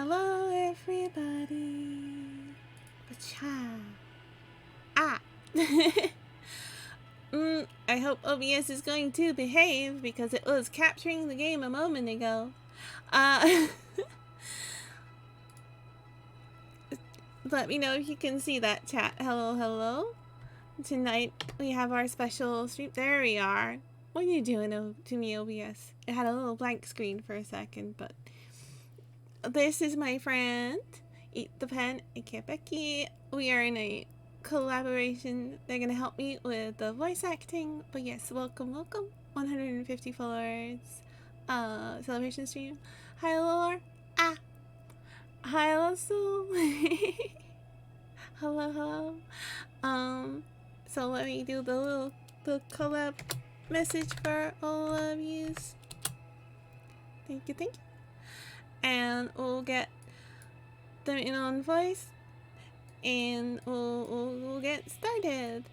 Hello, everybody. Pacha. Ah. I hope OBS is going to behave because it was capturing the game a moment ago. Let me know if you can see that chat. Hello, hello. Tonight we have our special stream. There we are. What are you doing to me, OBS? It had a little blank screen for a second, but this is my friend, Eat the Pen, aka Becky. We are in a collaboration. They're gonna help me with the voice acting. But yes, welcome, welcome. 150 followers. Celebration stream. Hi, Lore. Ah. Hi, Lasso. Hello, hello. So let me do the collab message for all of yous. Thank you, thank you. And we'll get them in on voice, and we'll get started.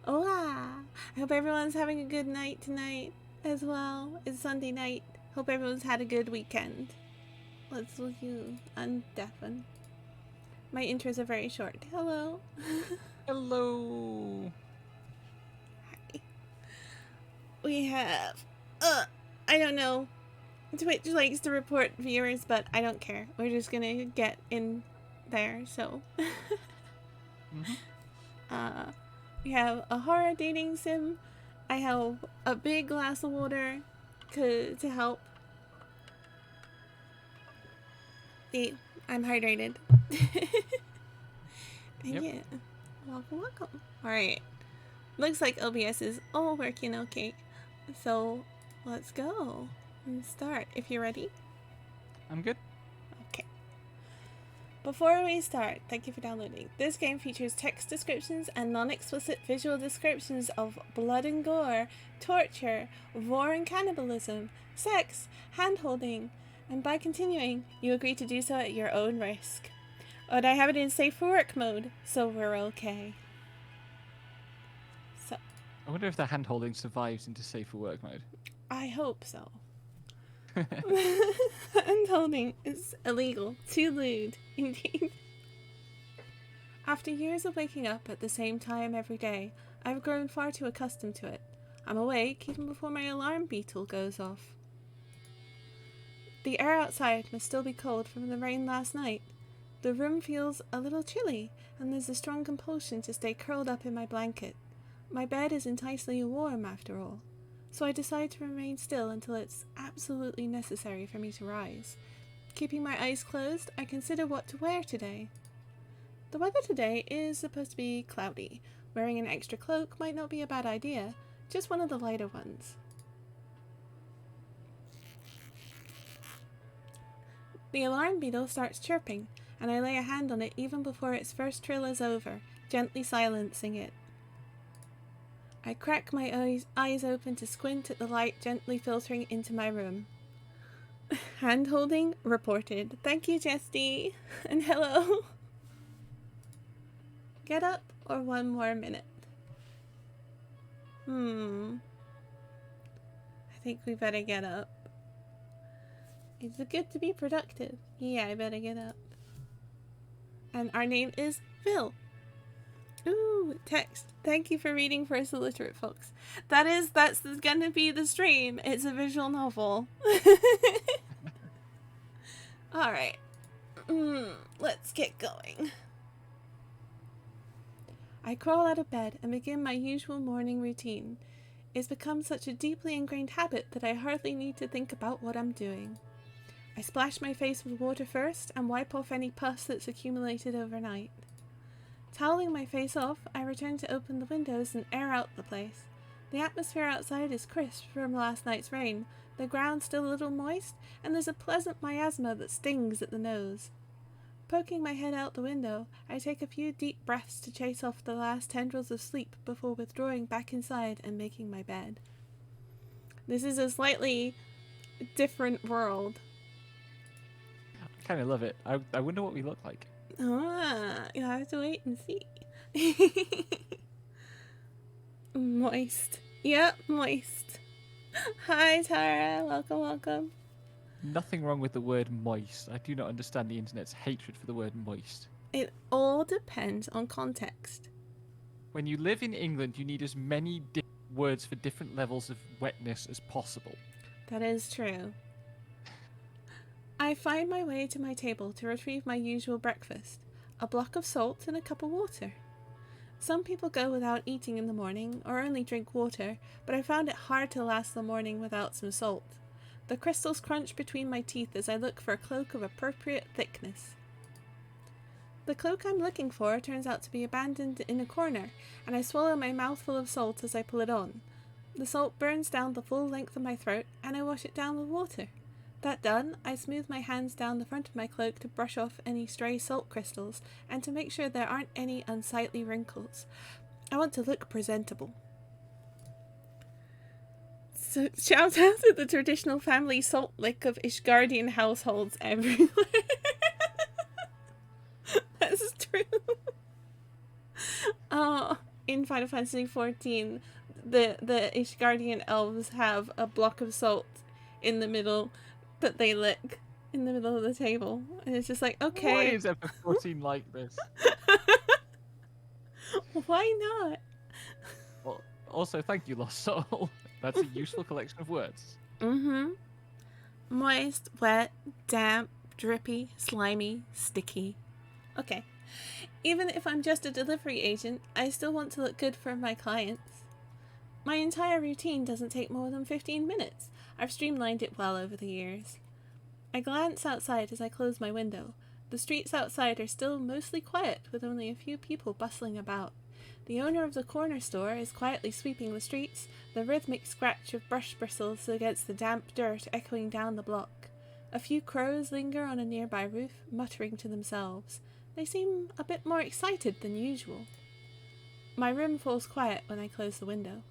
Hola! I hope everyone's having a good night tonight as well. It's Sunday night. Hope everyone's had a good weekend. Let's look you undeafen. My intros are very short. Hello. Hello. Hi. We have I don't know. Twitch likes to report viewers, but I don't care. We're just gonna get in there, so. We have a horror dating sim. I have a big glass of water to help. See, I'm hydrated. Yep. Yeah. Welcome, welcome. Alright. Looks like OBS is all working okay. So, let's go and start if you're ready. I'm good. Okay. Before we start, thank you for downloading. This game features text descriptions and non-explicit visual descriptions of blood and gore, torture, war and cannibalism, sex, hand-holding, and by continuing, you agree to do so at your own risk. But I have it in safe for work mode, so we're okay. So. I wonder if the hand-holding survives into safer work mode. I hope so. Hand-holding is illegal. Too lewd, indeed. After years of waking up at the same time every day, I've grown far too accustomed to it. I'm awake even before my alarm beetle goes off. The air outside must still be cold from the rain last night. The room feels a little chilly, and there's a strong compulsion to stay curled up in my blanket. My bed is enticingly warm after all, so I decide to remain still until it's absolutely necessary for me to rise. Keeping my eyes closed, I consider what to wear today. The weather today is supposed to be cloudy. Wearing an extra cloak might not be a bad idea, just one of the lighter ones. The alarm beetle starts chirping, and I lay a hand on it even before its first trill is over, gently silencing it. I crack my eyes open to squint at the light gently filtering into my room. Hand-holding reported. Thank you, Jesty. And hello. Get up or one more minute? I think we better get up. It's good to be productive. Yeah, I better get up. And our name is Phil. Ooh, text. Thank you for reading for us illiterate folks. That's gonna be the stream. It's a visual novel. Alright. Let's get going. I crawl out of bed and begin my usual morning routine. It's become such a deeply ingrained habit that I hardly need to think about what I'm doing. I splash my face with water first and wipe off any pus that's accumulated overnight. Toweling my face off, I return to open the windows and air out the place. The atmosphere outside is crisp from last night's rain, the ground still a little moist, and there's a pleasant miasma that stings at the nose. Poking my head out the window, I take a few deep breaths to chase off the last tendrils of sleep before withdrawing back inside and making my bed. This is a slightly different world. I kind of love it. I wonder what we look like. You'll have to wait and see. Moist. Yep, moist. Hi, Tara. Welcome, welcome. nothing wrong with the word moist. I do not understand the internet's hatred for the word moist. It all depends on context. When you live in England, you need as many words for different levels of wetness as possible. That is true. I find my way to my table to retrieve my usual breakfast, a block of salt and a cup of water. Some people go without eating in the morning or only drink water, but I found it hard to last the morning without some salt. The crystals crunch between my teeth as I look for a cloak of appropriate thickness. The cloak I'm looking for turns out to be abandoned in a corner, and I swallow my mouthful of salt as I pull it on. The salt burns down the full length of my throat, and I wash it down with water. That done, I smooth my hands down the front of my cloak to brush off any stray salt crystals, and to make sure there aren't any unsightly wrinkles. I want to look presentable. So, shout out to the traditional family salt lick of Ishgardian households everywhere. That's true. Oh, in Final Fantasy XIV, the Ishgardian elves have a block of salt in the middle that they lick in the middle of the table, and it's just like, okay. Why is FF14 like this? Why not? Well, also, thank you, Lost Soul. That's a useful collection of words. Mm-hmm. Moist, wet, damp, drippy, slimy, sticky. Okay. Even if I'm just a delivery agent, I still want to look good for my clients. My entire routine doesn't take more than 15 minutes. I've streamlined it well over the years. I glance outside as I close my window. The streets outside are still mostly quiet, with only a few people bustling about. The owner of the corner store is quietly sweeping the streets, the rhythmic scratch of brush bristles against the damp dirt echoing down the block. A few crows linger on a nearby roof, muttering to themselves. They seem a bit more excited than usual. My room falls quiet when I close the window.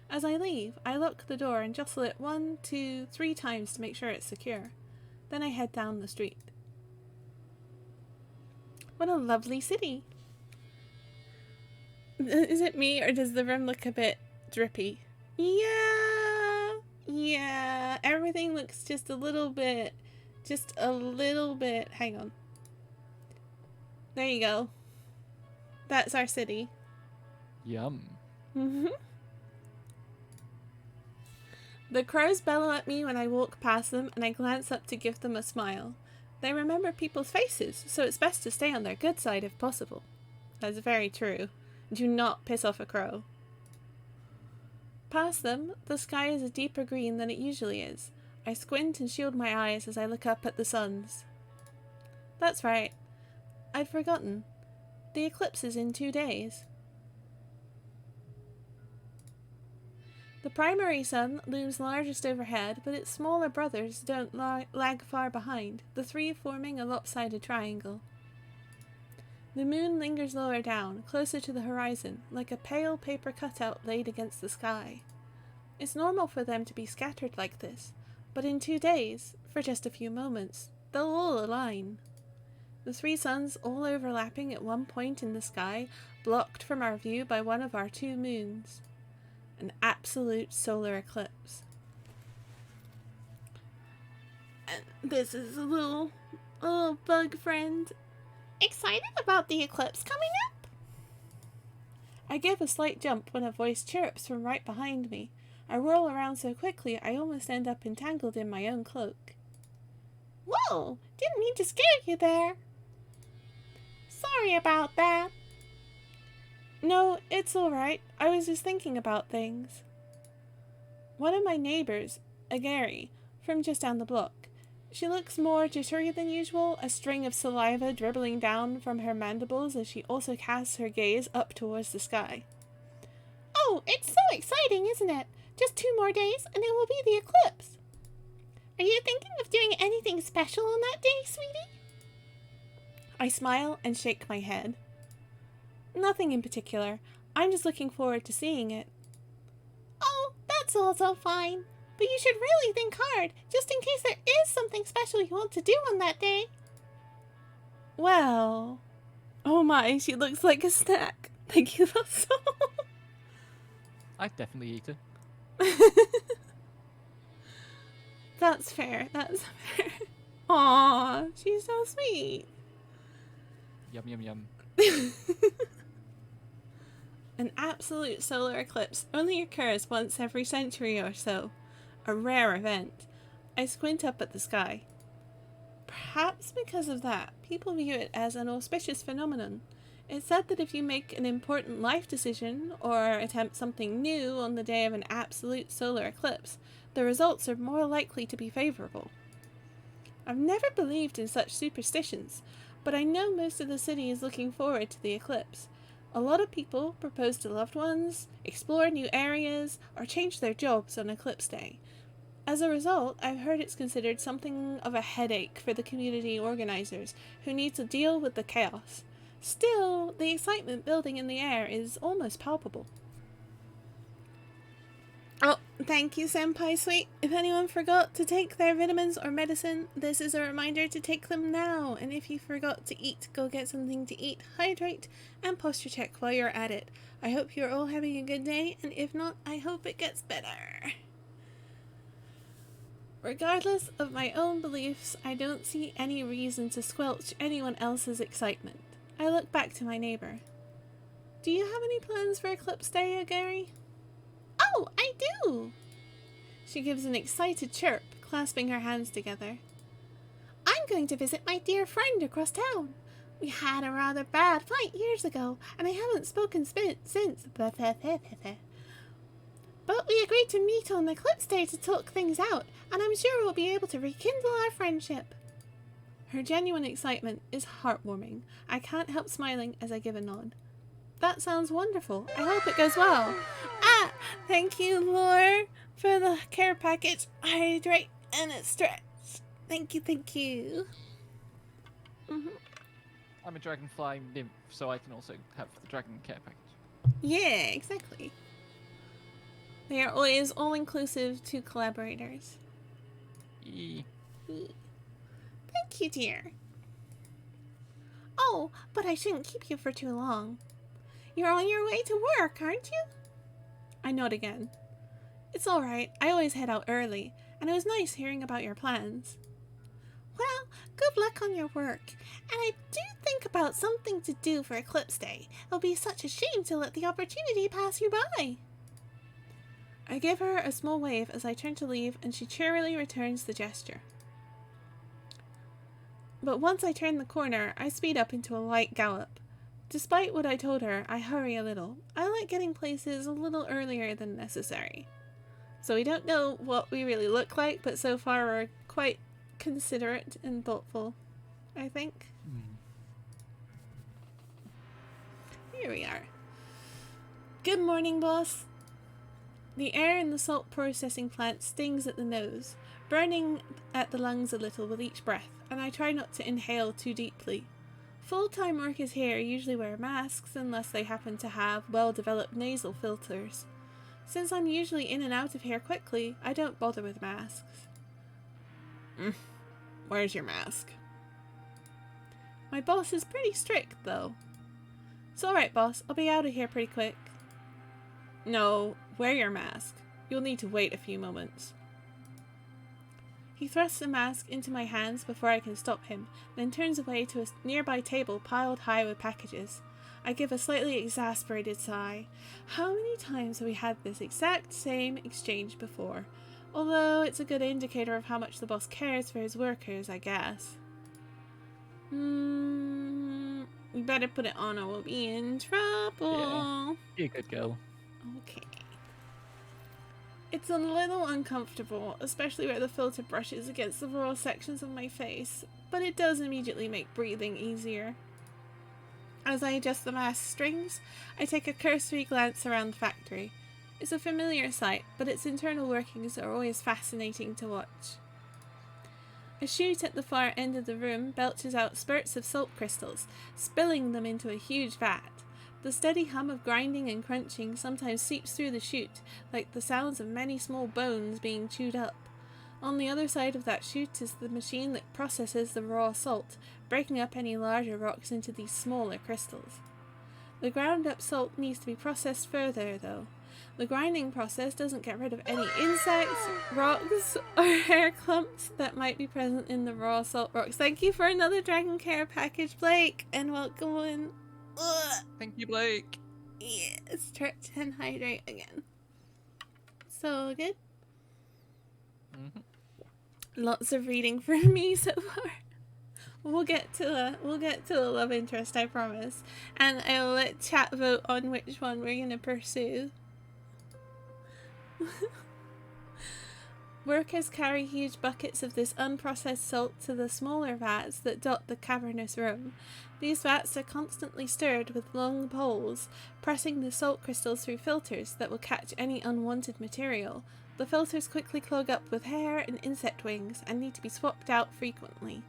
As I leave, I lock the door and jostle it 1, 2, 3 times to make sure it's secure. Then I head down the street. What a lovely city! Is it me, or does the room look a bit drippy? Yeah, everything looks just a little bit, hang on. There you go. That's our city. Yum. Mm-hmm. The crows bellow at me when I walk past them, and I glance up to give them a smile. They remember people's faces, so it's best to stay on their good side if possible. That's very true. Do not piss off a crow. Past them, the sky is a deeper green than it usually is. I squint and shield my eyes as I look up at the suns. That's right. I'd forgotten. The eclipse is in 2 days. The primary sun looms largest overhead, but its smaller brothers don't lag far behind, the 3 forming a lopsided triangle. The moon lingers lower down, closer to the horizon, like a pale paper cutout laid against the sky. It's normal for them to be scattered like this, but in 2 days, for just a few moments, they'll all align. The 3 suns all overlapping at one point in the sky, blocked from our view by one of our 2 moons. An absolute solar eclipse. And this is a little bug friend. Excited about the eclipse coming up? I give a slight jump when a voice chirrups from right behind me. I whirl around so quickly I almost end up entangled in my own cloak. Whoa! Didn't mean to scare you there. Sorry about that. No, it's alright. I was just thinking about things. One of my neighbors, a Gary, from just down the block. She looks more jittery than usual, a string of saliva dribbling down from her mandibles as she also casts her gaze up towards the sky. Oh, it's so exciting, isn't it? Just 2 more days and it will be the eclipse. Are you thinking of doing anything special on that day, sweetie? I smile and shake my head. Nothing in particular. I'm just looking forward to seeing it. Oh, that's also fine. But you should really think hard, just in case there is something special you want to do on that day. Well... Oh my, she looks like a snack. Thank you, Lost Soul. I'd definitely eat her. That's fair. That's fair. Aw, she's so sweet. Yum, yum, yum. An absolute solar eclipse only occurs once every century or so. A rare event. I squint up at the sky. Perhaps because of that, people view it as an auspicious phenomenon. It's said that if you make an important life decision or attempt something new on the day of an absolute solar eclipse, the results are more likely to be favourable. I've never believed in such superstitions, but I know most of the city is looking forward to the eclipse. A lot of people propose to loved ones, explore new areas, or change their jobs on eclipse day. As a result, I've heard it's considered something of a headache for the community organisers who need to deal with the chaos. Still, the excitement building in the air is almost palpable. Oh, thank you, Senpai Sweet. If anyone forgot to take their vitamins or medicine, this is a reminder to take them now. And if you forgot to eat, go get something to eat, hydrate, and posture check while you're at it. I hope you're all having a good day, and if not, I hope it gets better. Regardless of my own beliefs, I don't see any reason to squelch anyone else's excitement. I look back to my neighbour. Do you have any plans for Eclipse Day, Gary? Oh, I do! She gives an excited chirp, clasping her hands together. I'm going to visit my dear friend across town. We had a rather bad fight years ago, and I haven't spoken since. But we agreed to meet on Eclipse Day to talk things out, and I'm sure we'll be able to rekindle our friendship. Her genuine excitement is heartwarming. I can't help smiling as I give a nod. That sounds wonderful. I hope it goes well. Ah, thank you, Lore, for the care package. Hydrate and a stretch. Thank you, thank you. I'm a dragonfly nymph, so I can also have the dragon care package. Yeah, exactly. They are always all-inclusive to collaborators. Thank you, dear. Oh, but I shouldn't keep you for too long. You're on your way to work, aren't you? I nod again. It's alright, I always head out early, and it was nice hearing about your plans. Well, good luck on your work, and I do think about something to do for Eclipse Day. It'll be such a shame to let the opportunity pass you by. I give her a small wave as I turn to leave, and she cheerily returns the gesture. But once I turn the corner, I speed up into a light gallop. Despite what I told her, I hurry a little. I like getting places a little earlier than necessary. So we don't know what we really look like, but so far we're quite considerate and thoughtful, I think. Here we are. Good morning, boss. The air in the salt processing plant stings at the nose, burning at the lungs a little with each breath, and I try not to inhale too deeply. Full-time workers here usually wear masks unless they happen to have well-developed nasal filters. Since I'm usually in and out of here quickly, I don't bother with masks. Where's your mask? My boss is pretty strict, though. It's alright, boss. I'll be out of here pretty quick. No, wear your mask. You'll need to wait a few moments. He thrusts the mask into my hands before I can stop him, then turns away to a nearby table piled high with packages. I give a slightly exasperated sigh. How many times have we had this exact same exchange before? Although it's a good indicator of how much the boss cares for his workers, I guess. We better put it on or we'll be in trouble. Yeah, be a good girl. Okay. It's a little uncomfortable, especially where the filter brushes against the raw sections of my face, but it does immediately make breathing easier. As I adjust the mask strings, I take a cursory glance around the factory. It's a familiar sight, but its internal workings are always fascinating to watch. A chute at the far end of the room belches out spurts of salt crystals, spilling them into a huge vat. The steady hum of grinding and crunching sometimes seeps through the chute, like the sounds of many small bones being chewed up. On the other side of that chute is the machine that processes the raw salt, breaking up any larger rocks into these smaller crystals. The ground up salt needs to be processed further, though. The grinding process doesn't get rid of any insects, rocks, or hair clumps that might be present in the raw salt rocks. Thank you for another Dragon Care package, Blake, and welcome in. Ugh. Thank you, Blake. Yeah, stretch and hydrate again. So good. Lots of reading for me so far. We'll get to the love interest, I promise, and I'll let chat vote on which one we're gonna pursue. Workers carry huge buckets of this unprocessed salt to the smaller vats that dot the cavernous room. These vats are constantly stirred with long poles, pressing the salt crystals through filters that will catch any unwanted material. The filters quickly clog up with hair and insect wings and need to be swapped out frequently.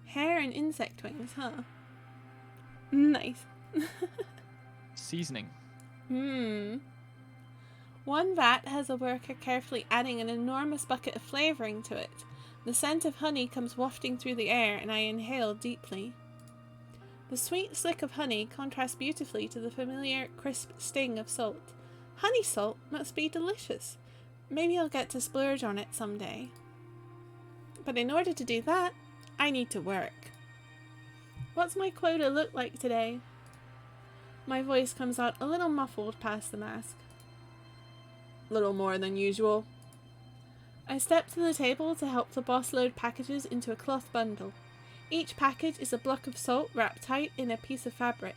Hair and insect wings, huh? Nice. Seasoning. One vat has a worker carefully adding an enormous bucket of flavouring to it. The scent of honey comes wafting through the air and I inhale deeply. The sweet slick of honey contrasts beautifully to the familiar crisp sting of salt. Honey salt must be delicious. Maybe I'll get to splurge on it someday. But in order to do that, I need to work. What's my quota look like today? My voice comes out a little muffled past the mask. Little more than usual. I step to the table to help the boss load packages into a cloth bundle. Each package is a block of salt wrapped tight in a piece of fabric.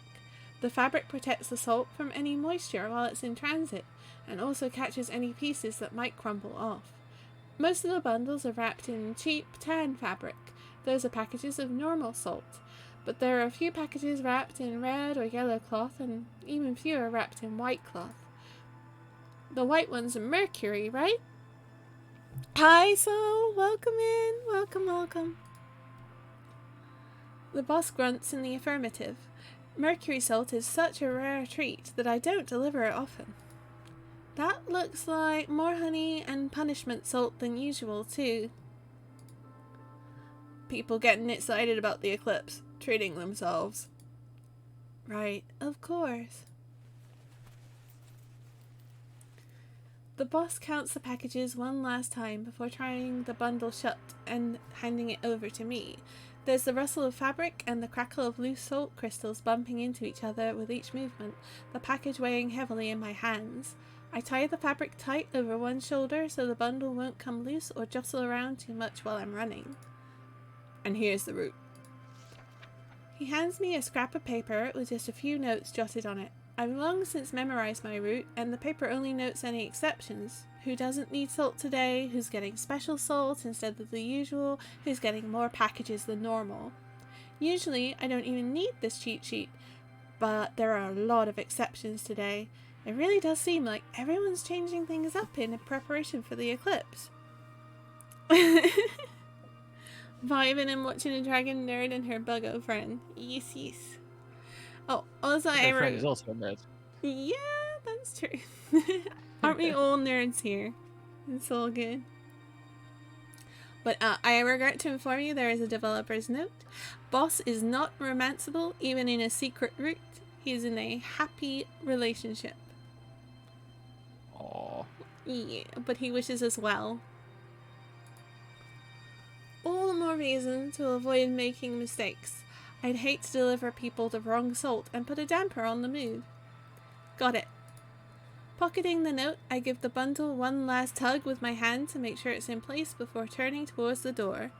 The fabric protects the salt from any moisture while it's in transit, and also catches any pieces that might crumble off. Most of the bundles are wrapped in cheap tan fabric. Those are packages of normal salt, but there are a few packages wrapped in red or yellow cloth, and even fewer wrapped in white cloth. The white ones are mercury, right? Hi, Soul! Welcome in! Welcome. The boss grunts in the affirmative. Mercury salt is such a rare treat that I don't deliver it often. That looks like more honey and punishment salt than usual, too. People getting excited about the eclipse, treating themselves. Right, of course. The boss counts the packages one last time before trying the bundle shut and handing it over to me. There's the rustle of fabric and the crackle of loose salt crystals bumping into each other with each movement, the package weighing heavily in my hands. I tie the fabric tight over one shoulder so the bundle won't come loose or jostle around too much while I'm running. And here's the route. He hands me a scrap of paper with just a few notes jotted on it. I've long since memorized my route, and the paper only notes any exceptions. Who doesn't need salt today, who's getting special salt instead of the usual, who's getting more packages than normal. Usually, I don't even need this cheat sheet, but there are a lot of exceptions today. It really does seem like everyone's changing things up in preparation for the eclipse. Vibing and watching a dragon nerd and her buggo friend. Yes. Oh, also My friend is also a nerd. Yeah, that's true. Aren't we all nerds here? It's all good. But I regret to inform you there is a developer's note. Boss is not romanceable, even in a secret route. He's in a happy relationship. Aww. Yeah, but he wishes us well. All the more reason to avoid making mistakes. I'd hate to deliver people the wrong salt and put a damper on the mood. Got it. Pocketing the note, I give the bundle one last tug with my hand to make sure it's in place before turning towards the door.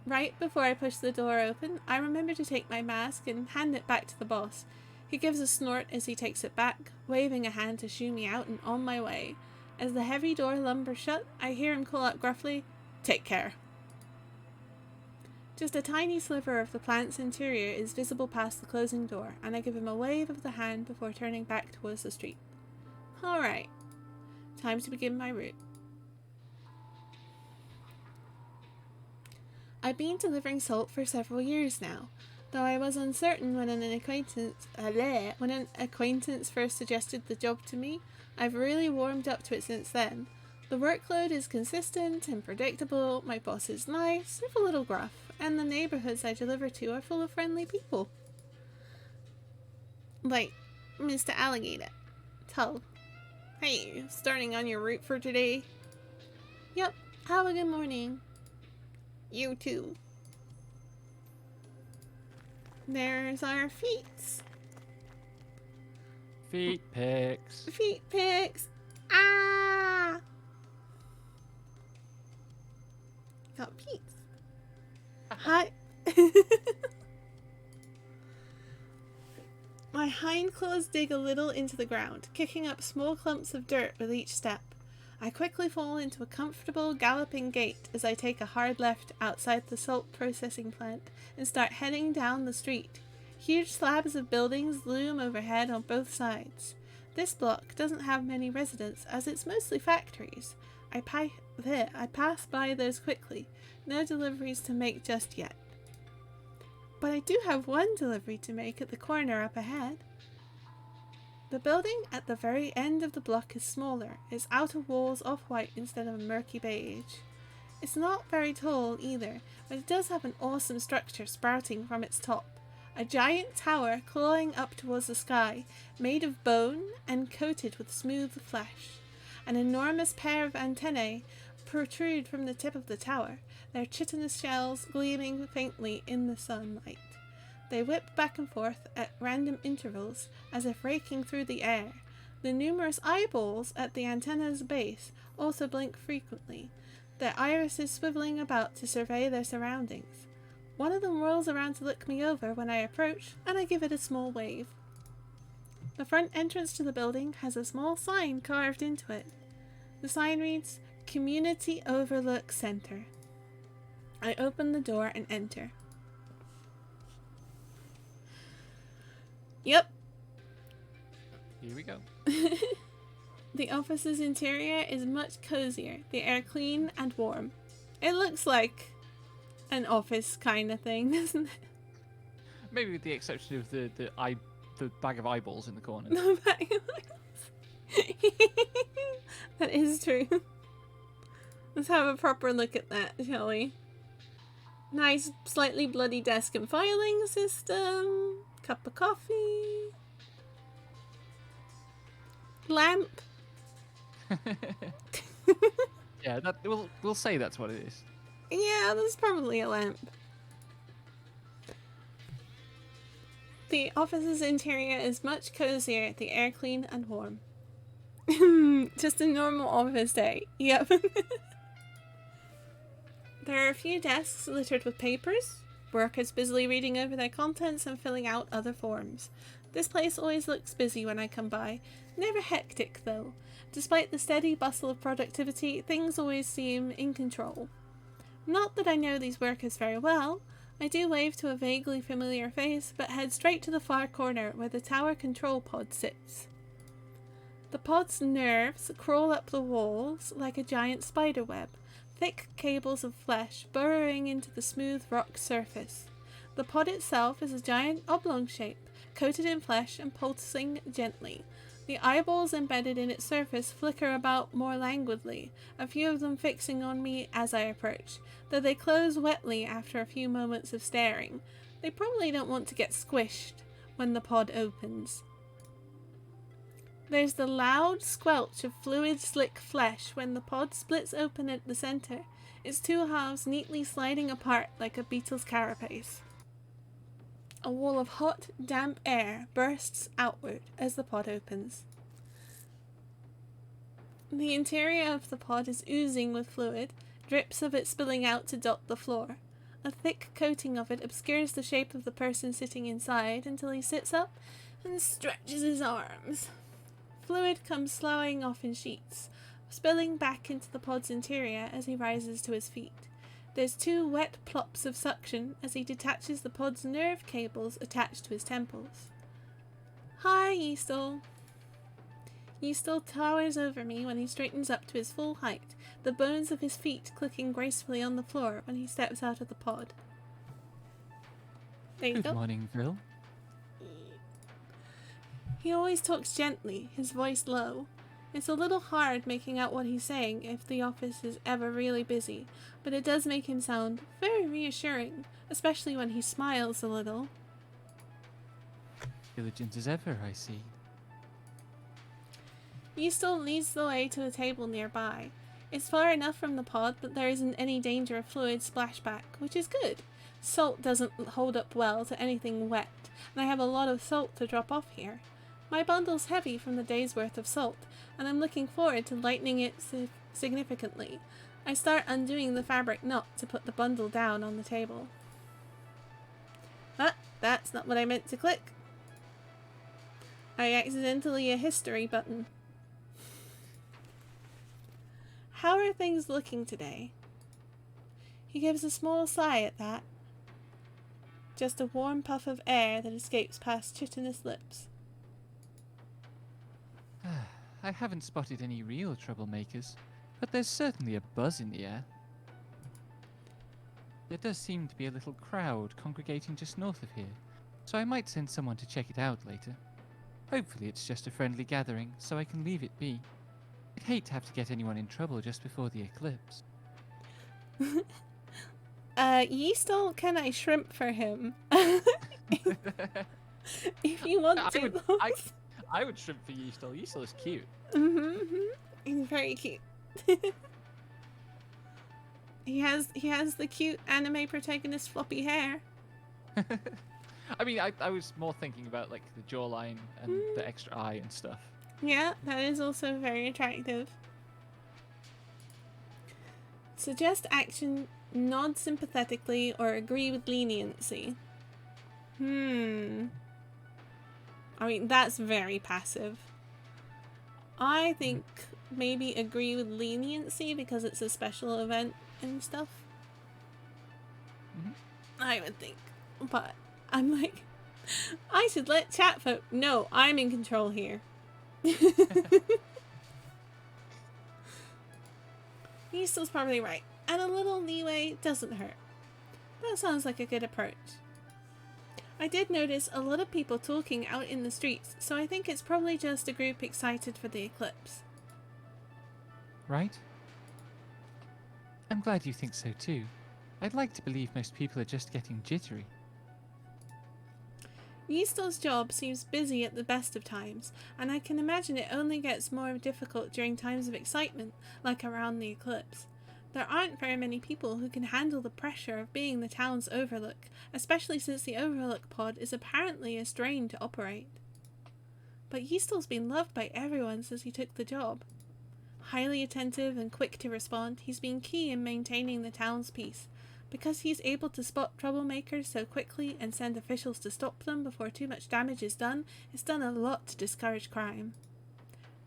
Right before I push the door open, I remember to take my mask and hand it back to the boss. He gives a snort as he takes it back, waving a hand to shoo me out and on my way. As the heavy door lumbers shut, I hear him call out gruffly, "Take care." Just a tiny sliver of the plant's interior is visible past the closing door, and I give him a wave of the hand before turning back towards the street. Alright, time to begin my route. I've been delivering salt for several years now, though I was uncertain when an acquaintance first suggested the job to me. I've really warmed up to it since then. The workload is consistent and predictable, my boss is nice, if a little gruff, and the neighbourhoods I deliver to are full of friendly people. Like, Mr. Alligator. Tell. Hey, starting on your route for today? Yep, have a good morning. You too. There's our feet. Feet pics. Feet pics. Ah! Got feet. Hi. My hind claws dig a little into the ground, kicking up small clumps of dirt with each step. I quickly fall into a comfortable, galloping gait as I take a hard left outside the salt processing plant and start heading down the street. Huge slabs of buildings loom overhead on both sides. This block doesn't have many residents as it's mostly factories. I pass by those quickly. No deliveries to make just yet. But I do have one delivery to make at the corner up ahead. The building at the very end of the block is smaller, its outer walls off-white instead of a murky beige. It's not very tall either, but it does have an awesome structure sprouting from its top. A giant tower clawing up towards the sky, made of bone and coated with smooth flesh. An enormous pair of antennae protrude from the tip of the tower, their chitinous shells gleaming faintly in the sunlight. They whip back and forth at random intervals, as if raking through the air. The numerous eyeballs at the antenna's base also blink frequently, their irises swiveling about to survey their surroundings. One of them whirls around to look me over when I approach, and I give it a small wave. The front entrance to the building has a small sign carved into it. The sign reads, Community Overlook Center. I open the door and enter. Yep. Here we go. The office's interior is much cozier, the air clean and warm. It looks like an office kind of thing, doesn't it? Maybe with the exception of the bag of eyeballs in the corner. The bag of eyeballs. That is true. Let's have a proper look at that, shall we? Nice, slightly bloody desk and filing system. Cup of coffee. Lamp. Yeah, we'll say that's what it is. Yeah, that's probably a lamp. The office's interior is much cozier, the air clean and warm. Just a normal office day. Yep. There are a few desks littered with papers, workers busily reading over their contents and filling out other forms. This place always looks busy when I come by, never hectic though. Despite the steady bustle of productivity, things always seem in control. Not that I know these workers very well. I do wave to a vaguely familiar face, but head straight to the far corner where the tower control pod sits. The pod's nerves crawl up the walls like a giant spider web, thick cables of flesh burrowing into the smooth rock surface. The pod itself is a giant oblong shape, coated in flesh and pulsing gently. The eyeballs embedded in its surface flicker about more languidly, a few of them fixing on me as I approach, though they close wetly after a few moments of staring. They probably don't want to get squished when the pod opens. There's the loud squelch of fluid, slick flesh when the pod splits open at the center, its two halves neatly sliding apart like a beetle's carapace. A wall of hot, damp air bursts outward as the pod opens. The interior of the pod is oozing with fluid, drips of it spilling out to dot the floor. A thick coating of it obscures the shape of the person sitting inside until he sits up and stretches his arms. Fluid comes sloughing off in sheets, spilling back into the pod's interior as he rises to his feet. There's two wet plops of suction as he detaches the pod's nerve cables attached to his temples. Hi, Yeastel. Yeastel towers over me when he straightens up to his full height, the bones of his feet clicking gracefully on the floor when he steps out of the pod. There you go. Good morning, Phil. He always talks gently, his voice low. It's a little hard making out what he's saying if the office is ever really busy, but it does make him sound very reassuring, especially when he smiles a little. diligent as ever, I see. Yeastal leads the way to a table nearby. It's far enough from the pod that there isn't any danger of fluid splashback, which is good. Salt doesn't hold up well to anything wet, and I have a lot of salt to drop off here. My bundle's heavy from the day's worth of salt, and I'm looking forward to lightening it significantly. I start undoing the fabric knot to put the bundle down on the table. Ah, that's not what I meant to click. I accidentally hit a history button. How are things looking today? He gives a small sigh at that. Just a warm puff of air that escapes past chitinous lips. I haven't spotted any real troublemakers, but there's certainly a buzz in the air. There does seem to be a little crowd congregating just north of here, so I might send someone to check it out later. Hopefully it's just a friendly gathering, so I can leave it be. I'd hate to have to get anyone in trouble just before the eclipse. Yeastal, can I shrimp for him? If you want to. I would shrimp for Yeastal. Yeastal is cute. He's very cute. He has the cute anime protagonist floppy hair. I mean, I was more thinking about like the jawline and the extra eye and stuff. Yeah, that is also very attractive. Suggest action, nod sympathetically, or agree with leniency. I mean, that's very passive. I think maybe agree with leniency because it's a special event and stuff. I would think. But I'm like, I should let chat vote. No, I'm in control here. Yeastal's probably right. And a little leeway doesn't hurt. That sounds like a good approach. I did notice a lot of people talking out in the streets, so I think it's probably just a group excited for the eclipse. Right? I'm glad you think so too. I'd like to believe most people are just getting jittery. Yeastal's job seems busy at the best of times, and I can imagine it only gets more difficult during times of excitement, like around the eclipse. There aren't very many people who can handle the pressure of being the town's overlook, especially since the overlook pod is apparently a strain to operate. But Yeastal's been loved by everyone since he took the job. Highly attentive and quick to respond, he's been key in maintaining the town's peace. Because he's able to spot troublemakers so quickly and send officials to stop them before too much damage is done, it's done a lot to discourage crime.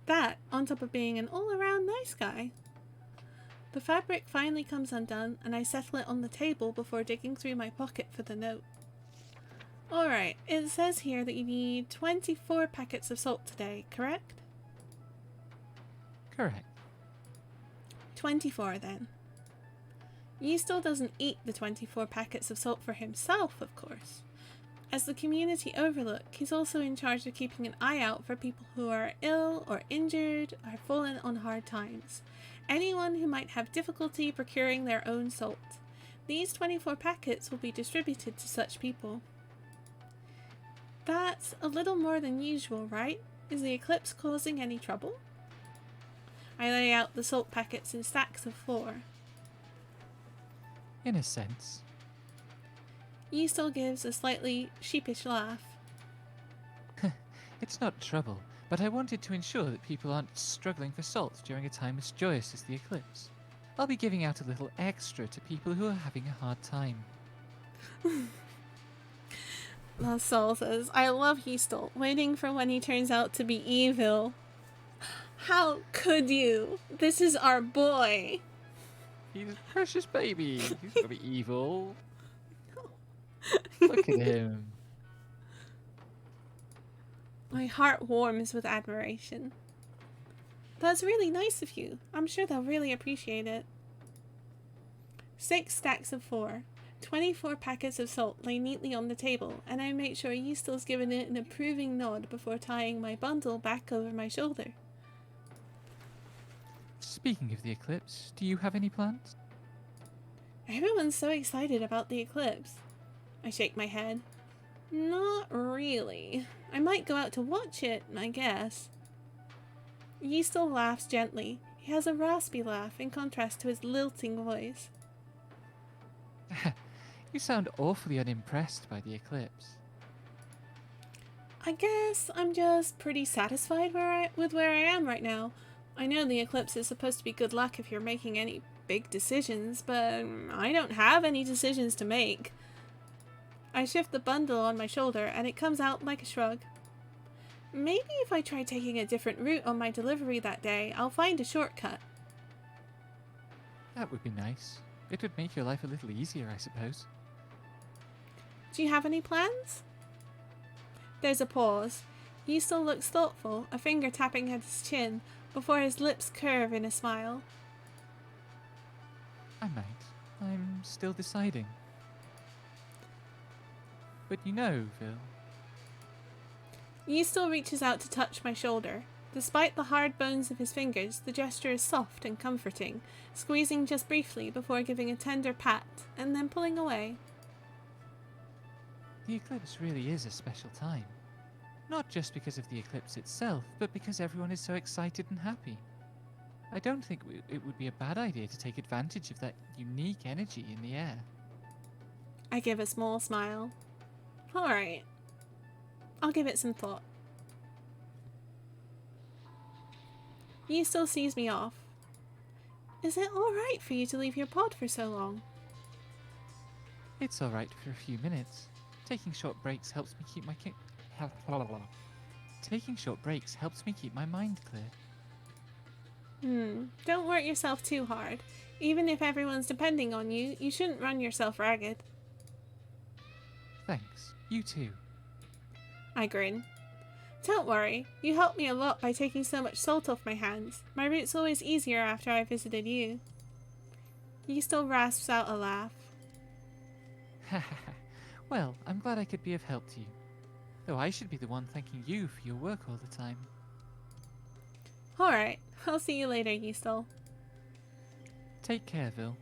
That, on top of being an all-around nice guy. The fabric finally comes undone, and I settle it on the table before digging through my pocket for the note. Alright, it says here that you need 24 packets of salt today, correct? Correct. 24 then. Yeastal doesn't eat the 24 packets of salt for himself, of course. As the community overlook, he's also in charge of keeping an eye out for people who are ill or injured or fallen on hard times. Anyone who might have difficulty procuring their own salt. These 24 packets will be distributed to such people. That's a little more than usual, right? Is the eclipse causing any trouble? I lay out the salt packets in stacks of 4. In a sense. Yeastal gives a slightly sheepish laugh. It's not trouble, but I wanted to ensure that people aren't struggling for salt during a time as joyous as the eclipse. I'll be giving out a little extra to people who are having a hard time. Sol says, I love Yeastal, waiting for when he turns out to be evil. How could you? This is our boy. He's a precious baby. He's gonna be evil. Look at him. My heart warms with admiration. That's really nice of you. I'm sure they'll really appreciate it. 6 stacks of 4. 24 packets of salt lay neatly on the table, and I make sure Yeastal's given it an approving nod before tying my bundle back over my shoulder. Speaking of the eclipse, do you have any plans? Everyone's so excited about the eclipse. I shake my head. Not really. I might go out to watch it, I guess. Yeastel laughs gently. He has a raspy laugh in contrast to his lilting voice. You sound awfully unimpressed by the eclipse. I guess I'm just pretty satisfied with where I am right now. I know the eclipse is supposed to be good luck if you're making any big decisions, but I don't have any decisions to make. I shift the bundle on my shoulder and it comes out like a shrug. Maybe if I try taking a different route on my delivery that day, I'll find a shortcut. That would be nice. It would make your life a little easier, I suppose. Do you have any plans? There's a pause. Yeastel looks thoughtful, a finger tapping at his chin, before his lips curve in a smile. I might. I'm still deciding. But you know, Phil. Yeastel reaches out to touch my shoulder. Despite the hard bones of his fingers, the gesture is soft and comforting, squeezing just briefly before giving a tender pat, and then pulling away. The eclipse really is a special time. Not just because of the eclipse itself, but because everyone is so excited and happy. I don't think it would be a bad idea to take advantage of that unique energy in the air. I give a small smile. Alright. I'll give it some thought. Yeastel sees me off. Is it alright for you to leave your pod for so long? It's alright for a few minutes. Taking short breaks helps me keep my Taking short breaks helps me keep my mind clear. Don't work yourself too hard. Even if everyone's depending on you, you shouldn't run yourself ragged. Thanks. You too. I grin. Don't worry, you helped me a lot by taking so much salt off my hands. My route's always easier after I visited you. Yeastel rasps out a laugh. Well, I'm glad I could be of help to you. Though I should be the one thanking you for your work all the time. Alright, I'll see you later, Yeastel. Take care, Vil.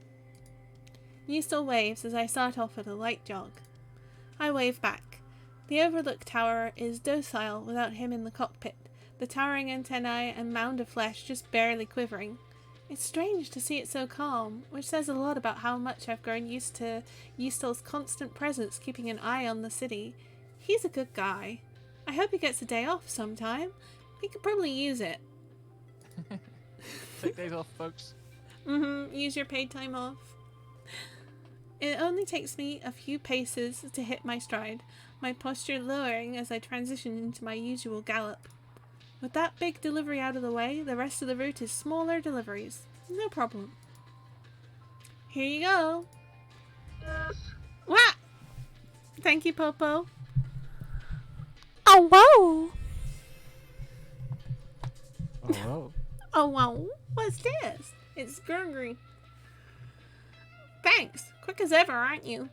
Yeastel waves as I start off with a light jog. I wave back. The overlook tower is docile without him in the cockpit, the towering antennae and mound of flesh just barely quivering. It's strange to see it so calm, which says a lot about how much I've grown used to Yeastel's constant presence keeping an eye on the city. He's a good guy. I hope he gets a day off sometime. He could probably use it. Take days off, folks. Use your paid time off. It only takes me a few paces to hit my stride, my posture lowering as I transition into my usual gallop. With that big delivery out of the way, the rest of the route is smaller deliveries. No problem. Here you go. Wah! Thank you, Popo. Oh, whoa! Oh, whoa. Oh, wow. What's this? It's Gurgry. Thanks. Quick as ever, aren't you?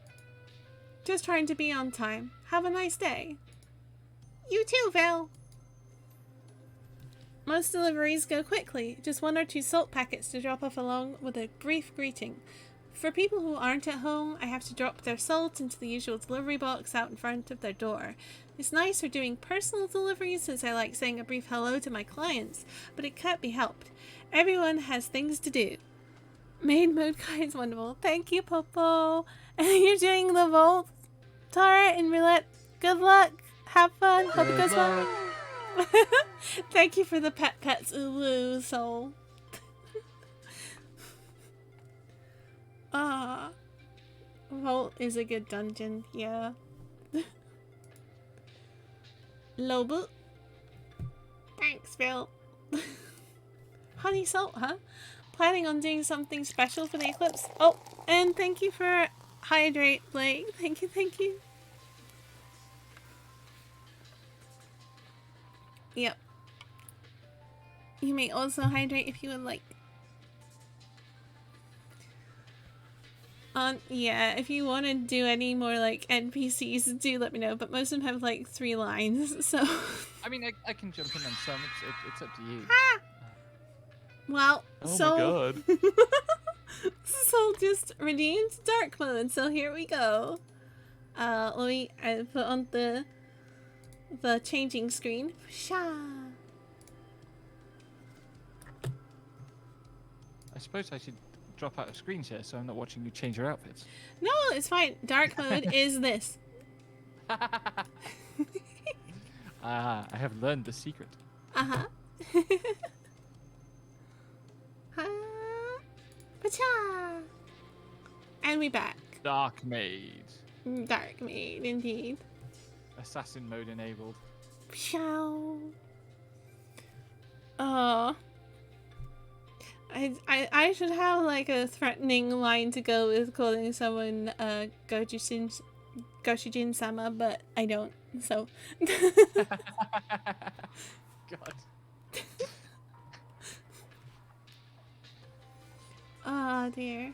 Just trying to be on time. Have a nice day. You too, Val. Most deliveries go quickly, just 1 or 2 salt packets to drop off along with a brief greeting. For people who aren't at home, I have to drop their salt into the usual delivery box out in front of their door. It's nice for doing personal deliveries since I like saying a brief hello to my clients, but it can't be helped. Everyone has things to do. Maid Mode Kai is wonderful. Thank you, Popo. And you're doing the vault, Tara and Roulette. Good luck. Have fun. Hope it goes well. Thank you for the pets. Ooh, soul. Vault is a good dungeon. Yeah. Lobo. Thanks, Phil. Honey salt, huh? Planning on doing something special for the eclipse. Oh, and thank you for hydrate, Blake. Thank you, thank you. Yep. You may also hydrate if you would like. Yeah, if you want to do any more like NPCs, do let me know. But most of them have like 3 lines, so. I mean, I can jump in on some. It's up to you. Ah! Well, oh my god. Soul just redeemed dark mode, so here we go. Let me put on the changing screen. Sha. I suppose I should drop out of screen share so I'm not watching you change your outfits. No, it's fine. Dark mode is this. I have learned the secret. Uh-huh. Pacha! And we back. Dark Maid. Dark Maid, indeed. Assassin mode enabled. Pshow. Oh. I should have like a threatening line to go with calling someone Goshijin-sama, but I don't, so. God. Oh dear.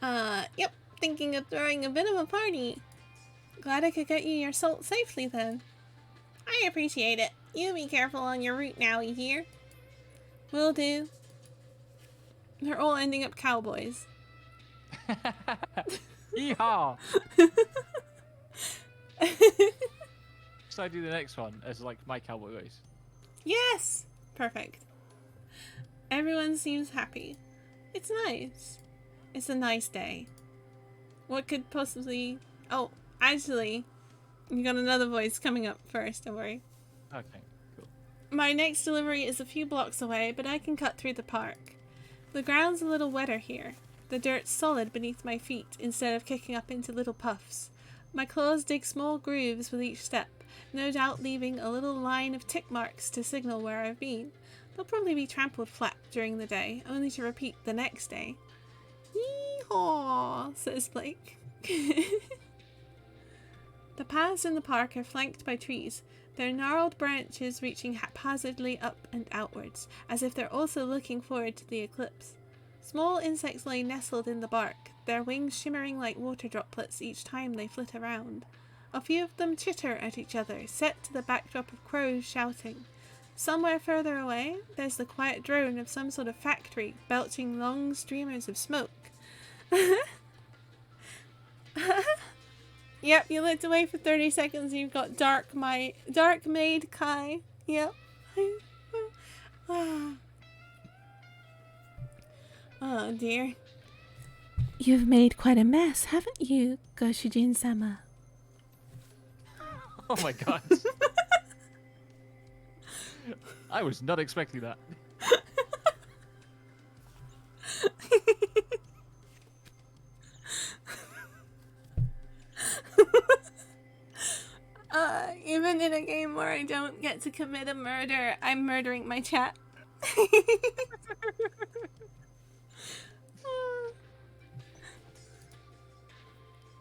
Yep, thinking of throwing a bit of a party. Glad I could get you your salt safely then. I appreciate it. You be careful on your route now, you hear? Will do. They're all ending up cowboys. Yeehaw! Should I do the next one as like my cowboy voice? Yes! Perfect. Everyone seems happy. It's nice. It's a nice day. What could possibly... Oh, actually, you got another voice coming up first, don't worry. Okay, cool. My next delivery is a few blocks away, but I can cut through the park. The ground's a little wetter here. The dirt's solid beneath my feet instead of kicking up into little puffs. My claws dig small grooves with each step, no doubt leaving a little line of tick marks to signal where I've been. They'll probably be trampled flat during the day, only to repeat the next day. Yee-haw, says Blake. The paths in the park are flanked by trees, their gnarled branches reaching haphazardly up and outwards, as if they're also looking forward to the eclipse. Small insects lay nestled in the bark, their wings shimmering like water droplets each time they flit around. A few of them chitter at each other, set to the backdrop of crows shouting. Somewhere further away, there's the quiet drone of some sort of factory, belching long streamers of smoke. Yep, you looked away for 30 seconds and you've got Dark Maid Kai. Yep. Oh dear. You've made quite a mess, haven't you, Goshijin-sama? Oh my god. I was not expecting that. Even in a game where I don't get to commit a murder, I'm murdering my chat.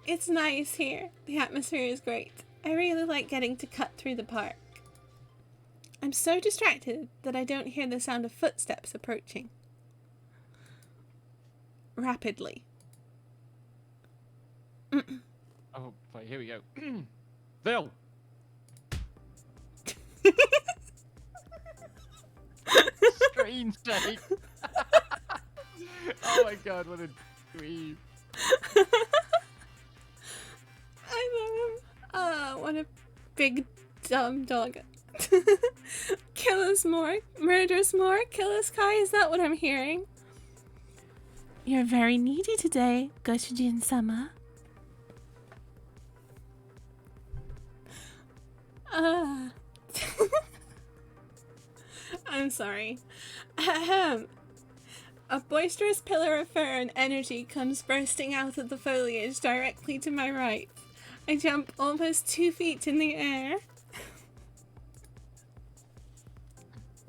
It's nice here. The atmosphere is great. I really like getting to cut through the park. I'm so distracted that I don't hear the sound of footsteps approaching. Rapidly. Oh, boy, here we go. Bill! Screen shake! Oh my god, what a dweeb. I love him. What a big dumb dog. Kill us more, murder us more, kill us, Kai. Is that what I'm hearing? You're very needy today, Goshijin-sama. I'm sorry. Ahem. A boisterous pillar of fur and energy comes bursting out of the foliage directly to my right. I jump almost 2 feet in the air.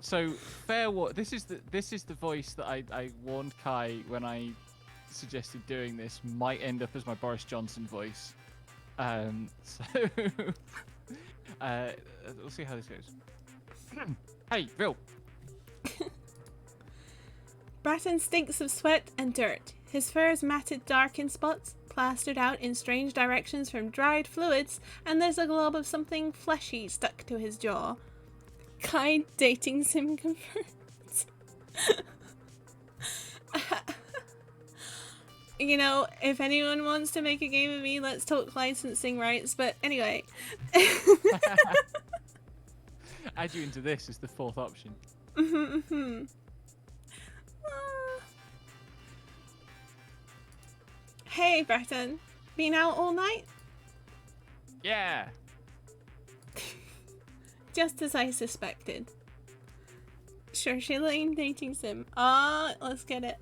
So this is the voice that I warned Kai when I suggested doing this might end up as my Boris Johnson voice. We'll see how this goes. Hey, Bill. Bratton stinks of sweat and dirt. His fur is matted dark in spots, plastered out in strange directions from dried fluids, and there's a glob of something fleshy stuck to his jaw. Kai dating sim confirmed. You know, if anyone wants to make a game of me, let's talk licensing rights. But anyway. Add you into this as the fourth option. Hey, Breton. Been out all night? Yeah. Just as I suspected. Sure, Lane dating sim. Ah, let's get it.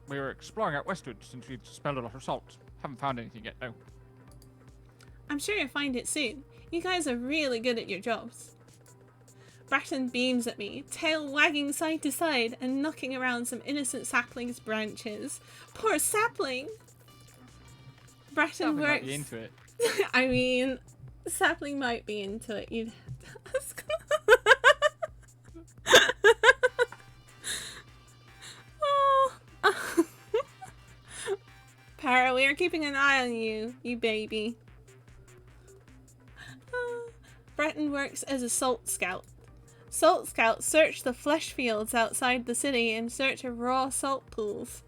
We were exploring out westward since we'd smelled a lot of salt. Haven't found anything yet, though. I'm sure you'll find it soon. You guys are really good at your jobs. Bratton beams at me, tail wagging side to side and knocking around some innocent sapling's branches. Poor sapling! Bratton works... might be into it. I mean, sapling might be into it. You'd have to ask. Oh. Para, we are keeping an eye on you, you baby. Breton works as a salt scout. Salt scouts search the flesh fields outside the city in search of raw salt pools.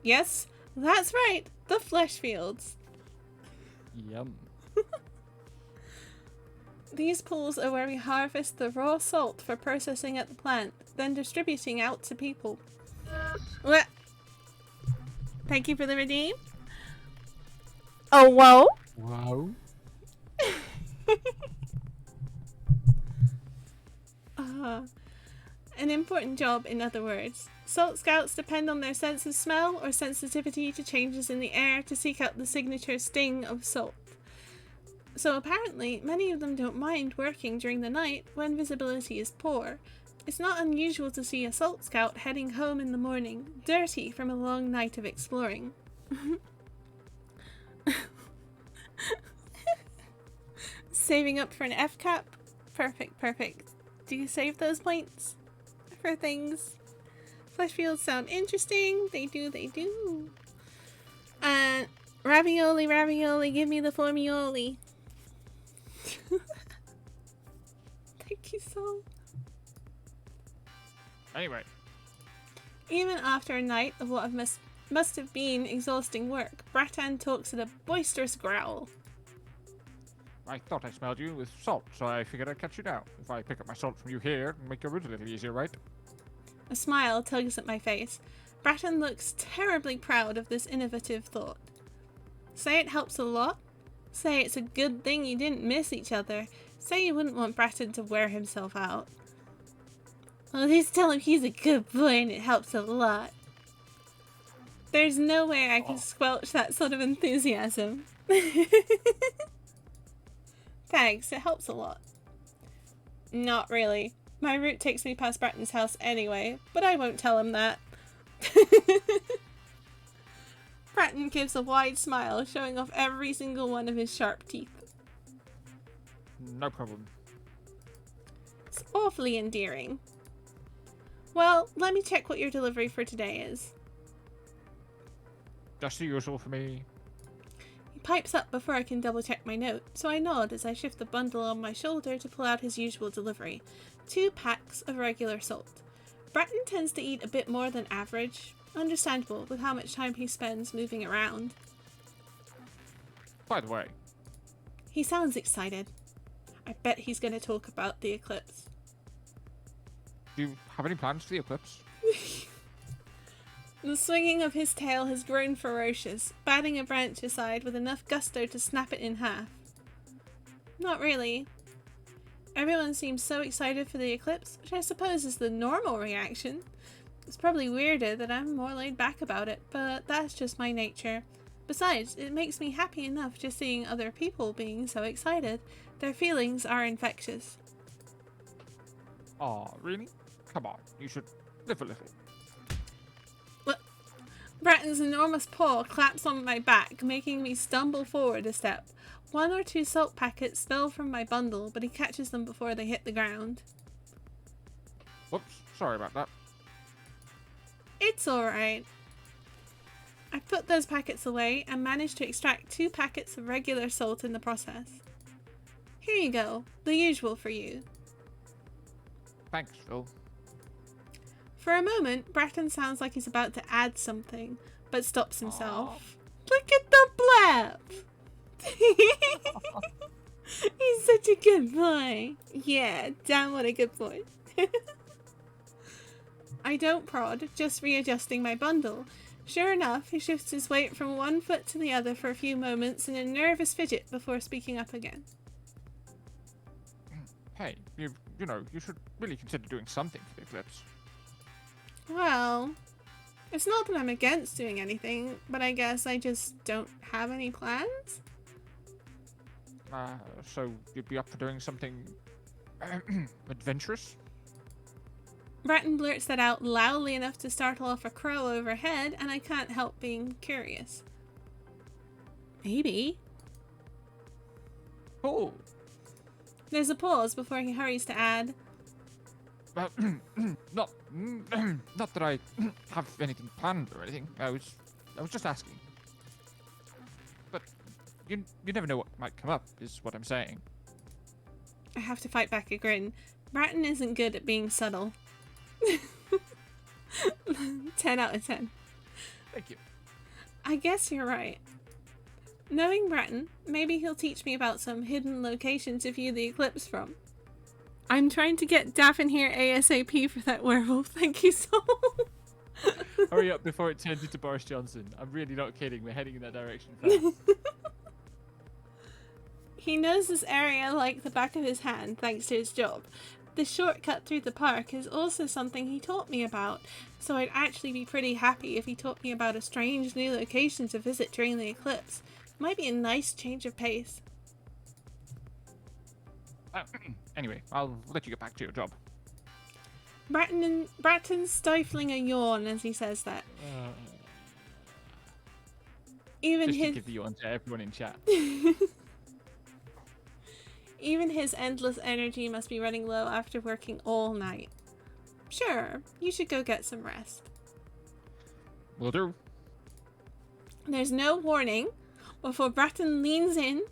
Yes, that's right, the flesh fields. Yum. These pools are where we harvest the raw salt for processing at the plant, then distributing out to people. What? Thank you for the redeem. Oh, whoa. Wow. An important job, in other words. Salt scouts depend on their sense of smell or sensitivity to changes in the air to seek out the signature sting of salt. So apparently, many of them don't mind working during the night when visibility is poor. It's not unusual to see a salt scout heading home in the morning, dirty from a long night of exploring. Saving up for an F-cap? Perfect, perfect. Do you save those points for things? Flesh fields sound interesting. They do, they do. Ravioli, ravioli, give me the formioli. Thank you so. Anyway. Even after a night of what must have been exhausting work, Bratton talks at a boisterous growl. I thought I smelled you with salt, so I figured I'd catch you now. If I pick up my salt from you here, it'll make your route a little easier, right? A smile tugs at my face. Bratton looks terribly proud of this innovative thought. Say it helps a lot. Say it's a good thing you didn't miss each other. Say you wouldn't want Bratton to wear himself out. Well, at least tell him he's a good boy and it helps a lot. There's no way I can squelch that sort of enthusiasm. Thanks, it helps a lot. Not really. My route takes me past Bratton's house anyway, but I won't tell him that. Bratton gives a wide smile, showing off every single one of his sharp teeth. No problem. It's awfully endearing. Well, let me check what your delivery for today is. Just the usual for me. He pipes up before I can double check my note, so I nod as I shift the bundle on my shoulder to pull out his usual delivery. 2 packs of regular salt. Bratton tends to eat a bit more than average. Understandable with how much time he spends moving around. By the way. He sounds excited. I bet he's going to talk about the eclipse. Do you have any plans for the eclipse? The swinging of his tail has grown ferocious, batting a branch aside with enough gusto to snap it in half. Not really. Everyone seems so excited for the eclipse, which I suppose is the normal reaction. It's probably weirder that I'm more laid back about it, but that's just my nature. Besides, it makes me happy enough just seeing other people being so excited. Their feelings are infectious. Aw, really? Come on, you should live a little. Bratton's enormous paw claps on my back, making me stumble forward a step. 1 or 2 salt packets spill from my bundle, but he catches them before they hit the ground. Whoops, sorry about that. It's alright. I put those packets away and managed to extract 2 packets of regular salt in the process. Here you go, the usual for you. Thanks, Phil. For a moment, Bratton sounds like he's about to add something, but stops himself. Look at the blab! He's such a good boy. Yeah, damn what a good boy. I don't prod, just readjusting my bundle. Sure enough, he shifts his weight from one foot to the other for a few moments in a nervous fidget before speaking up again. Hey, you should really consider doing something for the eclipse. Well, it's not that I'm against doing anything, but I guess I just don't have any plans? So you'd be up for doing something adventurous? Bratton blurts that out loudly enough to startle off a crow overhead, and I can't help being curious. Maybe. Oh. There's a pause before he hurries to add, Not that I have anything planned or anything. I was just asking. But you never know what might come up, is what I'm saying. I have to fight back a grin. Bratton isn't good at being subtle. 10 out of 10. Thank you. I guess you're right. Knowing Bratton, maybe he'll teach me about some hidden location to view the eclipse from. I'm trying to get Daffin here ASAP for that werewolf. Thank you so much. Hurry up before it turns into Boris Johnson. I'm really not kidding. We're heading in that direction fast. He knows this area like the back of his hand thanks to his job. The shortcut through the park is also something he taught me about, so I'd actually be pretty happy if he taught me about a strange new location to visit during the eclipse. Might be a nice change of pace. Anyway, I'll let you get back to your job. Bratton's stifling a yawn as he says that. Even Just to his give the yawn to everyone in chat. Even his endless energy must be running low after working all night. Sure, you should go get some rest. Will do. There's no warning before Bratton leans in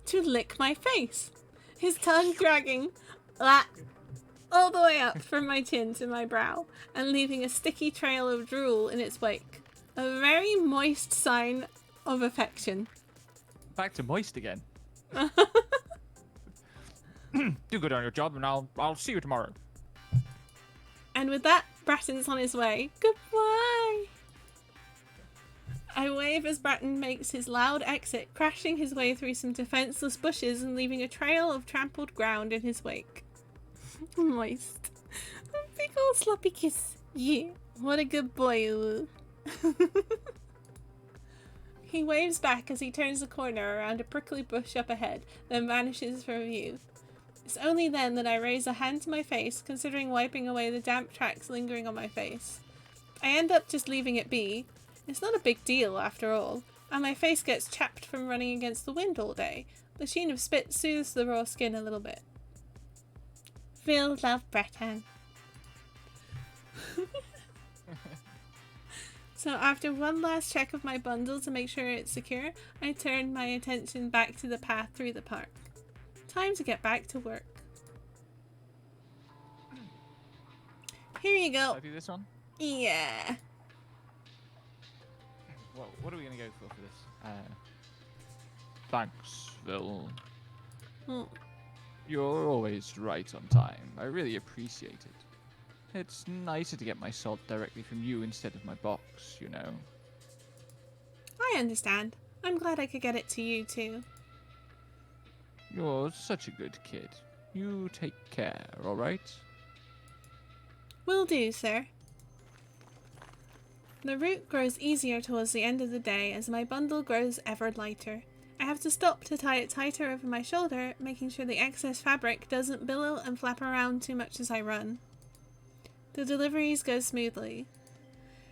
to lick my face, his tongue dragging all the way up from my chin to my brow and leaving a sticky trail of drool in its wake. A very moist sign of affection. Back to moist again. Do good on your job, and I'll see you tomorrow. And with that, Bratton's on his way. Goodbye! I wave as Bratton makes his loud exit, crashing his way through some defenseless bushes and leaving a trail of trampled ground in his wake. Moist. A big old sloppy kiss. Yeah, what a good boy, Ulu. He waves back as he turns the corner around a prickly bush up ahead, then vanishes from view. It's only then that I raise a hand to my face, considering wiping away the damp tracks lingering on my face. I end up just leaving it be. It's not a big deal, after all, and my face gets chapped from running against the wind all day. The sheen of spit soothes the raw skin a little bit. Feel love, Bratton. So after one last check of my bundle to make sure it's secure, I turn my attention back to the path through the park. Time to get back to work. Here you go. Shall I do this one? Yeah. Well, what are we going to go for this? Thanks, Phil. Hmm. You're always right on time. I really appreciate it. It's nicer to get my salt directly from you instead of my box, you know. I understand. I'm glad I could get it to you too. You're such a good kid. You take care, alright? Will do, sir. The route grows easier towards the end of the day as my bundle grows ever lighter. I have to stop to tie it tighter over my shoulder, making sure the excess fabric doesn't billow and flap around too much as I run. The deliveries go smoothly.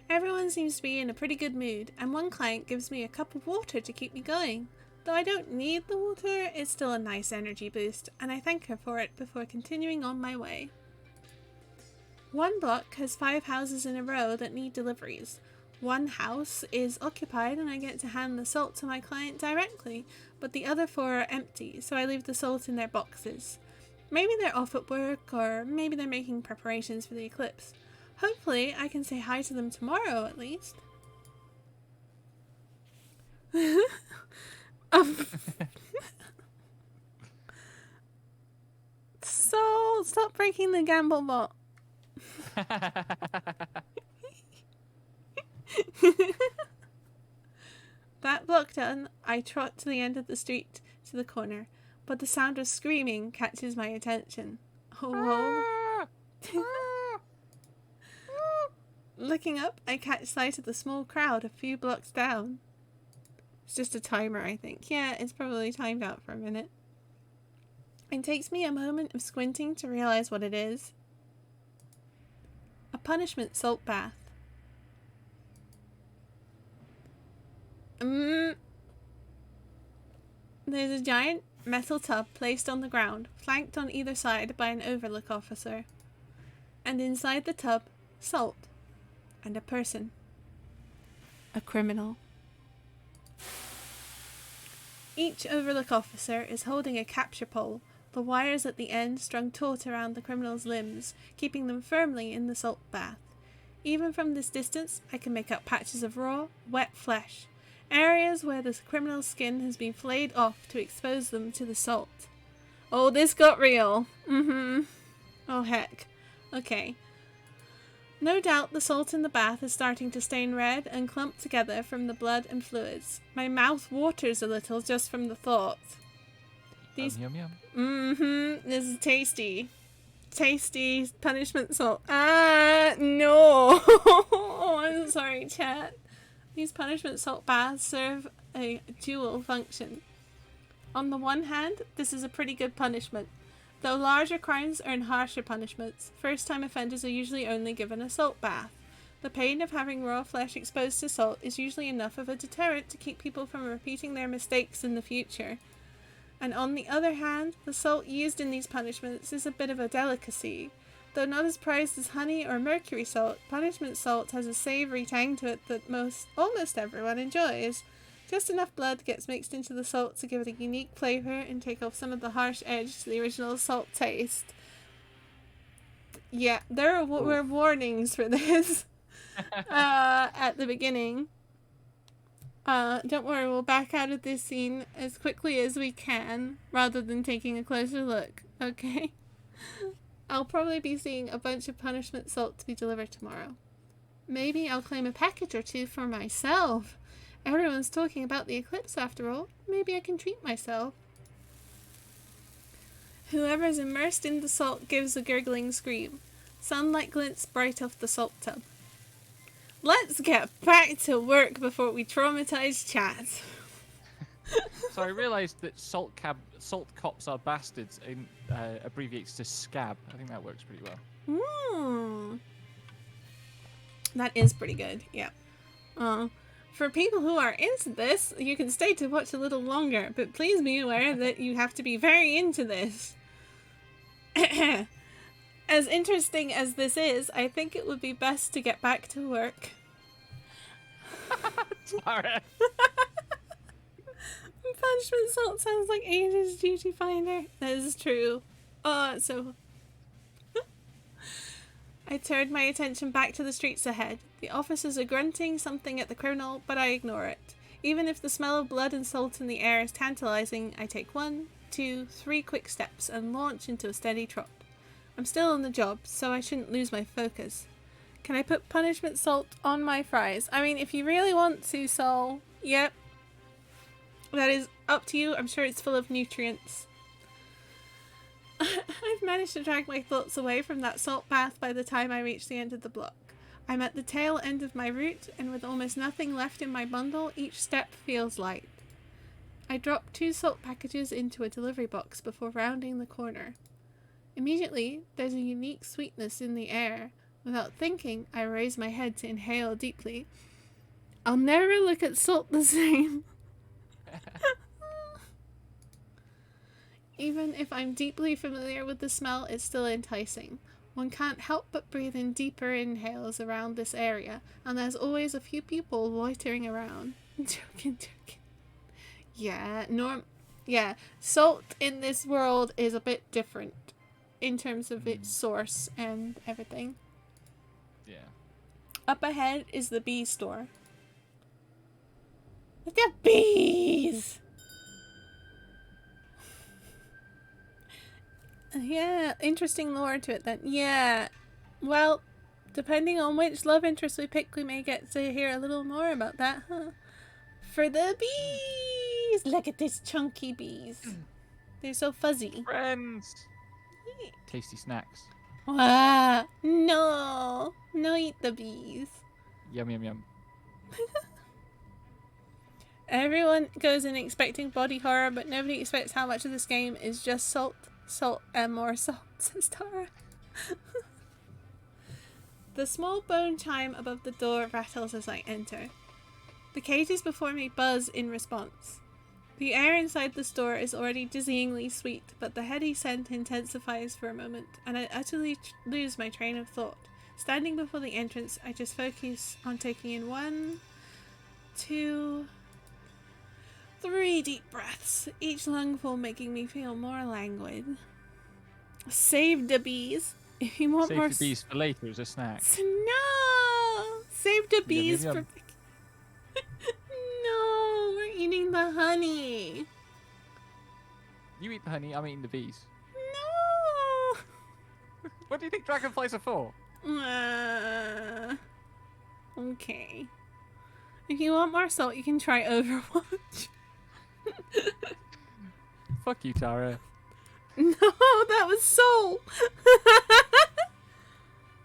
Everyone seems to be in a pretty good mood, and one client gives me a cup of water to keep me going. Though I don't need the water, it's still a nice energy boost, and I thank her for it before continuing on my way. One block has 5 houses in a row that need deliveries. One house is occupied and I get to hand the salt to my client directly, but the other 4 are empty, so I leave the salt in their boxes. Maybe they're off at work, or maybe they're making preparations for the eclipse. Hopefully, I can say hi to them tomorrow at least. um, so, stop breaking the gamble bot. That block done, I trot to the end of the street to the corner, but the sound of screaming catches my attention. Oh, Looking up, I catch sight of the small crowd a few blocks down. It's just a timer, I think. Yeah, it's probably timed out for a minute. It takes me a moment of squinting to realize what it is. A punishment salt bath. There's a giant metal tub placed on the ground, flanked on either side by an overlook officer. And inside the tub, salt. And a person. A criminal. Each overlook officer is holding a capture pole, the wires at the end strung taut around the criminal's limbs, keeping them firmly in the salt bath. Even from this distance, I can make out patches of raw, wet flesh, areas where the criminal's skin has been flayed off to expose them to the salt. Oh, this got real. Oh, heck. Okay. No doubt the salt in the bath is starting to stain red and clump together from the blood and fluids. My mouth waters a little just from the thought. These... Yum, yum. This is tasty. Tasty punishment salt. No. I'm sorry, chat. These punishment salt baths serve a dual function. On the one hand, this is a pretty good punishment. Though larger crimes earn harsher punishments, first-time offenders are usually only given a salt bath. The pain of having raw flesh exposed to salt is usually enough of a deterrent to keep people from repeating their mistakes in the future. And on the other hand, the salt used in these punishments is a bit of a delicacy. Though not as prized as honey or mercury salt, punishment salt has a savoury tang to it that almost everyone enjoys. Just enough blood gets mixed into the salt to give it a unique flavour and take off some of the harsh edge to the original salt taste. Yeah, there were warnings for this at the beginning. Don't worry, we'll back out of this scene as quickly as we can, rather than taking a closer look, okay? I'll probably be seeing a bunch of punishment salt to be delivered tomorrow. Maybe I'll claim a package or two for myself. Everyone's talking about the eclipse after all. Maybe I can treat myself. Whoever's immersed in the salt gives a gurgling scream. Sunlight glints bright off the salt tub. Let's get back to work before we traumatize chat. So I realised that salt cops are bastards abbreviates to scab. I think that works pretty well. That is pretty good, yeah. For people who are into this, you can stay to watch a little longer, but please be aware that you have to be very into this. As interesting as this is, I think it would be best to get back to work. Sorry. Punishment salt sounds like Asia's duty finder. That is true. So... I turned my attention back to the streets ahead. The officers are grunting something at the criminal, but I ignore it. Even if the smell of blood and salt in the air is tantalizing, I take 1, 2, 3 quick steps and launch into a steady trot. I'm still on the job, so I shouldn't lose my focus. Can I put punishment salt on my fries? I mean, if you really want to, Sol, yep. That is up to you. I'm sure it's full of nutrients. I've managed to drag my thoughts away from that salt bath by the time I reach the end of the block. I'm at the tail end of my route, and with almost nothing left in my bundle, each step feels light. I drop 2 salt packages into a delivery box before rounding the corner. Immediately, there's a unique sweetness in the air. Without thinking, I raise my head to inhale deeply. I'll never look at salt the same. Even if I'm deeply familiar with the smell, it's still enticing. One can't help but breathe in deeper inhales around this area, and there's always a few people loitering around. Joking. Yeah, salt in this world is a bit different in terms of its source and everything. Yeah. Up ahead is the bee store. Look at bees! Yeah, interesting lore to it then. Yeah. Well, depending on which love interest we pick, we may get to hear a little more about that, huh? For the bees! Look at these chunky bees. They're so fuzzy. Friends! Tasty snacks. Wow. No. No, eat the bees. Yum, yum, yum. Everyone goes in expecting body horror, but nobody expects how much of this game is just salt, salt, and more salt, says Tara. The small bone chime above the door rattles as I enter. The cages before me buzz in response. The air inside the store is already dizzyingly sweet, but the heady scent intensifies for a moment, and I utterly lose my train of thought. Standing before the entrance, I just focus on taking in 1, 2, 3 deep breaths, each lungful making me feel more languid. Save the bees. If you want Save more the bees for later as a snack. No! Save the bees yum, yum. for... No! We're eating the honey. You eat the honey, I'm eating the bees. No! What do you think dragonflies are for? Okay. If you want more salt, you can try Overwatch. Fuck you, Tara. No, that was soul.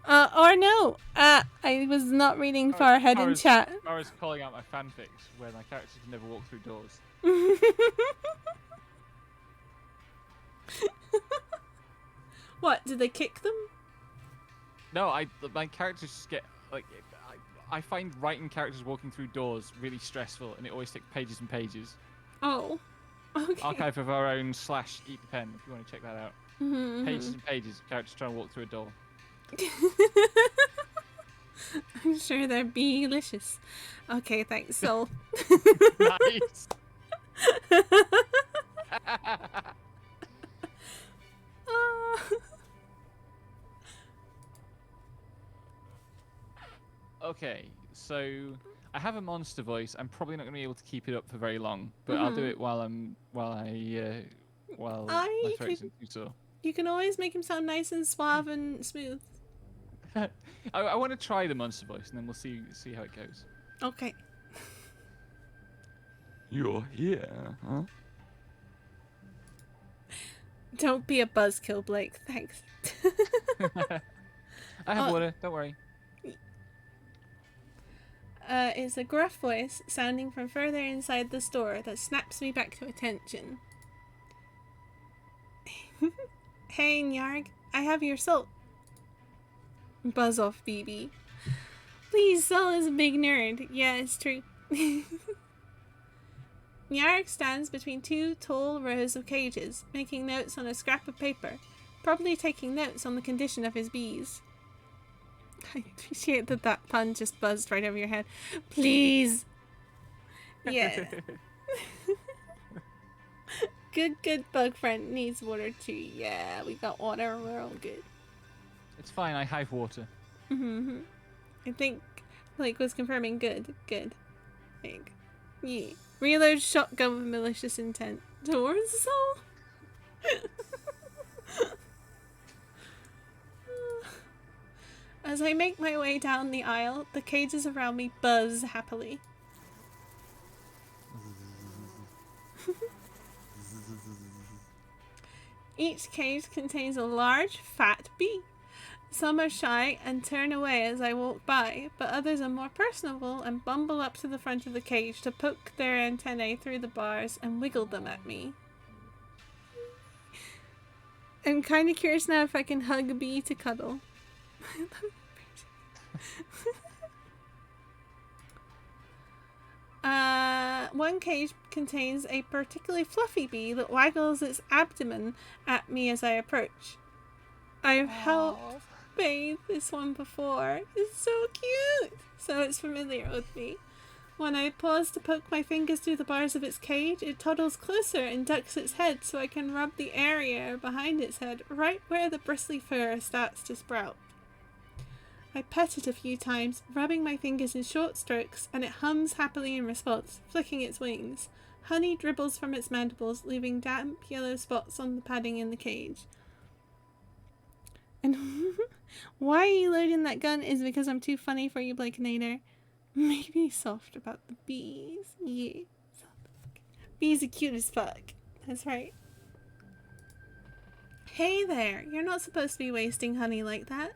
Or no. I was not reading far ahead in chat. I was calling out my fanfics where my characters can never walk through doors. What, did they kick them? No, my characters just get like I find writing characters walking through doors really stressful, and it always takes pages and pages. Oh, okay. Archive of Our Own / Eat the Pen, if you want to check that out. Mm-hmm. Pages and pages of characters trying to walk through a door. I'm sure they're delicious. Okay, thanks, Soul. Nice. Okay, so I have a monster voice. I'm probably not going to be able to keep it up for very long, but I'll do it while my throat's in too sore. You can always make him sound nice and suave and smooth. I want to try the monster voice, and then we'll see how it goes. Okay. You're here, huh? Don't be a buzzkill, Blake. Thanks. I have water. Don't worry. It's a gruff voice sounding from further inside the store that snaps me back to attention. Hey, Nyarg, I have your salt. Buzz off, BB. Please, Sol is a big nerd. Yeah, it's true. Nyarg stands between 2 tall rows of cages, making notes on a scrap of paper, probably taking notes on the condition of his bees. I appreciate that pun just buzzed right over your head. Please! Yeah. Good bug friend needs water too. Yeah, we got water, we're all good. It's fine, I have water. Mm-hmm. I think Blake was confirming good. Like, yeah. Reload shotgun with malicious intent. Towards Soul? As I make my way down the aisle, the cages around me buzz happily. Each cage contains a large, fat bee. Some are shy and turn away as I walk by, but others are more personable and bumble up to the front of the cage to poke their antennae through the bars and wiggle them at me. I'm kind of curious now if I can hug a bee to cuddle. One cage contains a particularly fluffy bee that waggles its abdomen at me as I approach. I've helped bathe this one before. It's so cute! So it's familiar with me. When I pause to poke my fingers through the bars of its cage, it toddles closer and ducks its head so I can rub the area behind its head, right where the bristly fur starts to sprout. I pet it a few times, rubbing my fingers in short strokes, and it hums happily in response, flicking its wings. Honey dribbles from its mandibles, leaving damp yellow spots on the padding in the cage. And why are you loading that gun is because I'm too funny for you, Blakenator. Maybe soft about the bees. Yeah. Bees are cute as fuck. That's right. Hey there, you're not supposed to be wasting honey like that.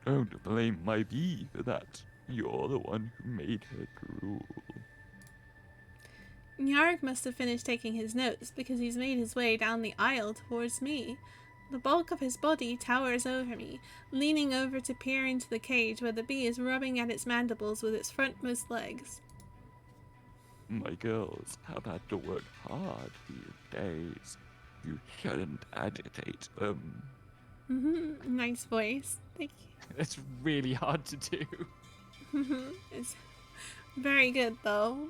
Don't blame my bee for that. You're the one who made her cruel. Nyarg must have finished taking his notes because he's made his way down the aisle towards me. The bulk of his body towers over me, leaning over to peer into the cage where the bee is rubbing at its mandibles with its frontmost legs. My girls have had to work hard these days. You shouldn't agitate them. Nice voice. Thank It's really hard to do. you. It's very good though.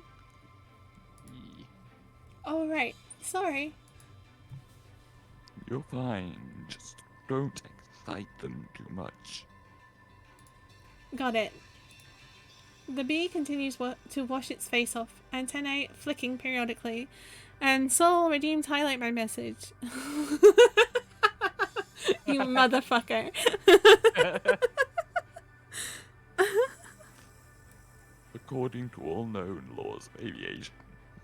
Yee. Oh right, sorry. You're fine. Just don't excite them too much. Got it. The bee continues to wash its face off, antennae flicking periodically, and Soul redeemed highlight my message. You motherfucker. According to all known laws of aviation,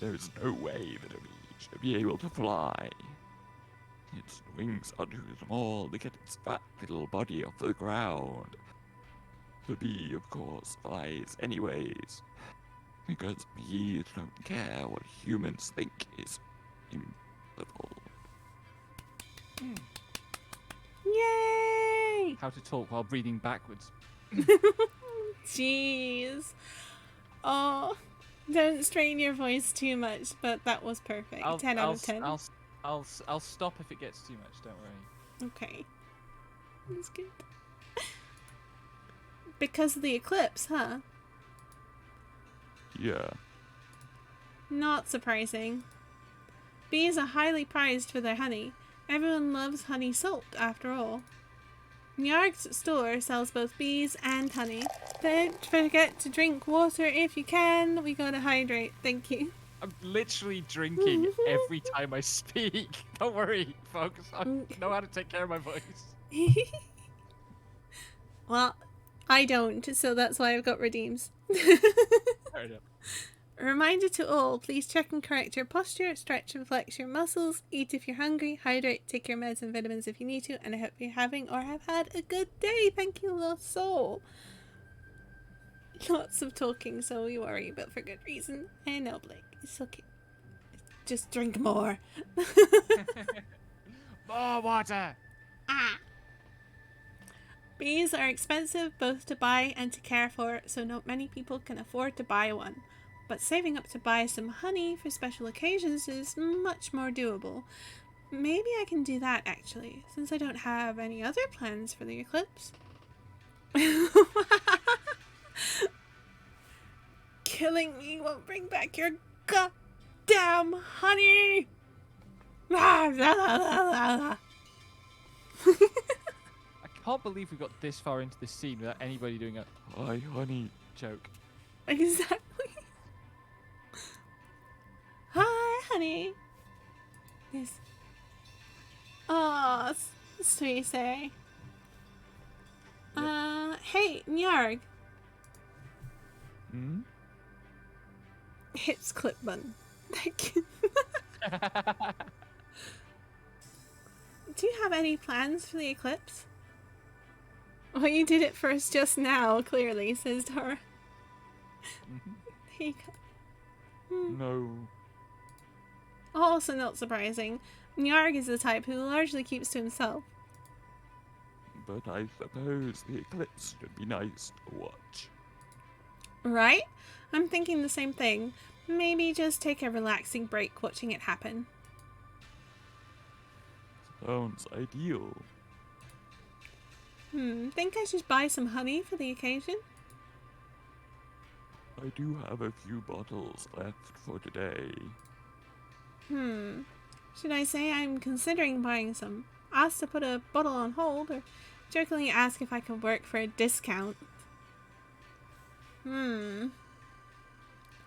there is no way that a bee should be able to fly. Its wings are too small to get its fat little body off the ground. The bee, of course, flies anyways, because bees don't care what humans think is impossible. Yay! How to talk while breathing backwards. Jeez. Oh, don't strain your voice too much, but that was perfect. 10 out of 10. I'll stop if it gets too much. Don't worry. Okay. That's good. Because of the eclipse, huh? Yeah, Not surprising. Bees are highly prized for their honey. Everyone loves honey salt, after all. Nyarg's store sells both bees and honey. Don't forget to drink water if you can. We gotta hydrate. Thank you. I'm literally drinking every time I speak. Don't worry, folks. I know how to take care of my voice. Well, I don't, so that's why I've got redeems. Fair enough. A reminder to all, please check and correct your posture, stretch and flex your muscles, eat if you're hungry, hydrate, take your meds and vitamins if you need to, and I hope you're having or have had a good day. Thank you, little soul. Lots of talking, so we worry, but for good reason. I know, Blake. It's okay. Just drink more. More water. Ah! Bees are expensive both to buy and to care for, so not many people can afford to buy one. But saving up to buy some honey for special occasions is much more doable. Maybe I can do that actually, since I don't have any other plans for the eclipse. Killing me won't bring back your goddamn honey! I can't believe we got this far into the scene without anybody doing a hi, honey. joke. Exactly. Hi, honey. Yes. Oh, sweet say. Hey, Nyarg. Hmm? Hips clip button. Thank you. Do you have any plans for the eclipse? Well, you did it first just now, clearly, says Dara. There you go. No. Also not surprising, Nyarg is the type who largely keeps to himself. But I suppose the eclipse should be nice to watch. Right? I'm thinking the same thing. Maybe just take a relaxing break watching it happen. Sounds ideal. Think I should buy some honey for the occasion? I do have a few bottles left for today. Should I say I'm considering buying some? ask to put a bottle on hold, or jokingly ask if I could work for a discount.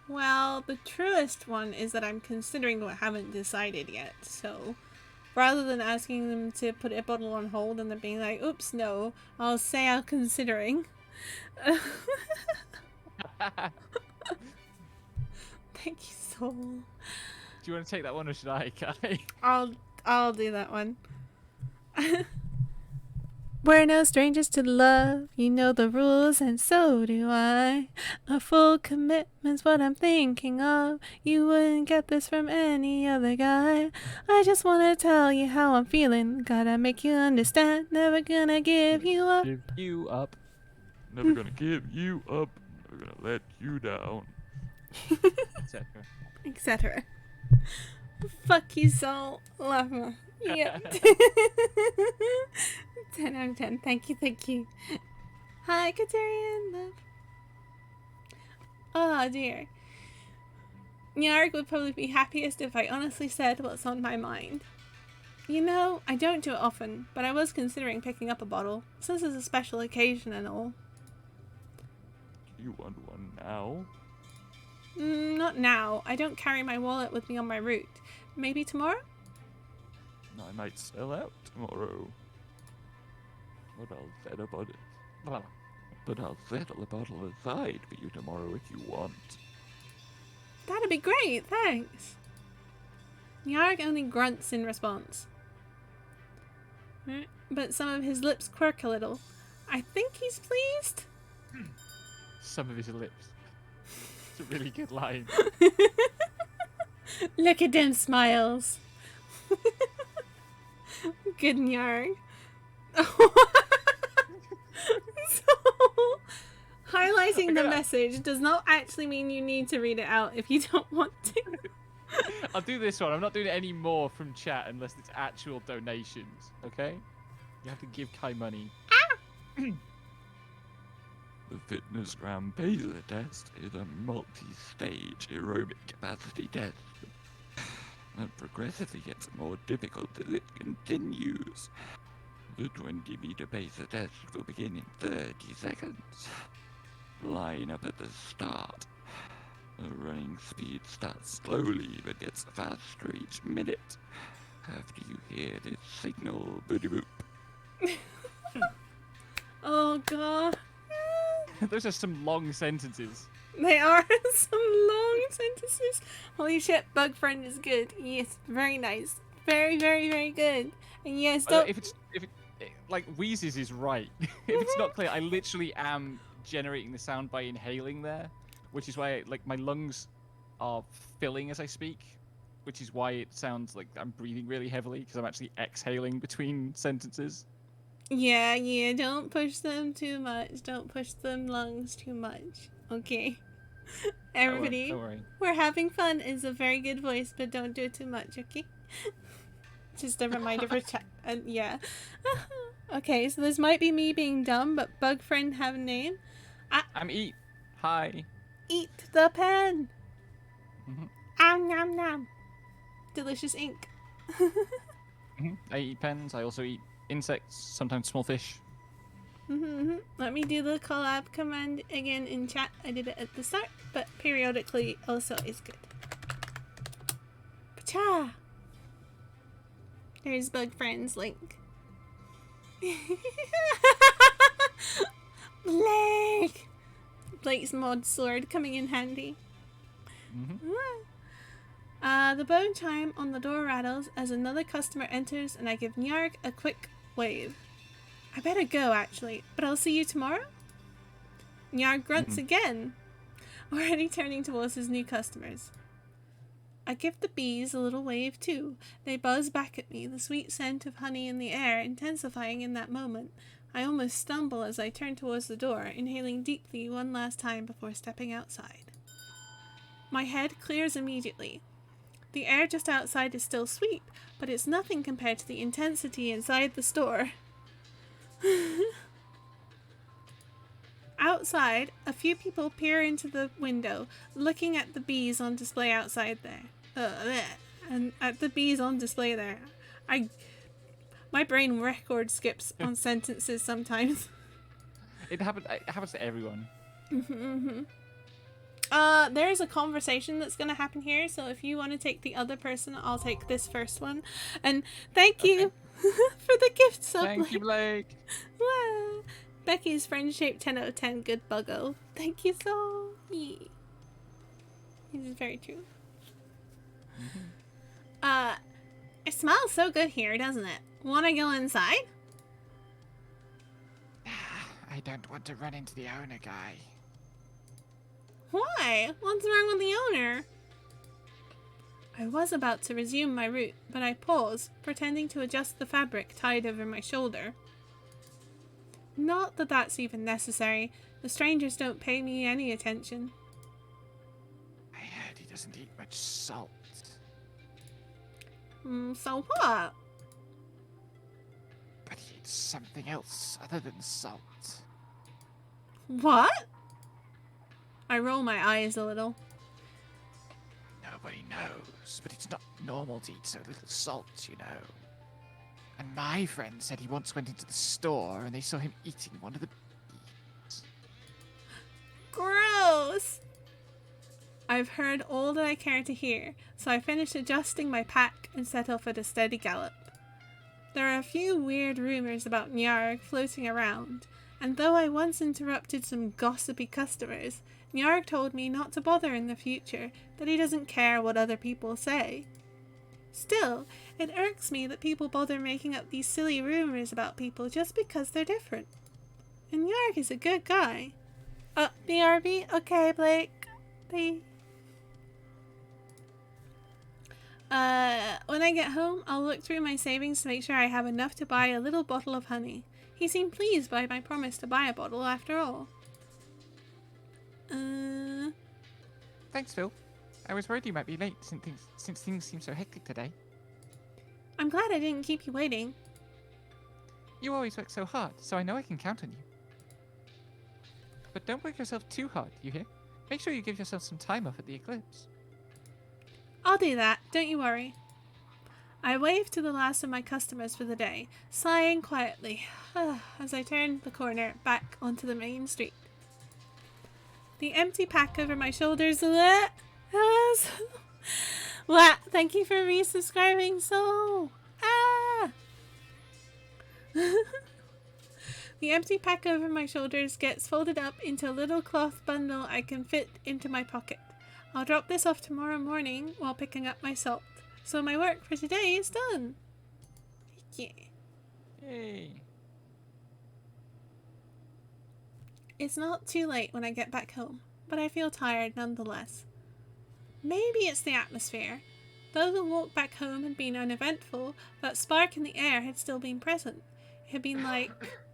Well, the truest one is that I'm considering but haven't decided yet, so rather than asking them to put a bottle on hold and then being like, oops, no, I'll say I'm considering. Thank you, Soul. Do you want to take that one or should I, Kai? I'll do that one. We're no strangers to love, you know the rules and so do I. A full commitment's what I'm thinking of, you wouldn't get this from any other guy. I just wanna tell you how I'm feeling, gotta make you understand, never gonna give you up. Give you up. Never gonna give you up. Never gonna let you down. Etc. Etc. Fuck you, Soul. Love her. Yep. 10 out of 10. Thank you. Hi, Katerian. Love. Oh, dear. Nyarg would probably be happiest if I honestly said what's on my mind. You know, I don't do it often, but I was considering picking up a bottle, since it's a special occasion and all. Do you want one now? Not now. I don't carry my wallet with me on my route. Maybe tomorrow? I might sell out tomorrow. But I'll set a bottle. But I'll set a bottle aside for you tomorrow if you want. That'd be great, thanks. Nyarg only grunts in response. But some of his lips quirk a little. I think he's pleased. Some of his lips. It's a really good line. Look at them smiles. Good Nyarg. So, highlighting the message does not actually mean you need to read it out if you don't want to. I'll do this one. I'm not doing it any more from chat unless it's actual donations, okay? You have to give Kai money. The fitness gram Pacer test is a multi-stage aerobic capacity test that progressively gets more difficult as it continues. The 20-meter Pacer test will begin in 30 seconds. Line up at the start. The running speed starts slowly but gets faster each minute. After you hear this signal, booty boop. Oh god. Those are some long sentences. They are some long sentences. Holy shit, Bug Friend is good. Yes, very nice. Very, very, very good. And yes, don't... If it like Wheezes is right. If it's not clear, I literally am generating the sound by inhaling there, which is why like my lungs are filling as I speak, which is why it sounds like I'm breathing really heavily because I'm actually exhaling between sentences. Yeah, don't push them too much. Don't push them lungs too much. Okay. Everybody, Don't worry. we're having fun is a very good voice, but don't do it too much, okay? Just a reminder for chat. Yeah. Okay, so this might be me being dumb, but Bug Friend have a name. I'm Eat. Hi. Eat the pen. Mhm. Nom nom. Delicious ink. I eat pens. I also eat insects, sometimes small fish. Let me do the collab command again in chat. I did it at the start, but periodically also is good. Pacha! There's Bug Friend's link. Blake! Blake's mod sword coming in handy. The bone chime on the door rattles as another customer enters and I give Nyarg a quick wave. I better go, actually, but I'll see you tomorrow? Nyarg grunts again, already turning towards his new customers. I give the bees a little wave too. They buzz back at me, the sweet scent of honey in the air intensifying in that moment. I almost stumble as I turn towards the door, inhaling deeply one last time before stepping outside. My head clears immediately. The air just outside is still sweet, but it's nothing compared to the intensity inside the store. Outside, a few people peer into the window, looking at the bees on display outside there. And at the bees on display there. My brain record skips on sentences sometimes. It happens to everyone. There's a conversation that's gonna happen here, so if you want to take the other person, I'll take this first one. And thank you for the gift sub. Thank you, Blake. Wow. Becky's friend-shaped 10 out of 10 good buggo. Thank you so much. This is very true. It smells so good here, doesn't it? Wanna go inside? I don't want to run into the owner guy. Why? What's wrong with the owner? I was about to resume my route, but I paused, pretending to adjust the fabric tied over my shoulder. Not that that's even necessary. The strangers don't pay me any attention. I heard he doesn't eat much salt. So what? But he eats something else other than salt. What? I roll my eyes a little. Nobody knows, but it's not normal to eat so little salt, you know. And my friend said he once went into the store and they saw him eating one of the beans. Gross! I've heard all that I care to hear, so I finished adjusting my pack and set off at a steady gallop. There are a few weird rumours about Nyarg floating around, and though I once interrupted some gossipy customers, Nyarg told me not to bother in the future, that he doesn't care what other people say. Still, it irks me that people bother making up these silly rumours about people just because they're different. And Nyarg is a good guy. BRB? Okay, Blake. Bye. When I get home, I'll look through my savings to make sure I have enough to buy a little bottle of honey. He seemed pleased by my promise to buy a bottle after all. Thanks, Phil. I was worried you might be late since things seem so hectic today. I'm glad I didn't keep you waiting. You always work so hard, so I know I can count on you. But don't work yourself too hard, you hear? Make sure you give yourself some time off at the eclipse. I'll do that, don't you worry. I waved to the last of my customers for the day, sighing quietly as I turned the corner back onto the main street. The empty pack over my shoulders. Thank you for resubscribing. The empty pack over my shoulders gets folded up into a little cloth bundle I can fit into my pocket. I'll drop this off tomorrow morning while picking up my salt. So my work for today is done. Yeah. Yay. It's not too late when I get back home, but I feel tired nonetheless. Maybe it's the atmosphere. Though the walk back home had been uneventful, that spark in the air had still been present. It had been like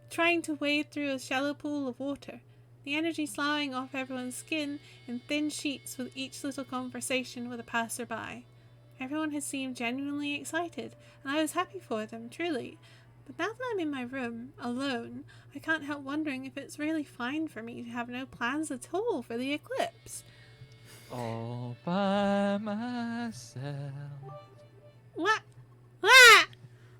trying to wade through a shallow pool of water, the energy sloughing off everyone's skin in thin sheets with each little conversation with a passerby. Everyone had seemed genuinely excited, and I was happy for them, truly. But now that I'm in my room, alone, I can't help wondering if it's really fine for me to have no plans at all for the eclipse. All by myself. What? Ah!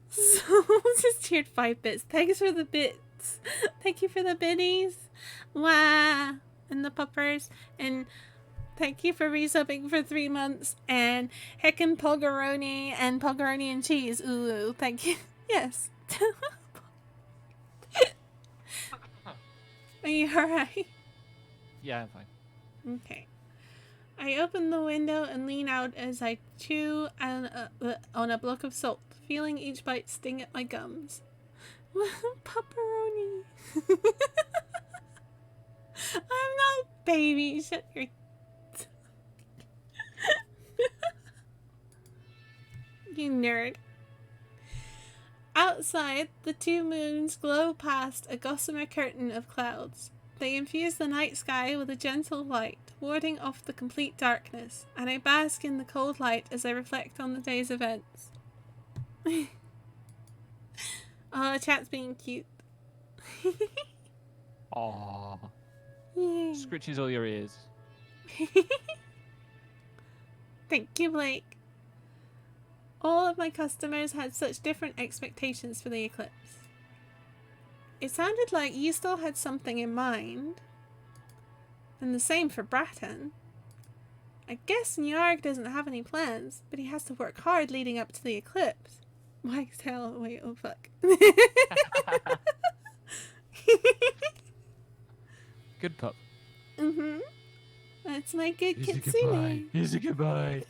Someone just cheered 5 bits. Thanks for the bits. Thank you for the biddies. Wow. And the puppers. And thank you for resubbing for 3 months. And heckin' Poggeroni and Poggeroni and cheese. Ooh, thank you. Yes. Are you alright? Yeah, I'm fine. Okay. I open the window and lean out as I chew on a block of salt, feeling each bite sting at my gums. Pepperoni. I'm not baby. Shut your... You nerd. Outside, the 2 moons glow past a gossamer curtain of clouds. They infuse the night sky with a gentle light, warding off the complete darkness, and I bask in the cold light as I reflect on the day's events. Oh, chat's being cute. Aww. Yay. Scritches all your ears. Thank you, Blake. All of my customers had such different expectations for the eclipse. It sounded like you still had something in mind. And the same for Bratton. I guess Nyarg doesn't have any plans, but he has to work hard leading up to the eclipse. Wags tail, wait, oh fuck. Good pup. Mm-hmm. That's my good Here's a kitsune. goodbye. Here's a goodbye.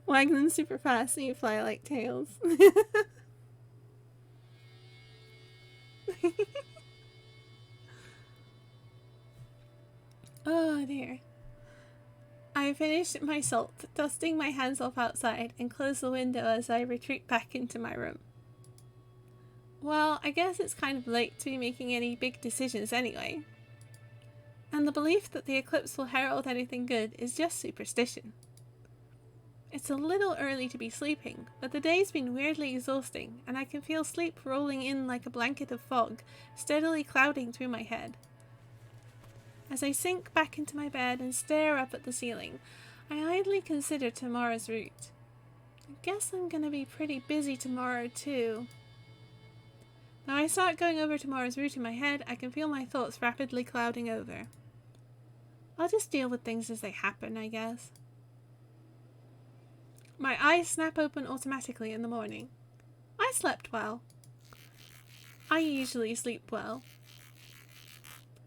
Wag them super fast so you fly like tails. Oh dear. I finished my salt, dusting my hands off outside, and closed the window as I retreat back into my room. Well, I guess it's kind of late to be making any big decisions anyway. And the belief that the eclipse will herald anything good is just superstition. It's a little early to be sleeping, but the day's been weirdly exhausting, and I can feel sleep rolling in like a blanket of fog, steadily clouding through my head. As I sink back into my bed and stare up at the ceiling, I idly consider tomorrow's route. I guess I'm gonna be pretty busy tomorrow too. Now I start going over tomorrow's route in my head, I can feel my thoughts rapidly clouding over. I'll just deal with things as they happen, I guess. My eyes snap open automatically in the morning. I slept well. I usually sleep well.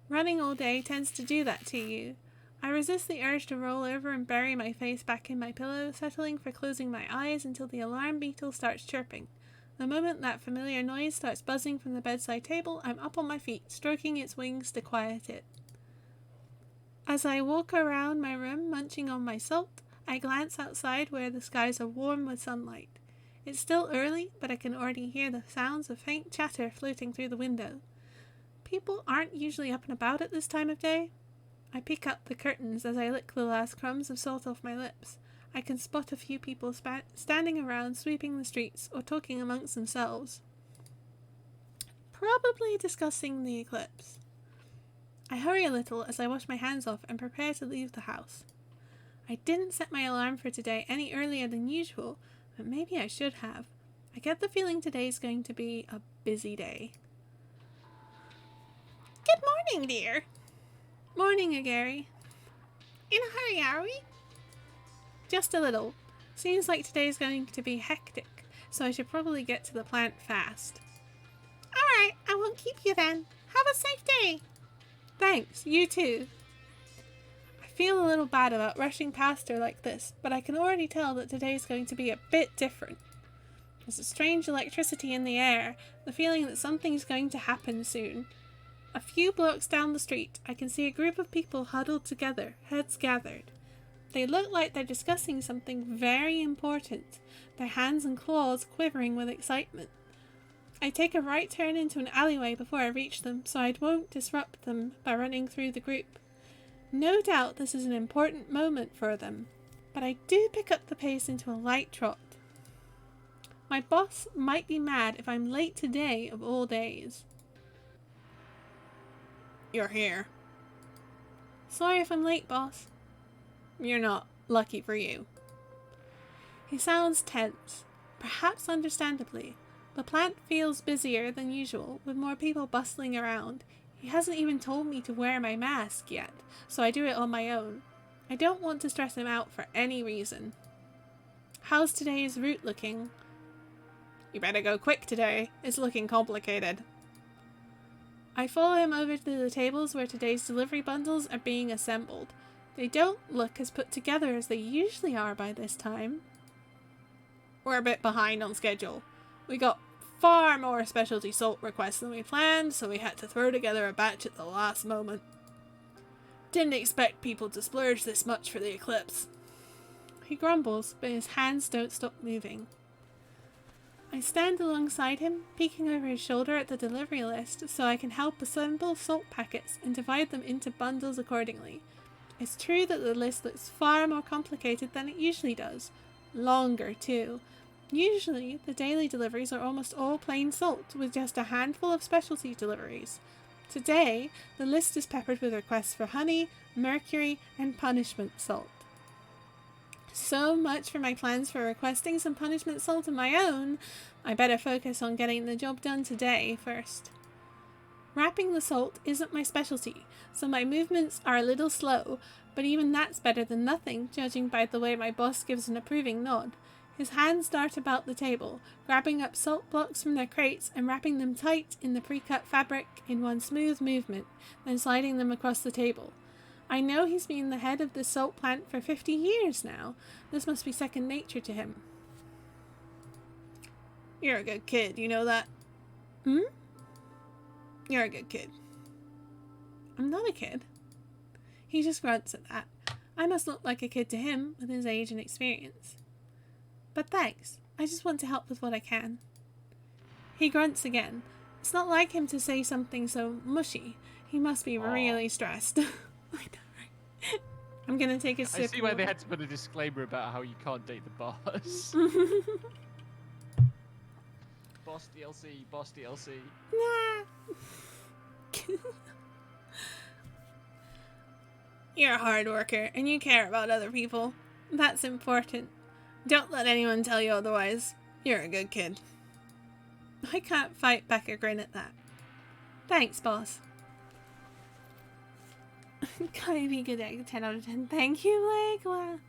Running all day tends to do that to you. I resist the urge to roll over and bury my face back in my pillow, settling for closing my eyes until the alarm beetle starts chirping. The moment that familiar noise starts buzzing from the bedside table, I'm up on my feet, stroking its wings to quiet it. As I walk around my room, munching on my salt, I glance outside where the skies are warm with sunlight. It's still early, but I can already hear the sounds of faint chatter floating through the window. People aren't usually up and about at this time of day. I pick up the curtains as I lick the last crumbs of salt off my lips. I can spot a few people standing around sweeping the streets or talking amongst themselves. Probably discussing the eclipse. I hurry a little as I wash my hands off and prepare to leave the house. I didn't set my alarm for today any earlier than usual, but maybe I should have. I get the feeling today's going to be a busy day. Good morning, dear. Morning, Agari. In a hurry, are we? Just a little. Seems like today's going to be hectic, so I should probably get to the plant fast. Alright, I won't keep you then. Have a safe day. Thanks, you too. I feel a little bad about rushing past her like this, but I can already tell that today's going to be a bit different. There's a strange electricity in the air, the feeling that something's going to happen soon. A few blocks down the street, I can see a group of people huddled together, heads gathered. They look like they're discussing something very important, their hands and claws quivering with excitement. I take a right turn into an alleyway before I reach them, so I won't disrupt them by running through the group. No doubt this is an important moment for them, but I do pick up the pace into a light trot. My boss might be mad if I'm late today of all days. You're here. Sorry if I'm late, boss. You're not. Lucky for you. He sounds tense, perhaps understandably. The plant feels busier than usual, with more people bustling around. He hasn't even told me to wear my mask yet, so I do it on my own. I don't want to stress him out for any reason. How's today's route looking? You better go quick today. It's looking complicated. I follow him over to the tables where today's delivery bundles are being assembled. They don't look as put together as they usually are by this time. We're a bit behind on schedule. We got far more specialty salt requests than we planned, so we had to throw together a batch at the last moment. Didn't expect people to splurge this much for the eclipse. He grumbles, but his hands don't stop moving. I stand alongside him, peeking over his shoulder at the delivery list so I can help assemble salt packets and divide them into bundles accordingly. It's true that the list looks far more complicated than it usually does. Longer, too. Usually, the daily deliveries are almost all plain salt, with just a handful of specialty deliveries. Today, the list is peppered with requests for honey, mercury, and punishment salt. So much for my plans for requesting some punishment salt of my own. I better focus on getting the job done today first. Wrapping the salt isn't my specialty, so my movements are a little slow, but even that's better than nothing, judging by the way my boss gives an approving nod. His hands dart about the table, grabbing up salt blocks from their crates and wrapping them tight in the pre-cut fabric in one smooth movement, then sliding them across the table. I know he's been the head of this salt plant for 50 years now. This must be second nature to him. You're a good kid, you know that? Hmm? You're a good kid. I'm not a kid. He just grunts at that. I must look like a kid to him with his age and experience. But thanks. I just want to help with what I can. He grunts again. It's not like him to say something so mushy. He must be really stressed. I know, right? I'm gonna take a sip. I see why they had to put a disclaimer about how you can't date the boss. Boss DLC, boss DLC. Nah. You're a hard worker, and you care about other people. That's important. Don't let anyone tell you otherwise. You're a good kid. I can't fight back a grin at that. Thanks, boss. Gotta be good egg, 10 out of 10. Thank you, Legua.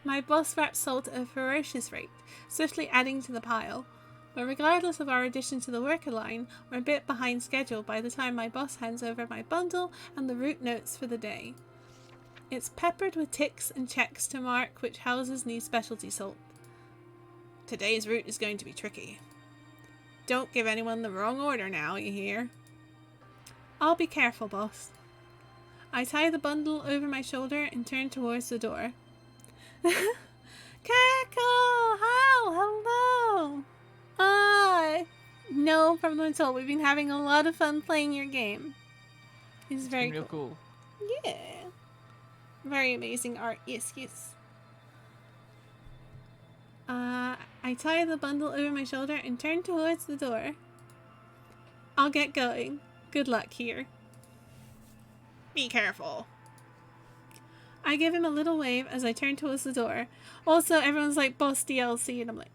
My boss wraps salt at a ferocious rate, swiftly adding to the pile. But regardless of our addition to the worker line, we're a bit behind schedule by the time my boss hands over my bundle and the route notes for the day. It's peppered with ticks and checks to mark which houses need specialty salt. Today's route is going to be tricky. Don't give anyone the wrong order now, you hear? I'll be careful, boss. I tie the bundle over my shoulder and turn towards the door. Cackle! Hello! No problem at all. We've been having a lot of fun playing your game. It's very real cool. Yeah. Very amazing art. Yes, yes. I tie the bundle over my shoulder and turn towards the door. I'll get going. Good luck here. Be careful. I give him a little wave as I turn towards the door. Also, everyone's like, boss DLC, and I'm like,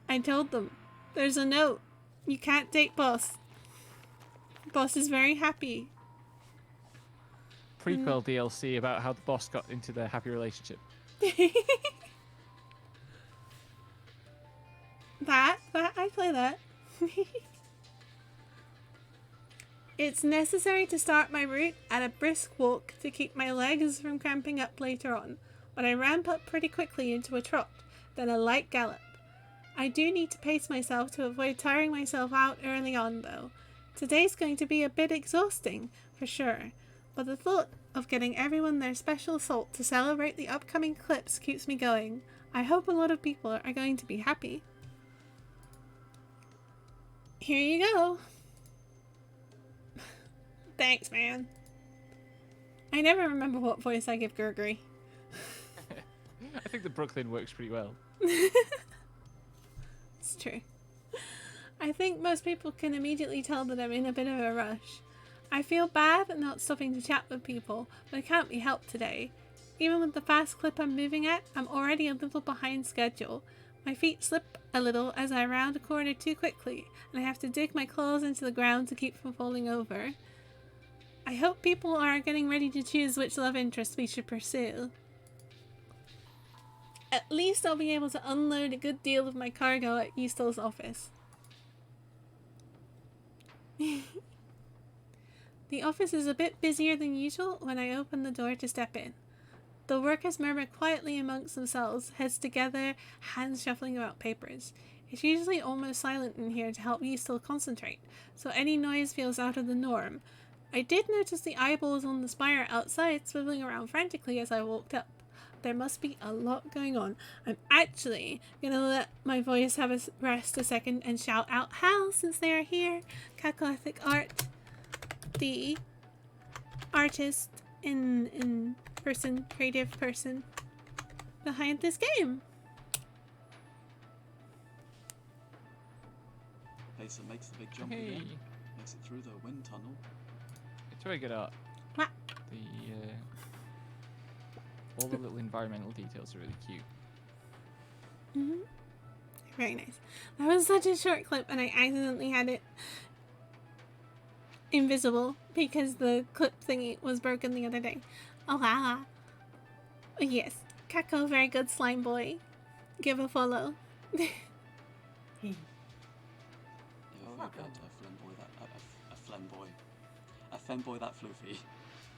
I told them. There's a note. You can't date boss. Boss is very happy. Prequel DLC about how the boss got into their happy relationship. That, I play that. It's necessary to start my route at a brisk walk to keep my legs from cramping up later on, but I ramp up pretty quickly into a trot, then a light gallop. I do need to pace myself to avoid tiring myself out early on though. Today's going to be a bit exhausting, for sure, but the thought of getting everyone their special salt to celebrate the upcoming clips keeps me going. I hope a lot of people are going to be happy. Here you go. Thanks, man. I never remember what voice I give Gregory. I think the Brooklyn works pretty well. It's true. I think most people can immediately tell that I'm in a bit of a rush. I feel bad at not stopping to chat with people, but it can't be helped today. Even with the fast clip I'm moving at, I'm already a little behind schedule. My feet slip a little as I round a corner too quickly, and I have to dig my claws into the ground to keep from falling over. I hope people are getting ready to choose which love interest we should pursue. At least I'll be able to unload a good deal of my cargo at Eastel's office. The office is a bit busier than usual when I open the door to step in. The workers murmur quietly amongst themselves, heads together, hands shuffling about papers. It's usually almost silent in here to help Eastel concentrate, so any noise feels out of the norm. I did notice the eyeballs on the spire outside swiveling around frantically as I walked up. There must be a lot going on. I'm actually gonna let my voice have a rest a second and shout out Hal since they are here. Cacklethic Art, the artist in person, creative person behind this game. Pacer makes the big jump Hey. again. Makes it through the wind tunnel. It's very good art. What? All the little environmental details are really cute. Mm-hmm. Very nice. That was such a short clip, and I accidentally had it invisible because the clip thingy was broken the other day. Oh, wow. Yes. Kako, very good slime boy. Give a follow. Yeah, oh my god, a femboy that floofy.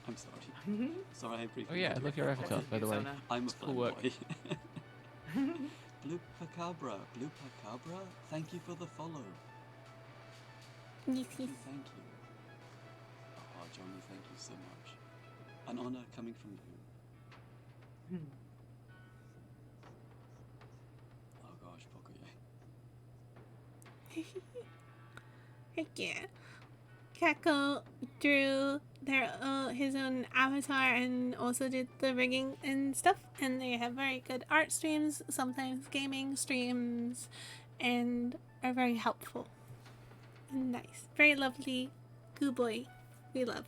I'm sorry. Sorry, I briefly. Oh yeah, I love your avatar, by the way. I'm a cool work. femboy. Blue Pacabra, thank you for the follow. Yes, yes. Thank you. Oh, Johnny, thank you so much. An honor coming from you. Oh gosh, Pocoyo. Heck yeah. Kako drew his own avatar and also did the rigging and stuff, and they have very good art streams, sometimes gaming streams, and are very helpful and nice. Very lovely goo boy. We love.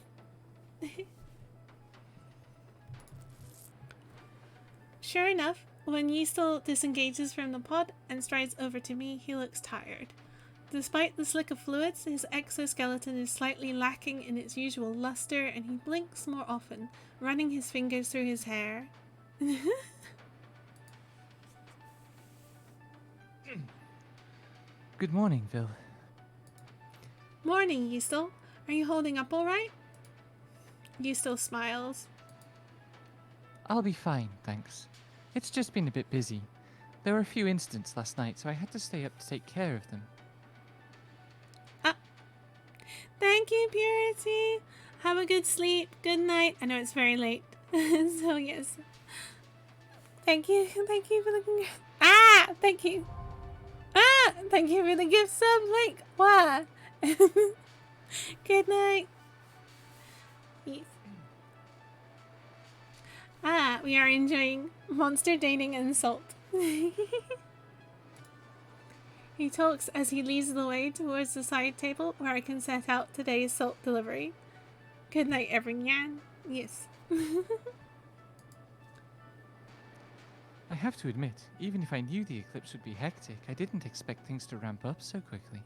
Sure enough, when Yeastel disengages from the pod and strides over to me, he looks tired. Despite the slick of fluids, his exoskeleton is slightly lacking in its usual luster, and he blinks more often, running his fingers through his hair. Good morning, Vil. Morning, Yeastel. Are you holding up all right? Yeastel smiles. I'll be fine, thanks. It's just been a bit busy. There were a few incidents last night, so I had to stay up to take care of them. Thank you, Purity. Have a good sleep. Good night. I know it's very late. So, yes. Thank you. Thank you for the... Thank you. Thank you for the gift sub link. Why? Good night. Yes. We are enjoying monster dating and salt. He talks as he leads the way towards the side table where I can set out today's salt delivery. Good night, everyone. Yes. I have to admit, even if I knew the eclipse would be hectic, I didn't expect things to ramp up so quickly.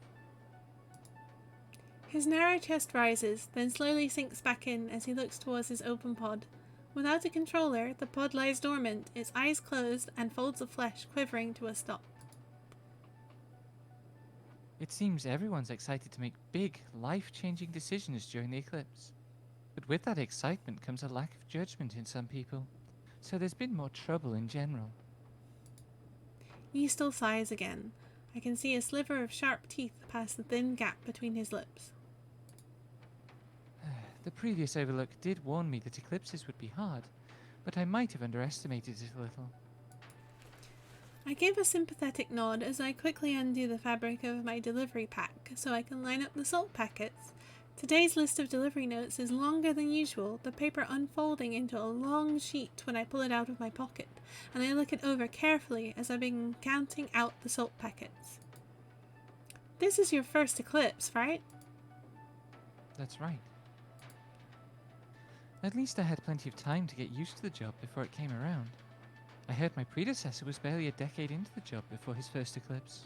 His narrow chest rises, then slowly sinks back in as he looks towards his open pod. Without a controller, the pod lies dormant, its eyes closed and folds of flesh quivering to a stop. It seems everyone's excited to make big, life-changing decisions during the eclipse. But with that excitement comes a lack of judgment in some people. So there's been more trouble in general. Yeastel sighs again. I can see a sliver of sharp teeth past the thin gap between his lips. The previous overlook did warn me that eclipses would be hard, but I might have underestimated it a little. I give a sympathetic nod as I quickly undo the fabric of my delivery pack so I can line up the salt packets. Today's list of delivery notes is longer than usual, the paper unfolding into a long sheet when I pull it out of my pocket, and I look it over carefully as I begin counting out the salt packets. This is your first eclipse, right? That's right. At least I had plenty of time to get used to the job before it came around. I heard my predecessor was barely a decade into the job before his first eclipse.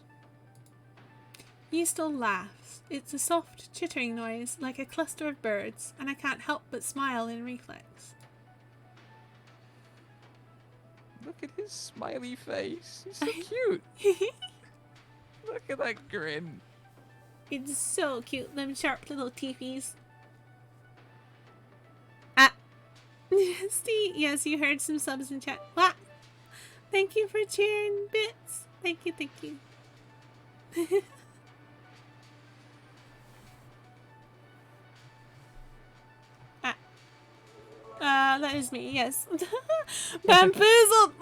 Yeastel laughs. It's a soft, chittering noise, like a cluster of birds, and I can't help but smile in reflex. Look at his smiley face. He's so cute. Look at that grin. It's so cute, them sharp little teethies. Steve, yes, you heard some subs in chat. What? Thank you for cheering bits. Thank you, thank you. That is me, yes. Bamboozled!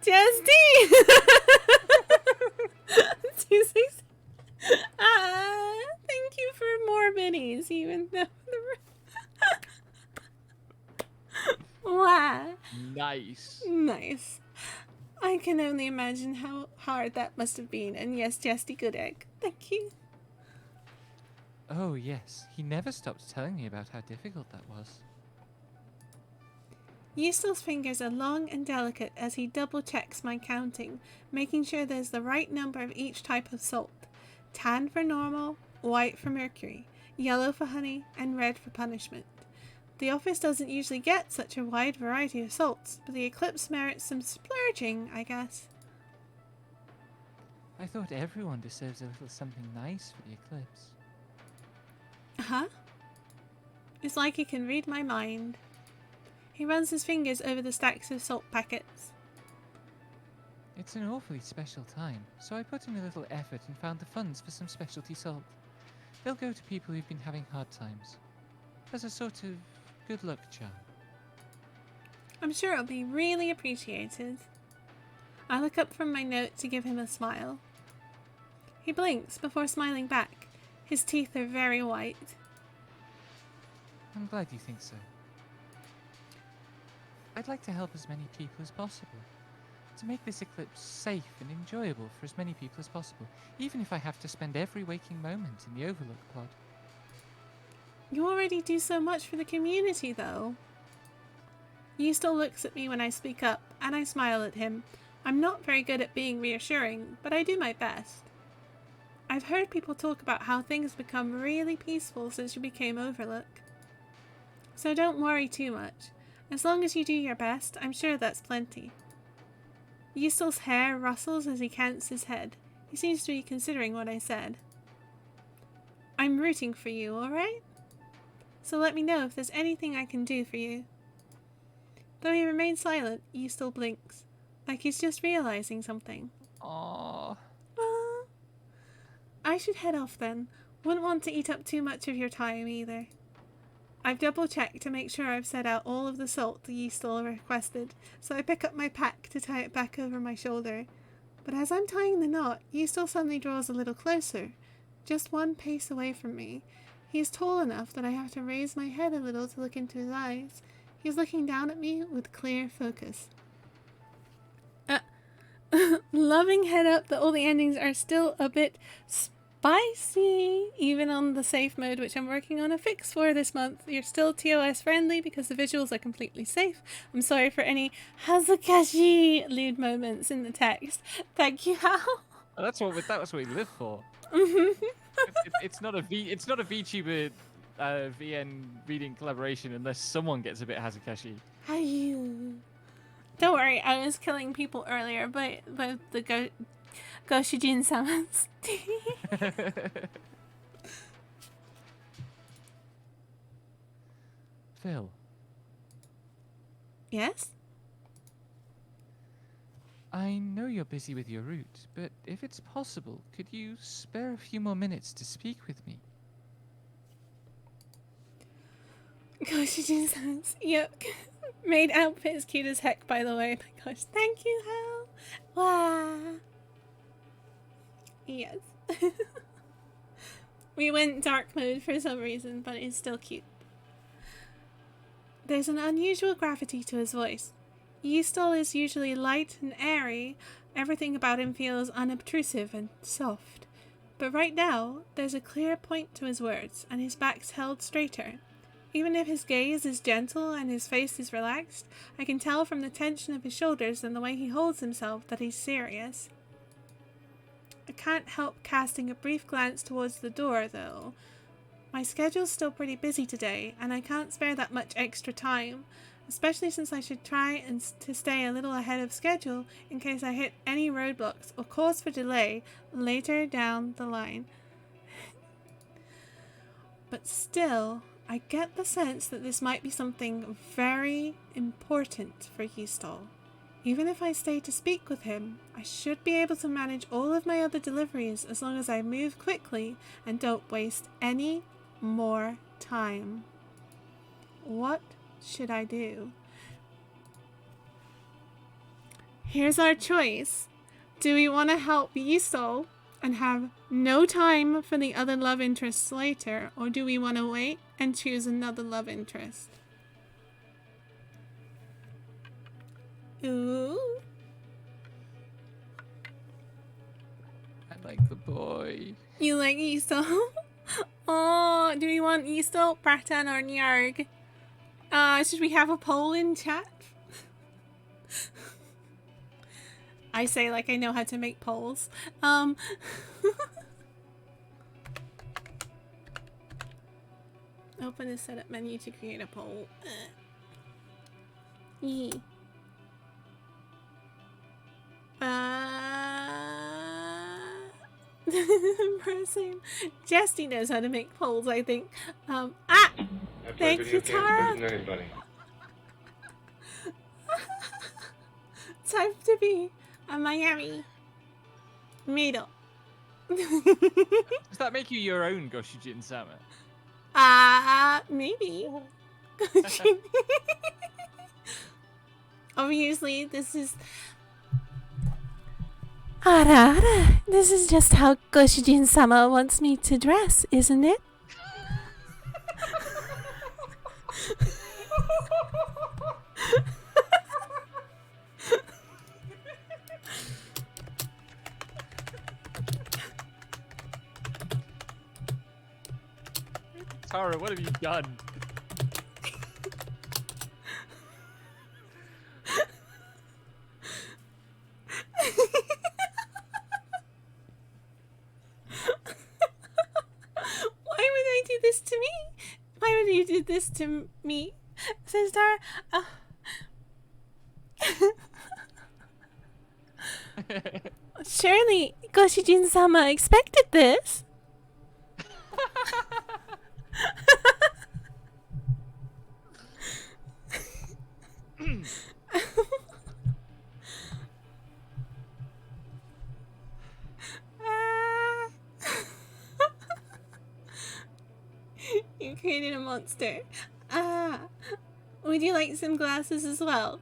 Justy! 266. Thank you for more minis, even though wow. Nice. Nice. I can only imagine how hard that must have been. And yes, Justy, good egg. Thank you. Oh yes, he never stopped telling me about how difficult that was. Yustel's fingers are long and delicate as he double checks my counting, making sure there's the right number of each type of salt. Tan for normal, white for mercury, yellow for honey, and red for punishment. The office doesn't usually get such a wide variety of salts, but the eclipse merits some splurging, I guess. I thought everyone deserves a little something nice for the eclipse. Huh? It's like he can read my mind. He runs his fingers over the stacks of salt packets. It's an awfully special time, so I put in a little effort and found the funds for some specialty salt. They'll go to people who've been having hard times, as a sort of good luck charm. I'm sure it'll be really appreciated. I look up from my note to give him a smile. He blinks before smiling back. His teeth are very white. I'm glad you think so. I'd like to help as many people as possible, to make this eclipse safe and enjoyable for as many people as possible, even if I have to spend every waking moment in the Overlook pod. You already do so much for the community, though. Yustel looks at me when I speak up, and I smile at him. I'm not very good at being reassuring, but I do my best. I've heard people talk about how things become really peaceful since you became Overlook. So don't worry too much. As long as you do your best, I'm sure that's plenty. Yustel's hair rustles as he counts his head. He seems to be considering what I said. I'm rooting for you, alright? So let me know if there's anything I can do for you. Though he remains silent, Yustel blinks, like he's just realizing something. Aww. I should head off then. Wouldn't want to eat up too much of your time either. I've double-checked to make sure I've set out all of the salt the Yustel requested, so I pick up my pack to tie it back over my shoulder. But as I'm tying the knot, Yustel suddenly draws a little closer, just one pace away from me. He is tall enough that I have to raise my head a little to look into his eyes. He's looking down at me with clear focus. Loving head up that all the endings are still a bit spicy, even on the safe mode, which I'm working on a fix for this month. You're still TOS friendly because the visuals are completely safe. I'm sorry for any Hazakashi lewd moments in the text. Thank you, Hal. Oh, that's what we live for. It's not a VTuber VN reading collaboration unless someone gets a bit Hazakashi. Don't worry, I was killing people earlier, but the Goshijin summons. Phil. Yes? I know you're busy with your route, but if it's possible, could you spare a few more minutes to speak with me? Goshijin summons. Yep. Maid outfit is cute as heck, by the way. My gosh, thank you, Hal. Wow. Yes. We went dark mode for some reason, but it's still cute. There's an unusual gravity to his voice. Yustel is usually light and airy. Everything about him feels unobtrusive and soft. But right now, there's a clear point to his words, and his back's held straighter. Even if his gaze is gentle and his face is relaxed, I can tell from the tension of his shoulders and the way he holds himself that he's serious. I can't help casting a brief glance towards the door, though. My schedule's still pretty busy today, and I can't spare that much extra time, especially since I should try to stay a little ahead of schedule in case I hit any roadblocks or cause for delay later down the line. But still, I get the sense that this might be something very important for Yustel. Even if I stay to speak with him, I should be able to manage all of my other deliveries as long as I move quickly and don't waste any more time. What should I do? Here's our choice. Do we want to help Yustel and have no time for the other love interests later, or do we want to wait and choose another love interest? Ooh. I like the boy. You like Yustel? Oh, do we want Yustel, Pratan, or Nyarg? Should we have a poll in chat? I say like I know how to make polls. Open the setup menu to create a poll. Yee. Pressing. Jesty knows how to make polls, I think. Thank you, Tara. Time to be a Miami Middle. Does that make you your own Goshijin Sama? Maybe. Obviously, this is. Ara, this is just how Goshijin-sama wants me to dress, isn't it? Tara, what have you done? Why would I do this to me? Why would you do this to me? Says Tara. Surely Goshijin-sama expected this. You created a monster. Would you like some glasses as well?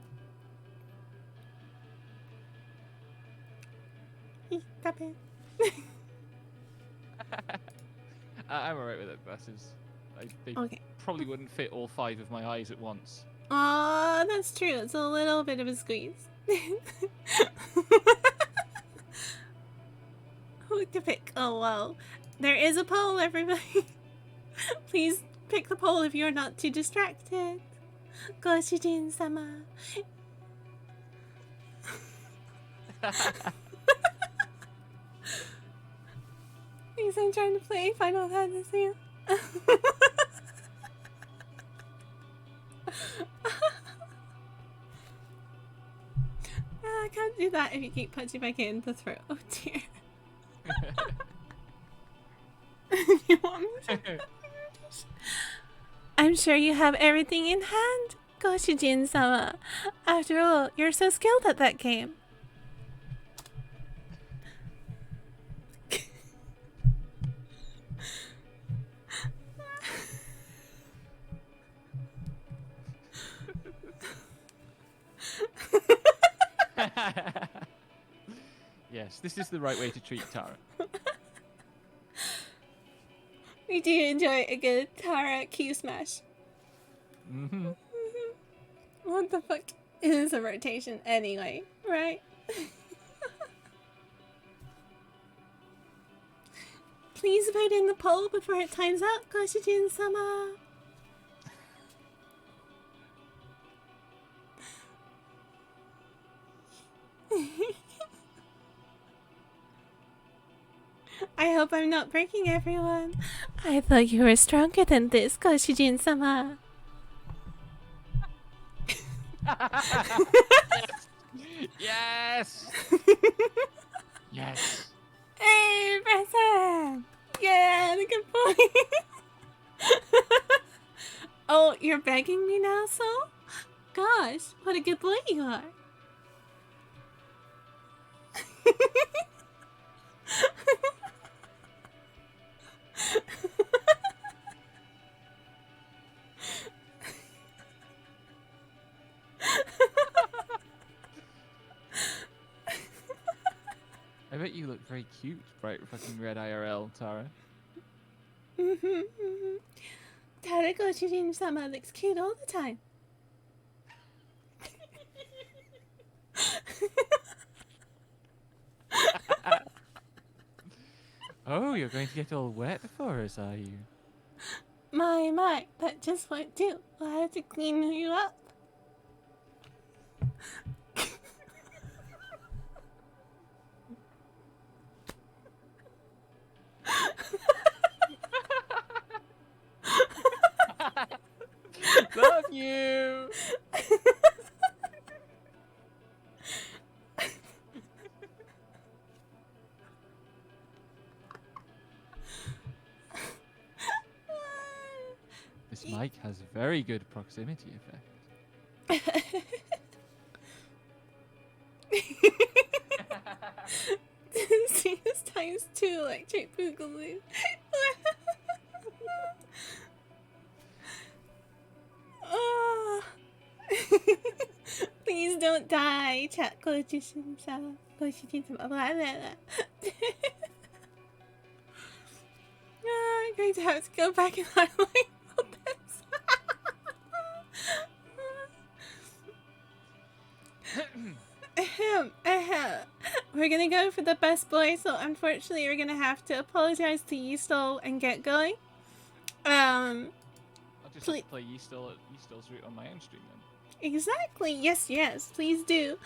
Stop it. I'm alright with it, glasses. They Okay. probably wouldn't fit all 5 of my eyes at once. Aw, that's true. It's a little bit of a squeeze. Who to pick? Oh, wow. There is a poll, everybody. Please pick the poll if you're not too distracted. Goshijin-sama. Because I'm trying to play Final Fantasy. I can't do that if you keep punching my kid in the throat. Oh dear. You want me to? I'm sure you have everything in hand, Goshijin-sama. After all, you're so skilled at that game. Yes, this is the right way to treat Tara. We do enjoy a good Tara Q smash. Mm-hmm. What the fuck is a rotation anyway, right? Please vote in the poll before it times out, Goshijin-sama. I hope I'm not breaking everyone. I thought you were stronger than this, Goshijin-sama. Yes! Yes! Hey, present! Yeah, good boy. Oh, you're begging me now, Soul? Gosh, what a good boy you are. I bet you look very cute, bright fucking red IRL, Tara. Tara Goshijin-sama looks cute all the time. Oh, you're going to get all wet for us, are you? My, that just won't do. I'll have to clean you up. Love you. This mic has very good proximity effect. See this times 2 electric boogaloo. Oh. Please don't die. Chat 고주신사. 고주신사. Blah, blah, blah. I'm going to have to go back and highlight all this. We're gonna go for the best boy, so unfortunately we're gonna have to apologize to Yeastall and get going. I'll just have to play Yeastall's route on my own stream then. Exactly. Yes, please do.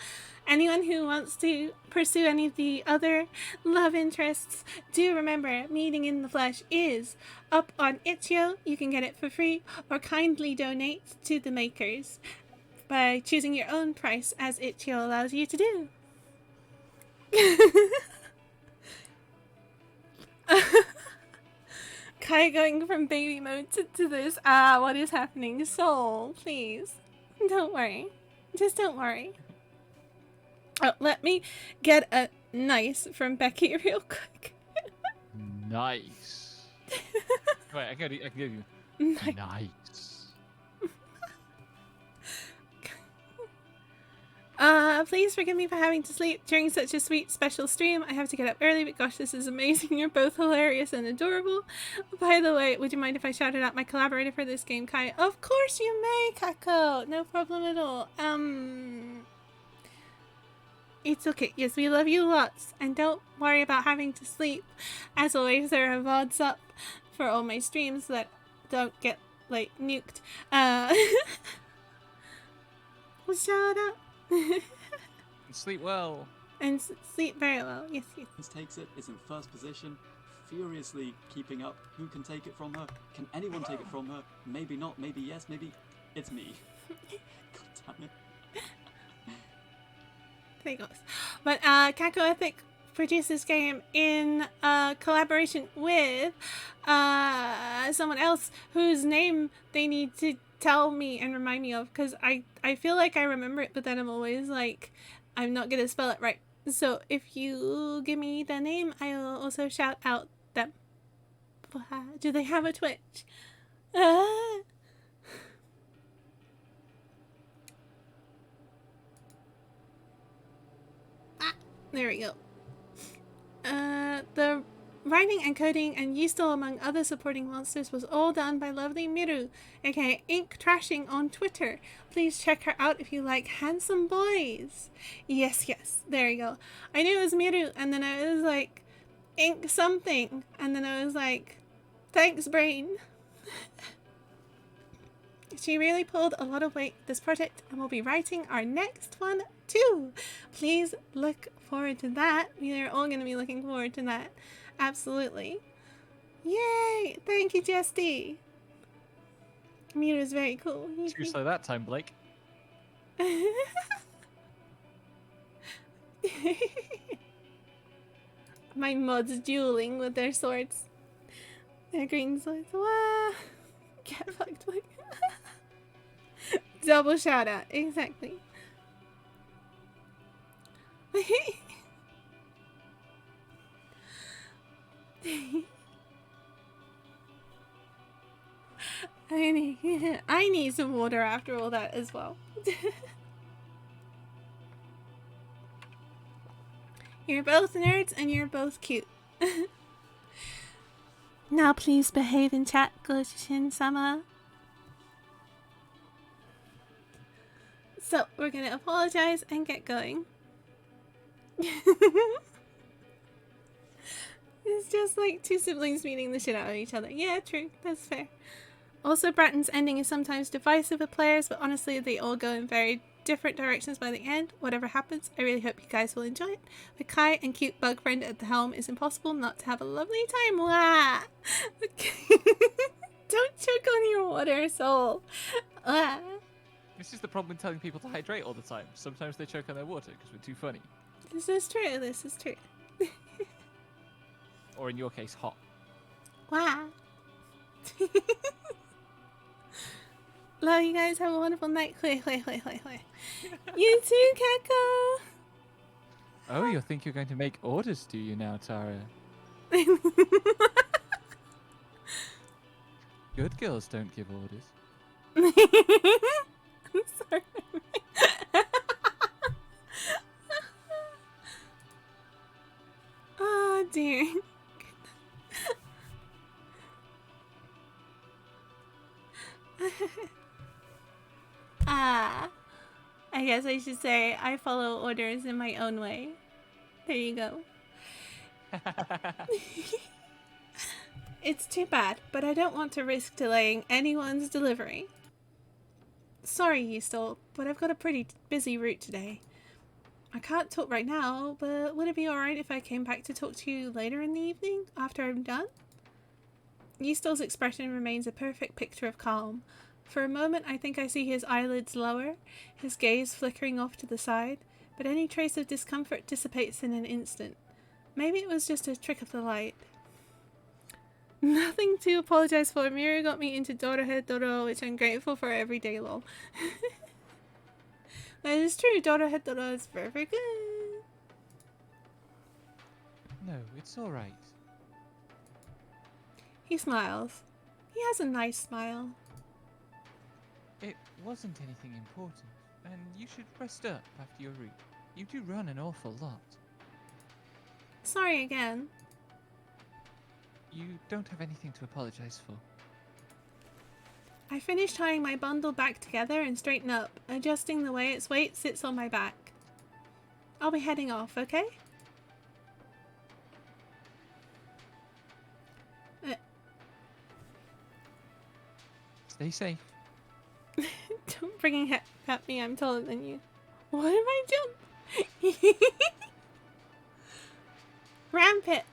Anyone who wants to pursue any of the other love interests, do remember Meeting in the Flesh is up on itch.io. You can get it for free or kindly donate to the makers by choosing your own price as itch.io allows you to do. Kai going from baby mode to this. What is happening? Soul, please. Don't worry. Just don't worry. Oh, let me get a nice from Becky real quick. Nice. Wait, I can give you. Nice. Please forgive me for having to sleep during such a sweet special stream. I have to get up early, but gosh, this is amazing. You're both hilarious and adorable. By the way, would you mind if I shouted out my collaborator for this game, Kai? Of course you may, Kako. No problem at all. It's okay. Yes, we love you lots. And don't worry about having to sleep. As always, there are VODs up for all my streams that don't get, like, nuked. Shout out. Sleep well. And sleep very well. Yes. Takes it, is in first position, furiously keeping up. Who can take it from her? Can anyone take it from her? Maybe not, maybe yes, maybe it's me. God damn it. There goes. But Kako Ethic produced this game in collaboration with someone else whose name they need to tell me and remind me of, because I feel like I remember it, but then I'm always like, I'm not gonna spell it right. So if you give me the name, I will also shout out them. Do they have a Twitch? There we go. The writing and coding and Yeastall, among other supporting monsters, was all done by lovely Miru, aka Ink Trashing on Twitter. Please check her out if you like handsome boys. Yes, there you go. I knew it was Miru, and then I was like, Ink something, and then I was like, thanks, brain. She really pulled a lot of weight with this project, and we'll be writing our next one too. Please look forward to that. We are all going to be looking forward to that. Absolutely. Yay! Thank you, Jesty. Miru's very cool. Too slow that time, Blake. My mods dueling with their swords. Their green swords. Wow. Get fucked, Blake. Double shout out. Exactly. I need some water after all that as well. You're both nerds and you're both cute. Now please behave in chat, Goshin-sama. So we're gonna apologize and get going. It's just like two siblings beating the shit out of each other. Yeah, true. That's fair. Also, Bratton's ending is sometimes divisive with players, but honestly, they all go in very different directions by the end. Whatever happens, I really hope you guys will enjoy it. With Kai and cute bug friend at the helm, it's impossible not to have a lovely time. Wah! Okay. Don't choke on your water, soul. Wah! This is the problem with telling people to hydrate all the time. Sometimes they choke on their water because we're too funny. This is true. This is true. Or in your case, hot. Wow. Love you guys. Have a wonderful night. You too, Keko. Oh, you think you're going to make orders, do you now, Tara? Good girls don't give orders. I'm sorry. Oh dear. I guess I should say I follow orders in my own way. There you go. It's too bad, but I don't want to risk delaying anyone's delivery. Sorry, Eustal, but I've got a pretty busy route today. I can't talk right now, but would it be alright if I came back to talk to you later in the evening, after I'm done? Eustal's expression remains a perfect picture of calm. For a moment, I think I see his eyelids lower, his gaze flickering off to the side, but any trace of discomfort dissipates in an instant. Maybe it was just a trick of the light. Nothing to apologize for. Miru got me into Dorohedoro, which I'm grateful for every day, lol. That is true. Dorohedoro is very, very good. No, it's all right. He smiles. He has a nice smile. It wasn't anything important, and you should rest up after your route. You do run an awful lot. Sorry again. You don't have anything to apologize for. I finish tying my bundle back together and straighten up, adjusting the way its weight sits on my back. I'll be heading off, okay? Stay safe. Don't bring it at me, I'm taller than you. What am I jump? Rampant.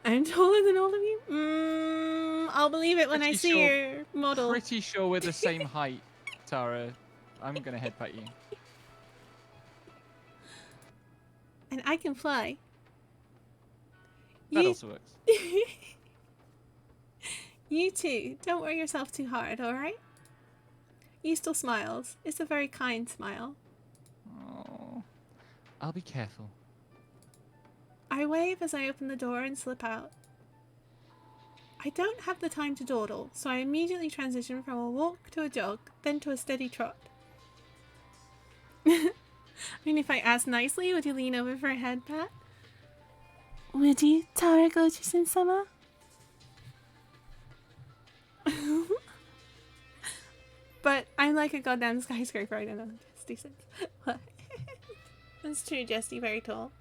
I'm taller than all of you? I'll believe it when I Pretty see sure- your model. Pretty sure we're the same height, Tara. I'm gonna headbutt you. And I can fly. That You- also works. You too. Don't worry yourself too hard, alright? He still smiles. It's a very kind smile. Oh, I'll be careful. I wave as I open the door and slip out. I don't have the time to dawdle, so I immediately transition from a walk to a jog, then to a steady trot. I mean, if I asked nicely, would you lean over for a head pat? Would you, Tara Gochi-sama? But I'm like a goddamn skyscraper, I don't know. It's decent. That's true, Jesty, very tall.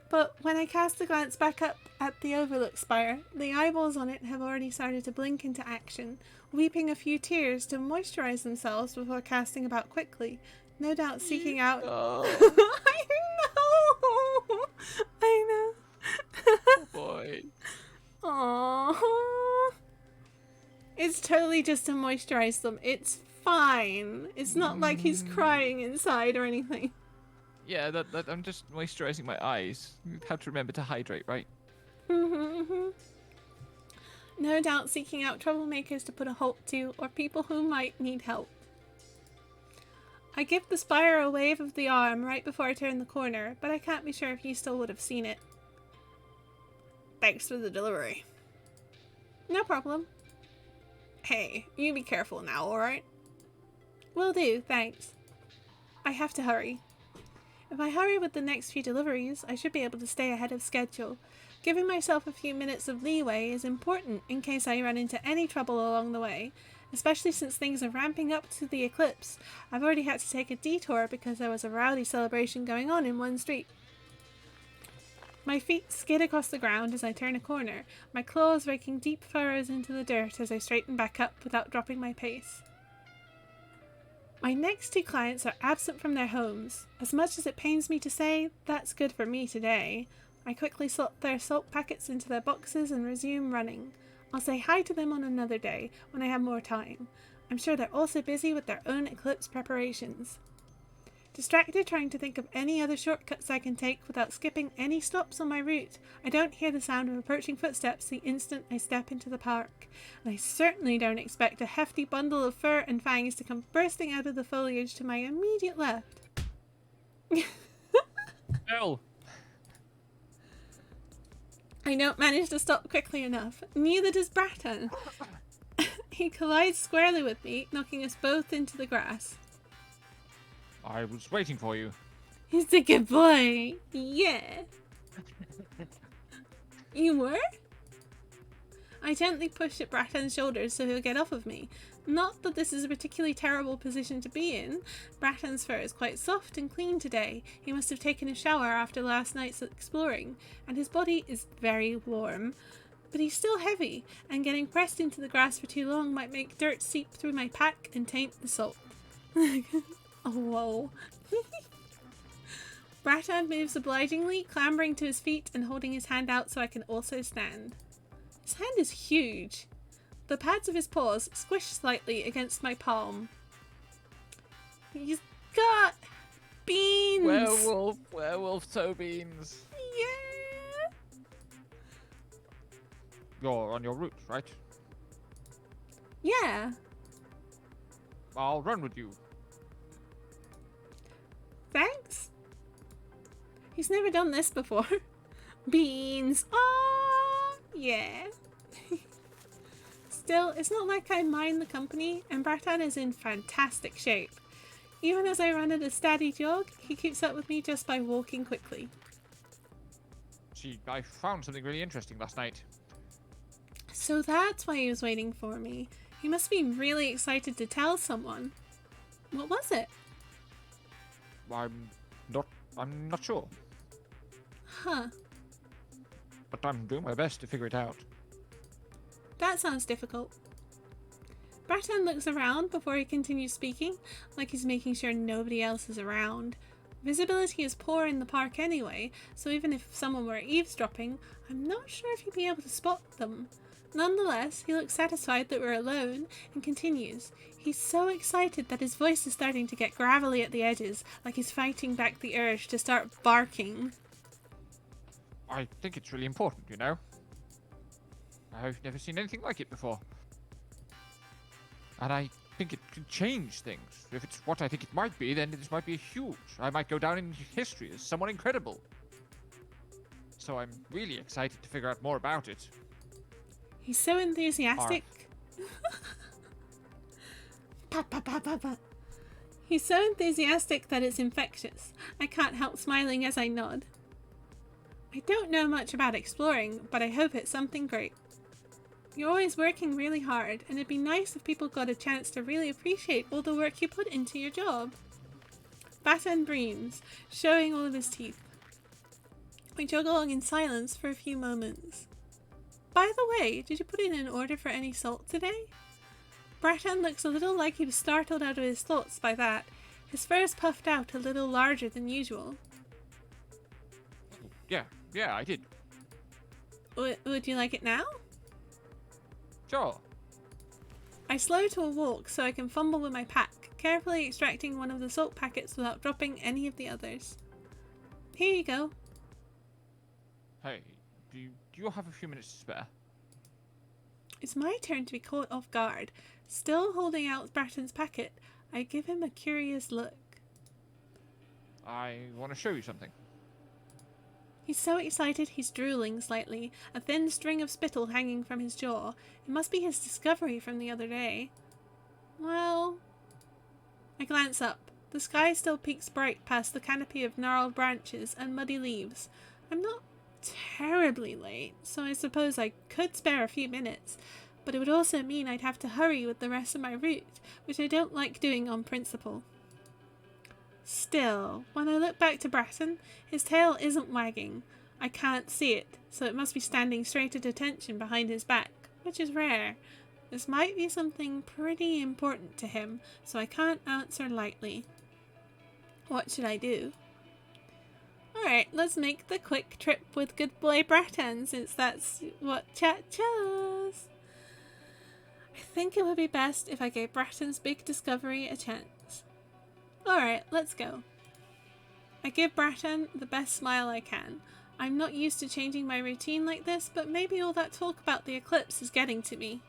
But when I cast a glance back up at the overlook spire, the eyeballs on it have already started to blink into action, weeping a few tears to moisturize themselves before casting about quickly, no doubt seeking out... I know! I know. Oh boy. Aww. It's totally just to moisturize them. It's fine. It's not like he's crying inside or anything. Yeah, that I'm just moisturizing my eyes. You have to remember to hydrate, right? No doubt seeking out troublemakers to put a halt to, or people who might need help. I give the spire a wave of the arm right before I turn the corner, but I can't be sure if you still would have seen it. Thanks for the delivery. No problem. Hey, you be careful now, alright? Will do, thanks. I have to hurry. If I hurry with the next few deliveries, I should be able to stay ahead of schedule. Giving myself a few minutes of leeway is important in case I run into any trouble along the way, especially since things are ramping up to the eclipse. I've already had to take a detour because there was a rowdy celebration going on in one street. My feet skid across the ground as I turn a corner, my claws raking deep furrows into the dirt as I straighten back up without dropping my pace. My next two clients are absent from their homes. As much as it pains me to say, that's good for me today. I quickly slot their salt packets into their boxes and resume running. I'll say hi to them on another day, when I have more time. I'm sure they're also busy with their own eclipse preparations. Distracted trying to think of any other shortcuts I can take without skipping any stops on my route, I don't hear the sound of approaching footsteps the instant I step into the park, and I certainly don't expect a hefty bundle of fur and fangs to come bursting out of the foliage to my immediate left. Bill! I don't manage to stop quickly enough. Neither does Bratton. He collides squarely with me, knocking us both into the grass. I was waiting for you. He's a good boy. Yeah. You were? I gently push at Bratton's shoulders so he'll get off of me. Not that this is a particularly terrible position to be in. Bratton's fur is quite soft and clean today. He must have taken a shower after last night's exploring, and his body is very warm. But he's still heavy, and getting pressed into the grass for too long might make dirt seep through my pack and taint the salt. Oh, whoa. Bratton moves obligingly, clambering to his feet and holding his hand out so I can also stand. His hand is huge. The pads of his paws squish slightly against my palm. He's got beans! Werewolf toe beans. Yeah! You're on your route, right? Yeah. I'll run with you. Thanks. He's never done this before. Beans. Oh, yeah. Still, it's not like I mind the company, and Bratton is in fantastic shape. Even as I run at a steady jog, he keeps up with me just by walking quickly. See, I found something really interesting last night. So that's why he was waiting for me. He must be really excited to tell someone. What was it? I'm not sure, Huh. but I'm doing my best to figure it out. That sounds difficult. Bratton looks around before he continues speaking, like he's making sure nobody else is around. Visibility is poor in the park anyway, so even if someone were eavesdropping, I'm not sure if he'd be able to spot them. Nonetheless, he looks satisfied that we're alone and continues. He's so excited that his voice is starting to get gravelly at the edges, like he's fighting back the urge to start barking. I think it's really important, you know? I've never seen anything like it before. And I think it could change things. If it's what I think it might be, then this might be huge. I might go down in history as someone incredible. So I'm really excited to figure out more about it. He's so enthusiastic. Pa, pa, pa, pa, pa. He's so enthusiastic that it's infectious. I can't help smiling as I nod. I don't know much about exploring, but I hope it's something great. You're always working really hard, and it'd be nice if people got a chance to really appreciate all the work you put into your job. Bratton breams, showing all of his teeth. We jog along in silence for a few moments. By the way, did you put in an order for any salt today? Bratton looks a little like he was startled out of his thoughts by that. His fur is puffed out a little larger than usual. Yeah, I did. Would you like it now? Sure. I slow to a walk so I can fumble with my pack, carefully extracting one of the salt packets without dropping any of the others. Here you go. Hey, do you have a few minutes to spare? It's my turn to be caught off guard. Still holding out Bratton's packet, I give him a curious look. I want to show you something. He's so excited he's drooling slightly, a thin string of spittle hanging from his jaw. It must be his discovery from the other day. Well... I glance up. The sky still peeks bright past the canopy of gnarled branches and muddy leaves. I'm not terribly late, so I suppose I could spare a few minutes, but it would also mean I'd have to hurry with the rest of my route, which I don't like doing on principle. Still, when I look back to Bratton, his tail isn't wagging. I can't see it, so it must be standing straight at attention behind his back, which is rare. This might be something pretty important to him, so I can't answer lightly. What should I do? Alright, let's make the quick trip with good boy Bratan, since that's what chat chose. I think it would be best if I gave Bratan's big discovery a chance. Alright, let's go. I give Bratan the best smile I can. I'm not used to changing my routine like this, but maybe all that talk about the eclipse is getting to me.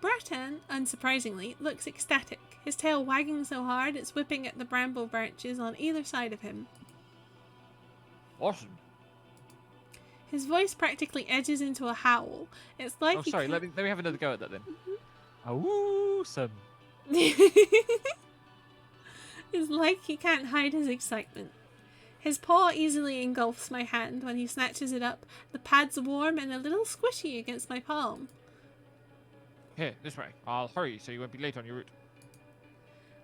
Bratan, unsurprisingly, looks ecstatic, his tail wagging so hard it's whipping at the bramble branches on either side of him. Awesome. His voice practically edges into a howl. It's like Oh, sorry. Let me have another go at that then. Awesome. It's like he can't hide his excitement. His paw easily engulfs my hand when he snatches it up. The pads are warm and a little squishy against my palm. Here, this way. I'll hurry so you won't be late on your route.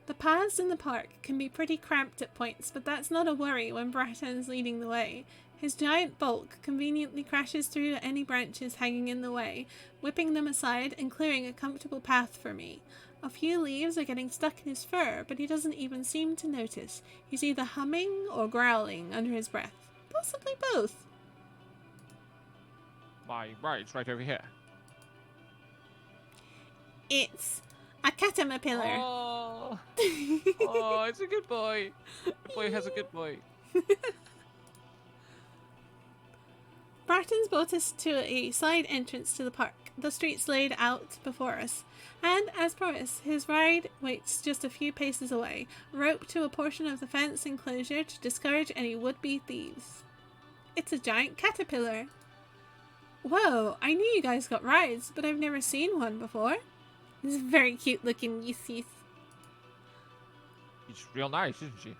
The paths in the park can be pretty cramped at points, but that's not a worry when Bratan's leading the way. His giant bulk conveniently crashes through any branches hanging in the way, whipping them aside and clearing a comfortable path for me. A few leaves are getting stuck in his fur, but he doesn't even seem to notice. He's either humming or growling under his breath. Possibly both. My ride's right over here. It's a caterpillar. Oh, oh, it's a good boy. The boy has a good boy. Barton's brought us to a side entrance to the park. The street's laid out before us, and as promised, his ride waits just a few paces away, roped to a portion of the fence enclosure to discourage any would-be thieves. It's a giant caterpillar. Whoa, I knew you guys got rides, but I've never seen one before. It's very cute looking, yes. She's real nice, isn't she?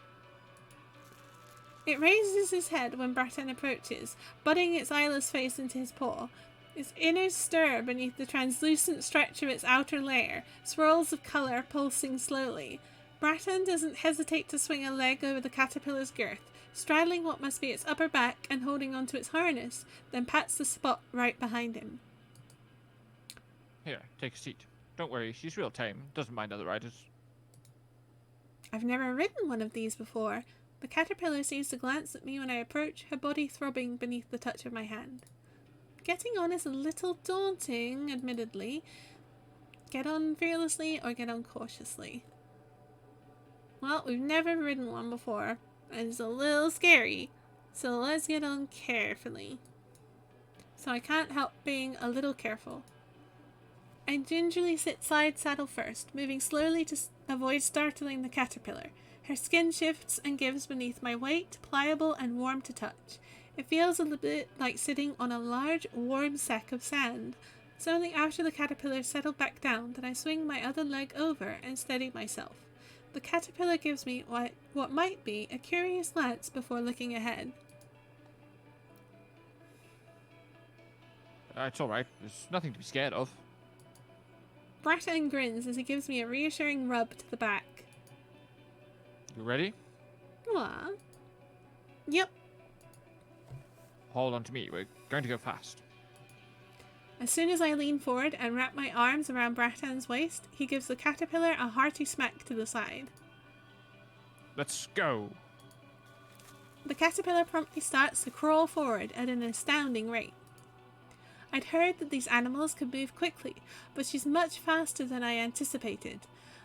It raises his head when Bratan approaches, butting its eyeless face into his paw. Its innards stir beneath the translucent stretch of its outer layer, swirls of colour pulsing slowly. Bratan doesn't hesitate to swing a leg over the caterpillar's girth, straddling what must be its upper back and holding onto its harness, then pats the spot right behind him. Here, take a seat. Don't worry, she's real tame. Doesn't mind other riders. I've never ridden one of these before. The caterpillar seems to glance at me when I approach, her body throbbing beneath the touch of my hand. Getting on is a little daunting, admittedly. Get on fearlessly or get on cautiously. Well, we've never ridden one before, and it's a little scary, so let's get on carefully. So I can't help being a little careful. I gingerly sit side saddle first, moving slowly to avoid startling the caterpillar. Her skin shifts and gives beneath my weight, pliable and warm to touch. It feels a little bit like sitting on a large, warm sack of sand. It's only after the caterpillar settled back down that I swing my other leg over and steady myself. The caterpillar gives me what might be a curious glance before looking ahead. It's alright. There's nothing to be scared of. Bratan grins as he gives me a reassuring rub to the back. You ready? Aww. Yep. Hold on to me. We're going to go fast. As soon as I lean forward and wrap my arms around Bratan's waist, he gives the caterpillar a hearty smack to the side. Let's go. The caterpillar promptly starts to crawl forward at an astounding rate. I'd heard that these animals could move quickly, but she's much faster than I anticipated.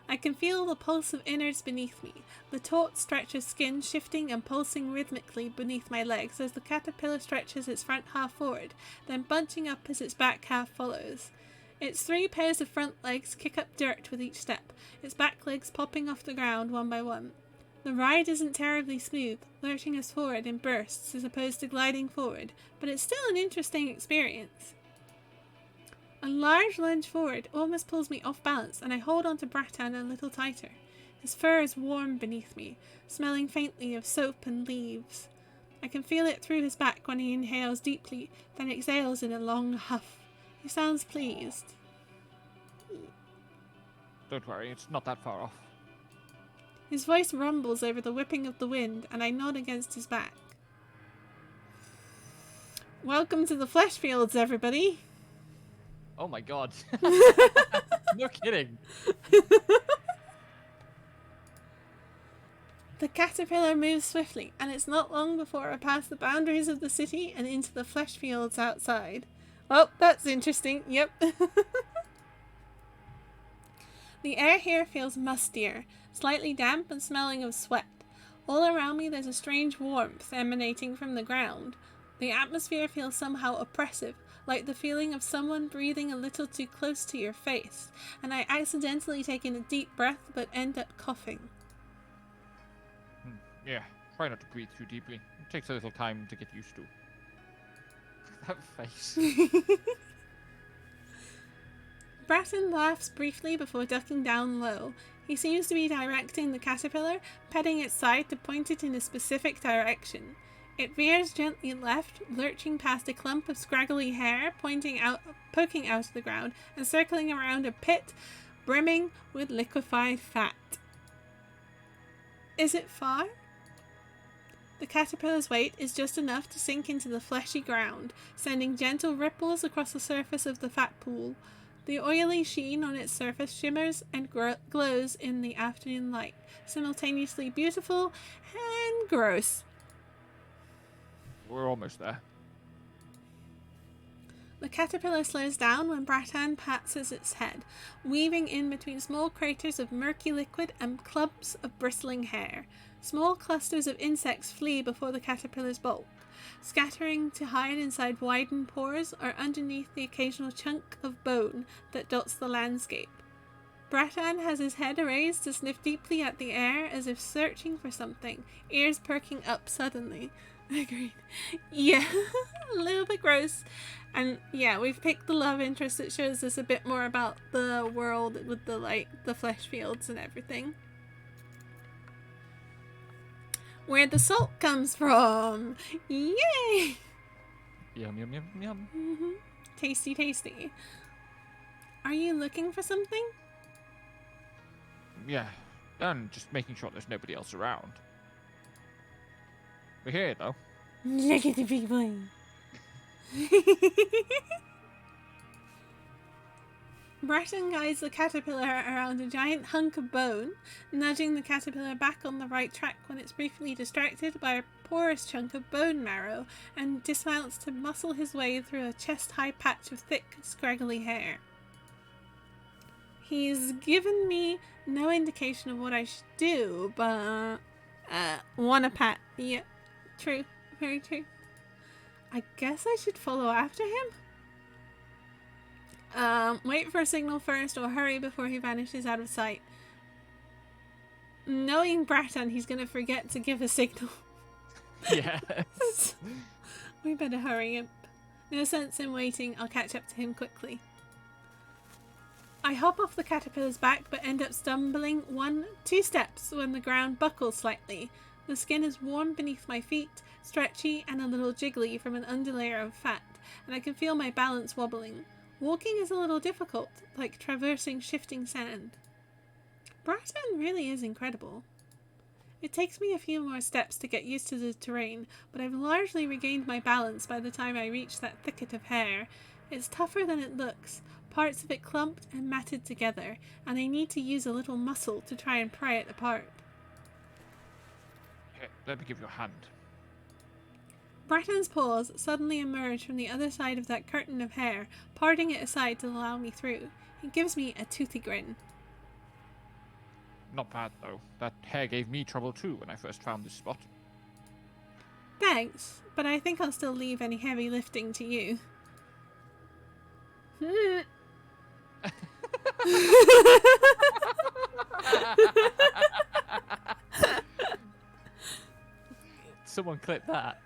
I can feel the pulse of innards beneath me, the taut stretch of skin shifting and pulsing rhythmically beneath my legs as the caterpillar stretches its front half forward, then bunching up as its back half follows. Its 3 pairs of front legs kick up dirt with each step, its back legs popping off the ground one by one. The ride isn't terribly smooth, lurching us forward in bursts as opposed to gliding forward, but it's still an interesting experience. A large lunge forward almost pulls me off balance, and I hold onto Bratan a little tighter. His fur is warm beneath me, smelling faintly of soap and leaves. I can feel it through his back when he inhales deeply, then exhales in a long huff. He sounds pleased. Don't worry, it's not that far off. His voice rumbles over the whipping of the wind, and I nod against his back. Welcome to the flesh fields, everybody. Oh my god. No kidding. The caterpillar moves swiftly, and it's not long before I pass the boundaries of the city and into the flesh fields outside. Oh, that's interesting. Yep. The air here feels mustier, slightly damp and smelling of sweat. All around me there's a strange warmth emanating from the ground. The atmosphere feels somehow oppressive, like the feeling of someone breathing a little too close to your face, and I accidentally take in a deep breath but end up coughing. Yeah, try not to breathe too deeply. It takes a little time to get used to. That face. Bratton laughs briefly before ducking down low. He seems to be directing the caterpillar, petting its side to point it in a specific direction. It veers gently left, lurching past a clump of scraggly hair poking out of the ground and circling around a pit brimming with liquefied fat. Is it far? The caterpillar's weight is just enough to sink into the fleshy ground, sending gentle ripples across the surface of the fat pool. The oily sheen on its surface shimmers and glows in the afternoon light, simultaneously beautiful and gross. We're almost there. The caterpillar slows down when Bratton pats its head, weaving in between small craters of murky liquid and clumps of bristling hair. Small clusters of insects flee before the caterpillar's bulk, scattering to hide inside widened pores or underneath the occasional chunk of bone that dots the landscape. Bratton has his head raised to sniff deeply at the air as if searching for something, ears perking up suddenly. Agreed. Yeah, a little bit gross. And yeah, we've picked the love interest that shows us a bit more about the world with the flesh fields and everything. Where the salt comes from. Yay! Yum, yum, yum, yum. Mm-hmm. Tasty, tasty. Are you looking for something? Yeah, and just making sure there's nobody else around. We're here, though. Look at the big boy. Bratton guides the caterpillar around a giant hunk of bone, nudging the caterpillar back on the right track when it's briefly distracted by a porous chunk of bone marrow and dismounts to muscle his way through a chest-high patch of thick, scraggly hair. He's given me no indication of what I should do, but wanna pat. Yeah, true, very true. I guess I should follow after him? Wait for a signal first or hurry before he vanishes out of sight. Knowing Bratton, he's gonna forget to give a signal. Yes. We better hurry up. No sense in waiting, I'll catch up to him quickly. I hop off the caterpillar's back but end up stumbling 1-2 steps when the ground buckles slightly. The skin is warm beneath my feet, stretchy and a little jiggly from an underlayer of fat, and I can feel my balance wobbling. Walking is a little difficult, like traversing shifting sand. Bratton really is incredible. It takes me a few more steps to get used to the terrain, but I've largely regained my balance by the time I reach that thicket of hair. It's tougher than it looks, parts of it clumped and matted together, and I need to use a little muscle to try and pry it apart. Here, let me give you a hand. Bratton's paws suddenly emerge from the other side of that curtain of hair, parting it aside to allow me through. He gives me a toothy grin. Not bad, though. That hair gave me trouble, too, when I first found this spot. Thanks, but I think I'll still leave any heavy lifting to you. Someone clip that.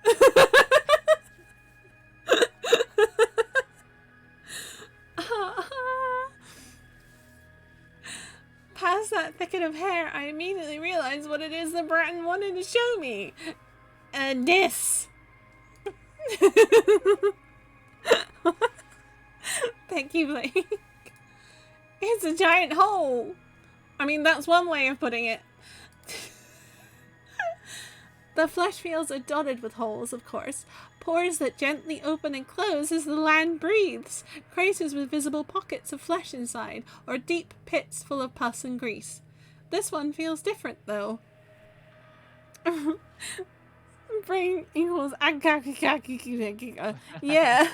Past that thicket of hair, I immediately realized what it is that Bratton wanted to show me. This. Thank you, Blake. It's a giant hole. I mean, that's one way of putting it. The flesh fields are dotted with holes, of course, pores that gently open and close as the land breathes, craters with visible pockets of flesh inside, or deep pits full of pus and grease. This one feels different, though. Brain equals yeah.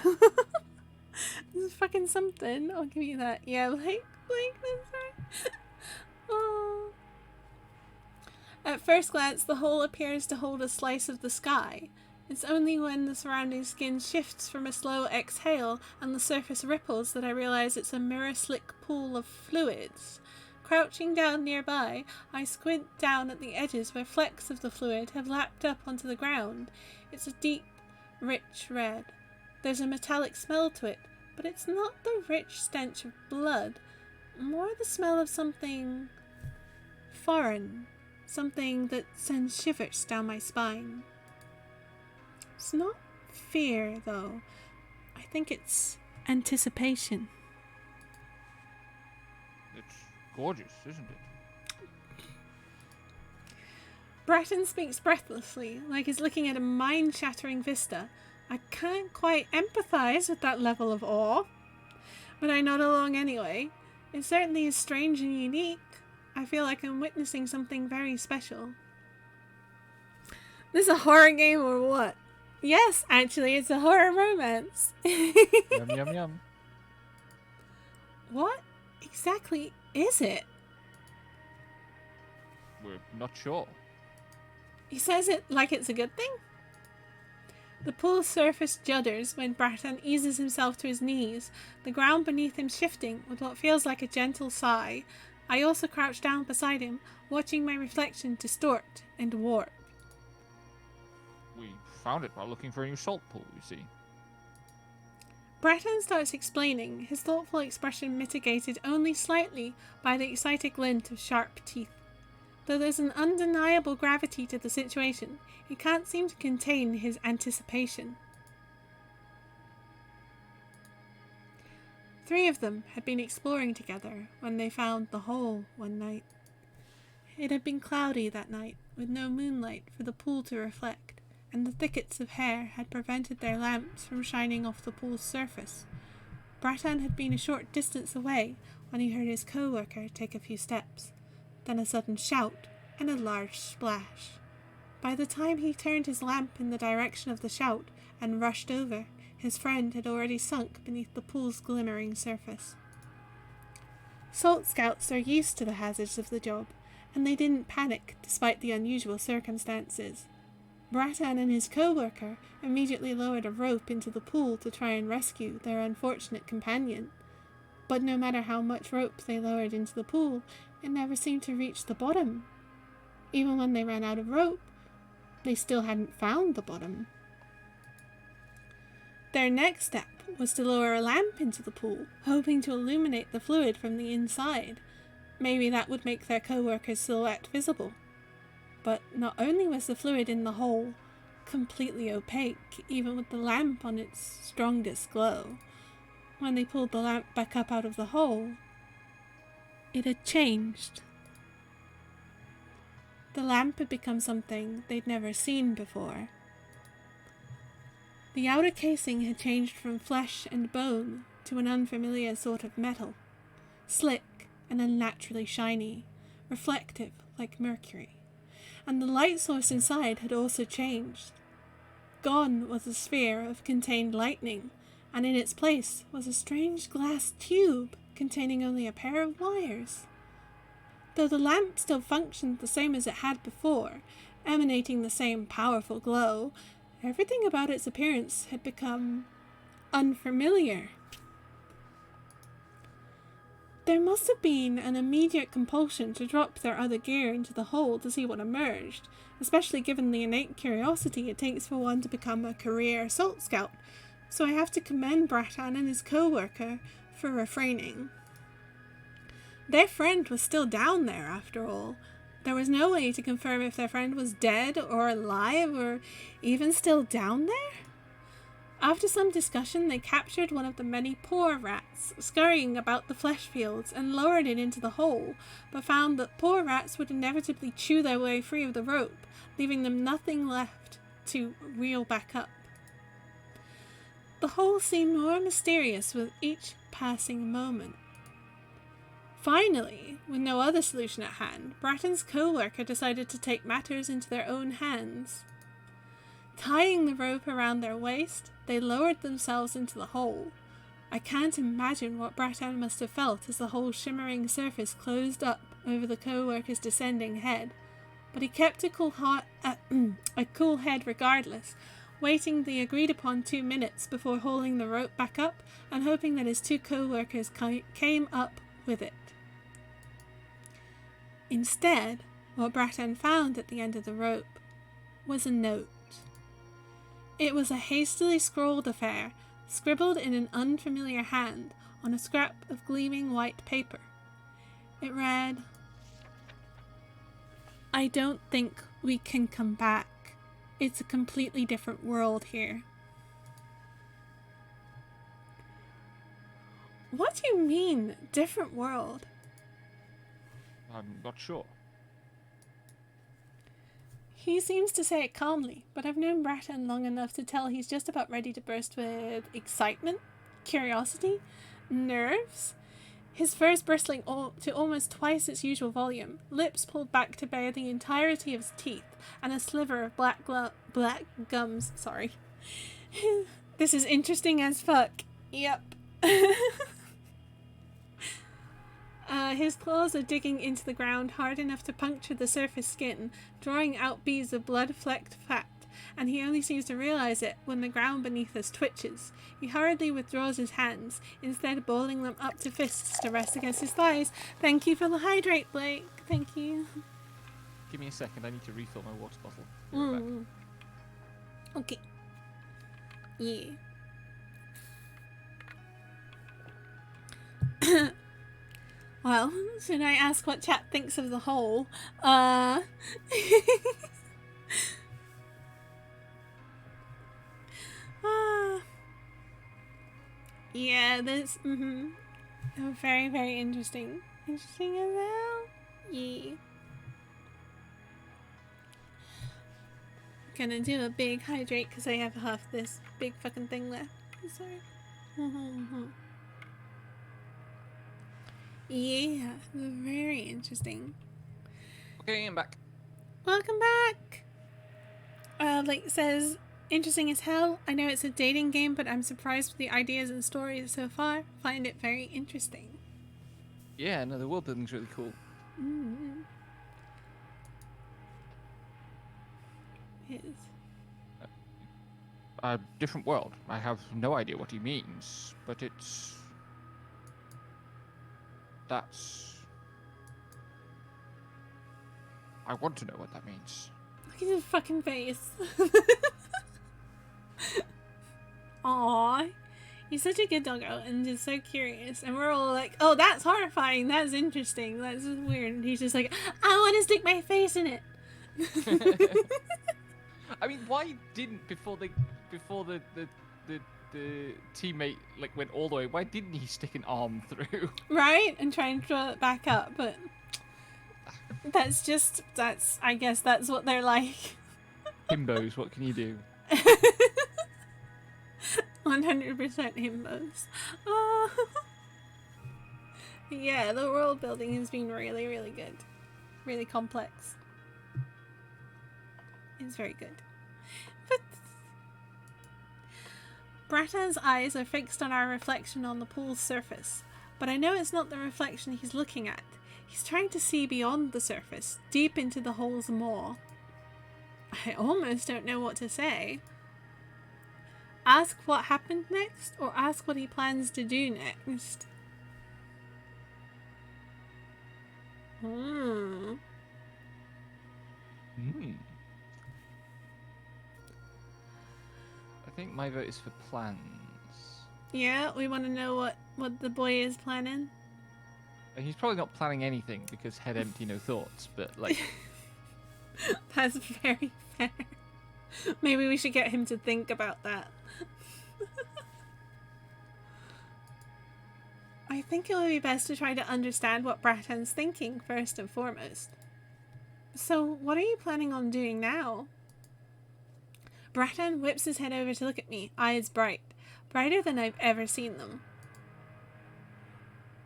This is fucking something. I'll give you that. Yeah, Blake, that's right. Oh. At first glance, the hole appears to hold a slice of the sky. It's only when the surrounding skin shifts from a slow exhale and the surface ripples that I realize it's a mirror-slick pool of fluids. Crouching down nearby, I squint down at the edges where flecks of the fluid have lapped up onto the ground. It's a deep, rich red. There's a metallic smell to it, but it's not the rich stench of blood, more the smell of something foreign, something that sends shivers down my spine. It's not fear, though. I think it's anticipation. It's gorgeous, isn't it? Bratton speaks breathlessly, like he's looking at a mind-shattering vista. I can't quite empathize with that level of awe, but I nod along anyway. It certainly is strange and unique. I feel like I'm witnessing something very special. This is a horror game or what? Yes, actually, it's a horror romance. Yum, yum, yum. What exactly is it? We're not sure. He says it like it's a good thing. The pool's surface judders when Bratton eases himself to his knees, the ground beneath him shifting with what feels like a gentle sigh. I also crouch down beside him, watching my reflection distort and warp. We found it while looking for a new salt pool, you see. Bratton starts explaining, his thoughtful expression mitigated only slightly by the excited glint of sharp teeth. Though there's an undeniable gravity to the situation, he can't seem to contain his anticipation. 3 of them had been exploring together when they found the hole one night. It had been cloudy that night, with no moonlight for the pool to reflect, and the thickets of hair had prevented their lamps from shining off the pool's surface. Bratton had been a short distance away when he heard his co-worker take a few steps, then a sudden shout and a large splash. By the time he turned his lamp in the direction of the shout and rushed over, his friend had already sunk beneath the pool's glimmering surface. Salt scouts are used to the hazards of the job, and they didn't panic despite the unusual circumstances. Bratton and his co-worker immediately lowered a rope into the pool to try and rescue their unfortunate companion. But no matter how much rope they lowered into the pool, it never seemed to reach the bottom. Even when they ran out of rope, they still hadn't found the bottom. Their next step was to lower a lamp into the pool, hoping to illuminate the fluid from the inside. Maybe that would make their co-worker's silhouette visible. But not only was the fluid in the hole completely opaque, even with the lamp on its strongest glow, when they pulled the lamp back up out of the hole, it had changed. The lamp had become something they'd never seen before. The outer casing had changed from flesh and bone to an unfamiliar sort of metal, slick and unnaturally shiny, reflective like mercury. And the light source inside had also changed. Gone was the sphere of contained lightning, and in its place was a strange glass tube containing only a pair of wires. Though the lamp still functioned the same as it had before, emanating the same powerful glow, everything about its appearance had become unfamiliar. There must have been an immediate compulsion to drop their other gear into the hole to see what emerged, especially given the innate curiosity it takes for one to become a career salt scout, so I have to commend Bratton and his co-worker for refraining. Their friend was still down there, after all. There was no way to confirm if their friend was dead or alive or even still down there. After some discussion, they captured one of the many poor rats scurrying about the flesh fields and lowered it into the hole, but found that poor rats would inevitably chew their way free of the rope, leaving them nothing left to reel back up. The hole seemed more mysterious with each passing moment. Finally, with no other solution at hand, Bratton's co-worker decided to take matters into their own hands. Tying the rope around their waist, they lowered themselves into the hole. I can't imagine what Bratton must have felt as the whole shimmering surface closed up over the co-worker's descending head, but he kept a cool head regardless, waiting the agreed-upon 2 minutes before hauling the rope back up and hoping that his 2 co-workers came up with it. Instead, what Bratton found at the end of the rope was a note. It was a hastily scrawled affair, scribbled in an unfamiliar hand on a scrap of gleaming white paper. It read, "I don't think we can come back. It's a completely different world here." What do you mean, different world? I'm not sure. He seems to say it calmly, but I've known Bratton long enough to tell he's just about ready to burst with excitement, curiosity, nerves. His fur's bristling to almost twice its usual volume, lips pulled back to bare the entirety of his teeth, and a sliver of black gums. Sorry. This is interesting as fuck. Yep. His claws are digging into the ground hard enough to puncture the surface skin, drawing out beads of blood-flecked fat, and he only seems to realize it when the ground beneath us twitches. He hurriedly withdraws his hands, instead balling them up to fists to rest against his thighs. Thank you for the hydrate, Blake. Thank you. Give me a second, I need to refill my water bottle. Be right back. Okay. Yeah. Well, should I ask what chat thinks of the whole? Yeah, this, very, very interesting. Interesting as hell. Yeah. Gonna do a big hydrate because I have half this big fucking thing left. Sorry. Yeah, very interesting. Okay, I'm back. Welcome back! Like says, interesting as hell. I know it's a dating game, but I'm surprised with the ideas and stories so far. Find it very interesting. Yeah, no, the world building's really cool. It is. A different world. I have no idea what he means, but it's... That's... I want to know what that means. Look at his fucking face. Aww. He's such a good doggo and just so curious. And we're all like, oh, that's horrifying. That's interesting. That's just weird. And he's just like, I want to stick my face in it. I mean, why didn't before the teammate like went all the way? Why didn't he stick an arm through? Right, and try and throw it back up, but I guess that's what they're like. Himbos, what can you do? 100% himbos. Yeah, the world building has been really, really good. Really complex. It's very good. But Bratton's eyes are fixed on our reflection on the pool's surface, but I know it's not the reflection he's looking at. He's trying to see beyond the surface, deep into the hole's maw. I almost don't know what to say. Ask what happened next, or ask what he plans to do next. I think my vote is for plans. Yeah, we want to know what the boy is planning. He's probably not planning anything because head empty, no thoughts, but like... That's very fair. Maybe we should get him to think about that. I think it would be best to try to understand what Bratan's thinking first and foremost. So, what are you planning on doing now? Bratan whips his head over to look at me, eyes bright, brighter than I've ever seen them.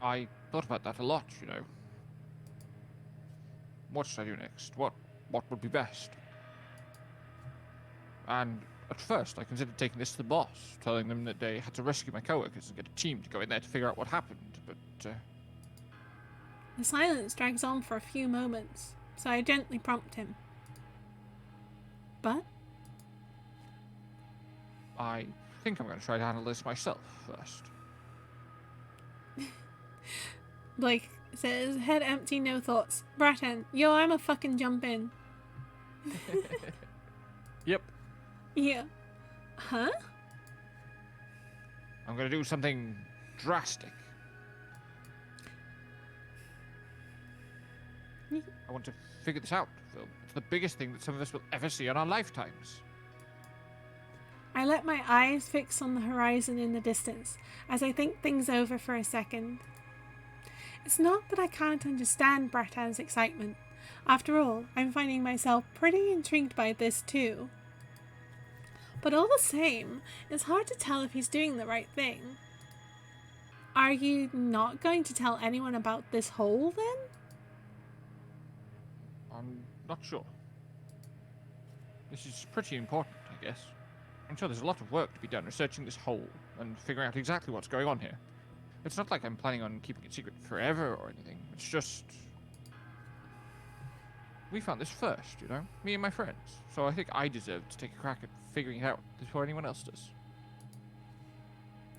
I thought about that a lot, you know. What should I do next? What would be best? And at first, I considered taking this to the boss, telling them that they had to rescue my coworkers and get a team to go in there to figure out what happened, but, The silence drags on for a few moments, so I gently prompt him. But? I think I'm going to try to handle this myself first. Blake says, head empty, no thoughts. Bratan, yo, I'ma fucking jump in. Yep. Yeah. Huh? I'm going to do something drastic. I want to figure this out, Phil. It's the biggest thing that some of us will ever see in our lifetimes. I let my eyes fix on the horizon in the distance as I think things over for a second. It's not that I can't understand Bratan's excitement. After all, I'm finding myself pretty intrigued by this too. But all the same, it's hard to tell if he's doing the right thing. Are you not going to tell anyone about this hole then? I'm not sure. This is pretty important, I guess. I'm sure there's a lot of work to be done researching this hole and figuring out exactly what's going on here. It's not like I'm planning on keeping it secret forever or anything. It's just... we found this first, you know? Me and my friends. So I think I deserve to take a crack at figuring it out before anyone else does.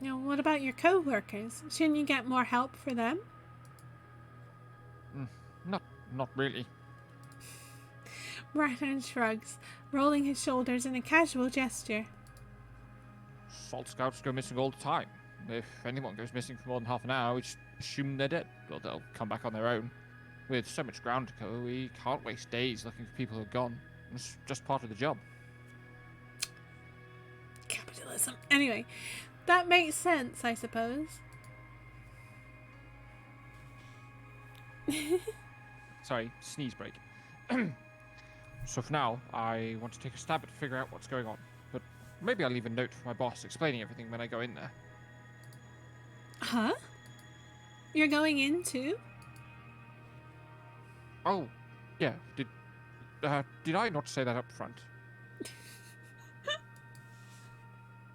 You know, what about your co-workers? Shouldn't you get more help for them? Not really. Bratan shrugs, rolling his shoulders in a casual gesture. Salt Scouts go missing all the time. If anyone goes missing for more than half an hour, we just assume they're dead. Well, they'll come back on their own. With so much ground to cover, we can't waste days looking for people who are gone. It's just part of the job. Capitalism. Anyway, that makes sense, I suppose. Sorry, sneeze break. So for now, I want to take a stab at figuring out what's going on. But maybe I'll leave a note for my boss explaining everything when I go in there. Huh? You're going in too? Oh, yeah. Did I not say that up front?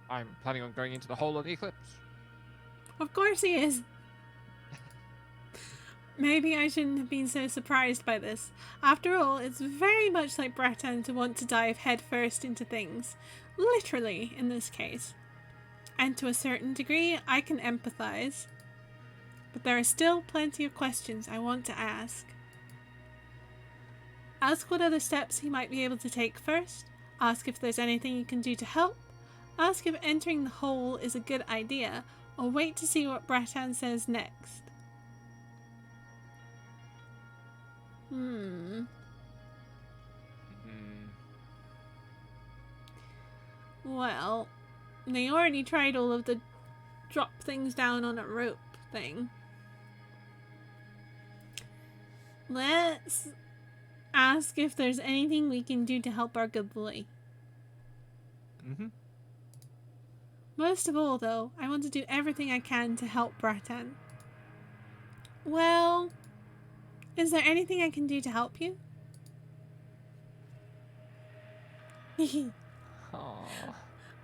I'm planning on going into the hole of the eclipse. Of course he is. Maybe I shouldn't have been so surprised by this. After all, it's very much like Bratan to want to dive headfirst into things. Literally, in this case. And to a certain degree, I can empathize. But there are still plenty of questions I want to ask. Ask what other steps he might be able to take first. Ask if there's anything you can do to help. Ask if entering the hole is a good idea, or wait to see what Bratan says next. Well, they already tried all of the drop things down on a rope thing. Let's ask if there's anything we can do to help our good boy. Most of all, though, I want to do everything I can to help Bratan. Well, is there anything I can do to help you?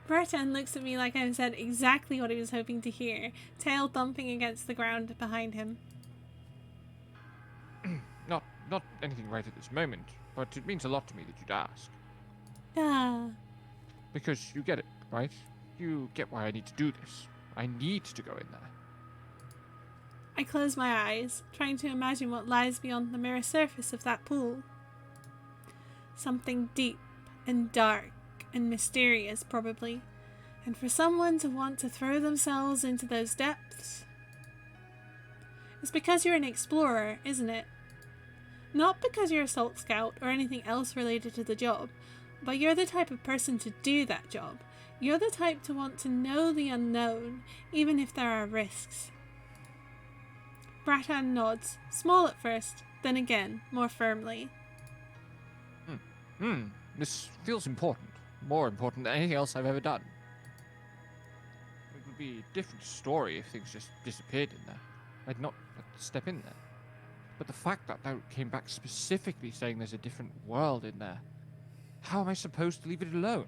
Bratan looks at me like I've said exactly what he was hoping to hear, tail thumping against the ground behind him. Not anything right at this moment, but it means a lot to me that you'd ask. Ah. Because you get it, right? You get why I need to do this. I need to go in there. I close my eyes, trying to imagine what lies beyond the mirror surface of that pool. Something deep and dark and mysterious, probably. And for someone to want to throw themselves into those depths... It's because you're an explorer, isn't it? Not because you're a Salt Scout or anything else related to the job, but you're the type of person to do that job. You're the type to want to know the unknown, even if there are risks. Bratan nods, small at first, then again, more firmly. This feels important. More important than anything else I've ever done. It would be a different story if things just disappeared in there. I'd not step in there. But the fact that note came back specifically saying there's a different world in there, how am I supposed to leave it alone?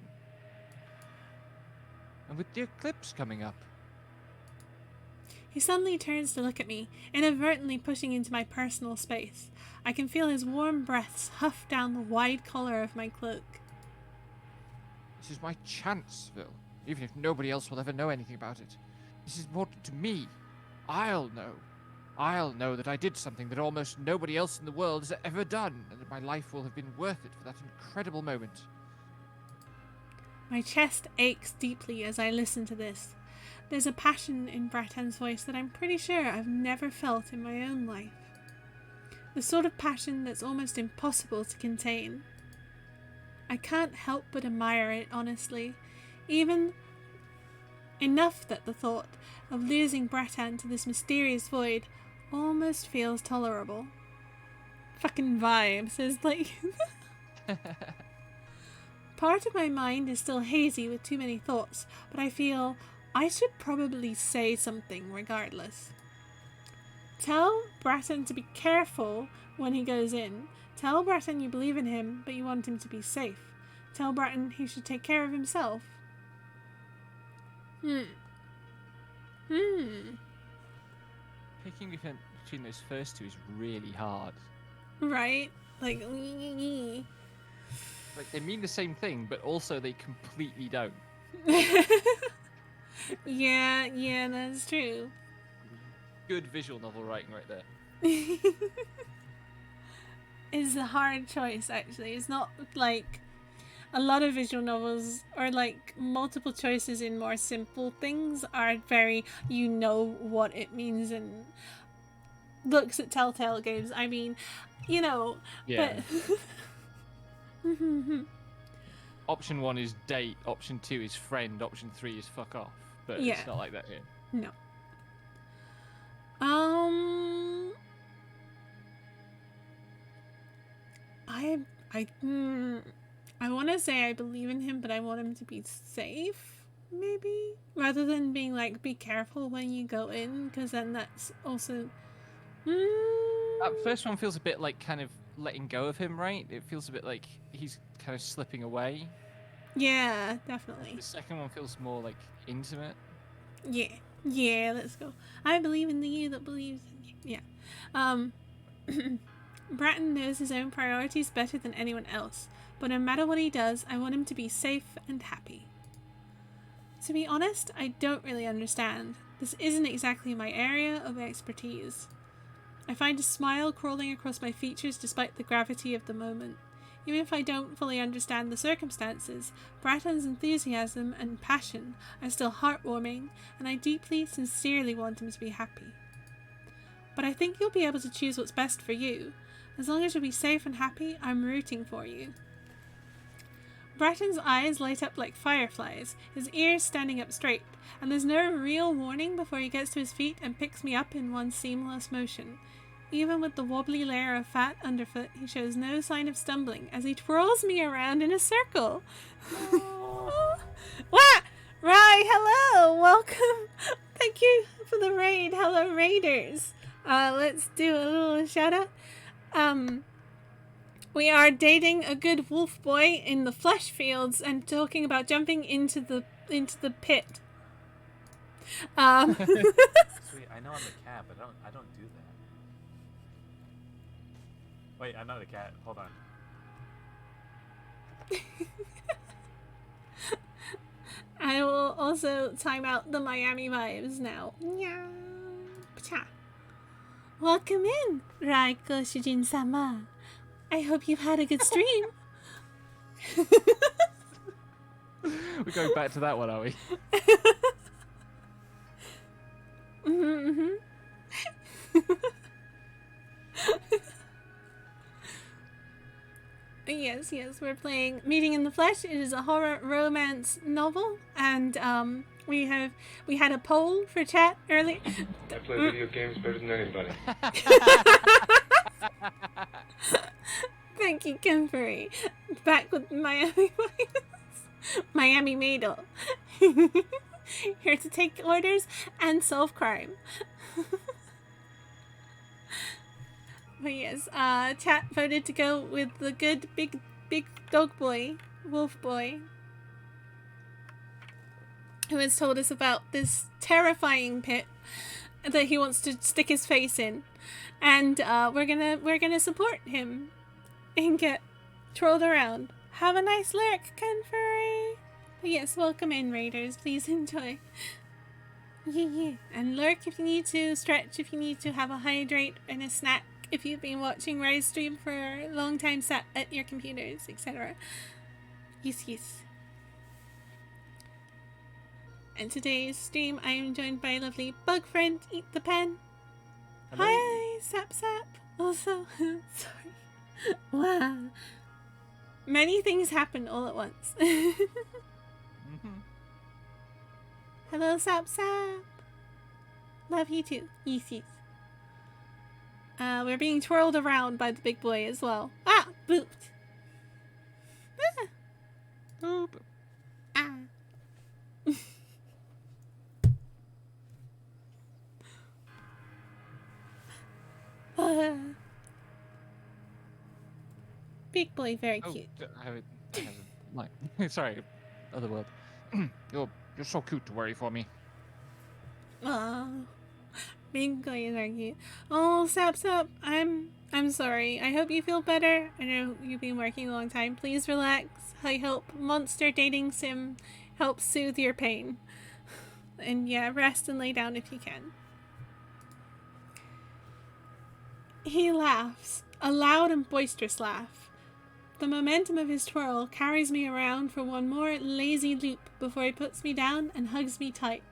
And with the eclipse coming up. He suddenly turns to look at me, inadvertently pushing into my personal space. I can feel his warm breaths huff down the wide collar of my cloak. This is my chance, Phil. Even if nobody else will ever know anything about it. This is important to me. I'll know. I'll know that I did something that almost nobody else in the world has ever done, and that my life will have been worth it for that incredible moment. My chest aches deeply as I listen to this. There's a passion in Bratan's voice that I'm pretty sure I've never felt in my own life. The sort of passion that's almost impossible to contain. I can't help but admire it, honestly. Even enough that the thought of losing Bratan to this mysterious void almost feels tolerable. Fucking vibes. It's like... Part of my mind is still hazy with too many thoughts, but I feel I should probably say something regardless. Tell Bratan to be careful when he goes in. Tell Bratan you believe in him, but you want him to be safe. Tell Bratan he should take care of himself. Picking between those first two is really hard. Right? Like, Like, they mean the same thing, but also they completely don't. yeah, that's true. Good visual novel writing right there. It's a hard choice, actually. It's not like a lot of visual novels, or like multiple choices in more simple things, are very, you know what it means, and looks at Telltale games. I mean, you know, Yeah. but... Option 1 is date, option 2 is friend, option 3 is fuck off. But Yeah. it's not like that here. No. I want to say I believe in him, but I want him to be safe, maybe, rather than being like, be careful when you go in, because then that's also. That first one feels a bit like kind of letting go of him, right? It feels a bit like he's kind of slipping away. Yeah, definitely. The second one feels more like intimate. Yeah, let's go. I believe in the you that believes in you. Yeah. Bratton knows his own priorities better than anyone else, but no matter what he does, I want him to be safe and happy. To be honest, I don't really understand. This isn't exactly my area of expertise. I find a smile crawling across my features despite the gravity of the moment. Even if I don't fully understand the circumstances, Bratton's enthusiasm and passion are still heartwarming, and I deeply, sincerely want him to be happy. But I think you'll be able to choose what's best for you. As long as you'll be safe and happy, I'm rooting for you. Bratton's eyes light up like fireflies, his ears standing up straight, and there's no real warning before he gets to his feet and picks me up in one seamless motion. Even with the wobbly layer of fat underfoot, he shows no sign of stumbling as he twirls me around in a circle. What? Right, hello, welcome. Thank you for the raid. Hello, raiders. Let's do a little shout out. We are dating a good wolf boy in the flesh fields and talking about jumping into the pit. Sweet, I know I'm a cat, but I don't do that. Wait, I'm not a cat. Hold on. I will also time out the Miami vibes now. Meow. Pcha. Welcome in, Raiko Shujin-sama. I hope you've had a good stream. We're going back to that one, are we? Yes, we're playing Meeting in the Flesh. It is a horror romance novel, and we had a poll for chat earlier. I play video games better than anybody. Thank you, Kimberly. Back with Miami Miami Maid. Here to take orders and solve crime. But yes, chat voted to go with the good big dog boy, wolf boy, who has told us about this terrifying pit that he wants to stick his face in, and we're gonna support him and get trolled around. Have a nice lurk, Kenfurry. Yes, welcome in, raiders. Please enjoy. Yeah. And lurk if you need to, stretch if you need to, have a hydrate and a snack if you've been watching Rise stream for a long time sat at your computers, etc. Yes. And today's stream, I am joined by lovely bug friend, Eat the Pen. Hello. Hi, Sap. Also, sorry. Wow. Many things happen all at once. Hello, Sap. Love you too. Yes. We're being twirled around by the big boy as well. Ah! Booped. Ah. Boop. Ah. Big boy, very cute. I have like, sorry, other word. You're so cute to worry for me. Aw. Big boy is very cute. Oh, Sap. I'm sorry. I hope you feel better. I know you've been working a long time. Please relax. I hope Monster Dating Sim helps soothe your pain. And yeah, rest and lay down if you can. He laughs, a loud and boisterous laugh. The momentum of his twirl carries me around for one more lazy loop before he puts me down and hugs me tight.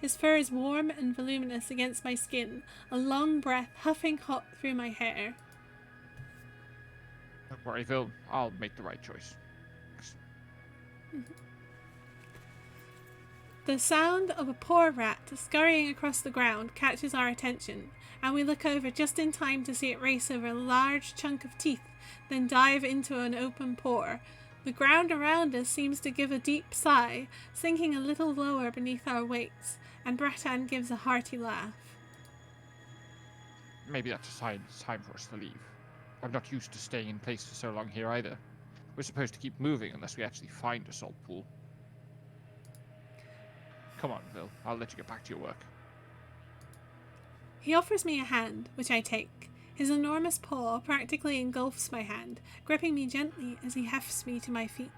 His fur is warm and voluminous against my skin, a long breath huffing hot through my hair. Don't worry, Phil. I'll make the right choice. The sound of a poor rat scurrying across the ground catches our attention, and we look over just in time to see it race over a large chunk of teeth, then dive into an open pore. The ground around us seems to give a deep sigh, sinking a little lower beneath our weights, and Bratan gives a hearty laugh. Maybe that's a sign it's time for us to leave. I'm not used to staying in place for so long here either. We're supposed to keep moving unless we actually find a salt pool. Come on, Phil. I'll let you get back to your work. He offers me a hand, which I take. His enormous paw practically engulfs my hand, gripping me gently as he hefts me to my feet.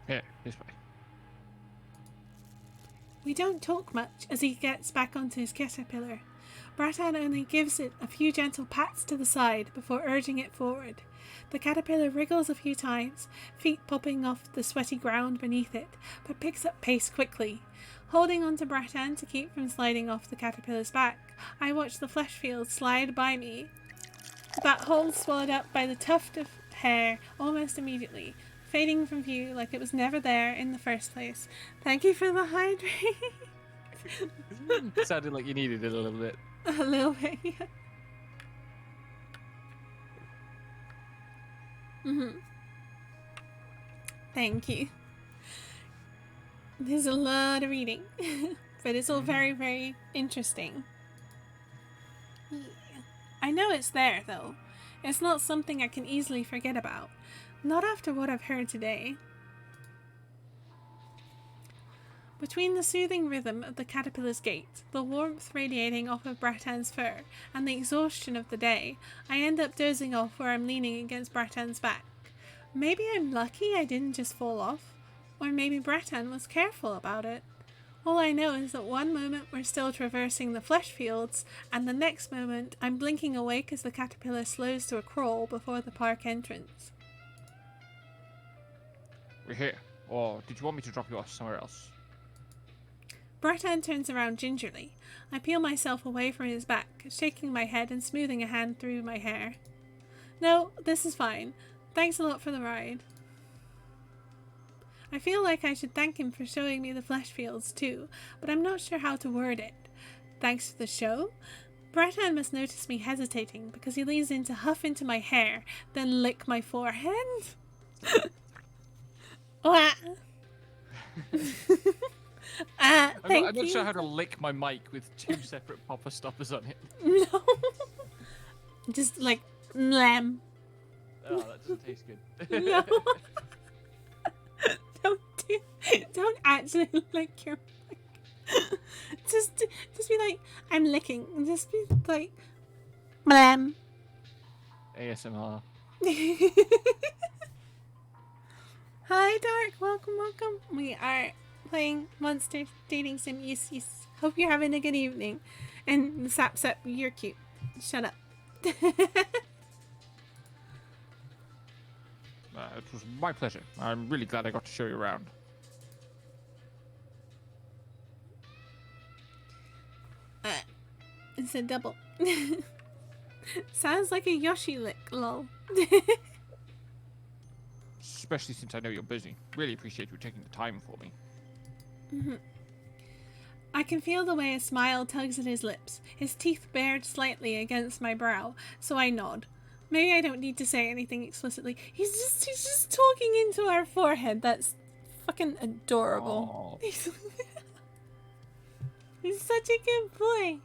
Here, this way. We don't talk much as he gets back onto his caterpillar. Bratan only gives it a few gentle pats to the side before urging it forward. The caterpillar wriggles a few times, feet popping off the sweaty ground beneath it, but picks up pace quickly. Holding onto Bratan to keep from sliding off the caterpillar's back, I watch the flesh field slide by me. That hole swallowed up by the tuft of hair almost immediately, fading from view like it was never there in the first place. Thank you for the hydrate. Sounded like you needed it a little bit. A little bit, yeah. Thank you. There's a lot of reading, but it's all very, very interesting. Yeah. I know it's there, though. It's not something I can easily forget about. Not after what I've heard today. Between the soothing rhythm of the caterpillar's gait, the warmth radiating off of Bratan's fur, and the exhaustion of the day, I end up dozing off where I'm leaning against Bratan's back. Maybe I'm lucky I didn't just fall off, or maybe Bratan was careful about it. All I know is that one moment we're still traversing the flesh fields, and the next moment I'm blinking awake as the caterpillar slows to a crawl before the park entrance. We're here. Or did you want me to drop you off somewhere else? Bratan turns around gingerly. I peel myself away from his back, shaking my head and smoothing a hand through my hair. No, this is fine. Thanks a lot for the ride. I feel like I should thank him for showing me the flesh fields too, but I'm not sure how to word it. Thanks for the show? Breton must notice me hesitating because he leans in to huff into my hair, then lick my forehead. Wah. Thank I'm not you. sure how to lick my mic with 2 separate popper stoppers on it. No. Just like, lamb. Oh, that doesn't taste good. No. Don't actually lick your mic. Just be like, I'm licking. Just be like, blam. ASMR. Hi, Dark. Welcome. We are playing Monster Dating Sim. Yes. Hope you're having a good evening. And Sap, you're cute. Shut up. It was my pleasure. I'm really glad I got to show you around. It's a double. Sounds like a Yoshi lick, lol. Especially since I know you're busy. Really appreciate you taking the time for me. I can feel the way a smile tugs at his lips, his teeth bared slightly against my brow, so I nod. Maybe I don't need to say anything explicitly. He's just talking into our forehead. That's fucking adorable. Aw. He's such a good boy.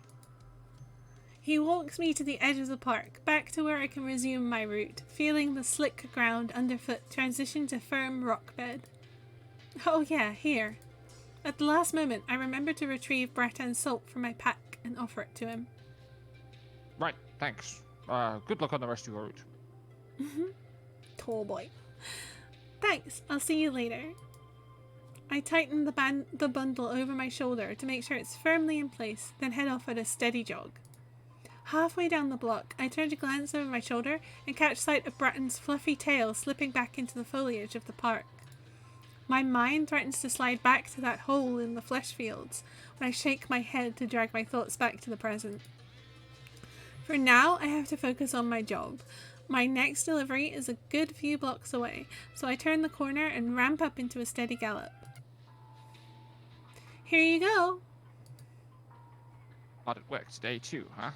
He walks me to the edge of the park, back to where I can resume my route, feeling the slick ground underfoot transition to firm rock bed. Oh yeah, here. At the last moment, I remember to retrieve Breton's salt from my pack and offer it to him. Right, thanks. Good luck on the rest of your route. Tall boy. Thanks, I'll see you later. I tighten the bundle over my shoulder to make sure it's firmly in place, then head off at a steady jog. Halfway down the block, I turn to glance over my shoulder and catch sight of Bratton's fluffy tail slipping back into the foliage of the park. My mind threatens to slide back to that hole in the flesh fields, when I shake my head to drag my thoughts back to the present. For now, I have to focus on my job. My next delivery is a good few blocks away, so I turn the corner and ramp up into a steady gallop. Here you go. Hard at work today too, huh?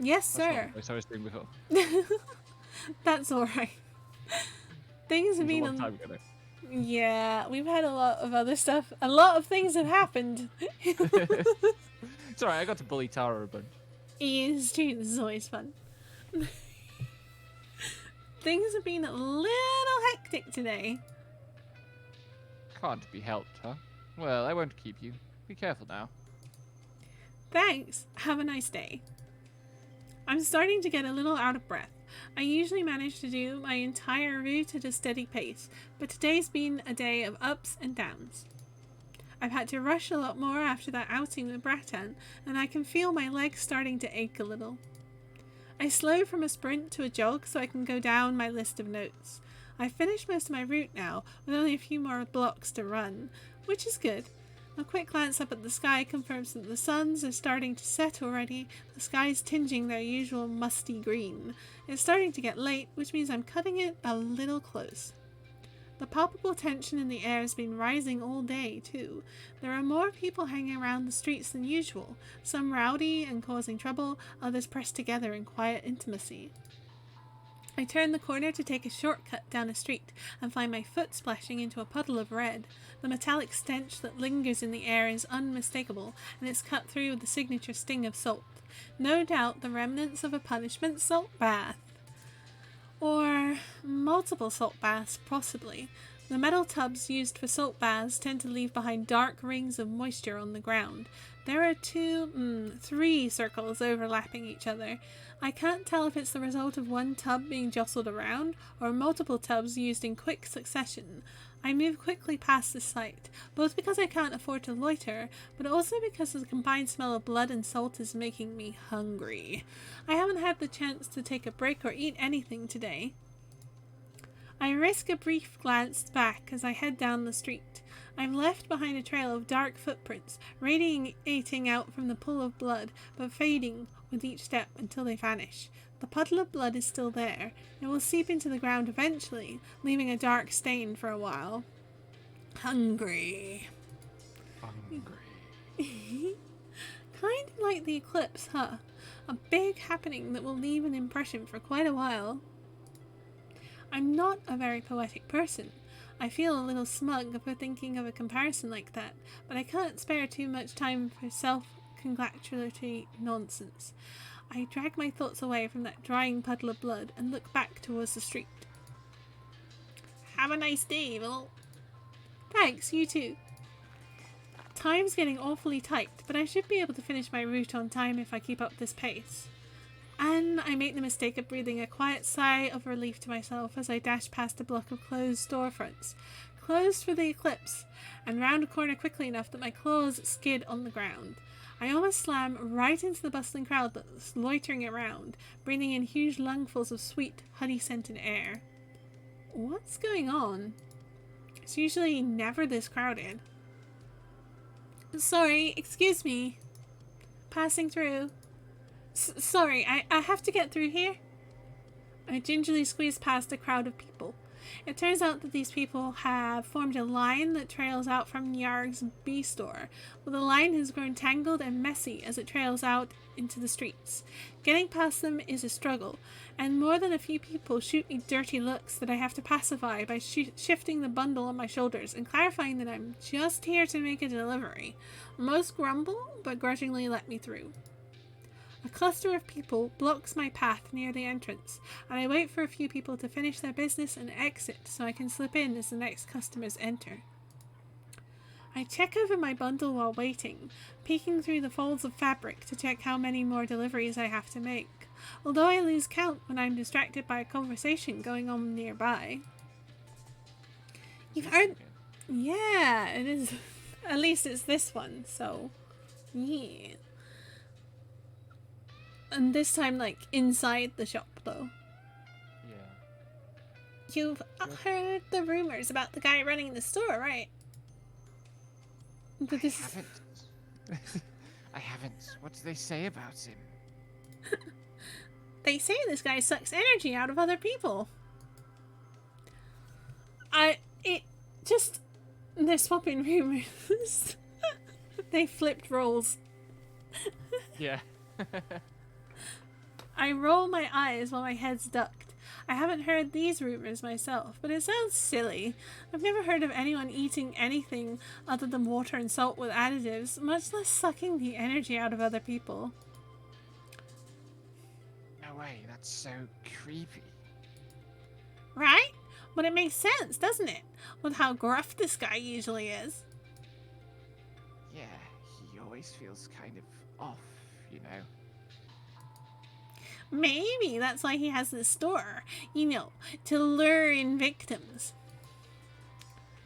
Yes, That's not sir. the voice I was doing before. That's alright. Things have It was a been long time ago, though. Yeah, we've had a lot of other stuff. A lot of things have happened. It's alright, I got to bully Tara a bunch. It's true, this is always fun. Things have been a little hectic today. Can't be helped, huh? Well, I won't keep you. Be careful now. Thanks. Have a nice day. I'm starting to get a little out of breath. I usually manage to do my entire route at a steady pace, but today's been a day of ups and downs. I've had to rush a lot more after that outing with Breton, and I can feel my legs starting to ache a little. I slow from a sprint to a jog so I can go down my list of notes. I've finished most of my route now, with only a few more blocks to run, which is good. A quick glance up at the sky confirms that the suns are starting to set already, the sky's tinging their usual musty green. It's starting to get late, which means I'm cutting it a little close. The palpable tension in the air has been rising all day, too. There are more people hanging around the streets than usual, some rowdy and causing trouble, others pressed together in quiet intimacy. I turn the corner to take a shortcut down a street and find my foot splashing into a puddle of red. The metallic stench that lingers in the air is unmistakable, and it's cut through with the signature sting of salt. No doubt the remnants of a punishment salt bath. Or multiple salt baths, possibly. The metal tubs used for salt baths tend to leave behind dark rings of moisture on the ground. There are three circles overlapping each other. I can't tell if it's the result of one tub being jostled around, or multiple tubs used in quick succession. I move quickly past this sight, both because I can't afford to loiter, but also because the combined smell of blood and salt is making me hungry. I haven't had the chance to take a break or eat anything today. I risk a brief glance back as I head down the street. I'm left behind a trail of dark footprints, radiating out from the pool of blood, but fading with each step until they vanish. The puddle of blood is still there. It will seep into the ground eventually, leaving a dark stain for a while. Hungry. Kind of like the eclipse, huh? A big happening that will leave an impression for quite a while. I'm not a very poetic person. I feel a little smug for thinking of a comparison like that, but I can't spare too much time for self-congratulatory nonsense. I drag my thoughts away from that drying puddle of blood and look back towards the street. Have a nice day, Evil. Thanks, you too. Time's getting awfully tight, but I should be able to finish my route on time if I keep up this pace. And I make the mistake of breathing a quiet sigh of relief to myself as I dash past a block of closed storefronts, closed for the eclipse, and round a corner quickly enough that my claws skid on the ground. I almost slam right into the bustling crowd that's loitering around, breathing in huge lungfuls of sweet, honey-scented air. What's going on? It's usually never this crowded. Sorry, excuse me. Passing through. Sorry, I have to get through here. I gingerly squeeze past a crowd of people. It turns out that these people have formed a line that trails out from Nyarg's bee store, but the line has grown tangled and messy as it trails out into the streets. Getting past them is a struggle, and more than a few people shoot me dirty looks that I have to pacify by shifting the bundle on my shoulders and clarifying that I'm just here to make a delivery. Most grumble, but grudgingly let me through. A cluster of people blocks my path near the entrance, and I wait for a few people to finish their business and exit so I can slip in as the next customers enter. I check over my bundle while waiting, peeking through the folds of fabric to check how many more deliveries I have to make, although I lose count when I'm distracted by a conversation going on nearby. You've heard... Yeah, it is. At least it's this one, so... Yeah. And this time, like, inside the shop, though. Yeah. You've heard the rumors about the guy running the store, right? But this... I haven't. I haven't. What do they say about him? They say this guy sucks energy out of other people. They're swapping rumors. They flipped roles. Yeah. I roll my eyes while my head's ducked. I haven't heard these rumors myself, but it sounds silly. I've never heard of anyone eating anything other than water and salt with additives, much less sucking the energy out of other people. No way, that's so creepy. Right? But it makes sense, doesn't it? With how gruff this guy usually is. Yeah, he always feels kind of off, you know. Maybe that's why he has this store, you know, to lure in victims.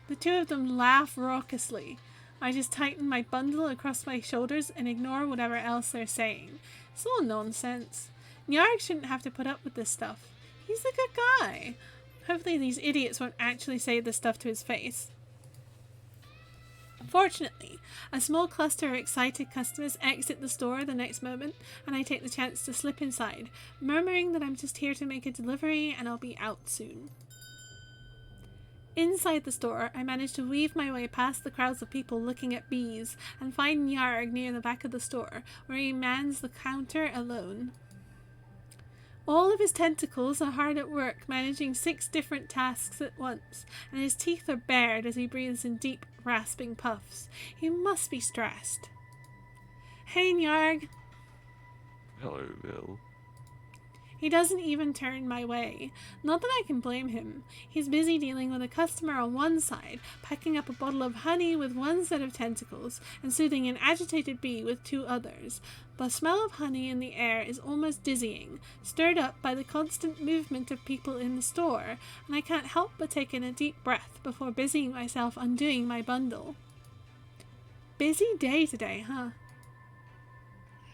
The two of them laugh raucously. I just tighten my bundle across my shoulders and ignore whatever else they're saying. It's all nonsense. Nyarg shouldn't have to put up with this stuff. He's a good guy. Hopefully these idiots won't actually say this stuff to his face. Fortunately, a small cluster of excited customers exit the store the next moment, and I take the chance to slip inside, murmuring that I'm just here to make a delivery and I'll be out soon. Inside the store, I manage to weave my way past the crowds of people looking at bees and find Nyarg near the back of the store, where he mans the counter alone. All of his tentacles are hard at work managing 6 different tasks at once, and his teeth are bared as he breathes in deep, rasping puffs. He must be stressed. Hey, Nyarg. Hello, Bill. He doesn't even turn my way. Not that I can blame him. He's busy dealing with a customer on one side, packing up a bottle of honey with one set of tentacles, and soothing an agitated bee with 2 others. The smell of honey in the air is almost dizzying, stirred up by the constant movement of people in the store, and I can't help but take in a deep breath before busying myself undoing my bundle. Busy day today, huh?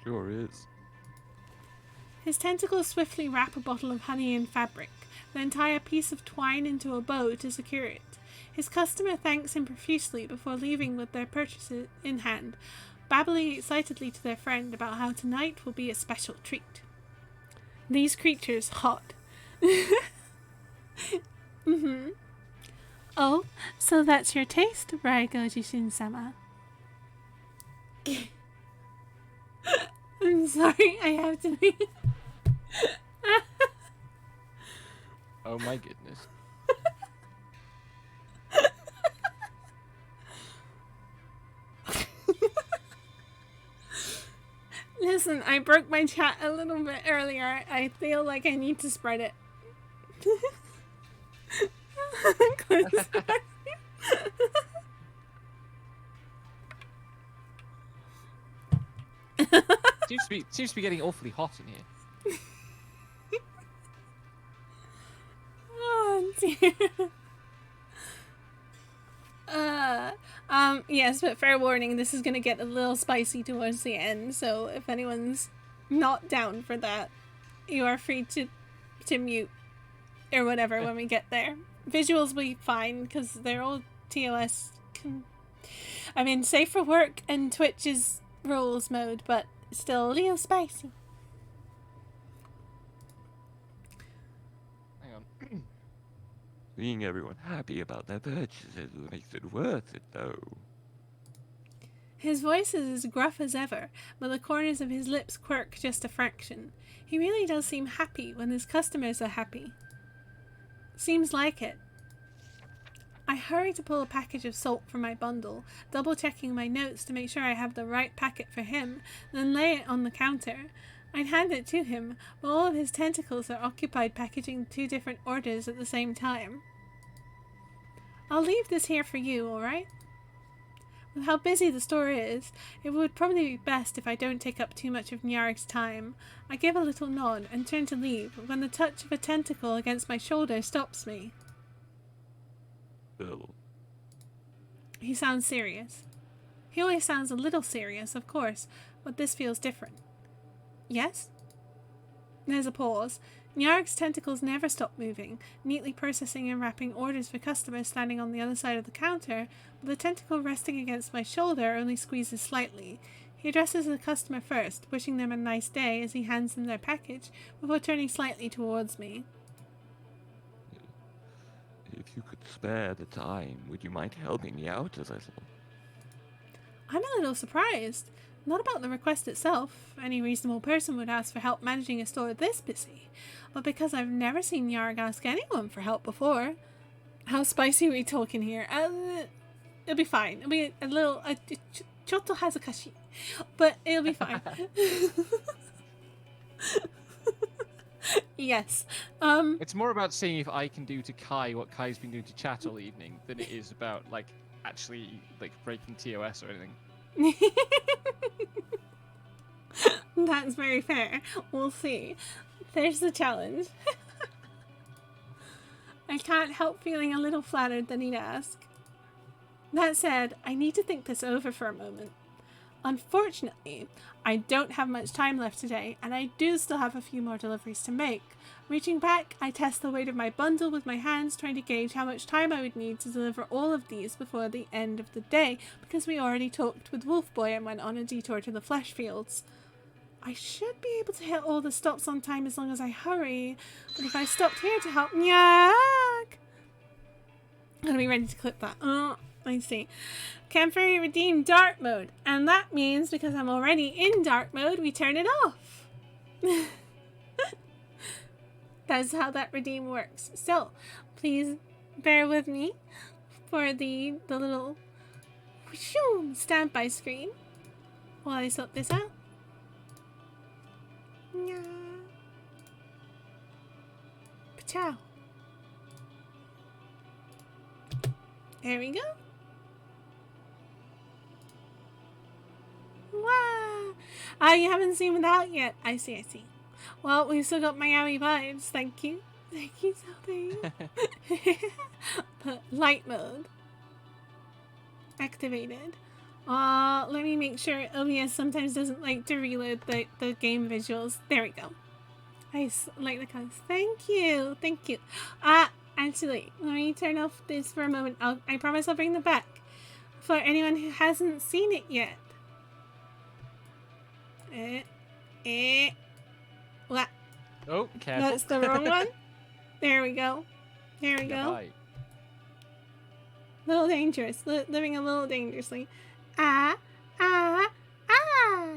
Sure is. His tentacles swiftly wrap a bottle of honey in fabric, then tie a piece of twine into a bow to secure it. His customer thanks him profusely before leaving with their purchases in hand, babbling excitedly to their friend about how tonight will be a special treat. These creatures hot. Oh, so that's your taste, Raigo-jishin-sama. I'm sorry, I have to be... Oh my goodness. Listen, I broke my chat a little bit earlier. I feel like I need to spread it. Seems to be getting awfully hot in here. Oh dear. Yes, but fair warning, this is gonna get a little spicy towards the end, so if anyone's not down for that, you are free to mute or whatever when we get there. Visuals will be fine, because they're all TOS. I mean, safe for work and Twitch is rules mode, but still a little spicy. Hang on. Seeing everyone happy about their purchases makes it worth it, though. His voice is as gruff as ever, but the corners of his lips quirk just a fraction. He really does seem happy when his customers are happy. Seems like it. I hurry to pull a package of salt from my bundle, double-checking my notes to make sure I have the right packet for him, then lay it on the counter. I'd hand it to him, but all of his tentacles are occupied packaging 2 different orders at the same time. I'll leave this here for you, alright? With how busy the store is, it would probably be best if I don't take up too much of Nyarg's time. I give a little nod and turn to leave when the touch of a tentacle against my shoulder stops me. Bill. He sounds serious. He always sounds a little serious, of course, but this feels different. Yes? There's a pause. Nyarg's tentacles never stop moving, neatly processing and wrapping orders for customers standing on the other side of the counter, but the tentacle resting against my shoulder only squeezes slightly. He addresses the customer first, wishing them a nice day as he hands them their package, before turning slightly towards me. If you could spare the time, would you mind helping me out as I thought? I'm a little surprised. Not about the request itself. Any reasonable person would ask for help managing a store this busy. But because I've never seen Nyarg ask anyone for help before. How spicy are we talking here? It'll be fine. It'll be a little... Chotto hazakashi. But it'll be fine. Yes. It's more about seeing if I can do to Kai what Kai's been doing to chat all evening than it is about, like, actually, like, breaking TOS or anything. That's very fair. We'll see. There's the challenge. I can't help feeling a little flattered that he'd ask. That said, I need to think this over for a moment. Unfortunately, I don't have much time left today, and I do still have a few more deliveries to make. Reaching back, I test the weight of my bundle with my hands, trying to gauge how much time I would need to deliver all of these before the end of the day, because we already talked with Wolf Boy and went on a detour to the flesh fields. I should be able to hit all the stops on time as long as I hurry, but if I stopped here to help Nyarg... I'm gonna be ready to clip that. Oh, I see. Camphor redeem dark mode, and that means because I'm already in dark mode, we turn it off. That's how that redeem works. So, please bear with me for the little standby screen while I sort this out. Pachow. There we go. Wow. Ah, you haven't seen without yet. I see, I see. Well, we've still got Miami vibes. Thank you. Thank you, Sophie. But light mode. Activated. Let me make sure OBS sometimes doesn't like to reload the game visuals. There we go. I like the colors. Thank you. Thank you. Actually, let me turn off this for a moment. I promise I'll bring them back. For anyone who hasn't seen it yet. What? Oh, careful. That's the wrong one. There we go. There we go. Bye. Little dangerous. Living a little dangerously. Ah, ah, ah!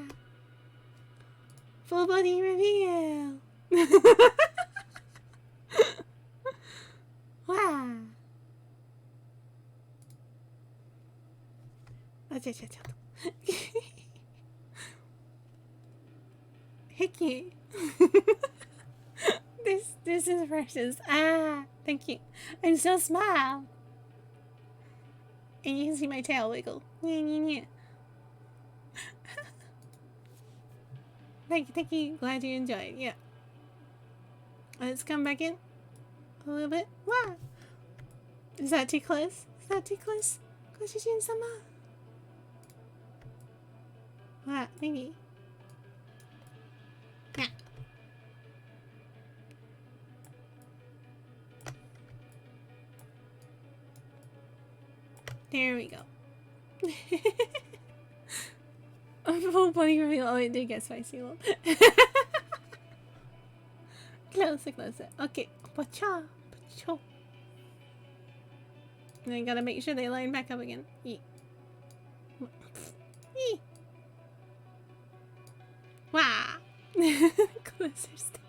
Full body reveal. Wow. あ、ちょっと。Hickey. This is precious. Ah, thank you. I'm so small. And you can see my tail wiggle. Thank you. Glad you enjoyed. Yeah. Let's come back in a little bit. Wow. Is that too close? Is that too close? Goshijin-sama. Wow, maybe. Yeah. There we go. A full body reveal. Oh, it did get spicy a little. Closer. Okay. Pacha. And I gotta make sure they line back up again. Wow. Closer still.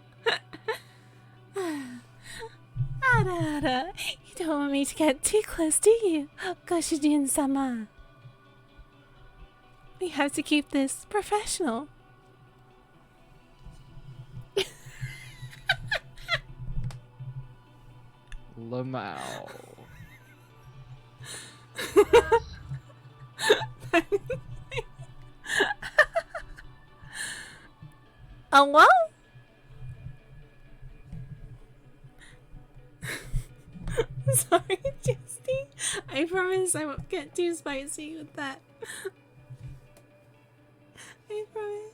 Ara. You don't want me to get too close, do you? Goshijin-sama. We have to keep this professional. Lamau. Hello? Sorry, Justy. I promise I won't get too spicy with that. I promise.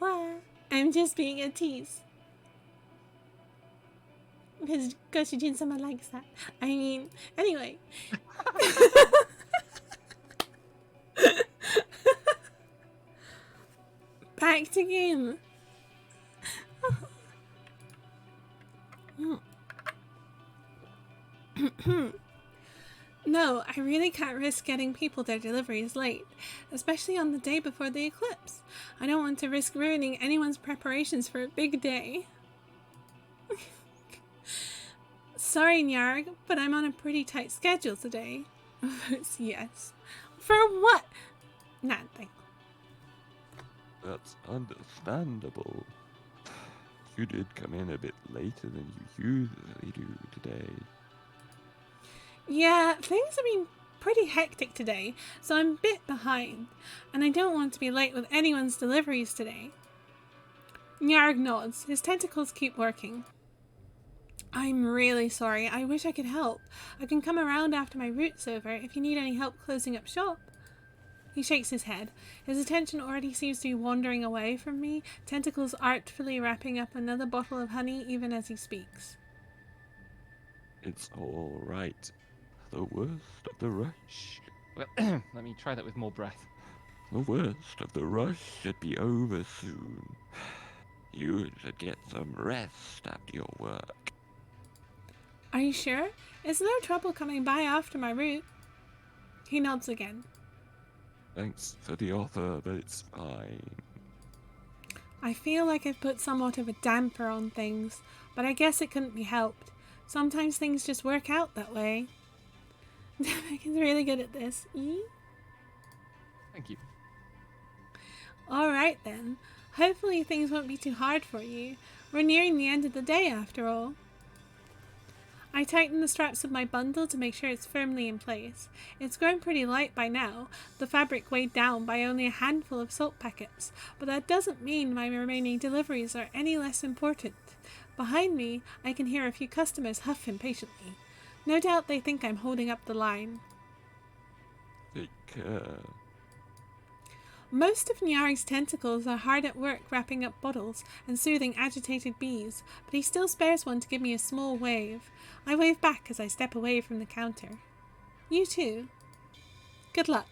Wow. I'm just being a tease. Because Goshijin-sama likes that. I mean, anyway. Back to game. No, I really can't risk getting people their deliveries late, especially on the day before the eclipse. I don't want to risk ruining anyone's preparations for a big day. Sorry, Nyarg, but I'm on a pretty tight schedule today. Yes. For what? Nothing. That's understandable. You did come in a bit later than you usually do today. Yeah, things have been pretty hectic today, so I'm a bit behind, and I don't want to be late with anyone's deliveries today. Nyarg nods. His tentacles keep working. I'm really sorry. I wish I could help. I can come around after my route's over if you need any help closing up shop. He shakes his head. His attention already seems to be wandering away from me, tentacles artfully wrapping up another bottle of honey even as he speaks. It's all right. The worst of the rush. Well, let me try that with more breath. The worst of the rush should be over soon. You should get some rest after your work. Are you sure? Is no trouble coming by after my route? He nods again. Thanks for the offer, but it's fine. I feel like I've put somewhat of a damper on things, but I guess it couldn't be helped. Sometimes things just work out that way. Demek is really good at this. Thank you. Alright then. Hopefully things won't be too hard for you. We're nearing the end of the day after all. I tighten the straps of my bundle to make sure it's firmly in place. It's grown pretty light by now, the fabric weighed down by only a handful of salt packets, but that doesn't mean my remaining deliveries are any less important. Behind me, I can hear a few customers huff impatiently. No doubt they think I'm holding up the line. Take care. Most of Nyarg's tentacles are hard at work wrapping up bottles and soothing agitated bees, but he still spares one to give me a small wave. I wave back as I step away from the counter. You too. Good luck.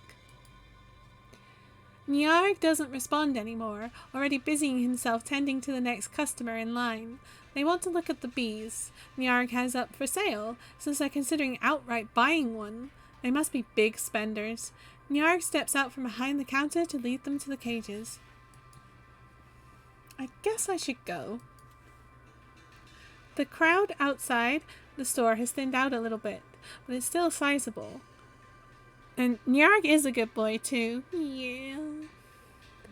Nyarg doesn't respond anymore, already busying himself tending to the next customer in line. They want to look at the bees Nyarg has up for sale, since they're considering outright buying one. They must be big spenders. Nyarg steps out from behind the counter to lead them to the cages. I guess I should go. The crowd outside the store has thinned out a little bit, but it's still sizable. And Nyarg is a good boy too. Yeah.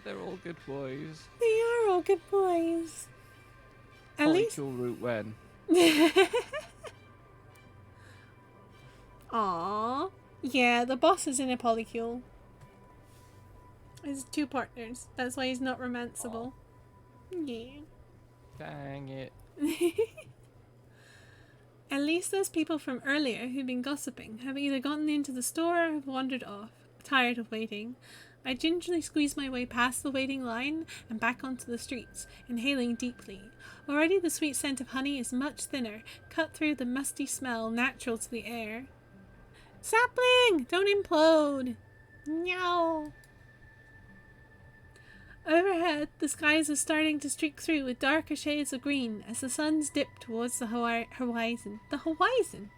They're all good boys. They are all good boys. At least. Polycule route when. Aww. Yeah, the boss is in a polycule. There's 2 partners. That's why he's not romanceable. Yeah. Dang it. At least those people from earlier who've been gossiping have either gotten into the store or have wandered off, tired of waiting. I gingerly squeeze my way past the waiting line and back onto the streets, inhaling deeply. Already the sweet scent of honey is much thinner, cut through the musty smell natural to the air. Sapling! Don't implode! No! Overhead, the skies are starting to streak through with darker shades of green as the suns dip towards the horizon. The horizon!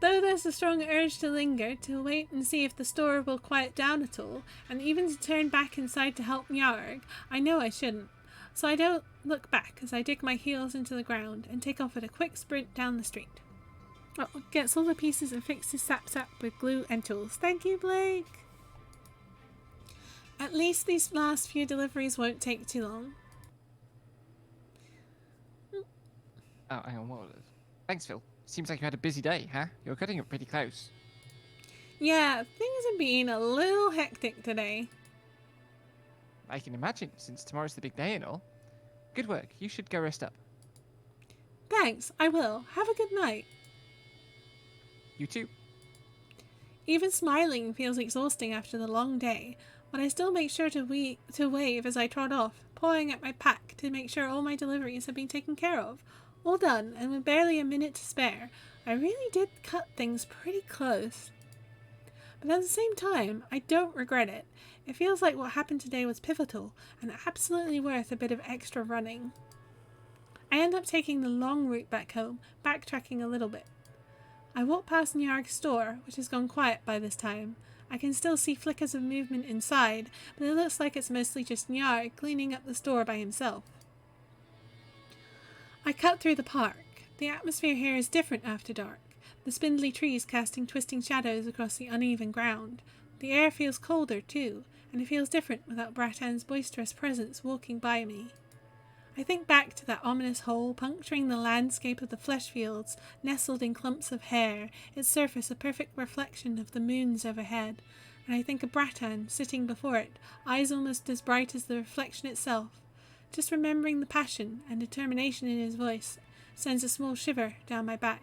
Though there's a strong urge to linger, to wait and see if the store will quiet down at all, and even to turn back inside to help Nyarg, I know I shouldn't. So I don't look back as I dig my heels into the ground and take off at a quick sprint down the street. Oh, gets all the pieces and fixes saps up with glue and tools. Thank you, Blake! At least these last few deliveries won't take too long. Oh, hang on, what was it? Thanks, Phil. Seems like you had a busy day, huh? You're cutting it pretty close. Yeah, things have been a little hectic today. I can imagine, since tomorrow's the big day and all. Good work. You should go rest up. Thanks, I will. Have a good night. You too. Even smiling feels exhausting after the long day, but I still make sure to wave as I trot off, pawing at my pack to make sure all my deliveries have been taken care of. All done, and with barely a minute to spare. I really did cut things pretty close. But at the same time, I don't regret it. It feels like what happened today was pivotal, and absolutely worth a bit of extra running. I end up taking the long route back home, backtracking a little bit. I walk past Nyarg's store, which has gone quiet by this time. I can still see flickers of movement inside, but it looks like it's mostly just Nyarg cleaning up the store by himself. I cut through the park. The atmosphere here is different after dark, the spindly trees casting twisting shadows across the uneven ground. The air feels colder, too, and it feels different without Bratan's boisterous presence walking by me. I think back to that ominous hole puncturing the landscape of the flesh fields, nestled in clumps of hair, its surface a perfect reflection of the moons overhead, and I think of Bratan sitting before it, eyes almost as bright as the reflection itself. Just remembering the passion and determination in his voice sends a small shiver down my back.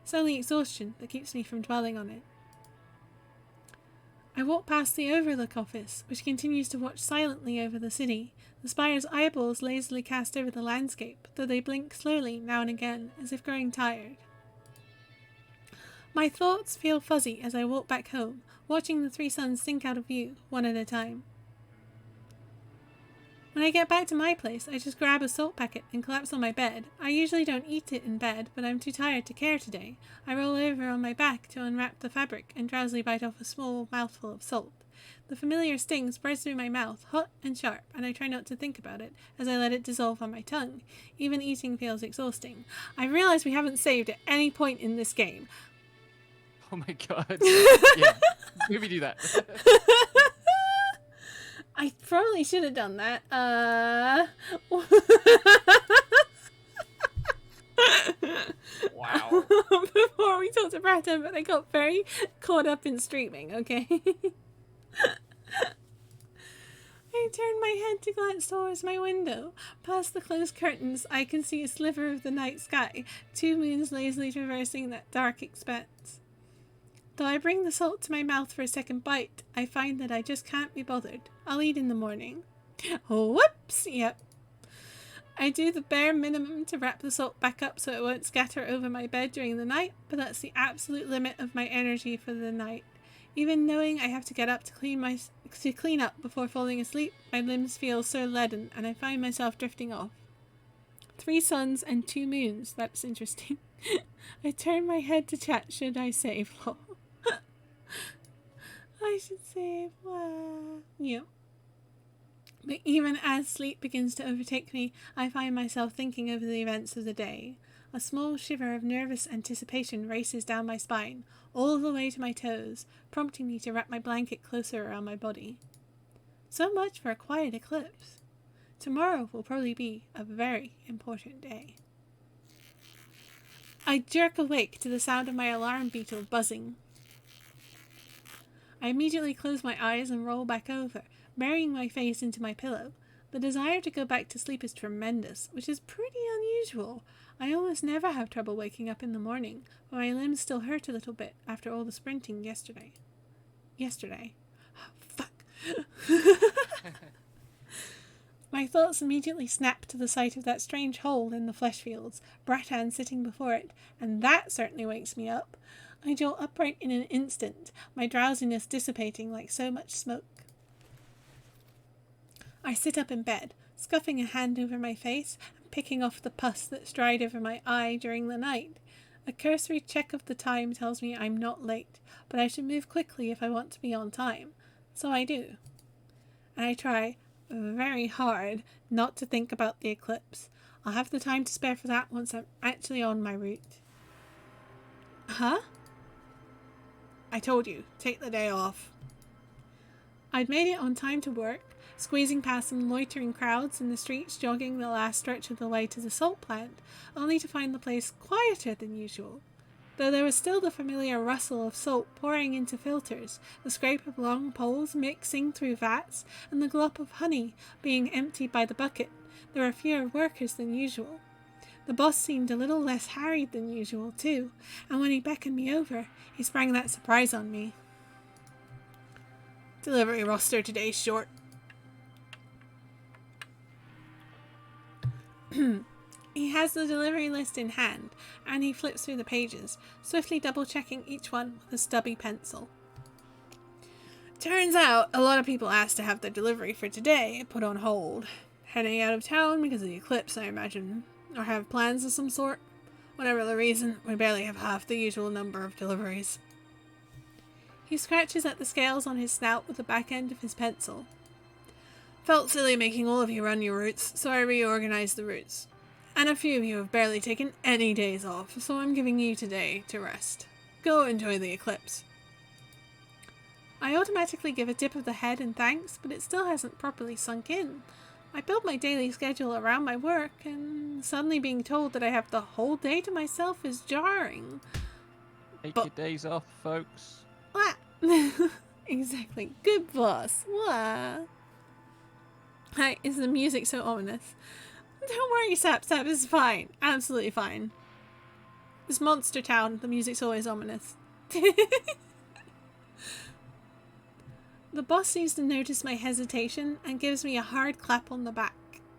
It's only exhaustion that keeps me from dwelling on it. I walk past the Overlook office, which continues to watch silently over the city, the spire's eyeballs lazily cast over the landscape, though they blink slowly now and again, as if growing tired. My thoughts feel fuzzy as I walk back home, watching the 3 suns sink out of view, one at a time. When I get back to my place, I just grab a salt packet and collapse on my bed. I usually don't eat it in bed, but I'm too tired to care today. I roll over on my back to unwrap the fabric and drowsily bite off a small mouthful of salt. The familiar sting spreads through my mouth, hot and sharp, and I try not to think about it as I let it dissolve on my tongue. Even eating feels exhausting. I realize we haven't saved at any point in this game. Oh my god. Yeah, maybe do that. I probably should have done that. Wow. Before we talked to Bratan, but I got very caught up in streaming, okay? I turned my head to glance towards my window. Past the closed curtains, I can see a sliver of the night sky, 2 moons lazily traversing that dark expanse. Though I bring the salt to my mouth for a second bite, I find that I just can't be bothered. I'll eat in the morning. Whoops! Yep. I do the bare minimum to wrap the salt back up so it won't scatter over my bed during the night, but that's the absolute limit of my energy for the night. Even knowing I have to get up to clean up before falling asleep, my limbs feel so leaden and I find myself drifting off. 3 suns and 2 moons, that's interesting. I turn my head to chat. Should I save? I should save. Yep. But even as sleep begins to overtake me, I find myself thinking over the events of the day. A small shiver of nervous anticipation races down my spine, all the way to my toes, prompting me to wrap my blanket closer around my body. So much for a quiet eclipse. Tomorrow will probably be a very important day. I jerk awake to the sound of my alarm beetle buzzing. I immediately close my eyes and roll back over, burying my face into my pillow. The desire to go back to sleep is tremendous, which is pretty unusual. I almost never have trouble waking up in the morning, but my limbs still hurt a little bit after all the sprinting yesterday. Fuck. My thoughts immediately snap to the sight of that strange hole in the flesh fields, Bratan sitting before it, and that certainly wakes me up. I jolt upright in an instant, my drowsiness dissipating like so much smoke. I sit up in bed, scuffing a hand over my face and picking off the pus that dried over my eye during the night. A cursory check of the time tells me I'm not late, but I should move quickly if I want to be on time. So I do. And I try very hard not to think about the eclipse. I'll have the time to spare for that once I'm actually on my route. Huh? I told you, take the day off. I'd made it on time to work, squeezing past some loitering crowds in the streets jogging the last stretch of the way to the salt plant, only to find the place quieter than usual. Though there was still the familiar rustle of salt pouring into filters, the scrape of long poles mixing through vats, and the glop of honey being emptied by the bucket, there were fewer workers than usual. The boss seemed a little less harried than usual, too, and when he beckoned me over, he sprang that surprise on me. Delivery roster today's short. He has the delivery list in hand, and he flips through the pages, swiftly double-checking each one with a stubby pencil. Turns out, a lot of people asked to have their delivery for today put on hold. Heading out of town because of the eclipse, I imagine. Or have plans of some sort. Whatever the reason, we barely have half the usual number of deliveries. He scratches at the scales on his snout with the back end of his pencil. Felt silly making all of you run your routes, so I reorganized the routes. And a few of you have barely taken any days off, so I'm giving you today to rest. Go enjoy the eclipse. I automatically give a dip of the head in thanks, but it still hasn't properly sunk in. I build my daily schedule around my work, and suddenly being told that I have the whole day to myself is jarring. Take your days off, folks. What? Exactly. Good boss. What? Hi, is the music so ominous? Don't worry, Sap. Sap is fine. Absolutely fine. This monster town, the music's always ominous. The boss seems to notice my hesitation and gives me a hard clap on the back.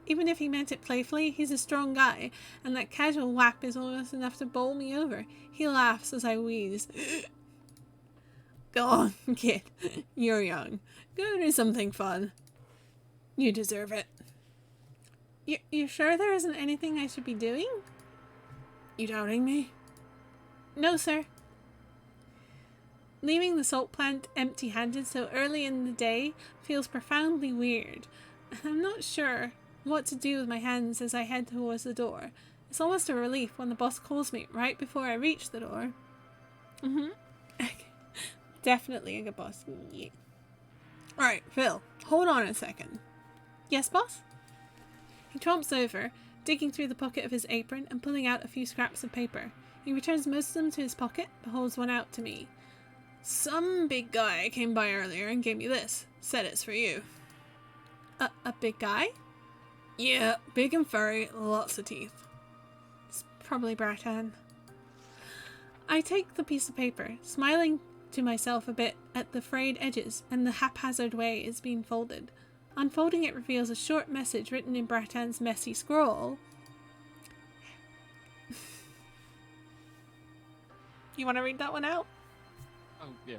Even if he meant it playfully, he's a strong guy, and that casual whap is almost enough to bowl me over. He laughs as I wheeze. Go on, kid. You're young. Go do something fun. You deserve it. You sure there isn't anything I should be doing? You doubting me? No, sir. Leaving the salt plant empty-handed so early in the day feels profoundly weird. I'm not sure what to do with my hands as I head towards the door. It's almost a relief when the boss calls me right before I reach the door. Definitely a good boss. Yeah. Alright, Phil, hold on a second. Yes, boss? He tromps over, digging through the pocket of his apron and pulling out a few scraps of paper. He returns most of them to his pocket, but holds one out to me. Some big guy came by earlier and gave me this. Said it's for you. A big guy? Yeah, big and furry, lots of teeth. It's probably Bratan. I take the piece of paper, smiling to myself a bit at the frayed edges and the haphazard way it's been folded. Unfolding it reveals a short message written in Bratan's messy scrawl. You want to read that one out? Oh, yeah.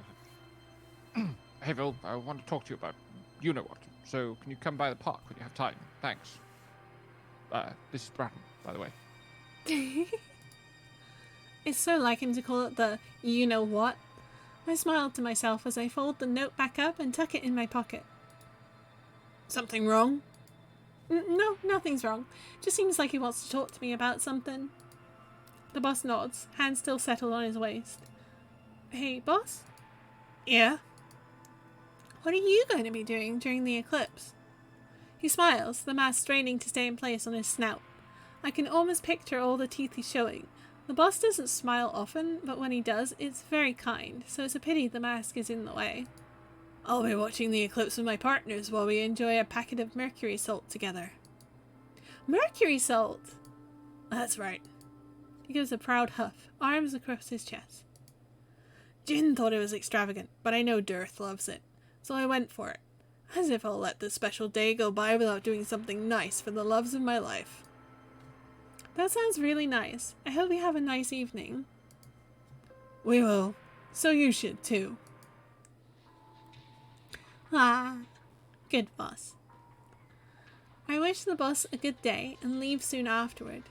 Hey, Phil, I want to talk to you about you-know-what. So, can you come by the park when you have time? Thanks. This is Bratton, by the way. It's so like him to call it the you-know-what. I smiled to myself as I fold the note back up and tuck it in my pocket. Something wrong? No, nothing's wrong. Just seems like he wants to talk to me about something. The boss nods, hand still settled on his waist. Hey, boss? Yeah? What are you going to be doing during the eclipse? He smiles, the mask straining to stay in place on his snout. I can almost picture all the teeth he's showing. The boss doesn't smile often, but when he does, it's very kind, so it's a pity the mask is in the way. I'll be watching the eclipse with my partners while we enjoy a packet of mercury salt together. Mercury salt? That's right. He gives a proud huff, arms across his chest. Jin thought it was extravagant, but I know Dirth loves it, so I went for it. As if I'll let this special day go by without doing something nice for the loves of my life. That sounds really nice. I hope you have a nice evening. We will. So you should too. Ah, good boss. I wish the boss a good day and leave soon afterward.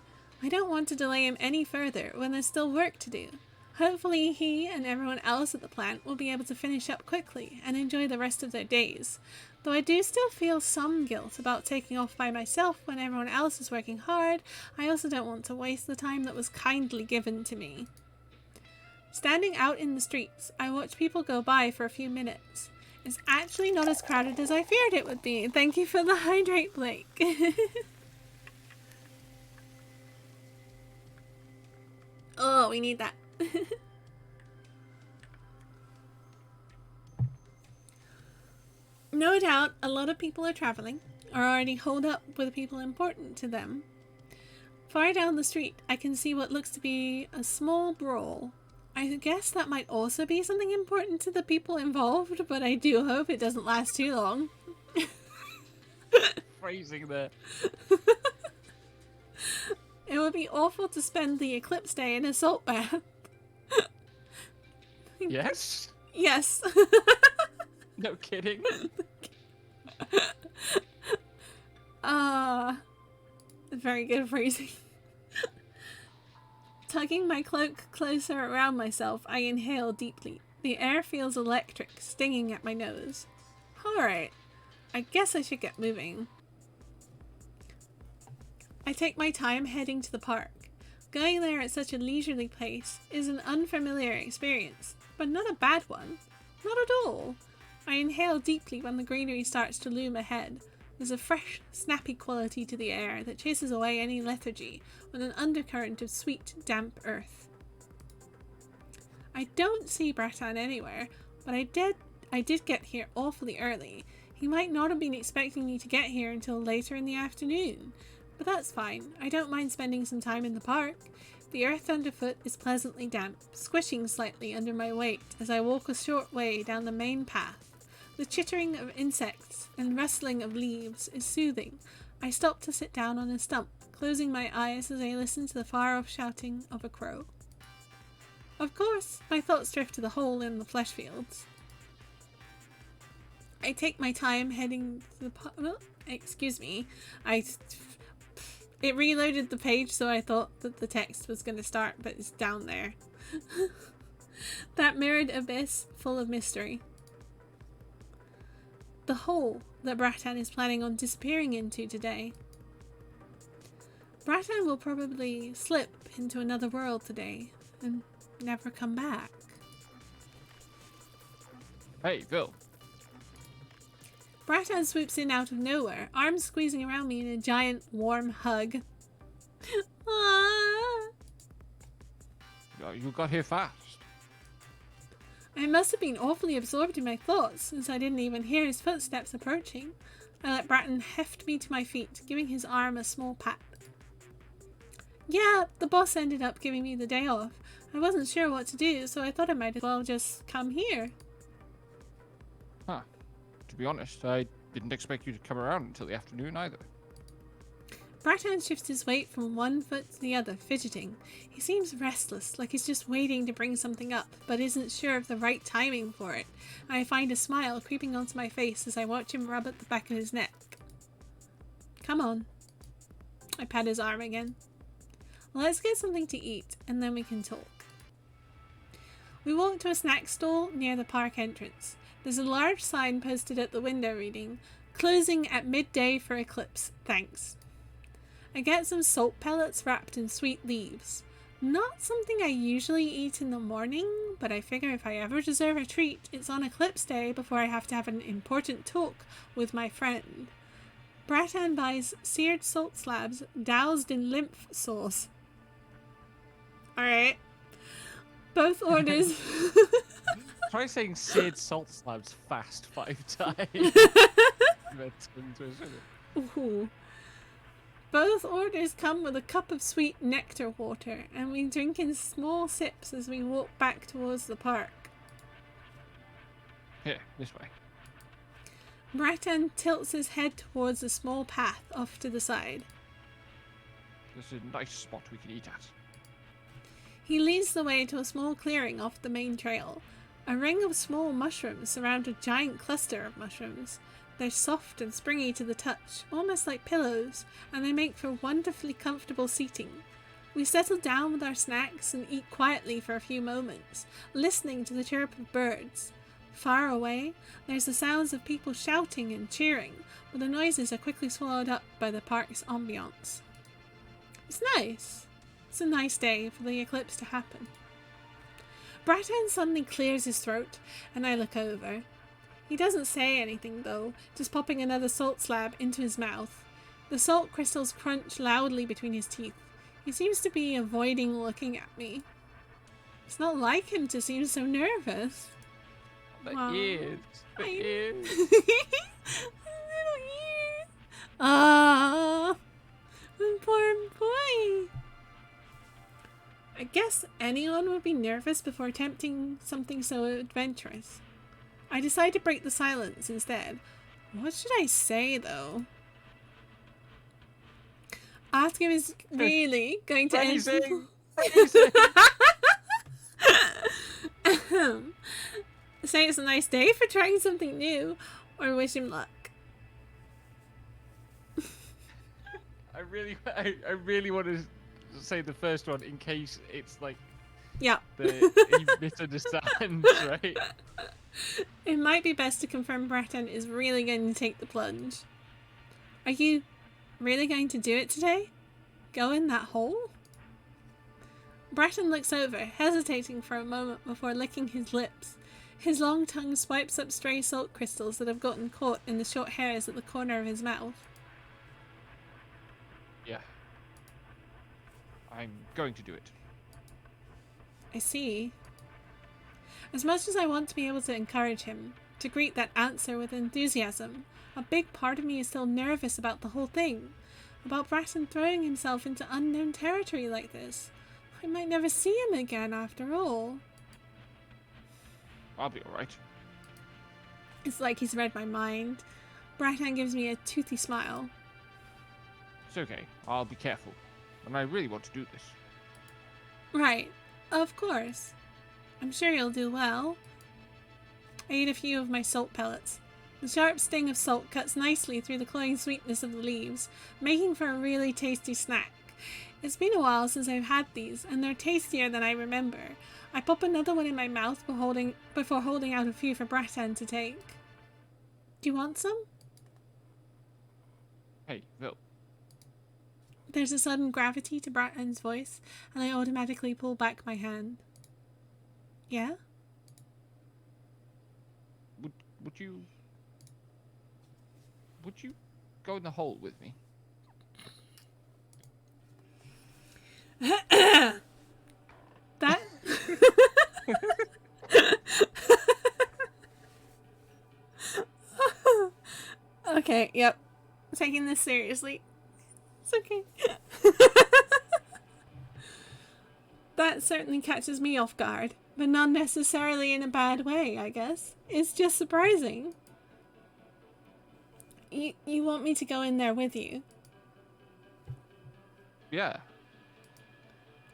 I don't want to delay him any further when there's still work to do. Hopefully he and everyone else at the plant will be able to finish up quickly and enjoy the rest of their days. Though I do still feel some guilt about taking off by myself when everyone else is working hard, I also don't want to waste the time that was kindly given to me. Standing out in the streets, I watch people go by for a few minutes. It's actually not as crowded as I feared it would be. Thank you for the hydrate, Blake. Oh, we need that. No doubt a lot of people are traveling, or already holed up with people important to them. Far down the street, I can see what looks to be a small brawl. I guess that might also be something important to the people involved, but I do hope it doesn't last too long. Phrasing there. It would be awful to spend the eclipse day in a salt bath. Yes? Yes. No kidding. Very good phrasing. Tugging my cloak closer around myself, I inhale deeply. The air feels electric, stinging at my nose. Alright, I guess I should get moving. I take my time heading to the park. Going there at such a leisurely pace is an unfamiliar experience, but not a bad one. Not at all. I inhale deeply when the greenery starts to loom ahead. There's a fresh, snappy quality to the air that chases away any lethargy with an undercurrent of sweet, damp earth. I don't see Bratan anywhere, but I did get here awfully early. He might not have been expecting me to get here until later in the afternoon. But that's fine. I don't mind spending some time in the park. The earth underfoot is pleasantly damp, squishing slightly under my weight as I walk a short way down the main path. The chittering of insects and rustling of leaves is soothing. I stop to sit down on a stump, closing my eyes as I listen to the far-off shouting of a crow. Of course, my thoughts drift to the hole in the flesh fields. I take my time heading to the excuse me. It reloaded the page, so I thought that the text was going to start, but it's down there. That mirrored abyss full of mystery. The hole that Bratan is planning on disappearing into today. Bratan will probably slip into another world today and never come back. Hey, Bill. Bratan swoops in out of nowhere, arms squeezing around me in a giant, warm hug. Ah. You got here fast. I must have been awfully absorbed in my thoughts, since I didn't even hear his footsteps approaching. I let Bratan heft me to my feet, giving his arm a small pat. Yeah, the boss ended up giving me the day off. I wasn't sure what to do, so I thought I might as well just come here. Huh. To be honest, I didn't expect you to come around until the afternoon either. Bratan shifts his weight from one foot to the other, fidgeting. He seems restless, like he's just waiting to bring something up, but isn't sure of the right timing for it. I find a smile creeping onto my face as I watch him rub at the back of his neck. Come on. I pat his arm again. Let's get something to eat, and then we can talk. We walk to a snack stall near the park entrance. There's a large sign posted at the window reading, "Closing at midday for eclipse, thanks." I get some salt pellets wrapped in sweet leaves. Not something I usually eat in the morning, but I figure if I ever deserve a treat, it's on eclipse day before I have to have an important talk with my friend. Bratan buys seared salt slabs doused in lymph sauce. Alright. Both orders. Try saying seared salt slabs fast 5 times. Ooh. Both orders come with a cup of sweet nectar water, and we drink in small sips as we walk back towards the park. Here, this way. Bratan tilts his head towards a small path off to the side. This is a nice spot we can eat at. He leads the way to a small clearing off the main trail. A ring of small mushrooms surround a giant cluster of mushrooms. They're soft and springy to the touch, almost like pillows, and they make for wonderfully comfortable seating. We settle down with our snacks and eat quietly for a few moments, listening to the chirp of birds. Far away, there's the sounds of people shouting and cheering, but the noises are quickly swallowed up by the park's ambiance. It's nice. It's a nice day for the eclipse to happen. Bratan suddenly clears his throat, and I look over. He doesn't say anything though, just popping another salt slab into his mouth. The salt crystals crunch loudly between his teeth. He seems to be avoiding looking at me. It's not like him to seem so nervous. The Wow. ears. The ears. Little ears. Ah, my poor boy. I guess anyone would be nervous before attempting something so adventurous. I decide to break the silence instead. What should I say, though? Ask him is really going to end. Say it's a nice day for trying something new, or wish him luck. I really want to say the first one in case it's like Yeah. he misunderstands, right? It might be best to confirm Bratan is really going to take the plunge. Are you really going to do it today? Go in that hole? Bratan looks over, hesitating for a moment before licking his lips. His long tongue swipes up stray salt crystals that have gotten caught in the short hairs at the corner of his mouth. Yeah. I'm going to do it. I see. As much as I want to be able to encourage him, to greet that answer with enthusiasm, a big part of me is still nervous about the whole thing. About Bratan throwing himself into unknown territory like this. I might never see him again after all. I'll be alright. It's like he's read my mind. Bratan gives me a toothy smile. It's okay. I'll be careful. And I really want to do this. Right, of course. I'm sure you'll do well. I eat a few of my salt pellets. The sharp sting of salt cuts nicely through the cloying sweetness of the leaves, making for a really tasty snack. It's been a while since I've had these, and they're tastier than I remember. I pop another one in my mouth before holding out a few for Bratan to take. Do you want some? Hey, Vil. There's a sudden gravity to Bratan's voice, and I automatically pull back my hand. Yeah? Would you go in the hole with me? That? Okay, yep. I'm taking this seriously. It's okay. That certainly catches me off guard, but not necessarily in a bad way, I guess. It's just surprising. You want me to go in there with you? Yeah.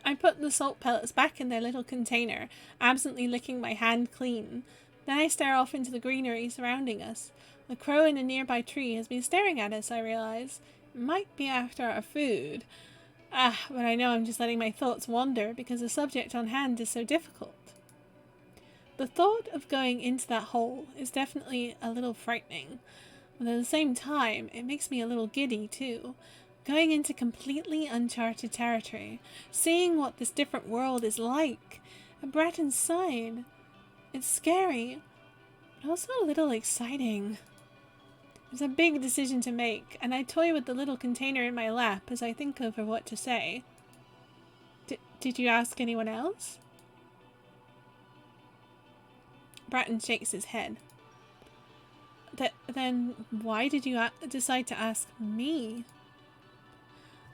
I put the salt pellets back in their little container, absently licking my hand clean. Then I stare off into the greenery surrounding us. A crow in a nearby tree has been staring at us, I realize. It might be after our food. But I know I'm just letting my thoughts wander because the subject on hand is so difficult. The thought of going into that hole is definitely a little frightening, but at the same time, it makes me a little giddy too. Going into completely uncharted territory, seeing what this different world is like, at Bratton's side. It's scary, but also a little exciting. It's a big decision to make, and I toy with the little container in my lap as I think over what to say. Did you ask anyone else? Bratton shakes his head. Then why did you decide to ask me?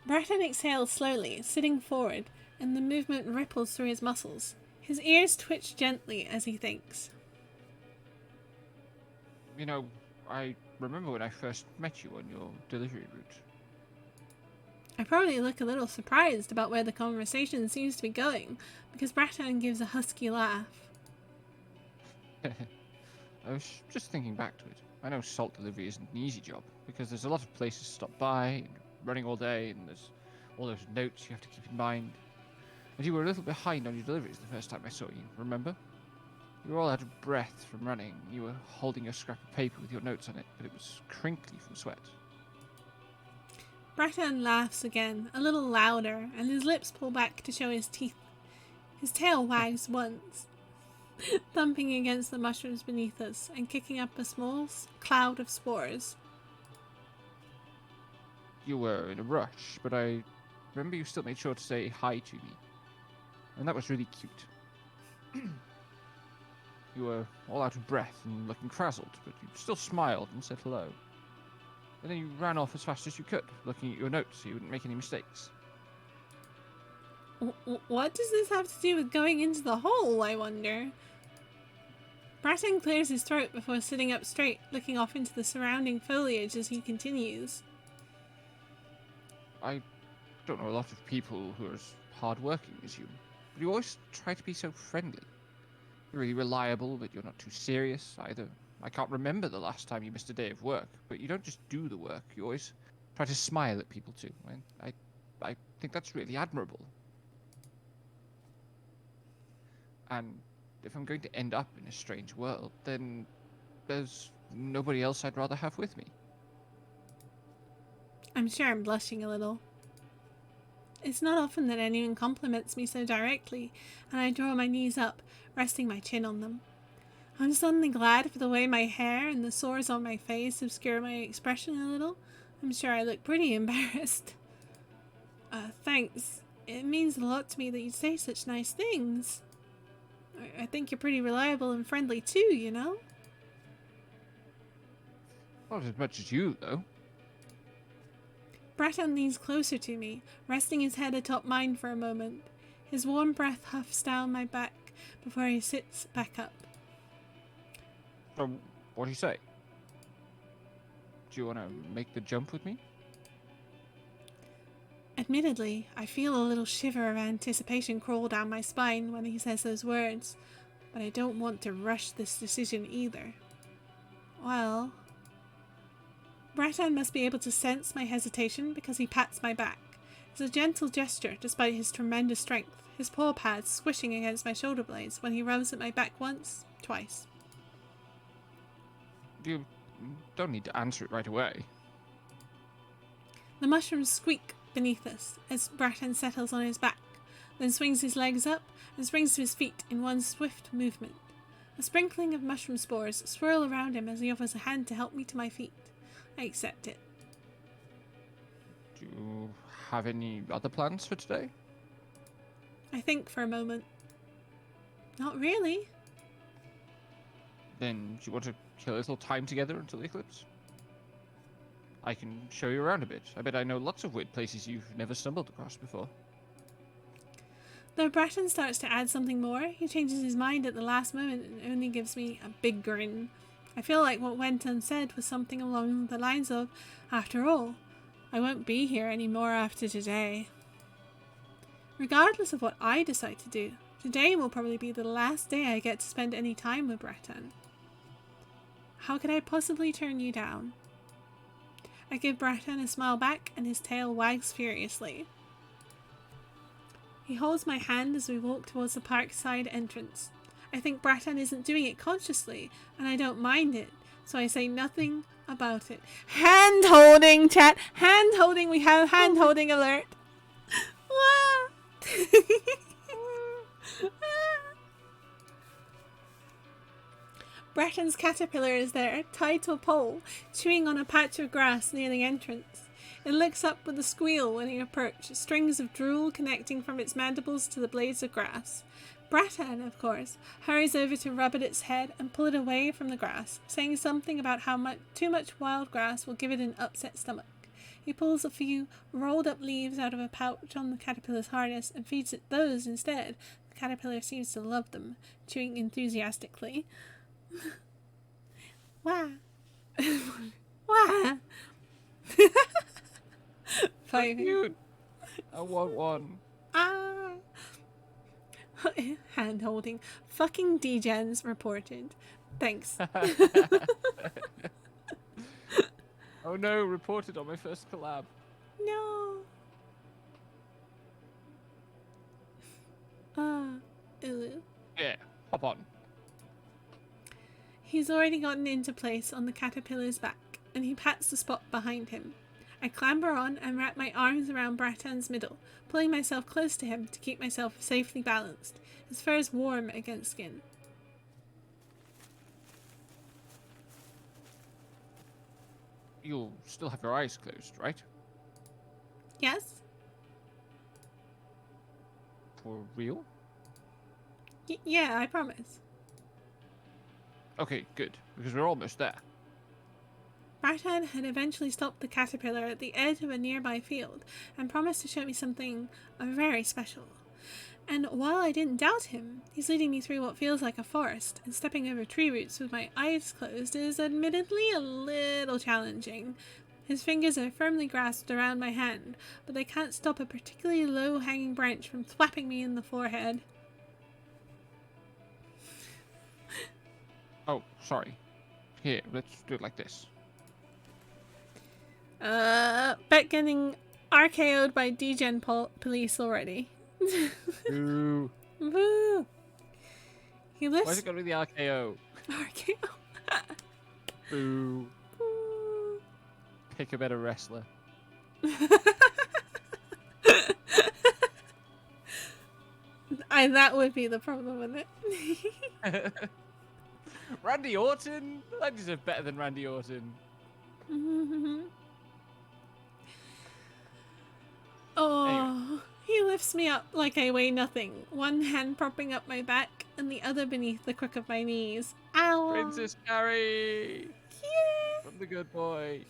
Bratton exhales slowly, sitting forward, and the movement ripples through his muscles. His ears twitch gently as he thinks. You know, I remember when I first met you on your delivery route. I probably look a little surprised about where the conversation seems to be going, because Bratton gives a husky laugh. I was just thinking back to it. I know salt delivery isn't an easy job, because there's a lot of places to stop by, and running all day, and there's all those notes you have to keep in mind. And you were a little behind on your deliveries the first time I saw you, remember? You were all out of breath from running. You were holding a scrap of paper with your notes on it, but it was crinkly from sweat. Bratton laughs again, a little louder, and his lips pull back to show his teeth. His tail wags once, thumping against the mushrooms beneath us and kicking up a small cloud of spores. You were in a rush, but I remember you still made sure to say hi to me. And that was really cute. You were all out of breath and looking frazzled, but you still smiled and said hello. And then you ran off as fast as you could, looking at your notes so you wouldn't make any mistakes. What does this have to do with going into the hole, I wonder? Bratton clears his throat before sitting up straight, looking off into the surrounding foliage as he continues. I don't know a lot of people who are as hard-working as you, but you always try to be so friendly. You're really reliable, but you're not too serious either. I can't remember the last time you missed a day of work, but you don't just do the work. You always try to smile at people too. I think that's really admirable. And if I'm going to end up in a strange world, then there's nobody else I'd rather have with me. I'm sure I'm blushing a little. It's not often that anyone compliments me so directly, and I draw my knees up, resting my chin on them. I'm suddenly glad for the way my hair and the sores on my face obscure my expression a little. I'm sure I look pretty embarrassed. Thanks. It means a lot to me that you say such nice things. I think you're pretty reliable and friendly too, you know? Not as much as you, though. Bratton leans closer to me, resting his head atop mine for a moment. His warm breath huffs down my back before he sits back up. So, what do you say? Do you want to make the jump with me? Admittedly, I feel a little shiver of anticipation crawl down my spine when he says those words, but I don't want to rush this decision either. Well... Bratton must be able to sense my hesitation because he pats my back. It's a gentle gesture despite his tremendous strength, his paw pads squishing against my shoulder blades when he rubs at my back once, twice. You don't need to answer it right away. The mushrooms squeak beneath us as Bratton settles on his back, then swings his legs up and springs to his feet in one swift movement. A sprinkling of mushroom spores swirl around him as he offers a hand to help me to my feet. I accept it. Do you have any other plans for today? I think for a moment. Not really. Then do you want to kill a little time together until the eclipse? I can show you around a bit. I bet I know lots of weird places you've never stumbled across before. Though Bratton starts to add something more, he changes his mind at the last moment and only gives me a big grin. I feel like what went unsaid was something along the lines of, after all, I won't be here anymore after today. Regardless of what I decide to do, today will probably be the last day I get to spend any time with Bratton. How could I possibly turn you down? I give Bratton a smile back and his tail wags furiously. He holds my hand as we walk towards the parkside entrance. I think Bratan isn't doing it consciously, and I don't mind it, so I say nothing about it. Hand holding, chat! Hand holding, we have hand holding alert! Breton's caterpillar is there, tied to a pole, chewing on a patch of grass near the entrance. It looks up with a squeal when he approaches, strings of drool connecting from its mandibles to the blades of grass. Bratan, of course, hurries over to rub at its head and pull it away from the grass, saying something about how too much wild grass will give it an upset stomach. He pulls a few rolled up leaves out of a pouch on the caterpillar's harness and feeds it those instead. The caterpillar seems to love them, chewing enthusiastically. Wah. Wah. Five. Cute. I want one. Ah. Hand holding. Fucking degens reported. Thanks. Oh no, reported on my first collab. No. Ew. Yeah, hop on. He's already gotten into place on the caterpillar's back, and he pats the spot behind him. I clamber on and wrap my arms around Bratan's middle, pulling myself close to him to keep myself safely balanced. His fur is warm against skin. You'll still have your eyes closed, right? Yes? For real? Yeah, I promise. Okay, good, because we're almost there. Bratan had eventually stopped the caterpillar at the edge of a nearby field and promised to show me something very special. And while I didn't doubt him, he's leading me through what feels like a forest, and stepping over tree roots with my eyes closed is admittedly a little challenging. His fingers are firmly grasped around my hand, but they can't stop a particularly low-hanging branch from thwapping me in the forehead. Oh, sorry. Here, let's do it like this. Bet getting RKO'd by degen police already. Ooh. Woo! He lifts. Why's it gotta be the RKO? RKO. Boo. Ooh. Pick a better wrestler. That would be the problem with it. Randy Orton? I deserve better than Randy Orton. Oh, Anyway. he lifts me up like I weigh nothing, one hand propping up my back and the other beneath the crook of my knees. Ow! Princess Carrie! Yeah. I'm the good boy.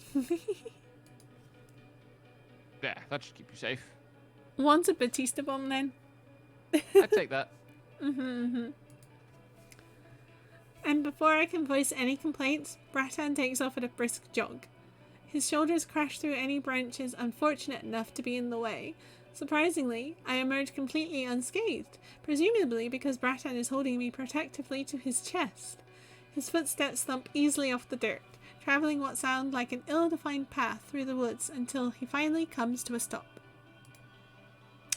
Yeah, that should keep you safe. Want a Batista bomb then? I'd take that. And before I can voice any complaints, Bratan takes off at a brisk jog. His shoulders crash through any branches unfortunate enough to be in the way. Surprisingly, I emerge completely unscathed, presumably because Bratan is holding me protectively to his chest. His footsteps thump easily off the dirt, travelling what sound like an ill-defined path through the woods until he finally comes to a stop.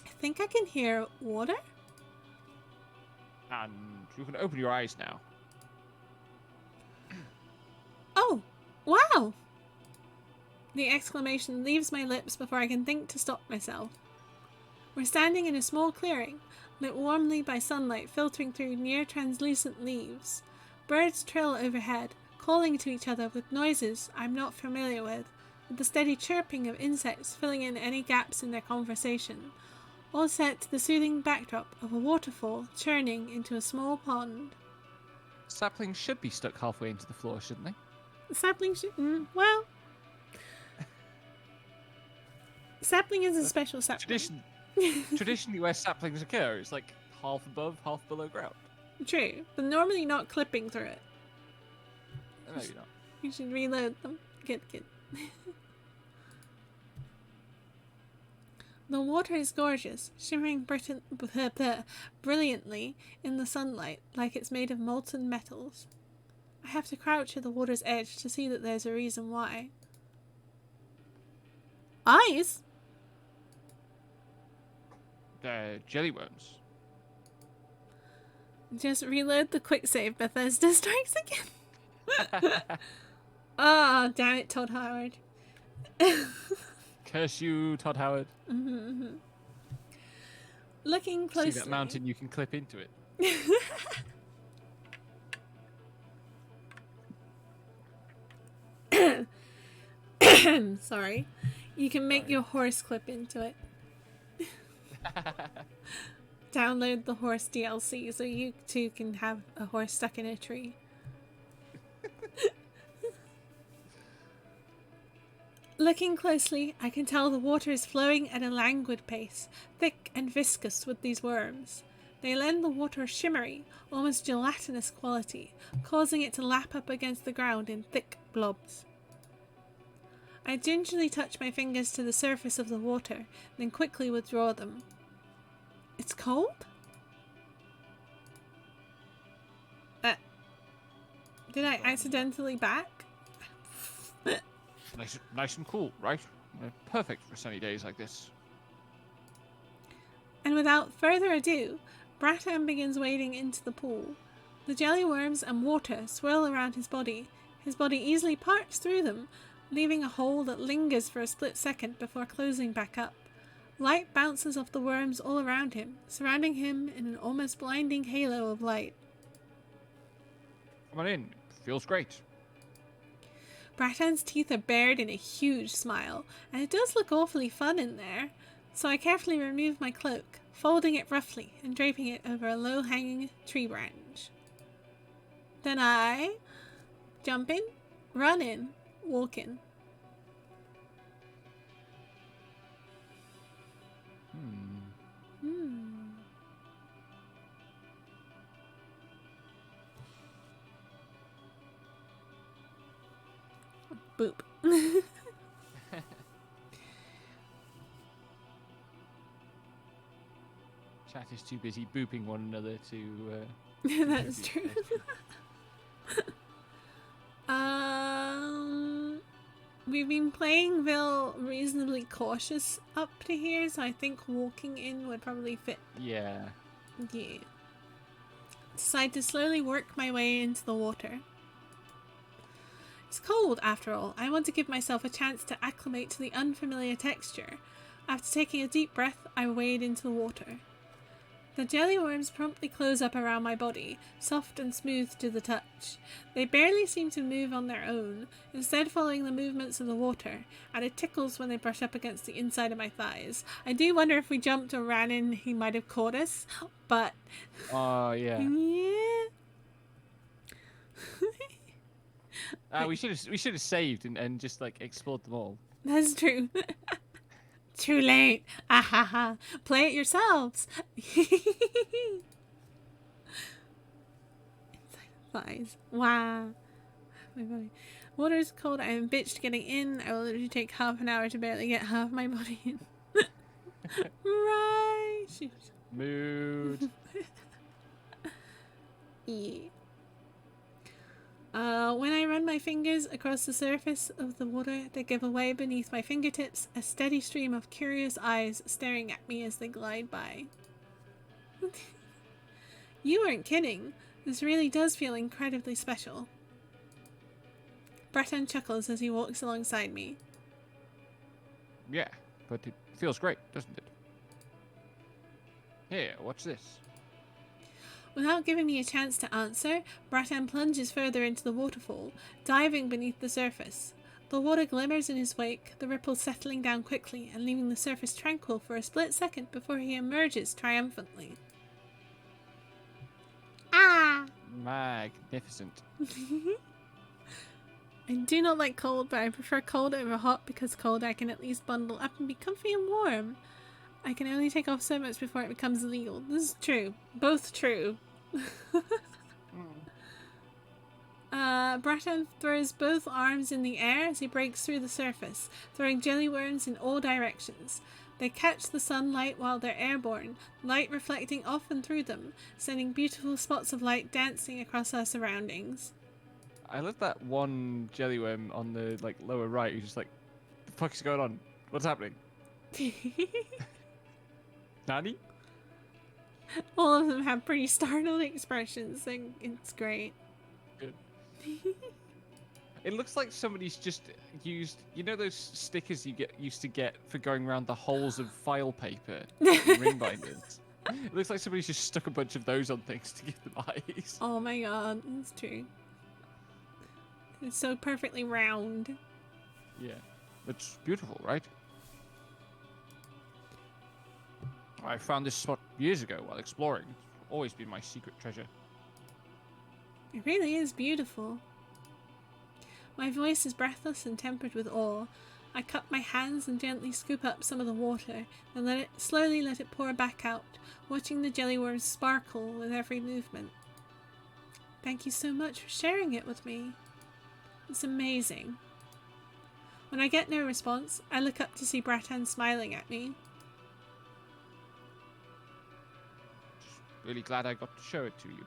I think I can hear water? And you can open your eyes now. Oh, wow! The exclamation leaves my lips before I can think to stop myself. We're standing in a small clearing, lit warmly by sunlight filtering through near translucent leaves. Birds trill overhead, calling to each other with noises I'm not familiar with the steady chirping of insects filling in any gaps in their conversation, all set to the soothing backdrop of a waterfall churning into a small pond. Saplings should be stuck halfway into the floor, shouldn't they? The sapling well... Sapling is a special sapling. Traditionally, where saplings occur, it's like half above, half below ground. True, but normally not clipping through it. No, you're not. You should reload them. Good. The water is gorgeous, shimmering brilliantly in the sunlight like it's made of molten metals. I have to crouch at the water's edge to see that there's a reason why. Eyes? They're jelly worms. Just reload the quick save. Bethesda strikes again. Oh, damn it, Todd Howard. Curse you, Todd Howard. Looking closely. See that mountain? You can clip into it. Sorry. You can make your horse clip into it. Download the horse DLC so you too can have a horse stuck in a tree. Looking closely, I can tell the water is flowing at a languid pace, thick and viscous with these worms. They lend the water a shimmery, almost gelatinous quality, causing it to lap up against the ground in thick blobs. I gingerly touch my fingers to the surface of the water, then quickly withdraw them. It's cold? Did I accidentally back? Nice and cool, right? Perfect for sunny days like this. And without further ado, Bratan begins wading into the pool. The jelly worms and water swirl around his body. His body easily parts through them, leaving a hole that lingers for a split second before closing back up. Light bounces off the worms all around him, surrounding him in an almost blinding halo of light. Come on in. Feels great. Bratan's teeth are bared in a huge smile, and it does look awfully fun in there, so I carefully remove my cloak, folding it roughly and draping it over a low-hanging tree branch. Then I jump in, run in, walk in. Boop. Chat is too busy booping one another to. That's true. We've been playing Vil reasonably cautious up to here, so I think walking in would probably fit. Yeah. Yeah. Decide to slowly work my way into the water. It's cold, after all. I want to give myself a chance to acclimate to the unfamiliar texture. After taking a deep breath, I wade into the water. The jelly worms promptly close up around my body, soft and smooth to the touch. They barely seem to move on their own, instead following the movements of the water, and it tickles when they brush up against the inside of my thighs. I do wonder if we jumped or ran in, he might have caught us, but... Oh, yeah. Yeah. We should have saved and just like explored them all. That's true. Too late. Ahaha. Play it yourselves. Inside the thighs. Wow. My body. Water's cold. I am bitched getting in. I will literally take half an hour to barely get half my body in. Right. Mood. Yeah. When I run my fingers across the surface of the water, they give away beneath my fingertips, a steady stream of curious eyes staring at me as they glide by. You weren't kidding. This really does feel incredibly special. Breton chuckles as he walks alongside me. Yeah, but it feels great, doesn't it? Here, watch this. Without giving me a chance to answer, Bratan plunges further into the waterfall, diving beneath the surface. The water glimmers in his wake, the ripples settling down quickly and leaving the surface tranquil for a split second before he emerges triumphantly. Ah! Magnificent. I do not like cold, but I prefer cold over hot because cold I can at least bundle up and be comfy and warm. I can only take off so much before it becomes illegal. This is true. Both true. Bratan throws both arms in the air as he breaks through the surface, throwing jelly worms in all directions. They catch the sunlight while they're airborne, light reflecting off and through them, sending beautiful spots of light dancing across our surroundings. I love that one jellyworm on the like lower right who's just like, the fuck is going on? What's happening? Nani? All of them have pretty startled expressions, and it's great. Good. It looks like somebody's just used, you know, those stickers you used to get for going around the holes of file paper in ring binders. It looks like somebody's just stuck a bunch of those on things to give them eyes. Oh my god, that's true. It's so perfectly round. Yeah, it's beautiful, right? I found this spot years ago while exploring. It's always been my secret treasure. It really is beautiful. My voice is breathless and tempered with awe. I cup my hands and gently scoop up some of the water, and slowly let it pour back out, watching the jellyworms sparkle with every movement. Thank you so much for sharing it with me. It's amazing. When I get no response, I look up to see Bratan smiling at me. Just really glad I got to show it to you.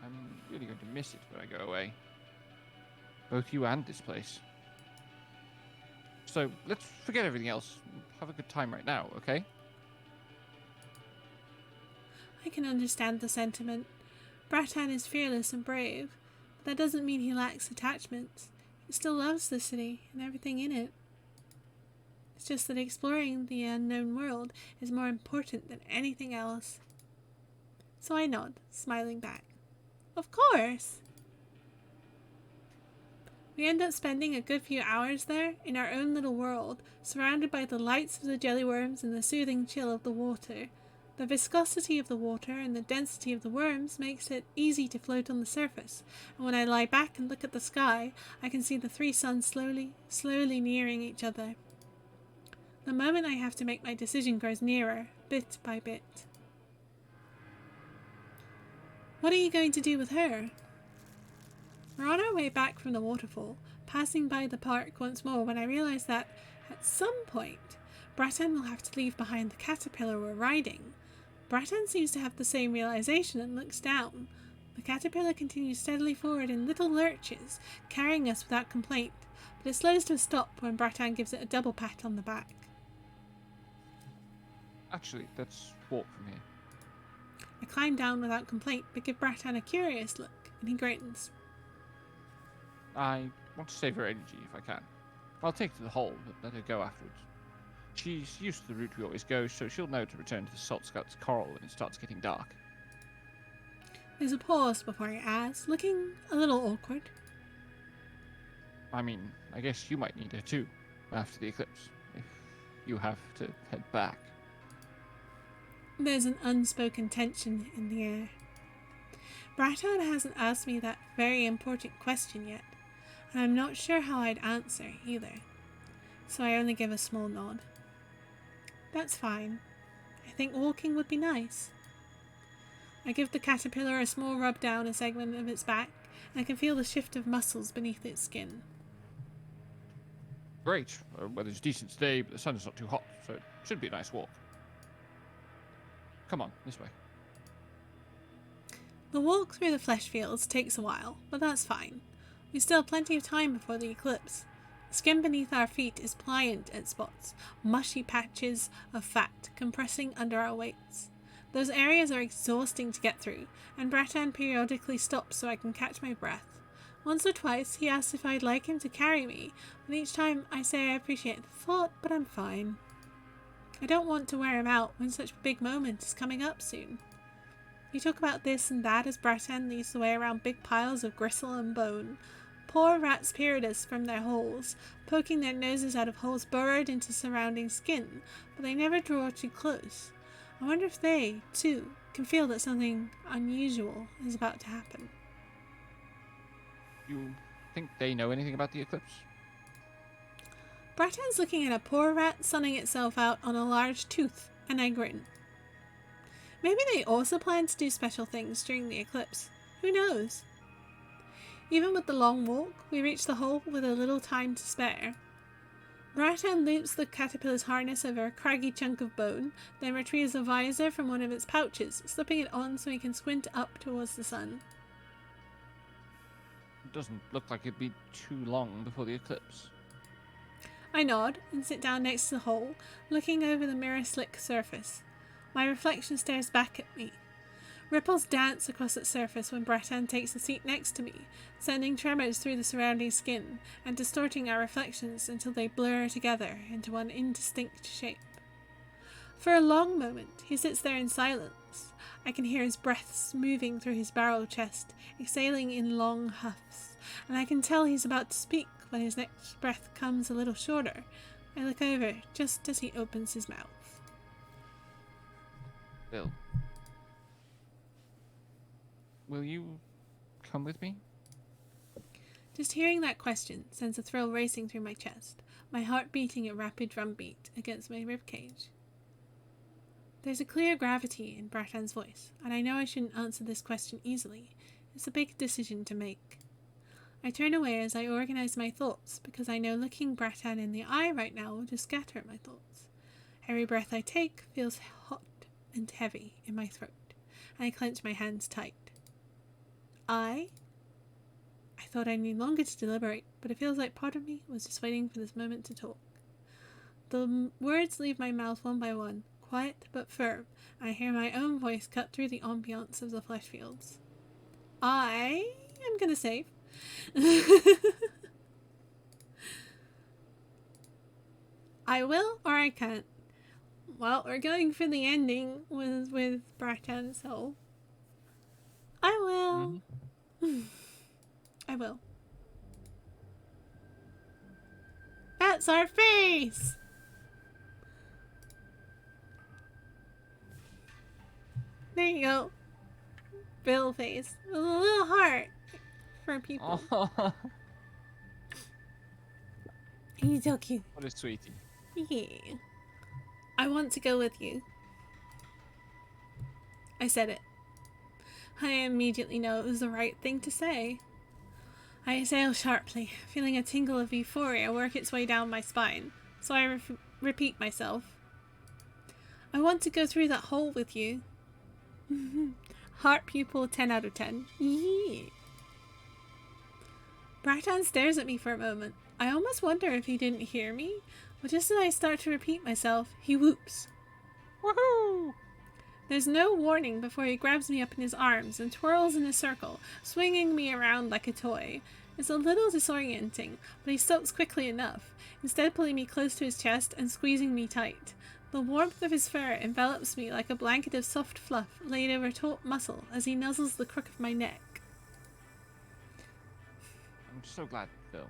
I'm really going to miss it when I go away. Both you and this place. So let's forget everything else. Have a good time right now, okay? I can understand the sentiment. Bratan is fearless and brave, but that doesn't mean he lacks attachments. He still loves the city and everything in it. It's just that exploring the unknown world is more important than anything else. So I nod, smiling back. Of course! We end up spending a good few hours there, in our own little world, surrounded by the lights of the jellyworms and the soothing chill of the water. The viscosity of the water and the density of the worms makes it easy to float on the surface, and when I lie back and look at the sky, I can see the three suns slowly nearing each other. The moment I have to make my decision grows nearer, bit by bit. What are you going to do with her? We're on our way back from the waterfall, passing by the park once more when I realise that, at some point, Bratan will have to leave behind the caterpillar we're riding. Bratan seems to have the same realisation and looks down. The caterpillar continues steadily forward in little lurches, carrying us without complaint, but it slows to a stop when Bratan gives it a double pat on the back. Actually, let's walk from here. I climb down without complaint, but give Bratan a curious look, and he grins. I want to save her energy if I can. I'll take her to the hole, but let her go afterwards. She's used to the route we always go, so she'll know to return to the Salt Scout's coral when it starts getting dark. There's a pause before I ask, looking a little awkward. I mean, I guess you might need her too, after the eclipse, if you have to head back. There's an unspoken tension in the air. Bratan hasn't asked me that very important question yet, and I'm not sure how I'd answer either, so I only give a small nod. That's fine. I think walking would be nice. I give the caterpillar a small rub down a segment of its back, and I can feel the shift of muscles beneath its skin. Great. Weather's decent today, but the sun's not too hot, so it should be a nice walk. Come on, this way. The walk through the flesh fields takes a while, but that's fine. We still have plenty of time before the eclipse. The skin beneath our feet is pliant at spots, mushy patches of fat compressing under our weights. Those areas are exhausting to get through, and Bratan periodically stops so I can catch my breath. Once or twice he asks if I'd like him to carry me, but each time I say I appreciate the thought, but I'm fine. I don't want to wear him out when such a big moment is coming up soon. We talk about this and that as Bratan leads the way around big piles of gristle and bone. Poor rats peered us from their holes, poking their noses out of holes burrowed into surrounding skin, but they never draw too close. I wonder if they, too, can feel that something unusual is about to happen. You think they know anything about the eclipse? Bratan's looking at a poor rat sunning itself out on a large tooth, and I grin. Maybe they also plan to do special things during the eclipse. Who knows? Even with the long walk, we reach the hole with a little time to spare. Bratan loops the caterpillar's harness over a craggy chunk of bone, then retrieves a visor from one of its pouches, slipping it on so he can squint up towards the sun. It doesn't look like it'd be too long before the eclipse. I nod and sit down next to the hole, looking over the mirror-slick surface. My reflection stares back at me. Ripples dance across its surface when Bratan takes a seat next to me, sending tremors through the surrounding skin and distorting our reflections until they blur together into one indistinct shape. For a long moment, he sits there in silence. I can hear his breaths moving through his barrel chest, exhaling in long huffs, and I can tell he's about to speak when his next breath comes a little shorter. I look over just as he opens his mouth. Bill. Will you come with me? Just hearing that question sends a thrill racing through my chest, my heart beating a rapid drumbeat against my ribcage. There's a clear gravity in Bratan's voice, and I know I shouldn't answer this question easily. It's a big decision to make. I turn away as I organize my thoughts, because I know looking Bratan in the eye right now will just scatter my thoughts. Every breath I take feels hot and heavy in my throat, and I clench my hands tight. I thought I need longer to deliberate, but it feels like part of me was just waiting for this moment to talk. The words leave my mouth one by one, quiet but firm, and I hear my own voice cut through the ambiance of the flesh fields. I am gonna save. I will or I can't. Well, we're going for the ending with Bratan, so I will. I will. That's our face! There you go. Bill face. With a little heart for people. Oh, He's so cute. what a sweetie. Yeah. I want to go with you. I said it. I immediately know it was the right thing to say. I exhale sharply, feeling a tingle of euphoria work its way down my spine, so I repeat myself. I want to go through that hole with you. Heart pupil 10 out of 10. Yeah. Bratan stares at me for a moment. I almost wonder if he didn't hear me, but just as I start to repeat myself, he whoops. Woohoo! There's no warning before he grabs me up in his arms and twirls in a circle, swinging me around like a toy. It's a little disorienting, but he stops quickly enough, instead pulling me close to his chest and squeezing me tight. The warmth of his fur envelops me like a blanket of soft fluff laid over taut muscle as he nuzzles the crook of my neck. I'm so glad, Bill.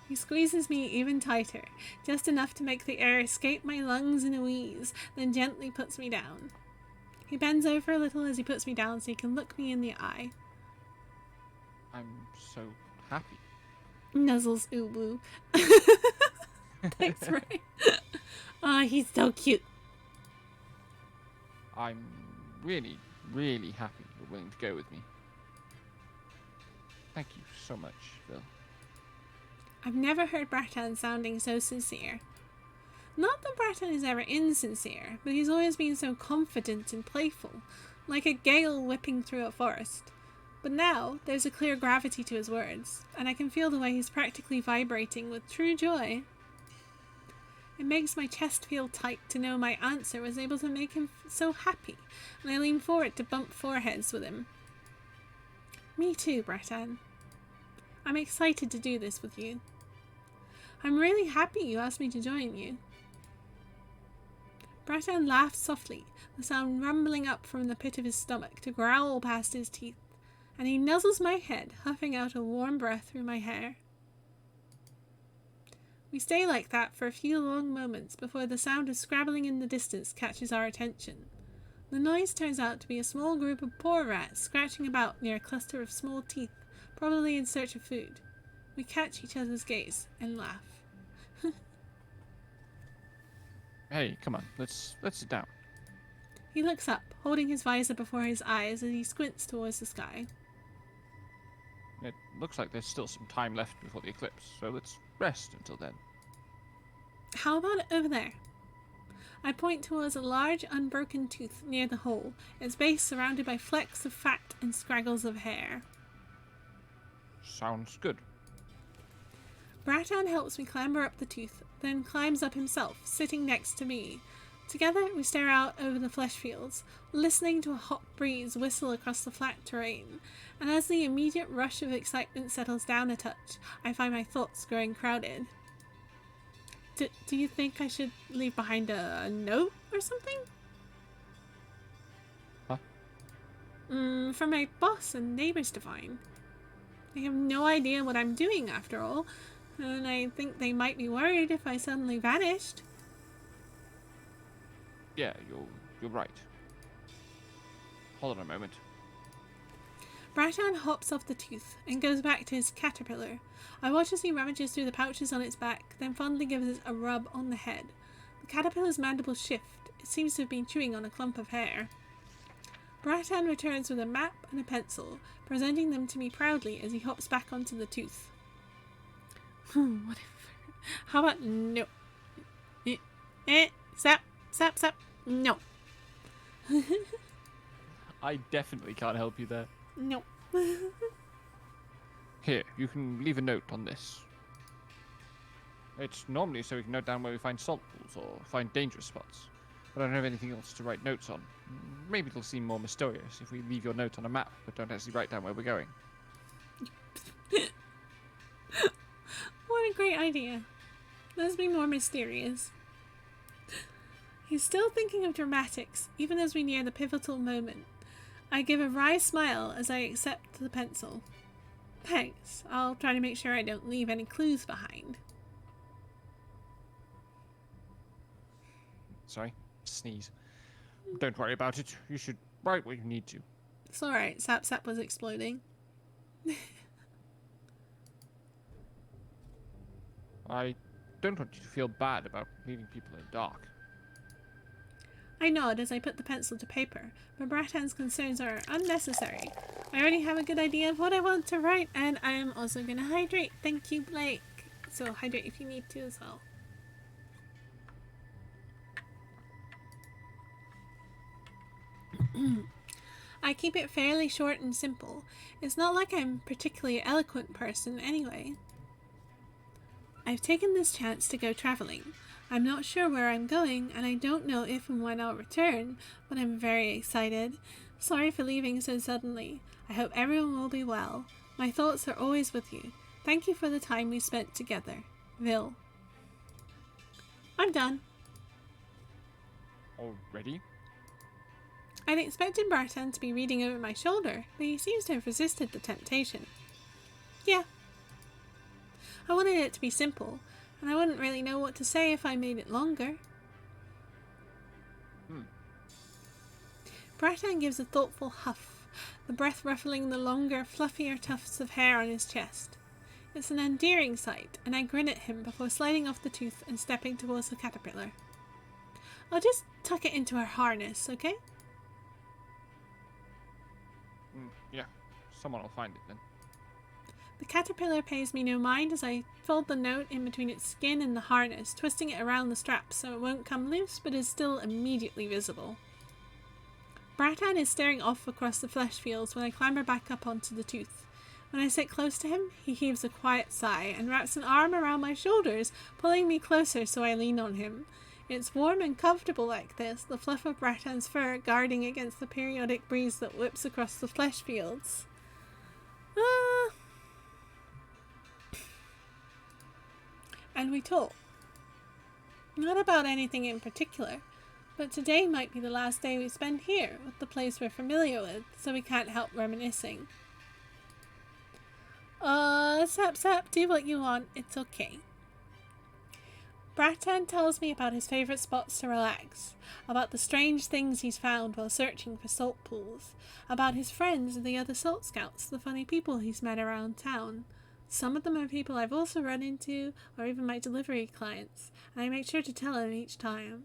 He squeezes me even tighter, just enough to make the air escape my lungs in a wheeze, then gently puts me down. He bends over a little as he puts me down so he can look me in the eye. I'm so happy. Nuzzles Ubu. Thanks, Ray. Aw, he's so cute. I'm really, really happy you're willing to go with me. Thank you so much, Bill. I've never heard Bratan sounding so sincere. Not that Bratan is ever insincere, but he's always been so confident and playful, like a gale whipping through a forest. But now, there's a clear gravity to his words, and I can feel the way he's practically vibrating with true joy. It makes my chest feel tight to know my answer was able to make him so happy, and I lean forward to bump foreheads with him. Me too, Bratan. I'm excited to do this with you. I'm really happy you asked me to join you. Bratan laughs softly, the sound rumbling up from the pit of his stomach to growl past his teeth, and he nuzzles my head, huffing out a warm breath through my hair. We stay like that for a few long moments before the sound of scrabbling in the distance catches our attention. The noise turns out to be a small group of poor rats scratching about near a cluster of small teeth, probably in search of food. We catch each other's gaze and laugh. Hey, come on, let's sit down. He looks up, holding his visor before his eyes as he squints towards the sky. It looks like there's still some time left before the eclipse, so let's rest until then. How about it over there? I point towards a large unbroken tooth near the hole, its base surrounded by flecks of fat and scraggles of hair. Sounds good. Bratan helps me clamber up the tooth, then climbs up himself, sitting next to me. Together, we stare out over the flesh fields, listening to a hot breeze whistle across the flat terrain, and as the immediate rush of excitement settles down a touch, I find my thoughts growing crowded. Do you think I should leave behind a note or something? Huh? For my boss and neighbors to find. They have no idea what I'm doing after all, and I think they might be worried if I suddenly vanished. Yeah, you're right. Hold on a moment. Bratan hops off the tooth and goes back to his caterpillar. I watch as he rummages through the pouches on its back, then fondly gives it a rub on the head. The caterpillar's mandibles shift. It seems to have been chewing on a clump of hair. Bratan returns with a map and a pencil, presenting them to me proudly as he hops back onto the tooth. Whatever. How about no? Zap, zap, zap, no. I definitely can't help you there. No. Here, you can leave a note on this. It's normally so we can note down where we find salt pools or find dangerous spots. But I don't have anything else to write notes on. Maybe it'll seem more mysterious if we leave your note on a map, but don't actually write down where we're going. What a great idea. Let's be more mysterious. He's still thinking of dramatics, even as we near the pivotal moment. I give a wry smile as I accept the pencil. Thanks. I'll try to make sure I don't leave any clues behind. Sorry, sneeze. Don't worry about it. You should write what you need to. It's alright, Sap Sap was exploding. I don't want you to feel bad about leaving people in the dark. I nod as I put the pencil to paper, but Bratan's concerns are unnecessary. I already have a good idea of what I want to write, and I am also going to hydrate. Thank you, Blake. So hydrate if you need to as well. I keep it fairly short and simple. It's not like I'm a particularly eloquent person anyway. I've taken this chance to go traveling. I'm not sure where I'm going, and I don't know if and when I'll return, but I'm very excited. Sorry for leaving so suddenly. I hope everyone will be well. My thoughts are always with you. Thank you for the time we spent together. Vil. I'm done. Already? I'd expected Bartan to be reading over my shoulder, but he seems to have resisted the temptation. Yeah. I wanted it to be simple, and I wouldn't really know what to say if I made it longer. Bratan gives a thoughtful huff, the breath ruffling the longer, fluffier tufts of hair on his chest. It's an endearing sight, and I grin at him before sliding off the tooth and stepping towards the caterpillar. I'll just tuck it into her harness, okay? Yeah, someone will find it then. The caterpillar pays me no mind as I fold the note in between its skin and the harness, twisting it around the strap so it won't come loose but is still immediately visible. Bratan is staring off across the flesh fields when I clamber back up onto the tooth. When I sit close to him, he heaves a quiet sigh and wraps an arm around my shoulders, pulling me closer so I lean on him. It's warm and comfortable like this, the fluff of Bratan's fur guarding against the periodic breeze that whips across the flesh fields. And we talk. Not about anything in particular, but today might be the last day we spend here with the place we're familiar with, so we can't help reminiscing. Sap Sap, do what you want, it's okay. Bratan tells me about his favourite spots to relax, about the strange things he's found while searching for salt pools, about his friends and the other salt scouts, the funny people he's met around town. Some of them are people I've also run into, or even my delivery clients, and I make sure to tell him each time.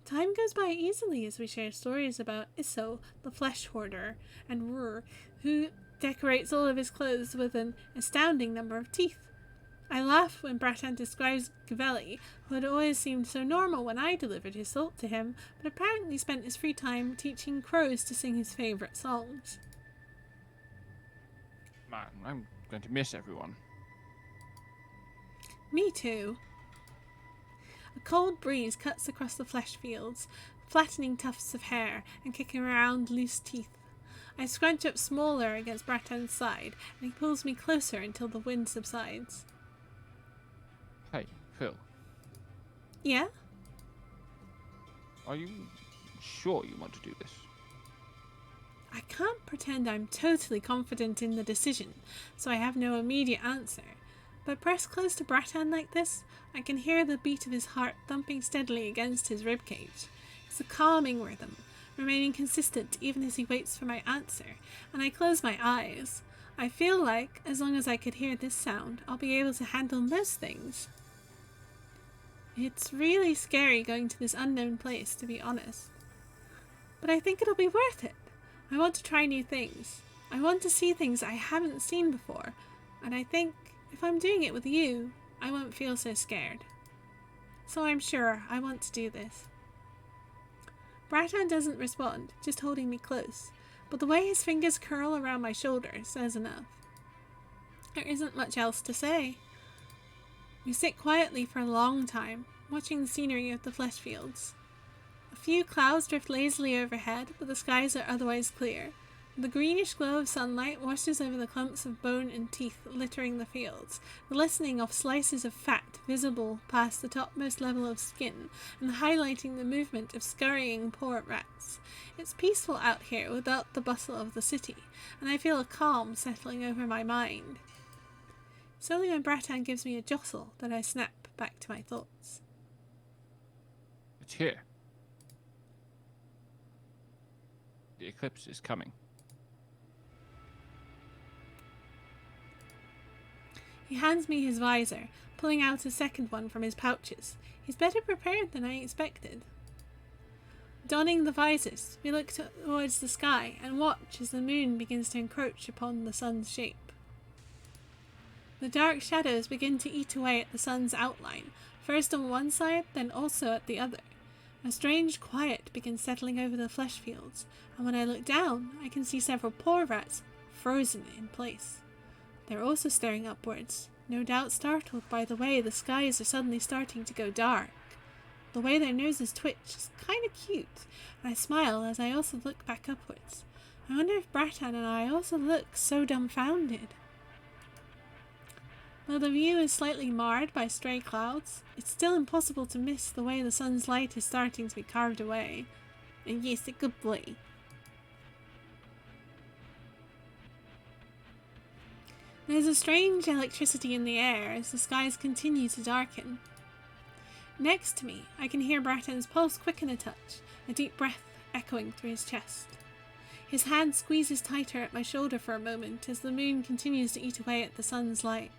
Time goes by easily as we share stories about Isso, the flesh hoarder, and Rur, who decorates all of his clothes with an astounding number of teeth. I laugh when Bratan describes Gavelli, who had always seemed so normal when I delivered his salt to him, but apparently spent his free time teaching crows to sing his favourite songs. Man, I'm going to miss everyone. Me too. A cold breeze cuts across the flesh fields, flattening tufts of hair and kicking around loose teeth. I scrunch up smaller against Bratan's side, and he pulls me closer until the wind subsides. Hey, Phil, Yeah? are you sure you want to do this? I can't pretend I'm totally confident in the decision, so I have no immediate answer. But pressed close to Bratan like this, I can hear the beat of his heart thumping steadily against his ribcage. It's a calming rhythm, remaining consistent even as he waits for my answer, and I close my eyes. I feel like, as long as I could hear this sound, I'll be able to handle most things. It's really scary going to this unknown place, to be honest. But I think it'll be worth it. I want to try new things. I want to see things I haven't seen before, and I think if I'm doing it with you, I won't feel so scared. So I'm sure I want to do this. Bratan doesn't respond, just holding me close, but the way his fingers curl around my shoulder says enough. There isn't much else to say. We sit quietly for a long time, watching the scenery of the flesh fields. A few clouds drift lazily overhead, but the skies are otherwise clear. The greenish glow of sunlight washes over the clumps of bone and teeth littering the fields, glistening off slices of fat visible past the topmost level of skin, and highlighting the movement of scurrying poor rats. It's peaceful out here without the bustle of the city, and I feel a calm settling over my mind. It's only when Bratan gives me a jostle that I snap back to my thoughts. It's here. The eclipse is coming. He hands me his visor, pulling out a second one from his pouches. He's better prepared than I expected. Donning the visors, we look towards the sky and watch as the moon begins to encroach upon the sun's shape. The dark shadows begin to eat away at the sun's outline, first on one side, then also at the other. A strange quiet begins settling over the flesh fields, and when I look down, I can see several poor rats frozen in place. They're also staring upwards, no doubt startled by the way the skies are suddenly starting to go dark. The way their noses twitch is kind of cute, and I smile as I also look back upwards. I wonder if Bratan and I also look so dumbfounded. Though the view is slightly marred by stray clouds, it's still impossible to miss the way the sun's light is starting to be carved away. And yes, a good boy. There's a strange electricity in the air as the skies continue to darken. Next to me, I can hear Bratan's pulse quicken a touch, a deep breath echoing through his chest. His hand squeezes tighter at my shoulder for a moment as the moon continues to eat away at the sun's light.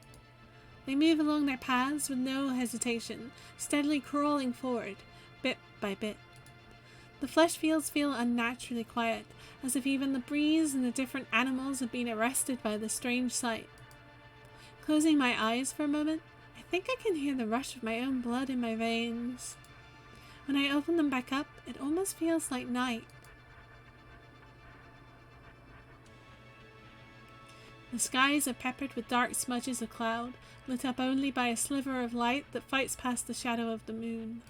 They move along their paths with no hesitation, steadily crawling forward, bit by bit. The flesh fields feel unnaturally quiet, as if even the breeze and the different animals have been arrested by the strange sight. Closing my eyes for a moment, I think I can hear the rush of my own blood in my veins. When I open them back up, it almost feels like night. The skies are peppered with dark smudges of cloud, lit up only by a sliver of light that fights past the shadow of the moon.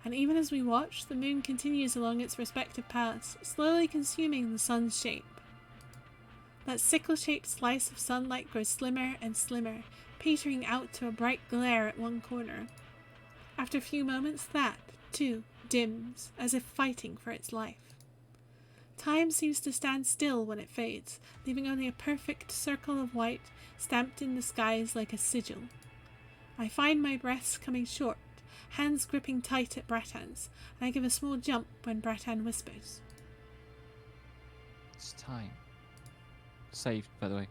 And even as we watch, the moon continues along its respective paths, slowly consuming the sun's shape. That sickle-shaped slice of sunlight grows slimmer and slimmer, petering out to a bright glare at one corner. After a few moments, that, too, dims, as if fighting for its life. Time seems to stand still when it fades, leaving only a perfect circle of white stamped in the skies like a sigil. I find my breaths coming short, hands gripping tight at Bratan's, and I give a small jump when Bratan whispers. It's time. Saved, by the way.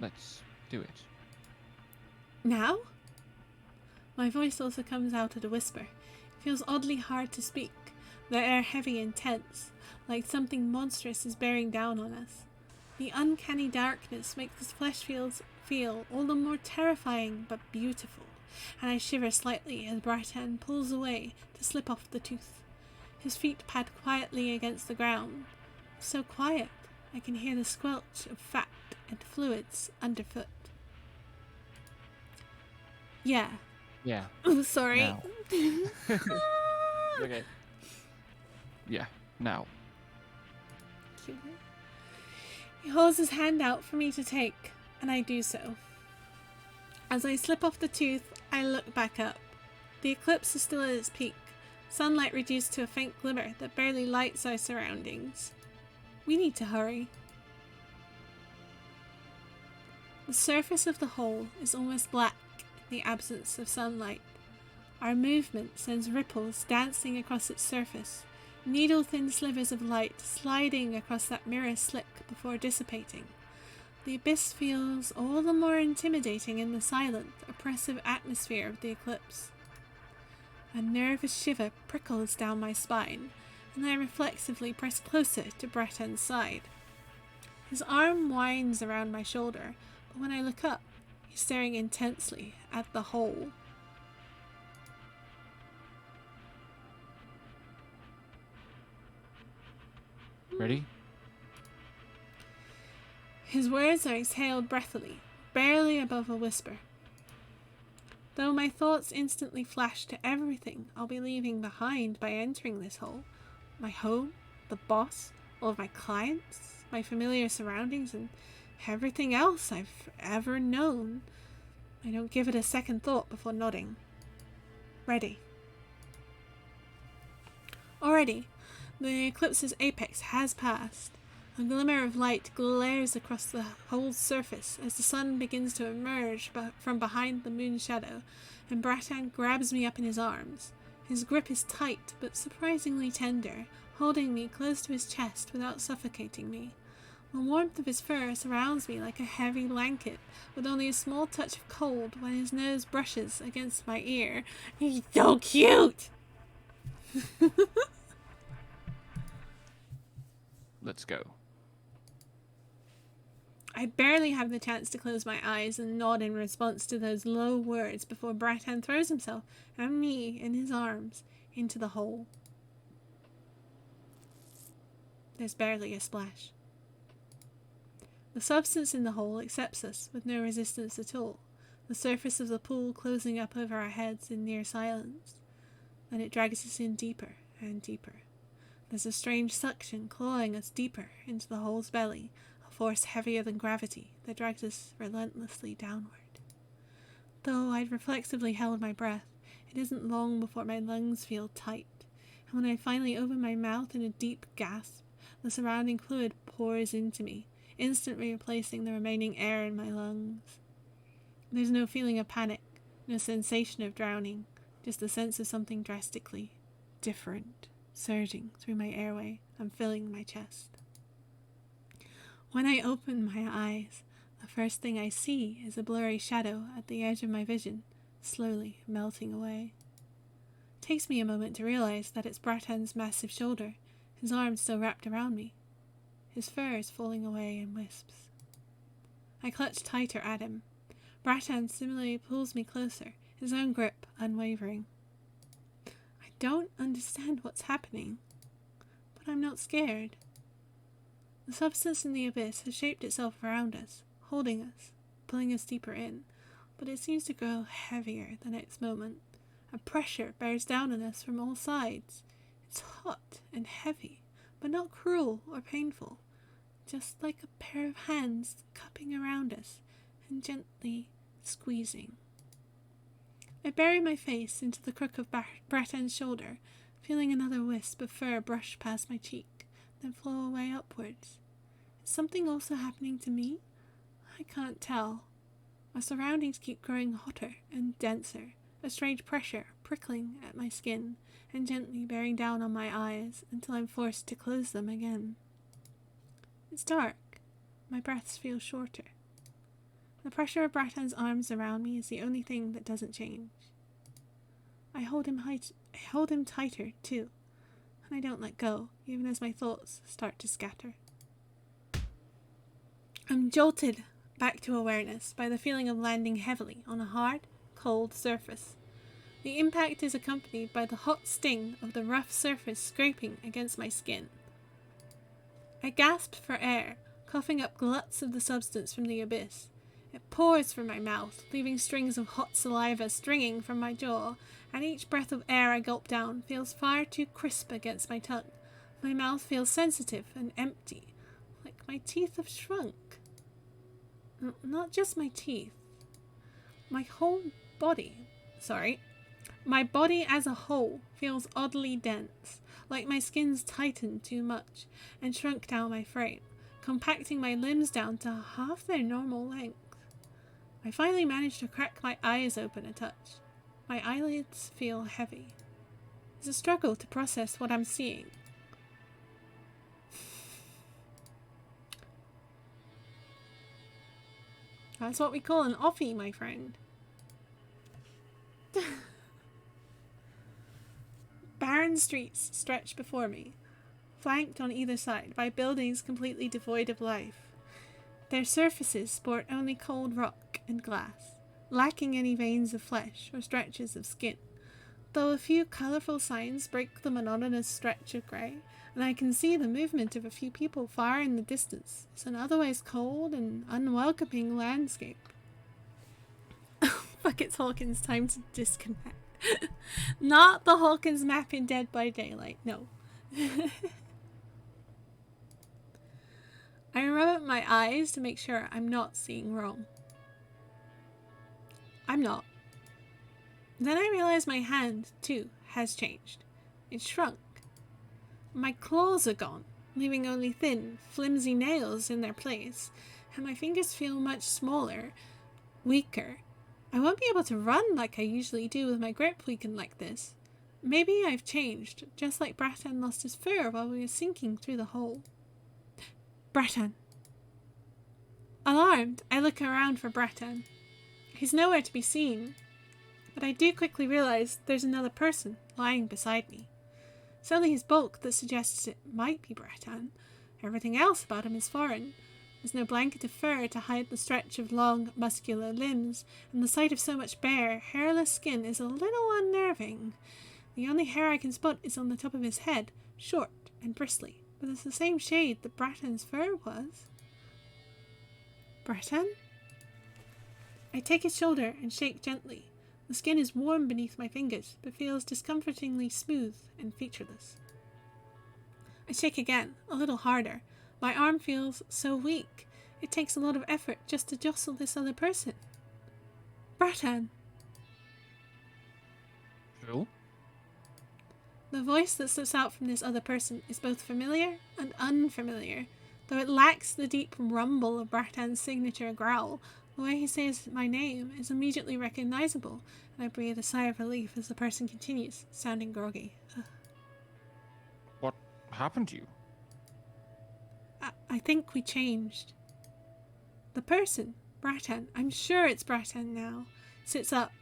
Let's do it. Now? My voice also comes out at a whisper. It feels oddly hard to speak, the air heavy and tense, like something monstrous is bearing down on us. The uncanny darkness makes the flesh fields feel all the more terrifying but beautiful, and I shiver slightly as Bratan pulls away to slip off the tooth. His feet pad quietly against the ground. So quiet, I can hear the squelch of fat and fluids underfoot. Yeah. Yeah. Oh, sorry. Now. Okay. Yeah. Now. He holds his hand out for me to take, and I do so. As I slip off the tooth, I look back up. The eclipse is still at its peak, sunlight reduced to a faint glimmer that barely lights our surroundings. We need to hurry. The surface of the hole is almost black in the absence of sunlight. Our movement sends ripples dancing across its surface, needle-thin slivers of light sliding across that mirror slick before dissipating. The abyss feels all the more intimidating in the silent, oppressive atmosphere of the eclipse. A nervous shiver prickles down my spine, and I reflexively press closer to Bratton's side. His arm winds around my shoulder, but when I look up, he's staring intensely at the hole. Ready? His words are exhaled breathily, barely above a whisper. Though my thoughts instantly flash to everything I'll be leaving behind by entering this hole, my home, the boss, all of my clients, my familiar surroundings, and everything else I've ever known, I don't give it a second thought before nodding. Ready. Already, the eclipse's apex has passed. A glimmer of light glares across the whole surface as the sun begins to emerge from behind the moon's shadow, and Bratton grabs me up in his arms. His grip is tight but surprisingly tender, holding me close to his chest without suffocating me. The warmth of his fur surrounds me like a heavy blanket, with only a small touch of cold when his nose brushes against my ear. He's so cute! Let's go. I barely have the chance to close my eyes and nod in response to those low words before Bratton throws himself and me in his arms into the hole. There's barely a splash. The substance in the hole accepts us with no resistance at all, the surface of the pool closing up over our heads in near silence. Then it drags us in deeper and deeper. There's a strange suction clawing us deeper into the hole's belly, a force heavier than gravity that drags us relentlessly downward. Though I'd reflexively held my breath, it isn't long before my lungs feel tight, and when I finally open my mouth in a deep gasp, the surrounding fluid pours into me, instantly replacing the remaining air in my lungs. There's no feeling of panic, no sensation of drowning, just the sense of something drastically different surging through my airway and filling my chest. When I open my eyes, the first thing I see is a blurry shadow at the edge of my vision, slowly melting away. It takes me a moment to realize that it's Bratton's massive shoulder, his arm still wrapped around me. His fur is falling away in wisps. I clutch tighter at him. Bratton similarly pulls me closer, his own grip unwavering. I don't understand what's happening, but I'm not scared. The substance in the abyss has shaped itself around us, holding us, pulling us deeper in, but it seems to grow heavier the next moment. A pressure bears down on us from all sides. It's hot and heavy, but not cruel or painful, just like a pair of hands cupping around us and gently squeezing. I bury my face into the crook of Bratton's shoulder, feeling another wisp of fur brush past my cheek, then flow away upwards. Is something also happening to me? I can't tell. My surroundings keep growing hotter and denser, a strange pressure prickling at my skin and gently bearing down on my eyes until I'm forced to close them again. It's dark. My breaths feel shorter. The pressure of Bratton's arms around me is the only thing that doesn't change. I hold him tighter, too, and I don't let go, even as my thoughts start to scatter. I'm jolted back to awareness by the feeling of landing heavily on a hard, cold surface. The impact is accompanied by the hot sting of the rough surface scraping against my skin. I gasped for air, coughing up gluts of the substance from the abyss. It pours from my mouth, leaving strings of hot saliva stringing from my jaw, and each breath of air I gulp down feels far too crisp against my tongue. My mouth feels sensitive and empty, like my teeth have shrunk. Not just my teeth. My body as a whole feels oddly dense, like my skin's tightened too much and shrunk down my frame, compacting my limbs down to half their normal length. I finally managed to crack my eyes open a touch. My eyelids feel heavy. It's a struggle to process what I'm seeing. That's what we call an offie, my friend. Barren streets stretch before me, flanked on either side by buildings completely devoid of life. Their surfaces sport only cold rock and glass, lacking any veins of flesh or stretches of skin, though a few colourful signs break the monotonous stretch of grey, and I can see the movement of a few people far in the distance. It's an otherwise cold and unwelcoming landscape. Fuck, it's Hawkins, time to disconnect. Not the Hawkins map in Dead by Daylight, no. I rub up my eyes to make sure I'm not seeing wrong. I'm not. Then I realize my hand, too, has changed. It's shrunk. My claws are gone, leaving only thin, flimsy nails in their place, and my fingers feel much smaller, weaker. I won't be able to run like I usually do with my grip weakened like this. Maybe I've changed, just like Bratan lost his fur while we were sinking through the hole. Bratan. Alarmed, I look around for Bratan. He's nowhere to be seen, but I do quickly realize there's another person lying beside me. It's only his bulk that suggests it might be Bratan. Everything else about him is foreign. There's no blanket of fur to hide the stretch of long, muscular limbs, and the sight of so much bare, hairless skin is a little unnerving. The only hair I can spot is on the top of his head, short and bristly, but it's the same shade that Bratan's fur was. Bratan? I take his shoulder and shake gently. The skin is warm beneath my fingers, but feels discomfortingly smooth and featureless. I shake again, a little harder. My arm feels so weak. It takes a lot of effort just to jostle this other person. Bratan! Phil? The voice that slips out from this other person is both familiar and unfamiliar. Though it lacks the deep rumble of Bratan's signature growl, the way he says my name is immediately recognizable, and I breathe a sigh of relief as the person continues, sounding groggy. What happened to you? I think we changed. The person, Bratan, I'm sure it's Bratan now, sits up.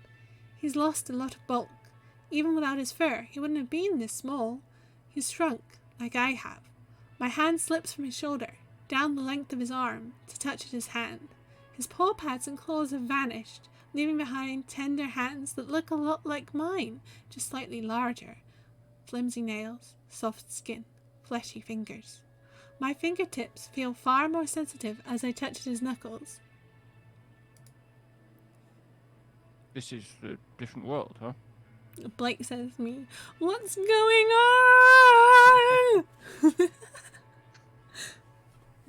He's lost a lot of bulk. Even without his fur, he wouldn't have been this small. He's shrunk, like I have. My hand slips from his shoulder, down the length of his arm, to touch at his hand. His paw pads and claws have vanished, leaving behind tender hands that look a lot like mine, just slightly larger. Flimsy nails, soft skin, fleshy fingers. My fingertips feel far more sensitive as I touch at his knuckles. This is a different world, huh? Blake says to me, "What's going on?"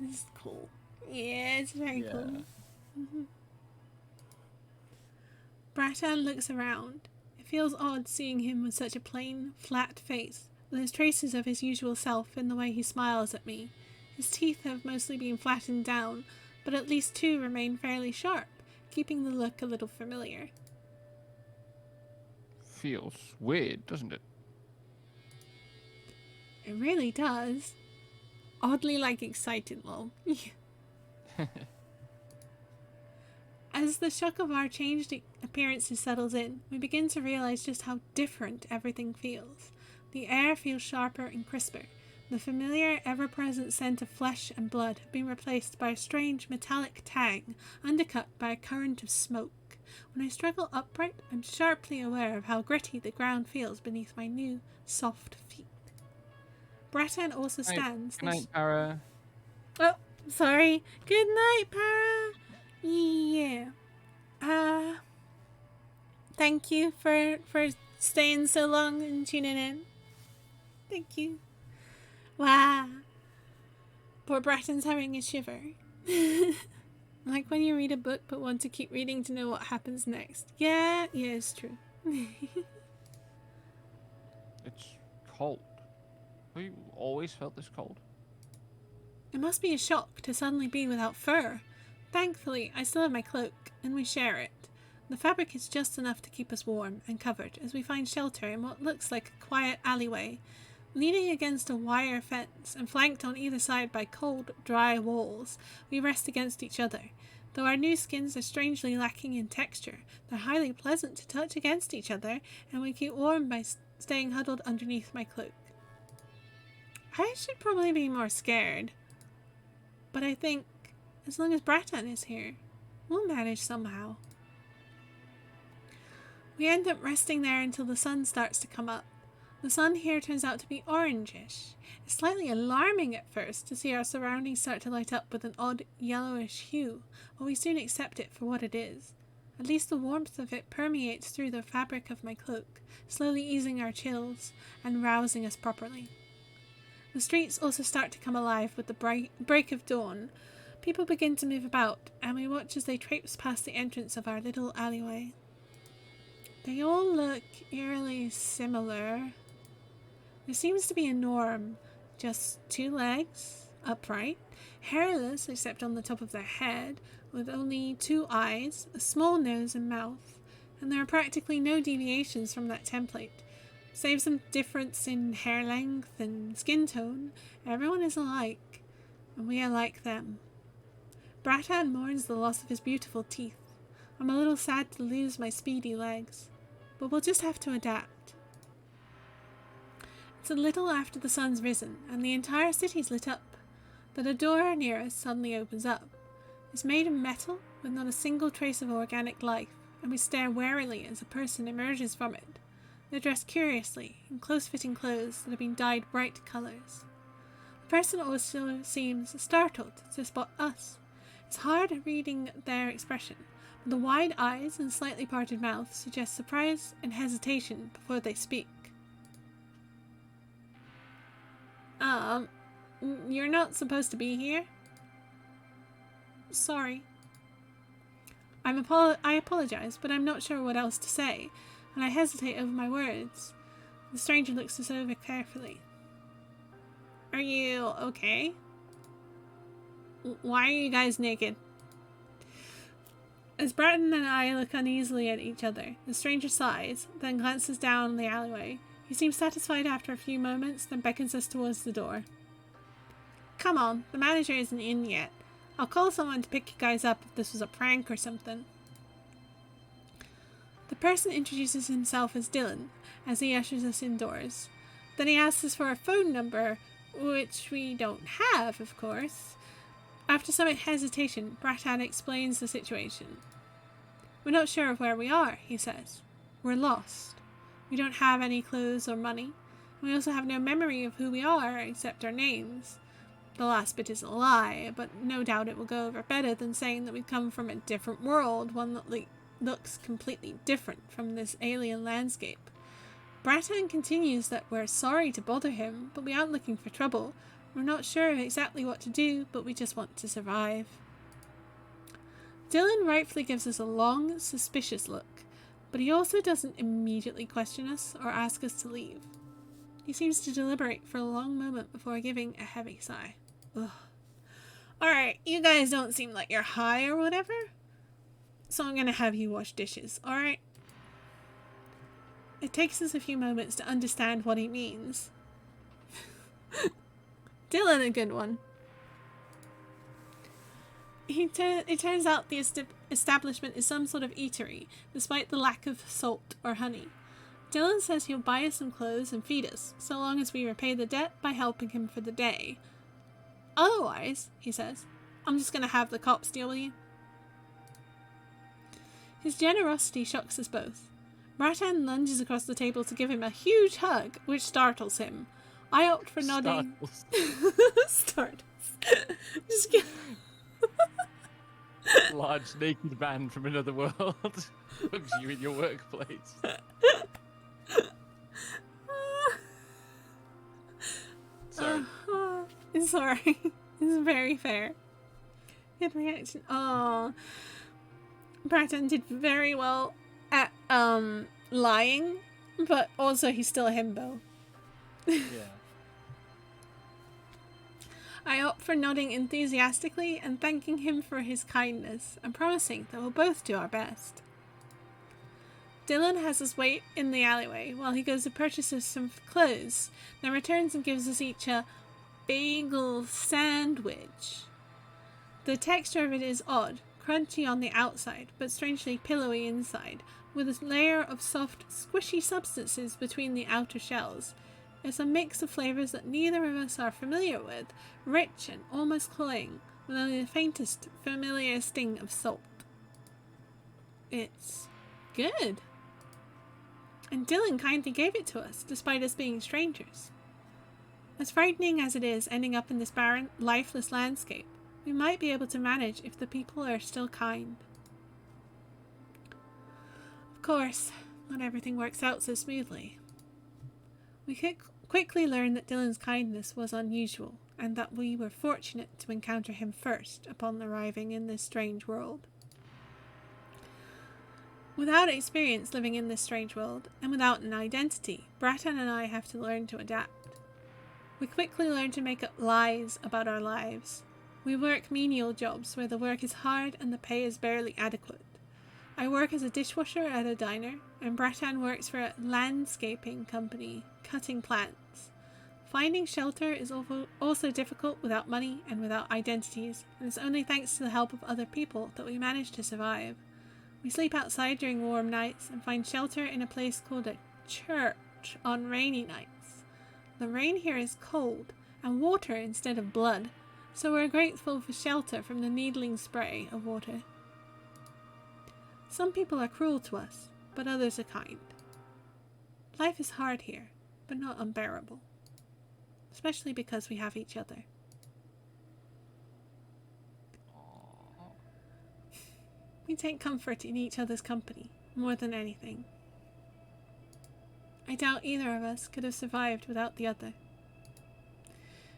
This is cool. Yeah, it's very cool. Mm-hmm. Bratan looks around. It feels odd seeing him with such a plain, flat face, with his traces of his usual self in the way he smiles at me. His teeth have mostly been flattened down, but at least two remain fairly sharp, keeping the look a little familiar. Feels weird, doesn't it? It really does. Oddly, excited, lol. As the shock of our changed appearances settles in, we begin to realize just how different everything feels. The air feels sharper and crisper. The familiar, ever-present scent of flesh and blood have been replaced by a strange metallic tang, undercut by a current of smoke. When I struggle upright, I'm sharply aware of how gritty the ground feels beneath my new, soft feet. Bratan also stands. Good night, Para. Oh, Sorry. Good night, Para. Yeah. Thank you for staying so long and tuning in. Thank you. Wow. Poor Bratton's having a shiver. Like when you read a book but want to keep reading to know what happens next. Yeah, it's true. It's cold. Have you always felt this cold? It must be a shock to suddenly be without fur. Thankfully, I still have my cloak, and we share it. The fabric is just enough to keep us warm and covered as we find shelter in what looks like a quiet alleyway. Leaning against a wire fence and flanked on either side by cold, dry walls, we rest against each other. Though our new skins are strangely lacking in texture, they're highly pleasant to touch against each other, and we keep warm by staying huddled underneath my cloak. I should probably be more scared, but I think as long as Bratton is here, we'll manage somehow. We end up resting there until the sun starts to come up. The sun here turns out to be orangish. It's slightly alarming at first to see our surroundings start to light up with an odd yellowish hue, but we soon accept it for what it is. At least the warmth of it permeates through the fabric of my cloak, slowly easing our chills and rousing us properly. The streets also start to come alive with the break of dawn. People begin to move about, and we watch as they traipse past the entrance of our little alleyway. They all look eerily similar. There seems to be a norm. Just 2 legs, upright, hairless except on the top of their head, with only 2 eyes, a small nose and mouth, and there are practically no deviations from that template. Save some difference in hair length and skin tone, everyone is alike, and we are like them. Bratton mourns the loss of his beautiful teeth. I'm a little sad to lose my speedy legs, but we'll just have to adapt. It's a little after the sun's risen, and the entire city's lit up, that a door near us suddenly opens up. It's made of metal, with not a single trace of organic life, and we stare warily as a person emerges from it. They're dressed curiously, in close-fitting clothes that have been dyed bright colours. The person also seems startled to spot us. It's hard reading their expression, but the wide eyes and slightly parted mouth suggest surprise and hesitation before they speak. You're not supposed to be here? Sorry. I apologize, but I'm not sure what else to say, and I hesitate over my words. The stranger looks us over carefully. Are you okay? Why are you guys naked? As Bratton and I look uneasily at each other, the stranger sighs, then glances down the alleyway. He seems satisfied after a few moments, then beckons us towards the door. Come on, the manager isn't in yet. I'll call someone to pick you guys up if this was a prank or something. The person introduces himself as Dylan, as he ushers us indoors. Then he asks us for a phone number, which we don't have, of course. After some hesitation, Bratton explains the situation. We're not sure of where we are, he says. We're lost. We don't have any clothes or money. We also have no memory of who we are, except our names. The last bit is a lie, but no doubt it will go over better than saying that we've come from a different world, one that looks completely different from this alien landscape. Bratton continues that we're sorry to bother him, but we aren't looking for trouble. We're not sure exactly what to do, but we just want to survive. Dylan rightfully gives us a long, suspicious look, but he also doesn't immediately question us or ask us to leave. He seems to deliberate for a long moment before giving a heavy sigh. Ugh. Alright, you guys don't seem like you're high or whatever, so I'm gonna have you wash dishes, alright? It takes us a few moments to understand what he means. Dylan, a good one. It turns out the establishment is some sort of eatery, despite the lack of salt or honey. Dylan says he'll buy us some clothes and feed us, so long as we repay the debt by helping him for the day. Otherwise, he says, I'm just gonna have the cops deal with you. His generosity shocks us both. Bratton lunges across the table to give him a huge hug, which startles him. I opt for nodding. Startles. Just kidding. large naked man from another world hugs you in your workplace. Sorry. Sorry. It's very fair. Good reaction. Oh, Bratton did very well at lying, but also he's still a himbo. Yeah. I opt for nodding enthusiastically and thanking him for his kindness, and promising that we'll both do our best. Dylan has us wait in the alleyway while he goes to purchase us some clothes, then returns and gives us each a bagel sandwich. The texture of it is odd, crunchy on the outside, but strangely pillowy inside, with a layer of soft, squishy substances between the outer shells. It's a mix of flavours that neither of us are familiar with, rich and almost cloying, with only the faintest familiar sting of salt. It's good. And Dylan kindly gave it to us, despite us being strangers. As frightening as it is ending up in this barren, lifeless landscape, we might be able to manage if the people are still kind. Of course, not everything works out so smoothly. We quickly learned that Dylan's kindness was unusual, and that we were fortunate to encounter him first upon arriving in this strange world. Without experience living in this strange world, and without an identity, Bratton and I have to learn to adapt. We quickly learn to make up lies about our lives. We work menial jobs where the work is hard and the pay is barely adequate. I work as a dishwasher at a diner, and Bratton works for a landscaping company, cutting plants. Finding shelter is also difficult without money and without identities, and it's only thanks to the help of other people that we manage to survive. We sleep outside during warm nights and find shelter in a place called a church on rainy nights. The rain here is cold, and water instead of blood, so we're grateful for shelter from the needling spray of water. Some people are cruel to us, but others are kind. Life is hard here, but not unbearable. Especially because we have each other. We take comfort in each other's company, more than anything. I doubt either of us could have survived without the other.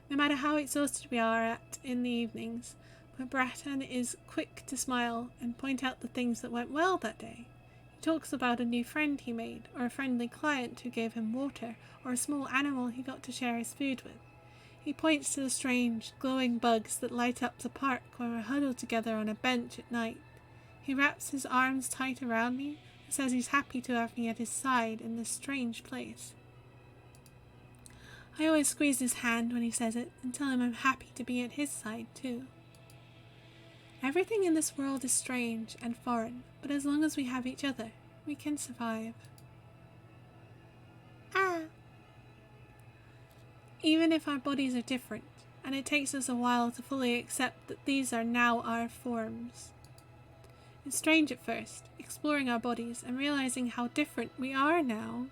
No matter how exhausted we are in the evenings, but Bratton is quick to smile and point out the things that went well that day. He talks about a new friend he made, or a friendly client who gave him water, or a small animal he got to share his food with. He points to the strange, glowing bugs that light up the park when we're huddled together on a bench at night. He wraps his arms tight around me and says he's happy to have me at his side in this strange place. I always squeeze his hand when he says it and tell him I'm happy to be at his side too. Everything in this world is strange and foreign, but as long as we have each other, we can survive. Even if our bodies are different, and it takes us a while to fully accept that these are now our forms. It's strange at first, exploring our bodies and realizing how different we are now.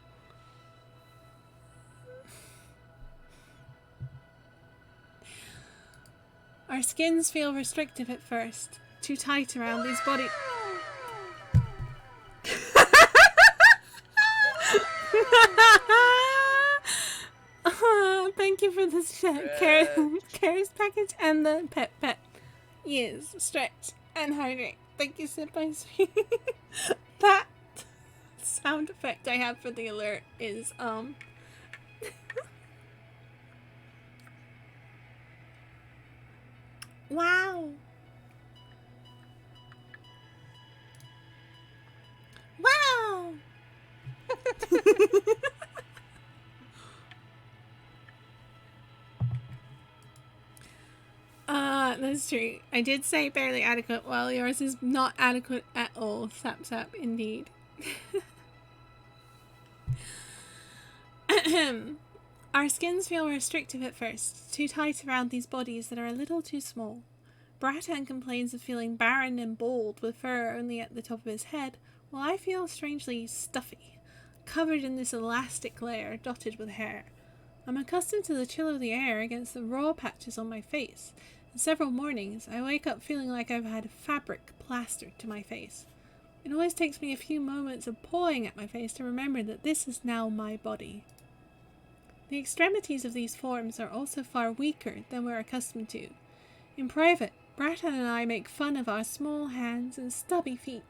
Our skins feel restrictive at first, too tight around these bodies. Thank you for this cares package and the pet. Yes, stretch and hydrate. Thank you, Sip Ice Cream. That sound effect I have for the alert is wow. Wow. That's true. I did say barely adequate, while yours is not adequate at all. Sap sap, indeed. Our skins feel restrictive at first, too tight around these bodies that are a little too small. Bratton complains of feeling barren and bald with fur only at the top of his head, while I feel strangely stuffy, covered in this elastic layer dotted with hair. I'm accustomed to the chill of the air against the raw patches on my face, and several mornings I wake up feeling like I've had fabric plastered to my face. It always takes me a few moments of pawing at my face to remember that this is now my body. The extremities of these forms are also far weaker than we're accustomed to. In private, Bratton and I make fun of our small hands and stubby feet.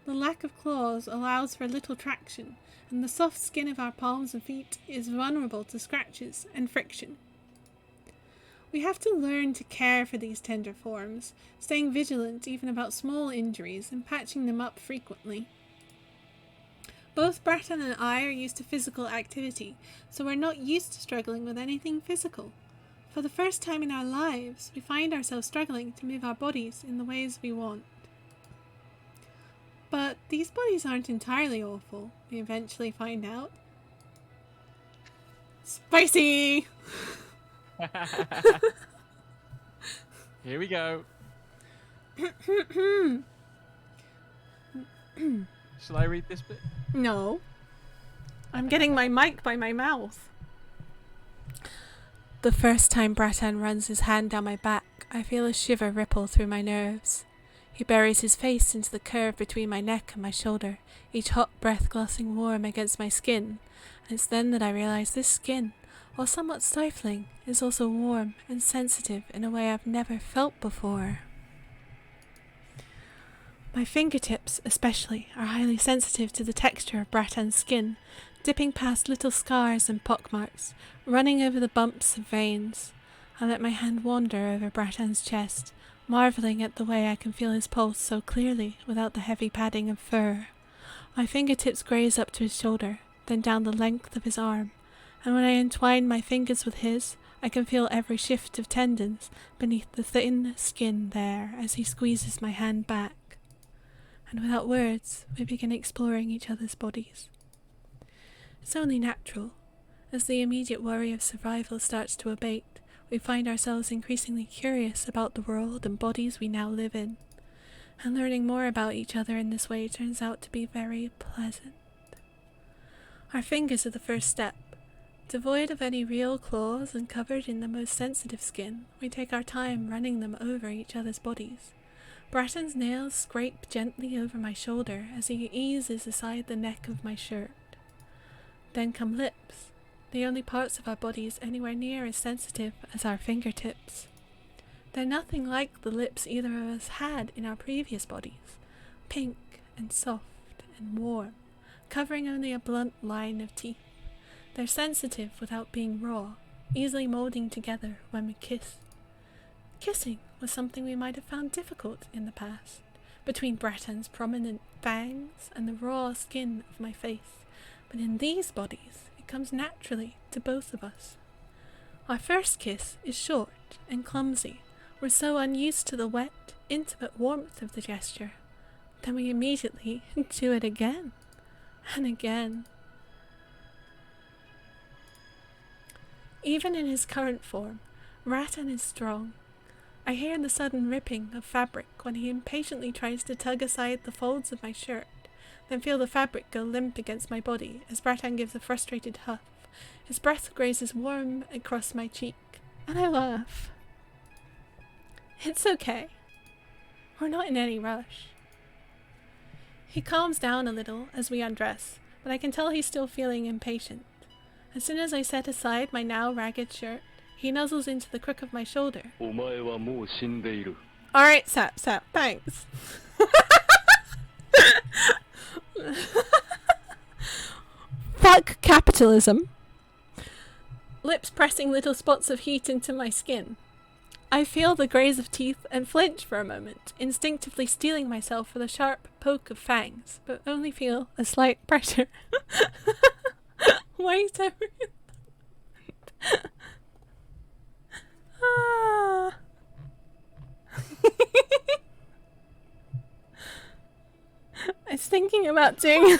The lack of claws allows for little traction, and the soft skin of our palms and feet is vulnerable to scratches and friction. We have to learn to care for these tender forms, staying vigilant even about small injuries and patching them up frequently. Both Bratton and I are used to physical activity, so we're not used to struggling with anything physical. For the first time in our lives, we find ourselves struggling to move our bodies in the ways we want. But these bodies aren't entirely awful, we eventually find out. Spicy! Here we go. Shall I read this bit? No. I'm getting my mic by my mouth. The first time Bratton runs his hand down my back, I feel a shiver ripple through my nerves. He buries his face into the curve between my neck and my shoulder, each hot breath glossing warm against my skin, and it's then that I realize this skin, while somewhat stifling, is also warm and sensitive in a way I've never felt before. My fingertips, especially, are highly sensitive to the texture of Bratton's skin, dipping past little scars and pockmarks, running over the bumps of veins. I let my hand wander over Bratton's chest, marveling at the way I can feel his pulse so clearly without the heavy padding of fur. My fingertips graze up to his shoulder, then down the length of his arm, and when I entwine my fingers with his, I can feel every shift of tendons beneath the thin skin there as he squeezes my hand back. And without words, we begin exploring each other's bodies. It's only natural. As the immediate worry of survival starts to abate, we find ourselves increasingly curious about the world and bodies we now live in. And learning more about each other in this way turns out to be very pleasant. Our fingers are the first step. Devoid of any real claws and covered in the most sensitive skin, we take our time running them over each other's bodies. Bratton's nails scrape gently over my shoulder as he eases aside the neck of my shirt. Then come lips, the only parts of our bodies anywhere near as sensitive as our fingertips. They're nothing like the lips either of us had in our previous bodies, pink and soft and warm, covering only a blunt line of teeth. They're sensitive without being raw, easily molding together when we kiss. Kissing was something we might have found difficult in the past, between Bratton's prominent fangs and the raw skin of my face, but in these bodies it comes naturally to both of us. Our first kiss is short and clumsy. We're so unused to the wet, intimate warmth of the gesture. Then we immediately do it again and again. Even in his current form, Bratton is strong. I hear the sudden ripping of fabric when he impatiently tries to tug aside the folds of my shirt, then feel the fabric go limp against my body as Bratton gives a frustrated huff. His breath grazes warm across my cheek, and I laugh. It's okay. We're not in any rush. He calms down a little as we undress, but I can tell he's still feeling impatient. As soon as I set aside my now ragged shirt, he nuzzles into the crook of my shoulder. Alright, Sap, thanks. Fuck capitalism. Lips pressing little spots of heat into my skin. I feel the graze of teeth and flinch for a moment, instinctively steeling myself for the sharp poke of fangs, but only feel a slight pressure. Wait a minute. I was thinking about doing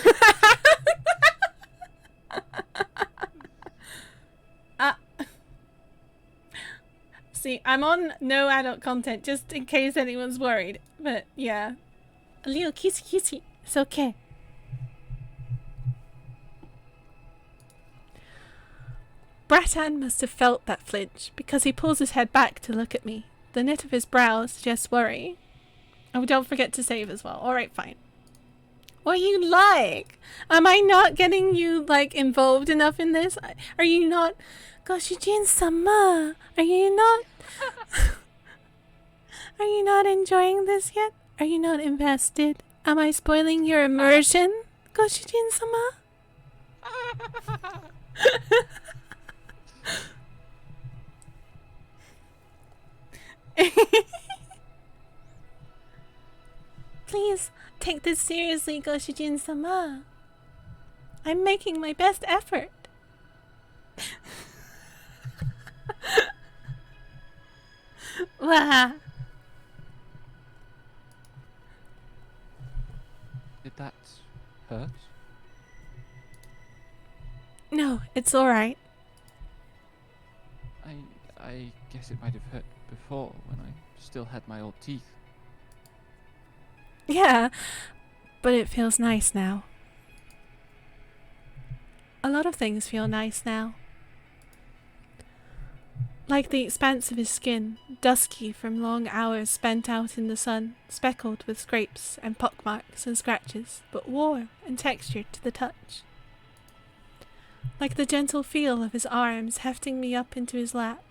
See, I'm on no adult content just in case anyone's worried, but yeah. A little kissy, it's okay. Bratan must have felt that flinch, because he pulls his head back to look at me. The knit of his brow suggests worry. Oh, don't forget to save as well. Alright, fine. What are you like? Am I not getting you, like, involved enough in this? Are you not... Goshujin-sama! Are you not... Are you not enjoying this yet? Are you not invested? Am I spoiling your immersion? Goshujin-sama? Please, take this seriously, Goshujin-sama. I'm making my best effort. Wah. Did that hurt? No, it's alright. I guess it might have hurt before when I still had my old teeth. Yeah, but it feels nice now. A lot of things feel nice now. Like the expanse of his skin, dusky from long hours spent out in the sun, speckled with scrapes and pockmarks and scratches, but warm and textured to the touch. Like the gentle feel of his arms hefting me up into his lap,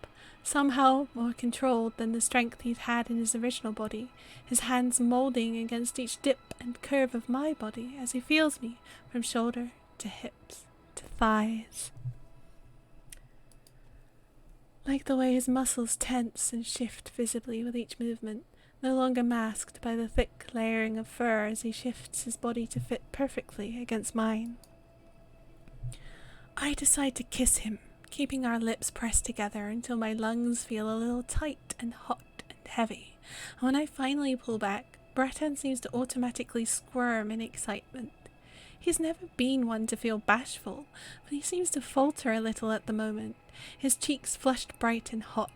somehow more controlled than the strength he'd had in his original body, his hands moulding against each dip and curve of my body as he feels me from shoulder to hips to thighs. Like the way his muscles tense and shift visibly with each movement, no longer masked by the thick layering of fur as he shifts his body to fit perfectly against mine. I decide to kiss him, keeping our lips pressed together until my lungs feel a little tight and hot and heavy. And when I finally pull back, Bratan seems to automatically squirm in excitement. He's never been one to feel bashful, but he seems to falter a little at the moment, his cheeks flushed bright and hot.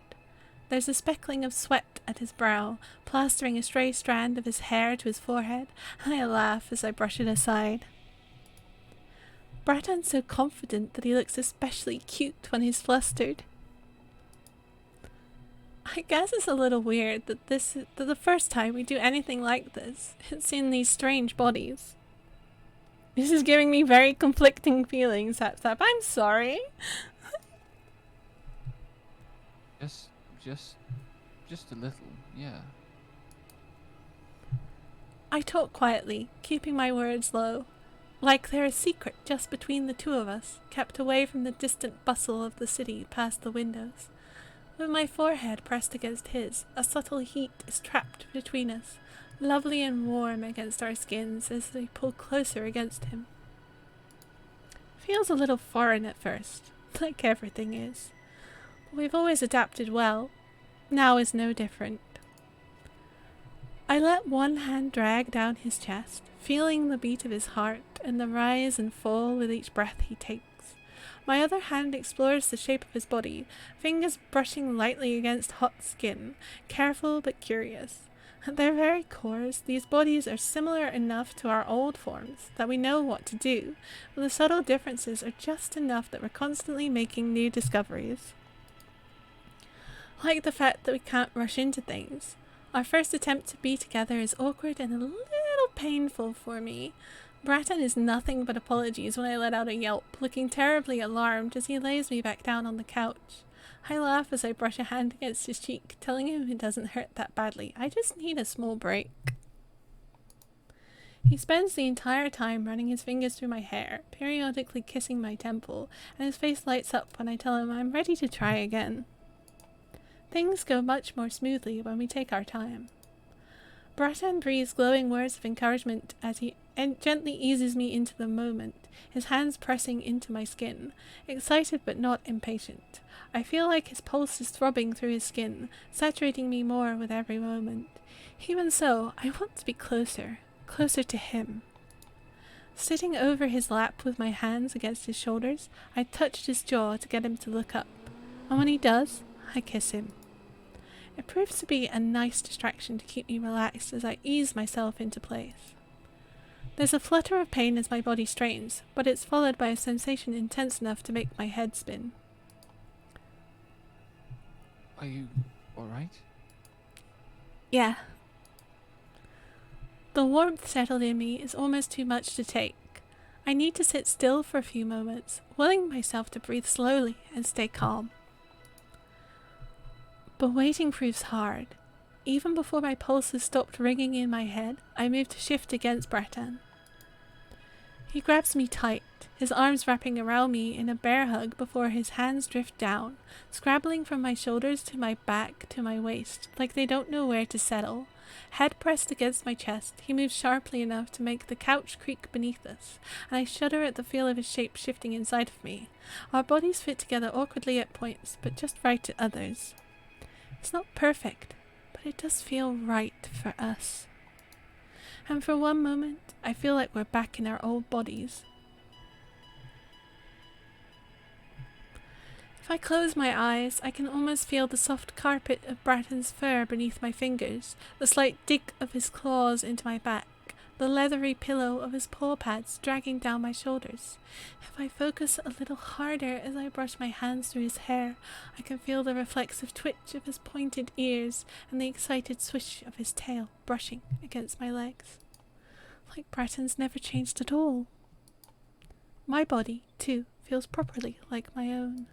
There's a speckling of sweat at his brow, plastering a stray strand of his hair to his forehead, and I laugh as I brush it aside. Bratan's so confident that he looks especially cute when he's flustered. I guess it's a little weird that the first time we do anything like this, it's in these strange bodies. This is giving me very conflicting feelings, Sap Sap. I'm sorry. Just a little, yeah. I talk quietly, keeping my words low, like they're a secret just between the two of us, kept away from the distant bustle of the city past the windows. With my forehead pressed against his, a subtle heat is trapped between us, lovely and warm against our skins as they pull closer against him. Feels a little foreign at first, like everything is. But we've always adapted well. Now is no different. I let one hand drag down his chest, feeling the beat of his heart and the rise and fall with each breath he takes. My other hand explores the shape of his body, fingers brushing lightly against hot skin, careful but curious. At their very cores, these bodies are similar enough to our old forms that we know what to do, but the subtle differences are just enough that we're constantly making new discoveries. Like the fact that we can't rush into things. Our first attempt to be together is awkward and a little painful for me. Bratan is nothing but apologies when I let out a yelp, looking terribly alarmed as he lays me back down on the couch. I laugh as I brush a hand against his cheek, telling him it doesn't hurt that badly. I just need a small break. He spends the entire time running his fingers through my hair, periodically kissing my temple, and his face lights up when I tell him I'm ready to try again. Things go much more smoothly when we take our time. Bratan breathes glowing words of encouragement as he gently eases me into the moment, his hands pressing into my skin, excited but not impatient. I feel like his pulse is throbbing through his skin, saturating me more with every moment. Even so, I want to be closer to him. Sitting over his lap with my hands against his shoulders, I touched his jaw to get him to look up, and when he does, I kiss him. It proves to be a nice distraction to keep me relaxed as I ease myself into place. There's a flutter of pain as my body strains, but it's followed by a sensation intense enough to make my head spin. Are you alright? Yeah. The warmth settled in me is almost too much to take. I need to sit still for a few moments, willing myself to breathe slowly and stay calm. But waiting proves hard. Even before my pulses stopped ringing in my head, I moved to shift against Breton. He grabs me tight, his arms wrapping around me in a bear hug before his hands drift down, scrabbling from my shoulders to my back to my waist, like they don't know where to settle. Head pressed against my chest, he moves sharply enough to make the couch creak beneath us, and I shudder at the feel of his shape shifting inside of me. Our bodies fit together awkwardly at points, but just right at others. It's not perfect, but it does feel right for us. And for one moment, I feel like we're back in our old bodies. If I close my eyes, I can almost feel the soft carpet of Bratton's fur beneath my fingers, the slight dig of his claws into my back, the leathery pillow of his paw pads dragging down my shoulders. If I focus a little harder as I brush my hands through his hair, I can feel the reflexive twitch of his pointed ears and the excited swish of his tail brushing against my legs. Like Bratton's never changed at all. My body, too, feels properly like my own.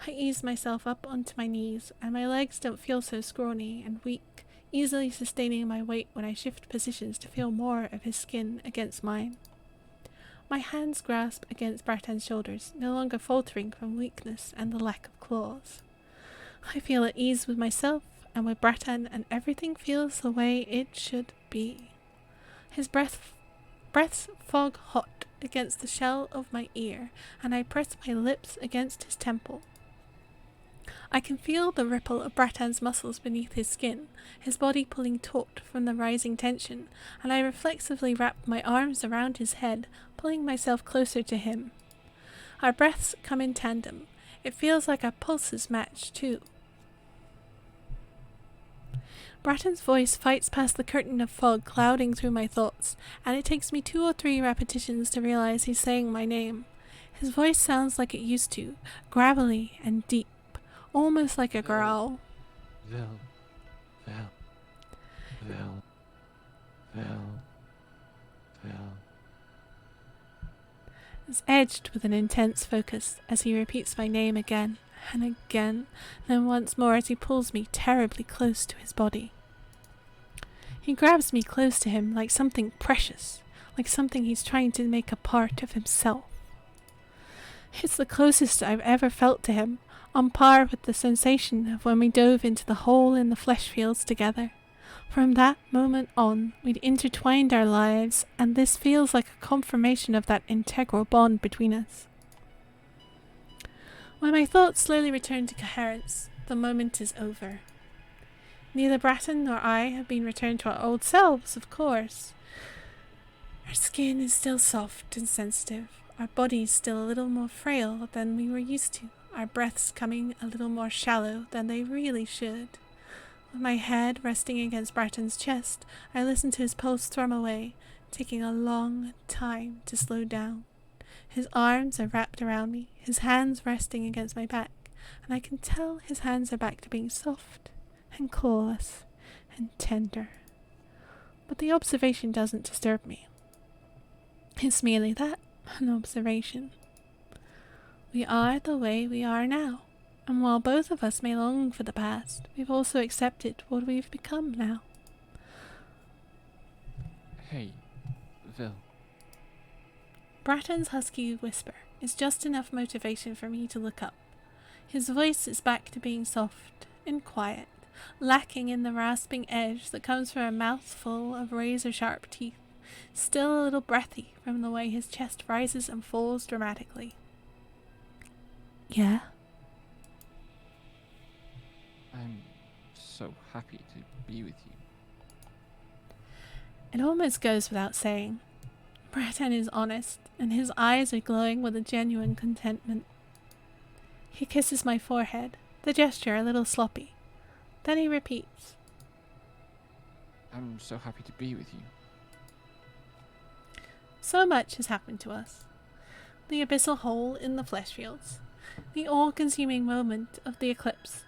I ease myself up onto my knees, and my legs don't feel so scrawny and weak, easily sustaining my weight when I shift positions to feel more of his skin against mine. My hands grasp against Bratton's shoulders, no longer faltering from weakness and the lack of claws. I feel at ease with myself and with Bratton, and everything feels the way it should be. His breaths fog hot against the shell of my ear, and I press my lips against his temple. I can feel the ripple of Bratton's muscles beneath his skin, his body pulling taut from the rising tension, and I reflexively wrap my arms around his head, pulling myself closer to him. Our breaths come in tandem. It feels like our pulses match, too. Bratton's voice fights past the curtain of fog clouding through my thoughts, and it takes me 2 or 3 repetitions to realize he's saying my name. His voice sounds like it used to, gravelly and deep, almost like a growl. Vel. It's edged with an intense focus as he repeats my name again and again, then once more as he pulls me terribly close to his body. He grabs me close to him like something precious, like something he's trying to make a part of himself. It's the closest I've ever felt to him, on par with the sensation of when we dove into the hole in the flesh fields together. From that moment on, we'd intertwined our lives, and this feels like a confirmation of that integral bond between us. When my thoughts slowly return to coherence, the moment is over. Neither Bratton nor I have been returned to our old selves, of course. Our skin is still soft and sensitive, our bodies still a little more frail than we were used to, our breaths coming a little more shallow than they really should. With my head resting against Bratton's chest, I listen to his pulse thrum away, taking a long time to slow down. His arms are wrapped around me, his hands resting against my back, and I can tell his hands are back to being soft and clawless and tender. But the observation doesn't disturb me. It's merely that, an observation. We are the way we are now, and while both of us may long for the past, we've also accepted what we've become now. Hey, Vil. Bratton's husky whisper is just enough motivation for me to look up. His voice is back to being soft and quiet, lacking in the rasping edge that comes from a mouthful of razor-sharp teeth, still a little breathy from the way his chest rises and falls dramatically. Yeah? I'm so happy to be with you. It almost goes without saying. Bratton is honest, and his eyes are glowing with a genuine contentment. He kisses my forehead, the gesture a little sloppy. Then he repeats, I'm so happy to be with you. So much has happened to us. The abyssal hole in the flesh fields, the all-consuming moment of the eclipse,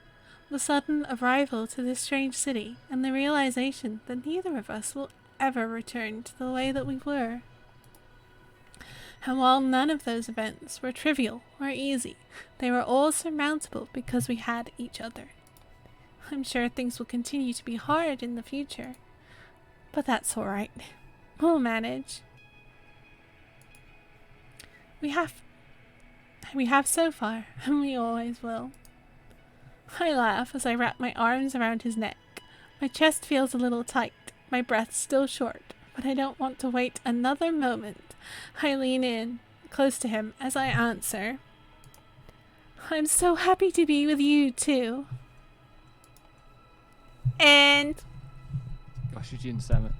the sudden arrival to this strange city, and the realization that neither of us will ever return to the way that we were. And while none of those events were trivial or easy, they were all surmountable because we had each other. I'm sure things will continue to be hard in the future, but that's alright. We'll manage. We have so far, and we always will. I laugh as I wrap my arms around his neck. My chest feels a little tight, my breath still short, but I don't want to wait another moment. I lean in, close to him, as I answer. I'm so happy to be with you, too. And... Gosh, Eugene Salmon.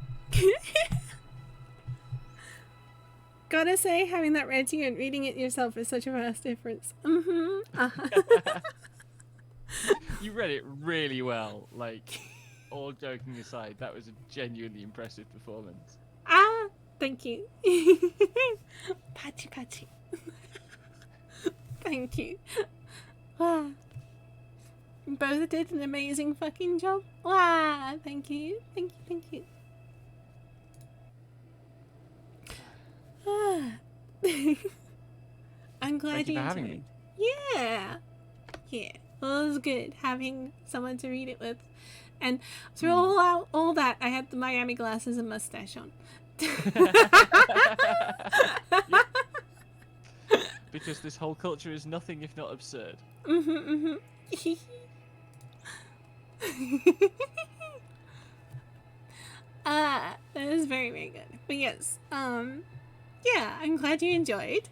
Gotta say, having that read to you and reading it yourself is such a vast difference. You read it really well. Like, all joking aside, that was a genuinely impressive performance. Thank you. Patchy, patchy. Thank you. Wow. You both did an amazing fucking job. Wow. Thank you. Thank you. Thank you. I'm glad Thank you you for having enjoyed. me. Yeah. Yeah. Well, it was good having someone to read it with. And through all that, I had the Miami glasses and mustache on. Because this whole culture is nothing if not absurd. That is very, very good. But yes, yeah, I'm glad you enjoyed.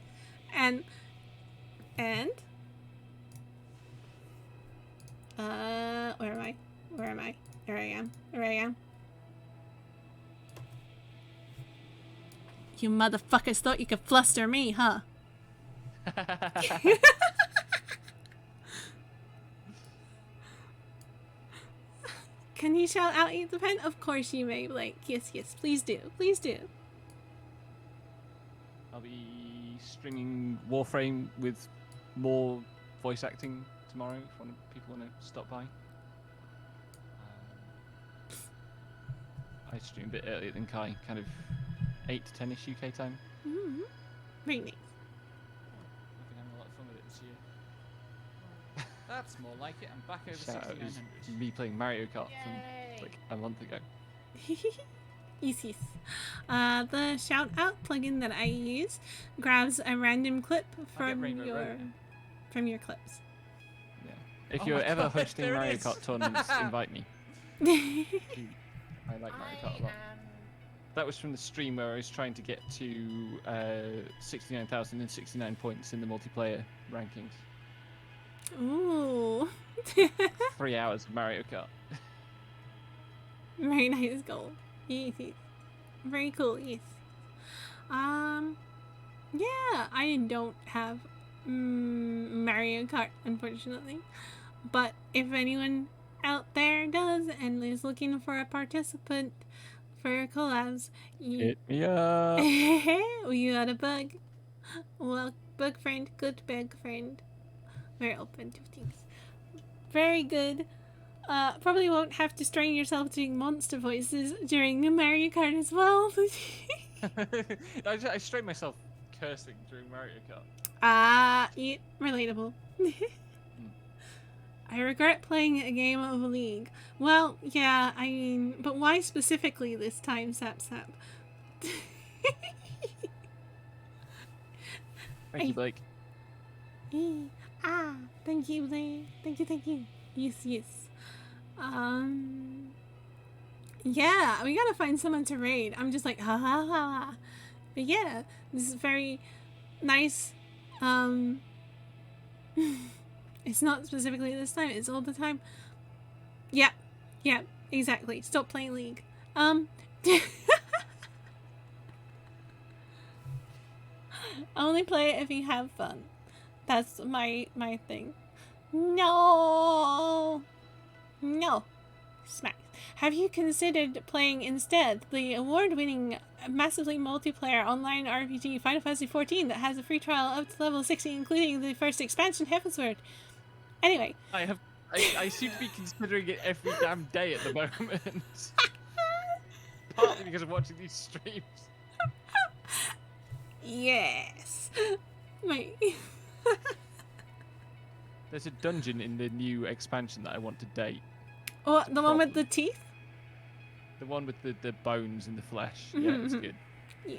And where am I? Where am I? There I am. You motherfuckers thought you could fluster me, huh? Can you shout out Eat the Pen? Of course you may, Blake. Yes, please do. Please do. I'll be streaming Warframe with more voice acting tomorrow if people want to stop by. I stream a bit earlier than Kai, kind of 8 to 10ish UK time. Mm-hmm. Very nice. I've been having a lot of fun with it this year. That's more like it. I'm back over Shout out 6900. Me playing Mario Kart from like a month ago. Yes. The shout out plugin that I use grabs a random clip from your clips. Yeah. If Oh you're my ever God, hosting there it Mario is. Kart tournaments, invite me. I like Mario Kart a lot. That was from the stream where I was trying to get to 69,069 points in the multiplayer rankings. Ooh. 3 hours of Mario Kart. Very nice goal. Yes. Very cool, yes. Yeah, I don't have Mario Kart, unfortunately. But if anyone out there does and is looking for a participant for collabs, Hit me up. you got a bug. Well, bug friend, good bug friend. We're open to things. Very good. Probably won't have to strain yourself doing monster voices during the Mario Kart as well. I strained myself cursing during Mario Kart. Yeah, relatable. I regret playing a game of League. Well, yeah, I mean, but why specifically this time, Sap? Thank you, Blake. Thank you, Blake. Thank you. Yes. Yeah, we gotta find someone to raid. I'm just like, ha. But yeah, this is very nice. It's not specifically this time, it's all the time. Yeah, exactly. Stop playing League. Only play it if you have fun. That's my thing. No. Smack. Have you considered playing instead the award-winning, massively multiplayer online RPG Final Fantasy XIV that has a free trial up to level 60, including the first expansion, Heavensward? Anyway. I I seem to be considering it every damn day at the moment. Partly because of watching these streams. Yes. My. There's a dungeon in the new expansion that I want to date. Oh, the one with the teeth? The one with the bones and the flesh. Yeah, it's good. Yeah.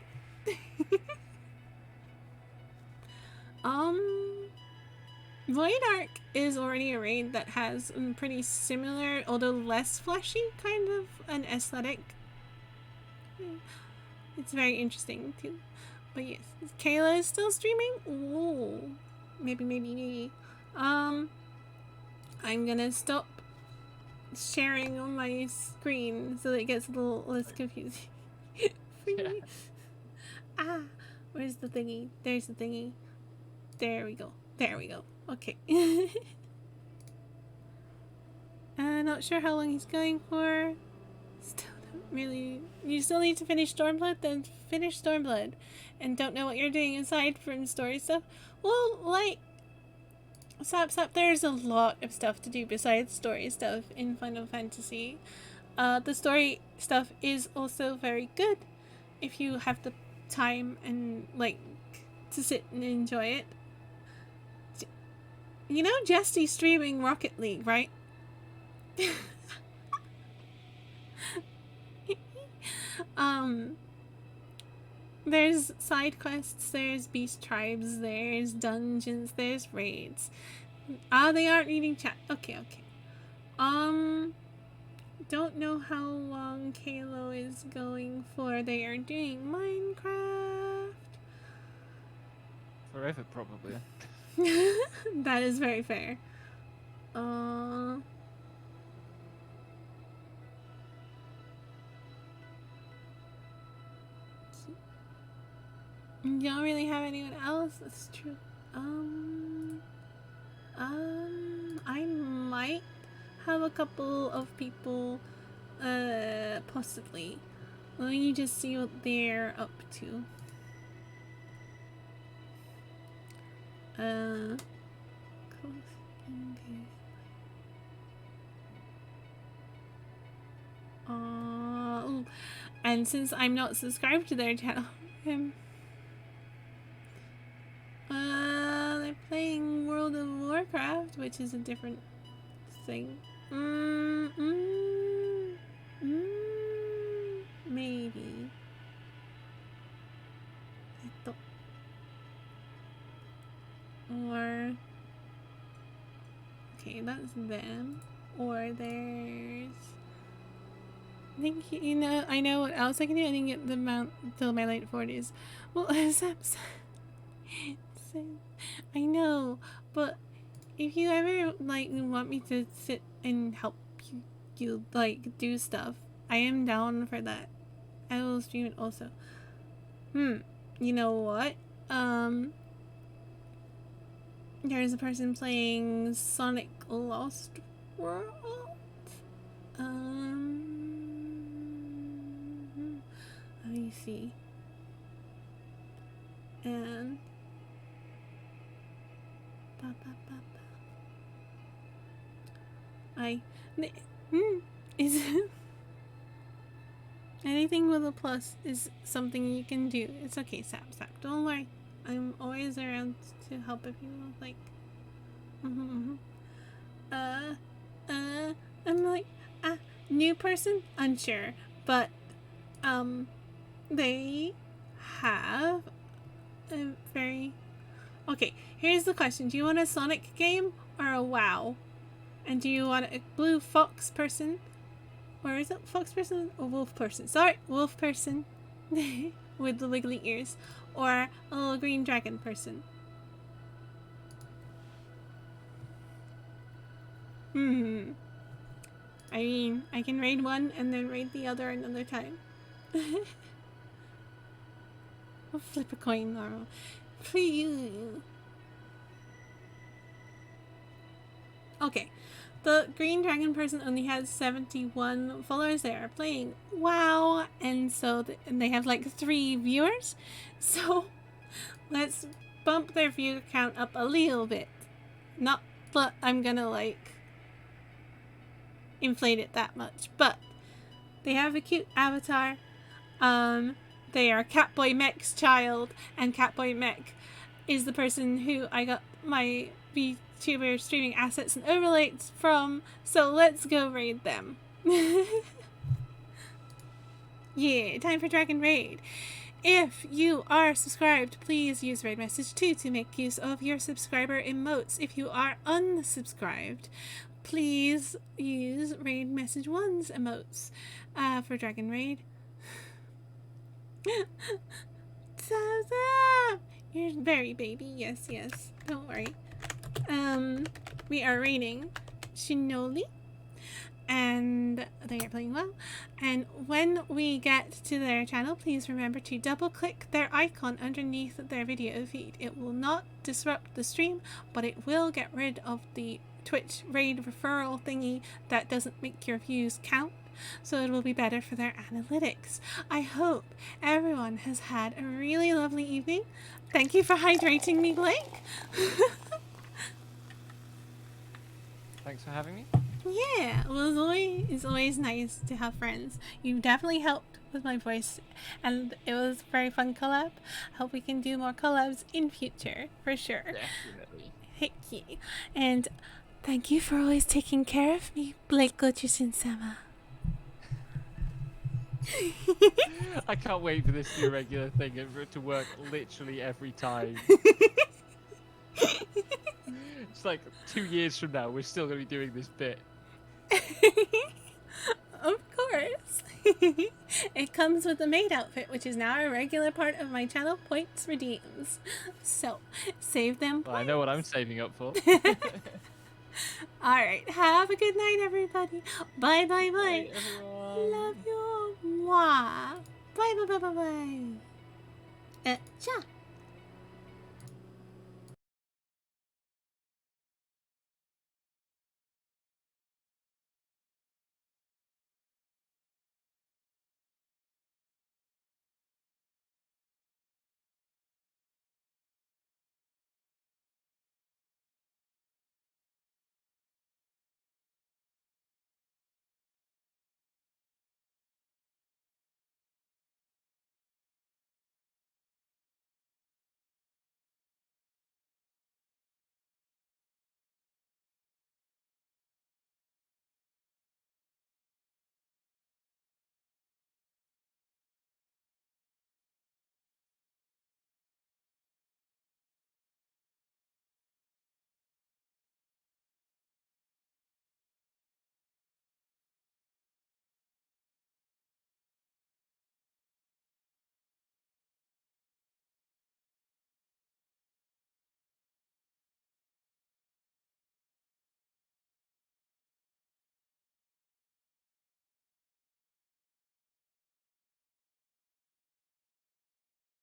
Void Ark is already a raid that has a pretty similar, although less fleshy, kind of an aesthetic. It's very interesting too. But yes, Kayla is still streaming? Ooh. Maybe. I'm gonna stop sharing on my screen so that it gets a little less confusing for you. Ah, where's the thingy? There's the thingy. There we go. Okay. Not sure how long he's going for. Still don't really. You still need to finish Stormblood? Then finish Stormblood. And don't know what you're doing aside from story stuff? Well, like, Sap, there's a lot of stuff to do besides story stuff in Final Fantasy. The story stuff is also very good if you have the time and, like, to sit and enjoy it. You know Jesty's streaming Rocket League, right? There's side quests, there's beast tribes, there's dungeons, there's raids. They aren't reading chat. Okay. Don't know how long Kalo is going for. They are doing Minecraft. Forever, probably. That is very fair. Don't really have anyone else. That's true. I might have a couple of people, possibly. Let me just see what they're up to. And since I'm not subscribed to their channel, they're playing World of Warcraft, which is a different thing. Maybe. Or okay, that's them. Or there's. I think you know. I know what else I can do. I can get the mount till my late 40s. Well, I know, but if you ever like want me to sit and help you like do stuff, I am down for that. I will stream it also. You know what? There's a person playing Sonic Lost World. Let me see. And is anything with a plus is something you can do. It's okay, Sap. Don't worry. I'm always around to help if you like. I'm like, new person? Unsure. But, they have a very... Okay, here's the question. Do you want a Sonic game or a WoW? And do you want a blue fox person? Or is it fox person or wolf person? Sorry, wolf person. With the wiggly ears. Or a little green dragon person. I mean, I can raid one and then raid the other another time. I'll flip a coin, Laurel. For you. Okay. The green dragon person only has 71 followers. They are playing WoW, and so they have like 3 viewers. So let's bump their view count up a little bit. Not that I'm gonna like inflate it that much. But they have a cute avatar. They are Catboy Mech's child, and Catboy Mech is the person who I got my VTuber streaming assets and overlays from. So let's go raid them. Yeah, time for Dragon Raid. If you are subscribed, please use Raid Message 2 to make use of your subscriber emotes. If you are unsubscribed, please use Raid Message 1's emotes for Dragon Raid. Thumbs up! You're very baby. Yes, yes. Don't worry. We are raiding Shinoli, and they are playing well. And when we get to their channel, please remember to double click their icon underneath their video feed. It will not disrupt the stream, but it will get rid of the Twitch raid referral thingy that doesn't make your views count, so it will be better for their analytics. I hope everyone has had a really lovely evening. Thank you for hydrating me, Blake. Thanks for having me. Yeah, well, it's always nice to have friends. You definitely helped with my voice, and it was a very fun collab. Hope we can do more collabs in future, for sure. Definitely. Heck yeah. And thank you for always taking care of me, Blake Gochushin-sama. I can't wait for this to be a regular thing and for it to work literally every time. It's like 2 years from now, we're still going to be doing this bit. Of course. It comes with the maid outfit, which is now a regular part of my channel points redeems. So, save them points. Well, I know what I'm saving up for. Alright, have a good night, everybody. Bye, bye, bye. Bye, everyone. Love you all. Mwah. Bye, bye, bye, bye, bye. Cha.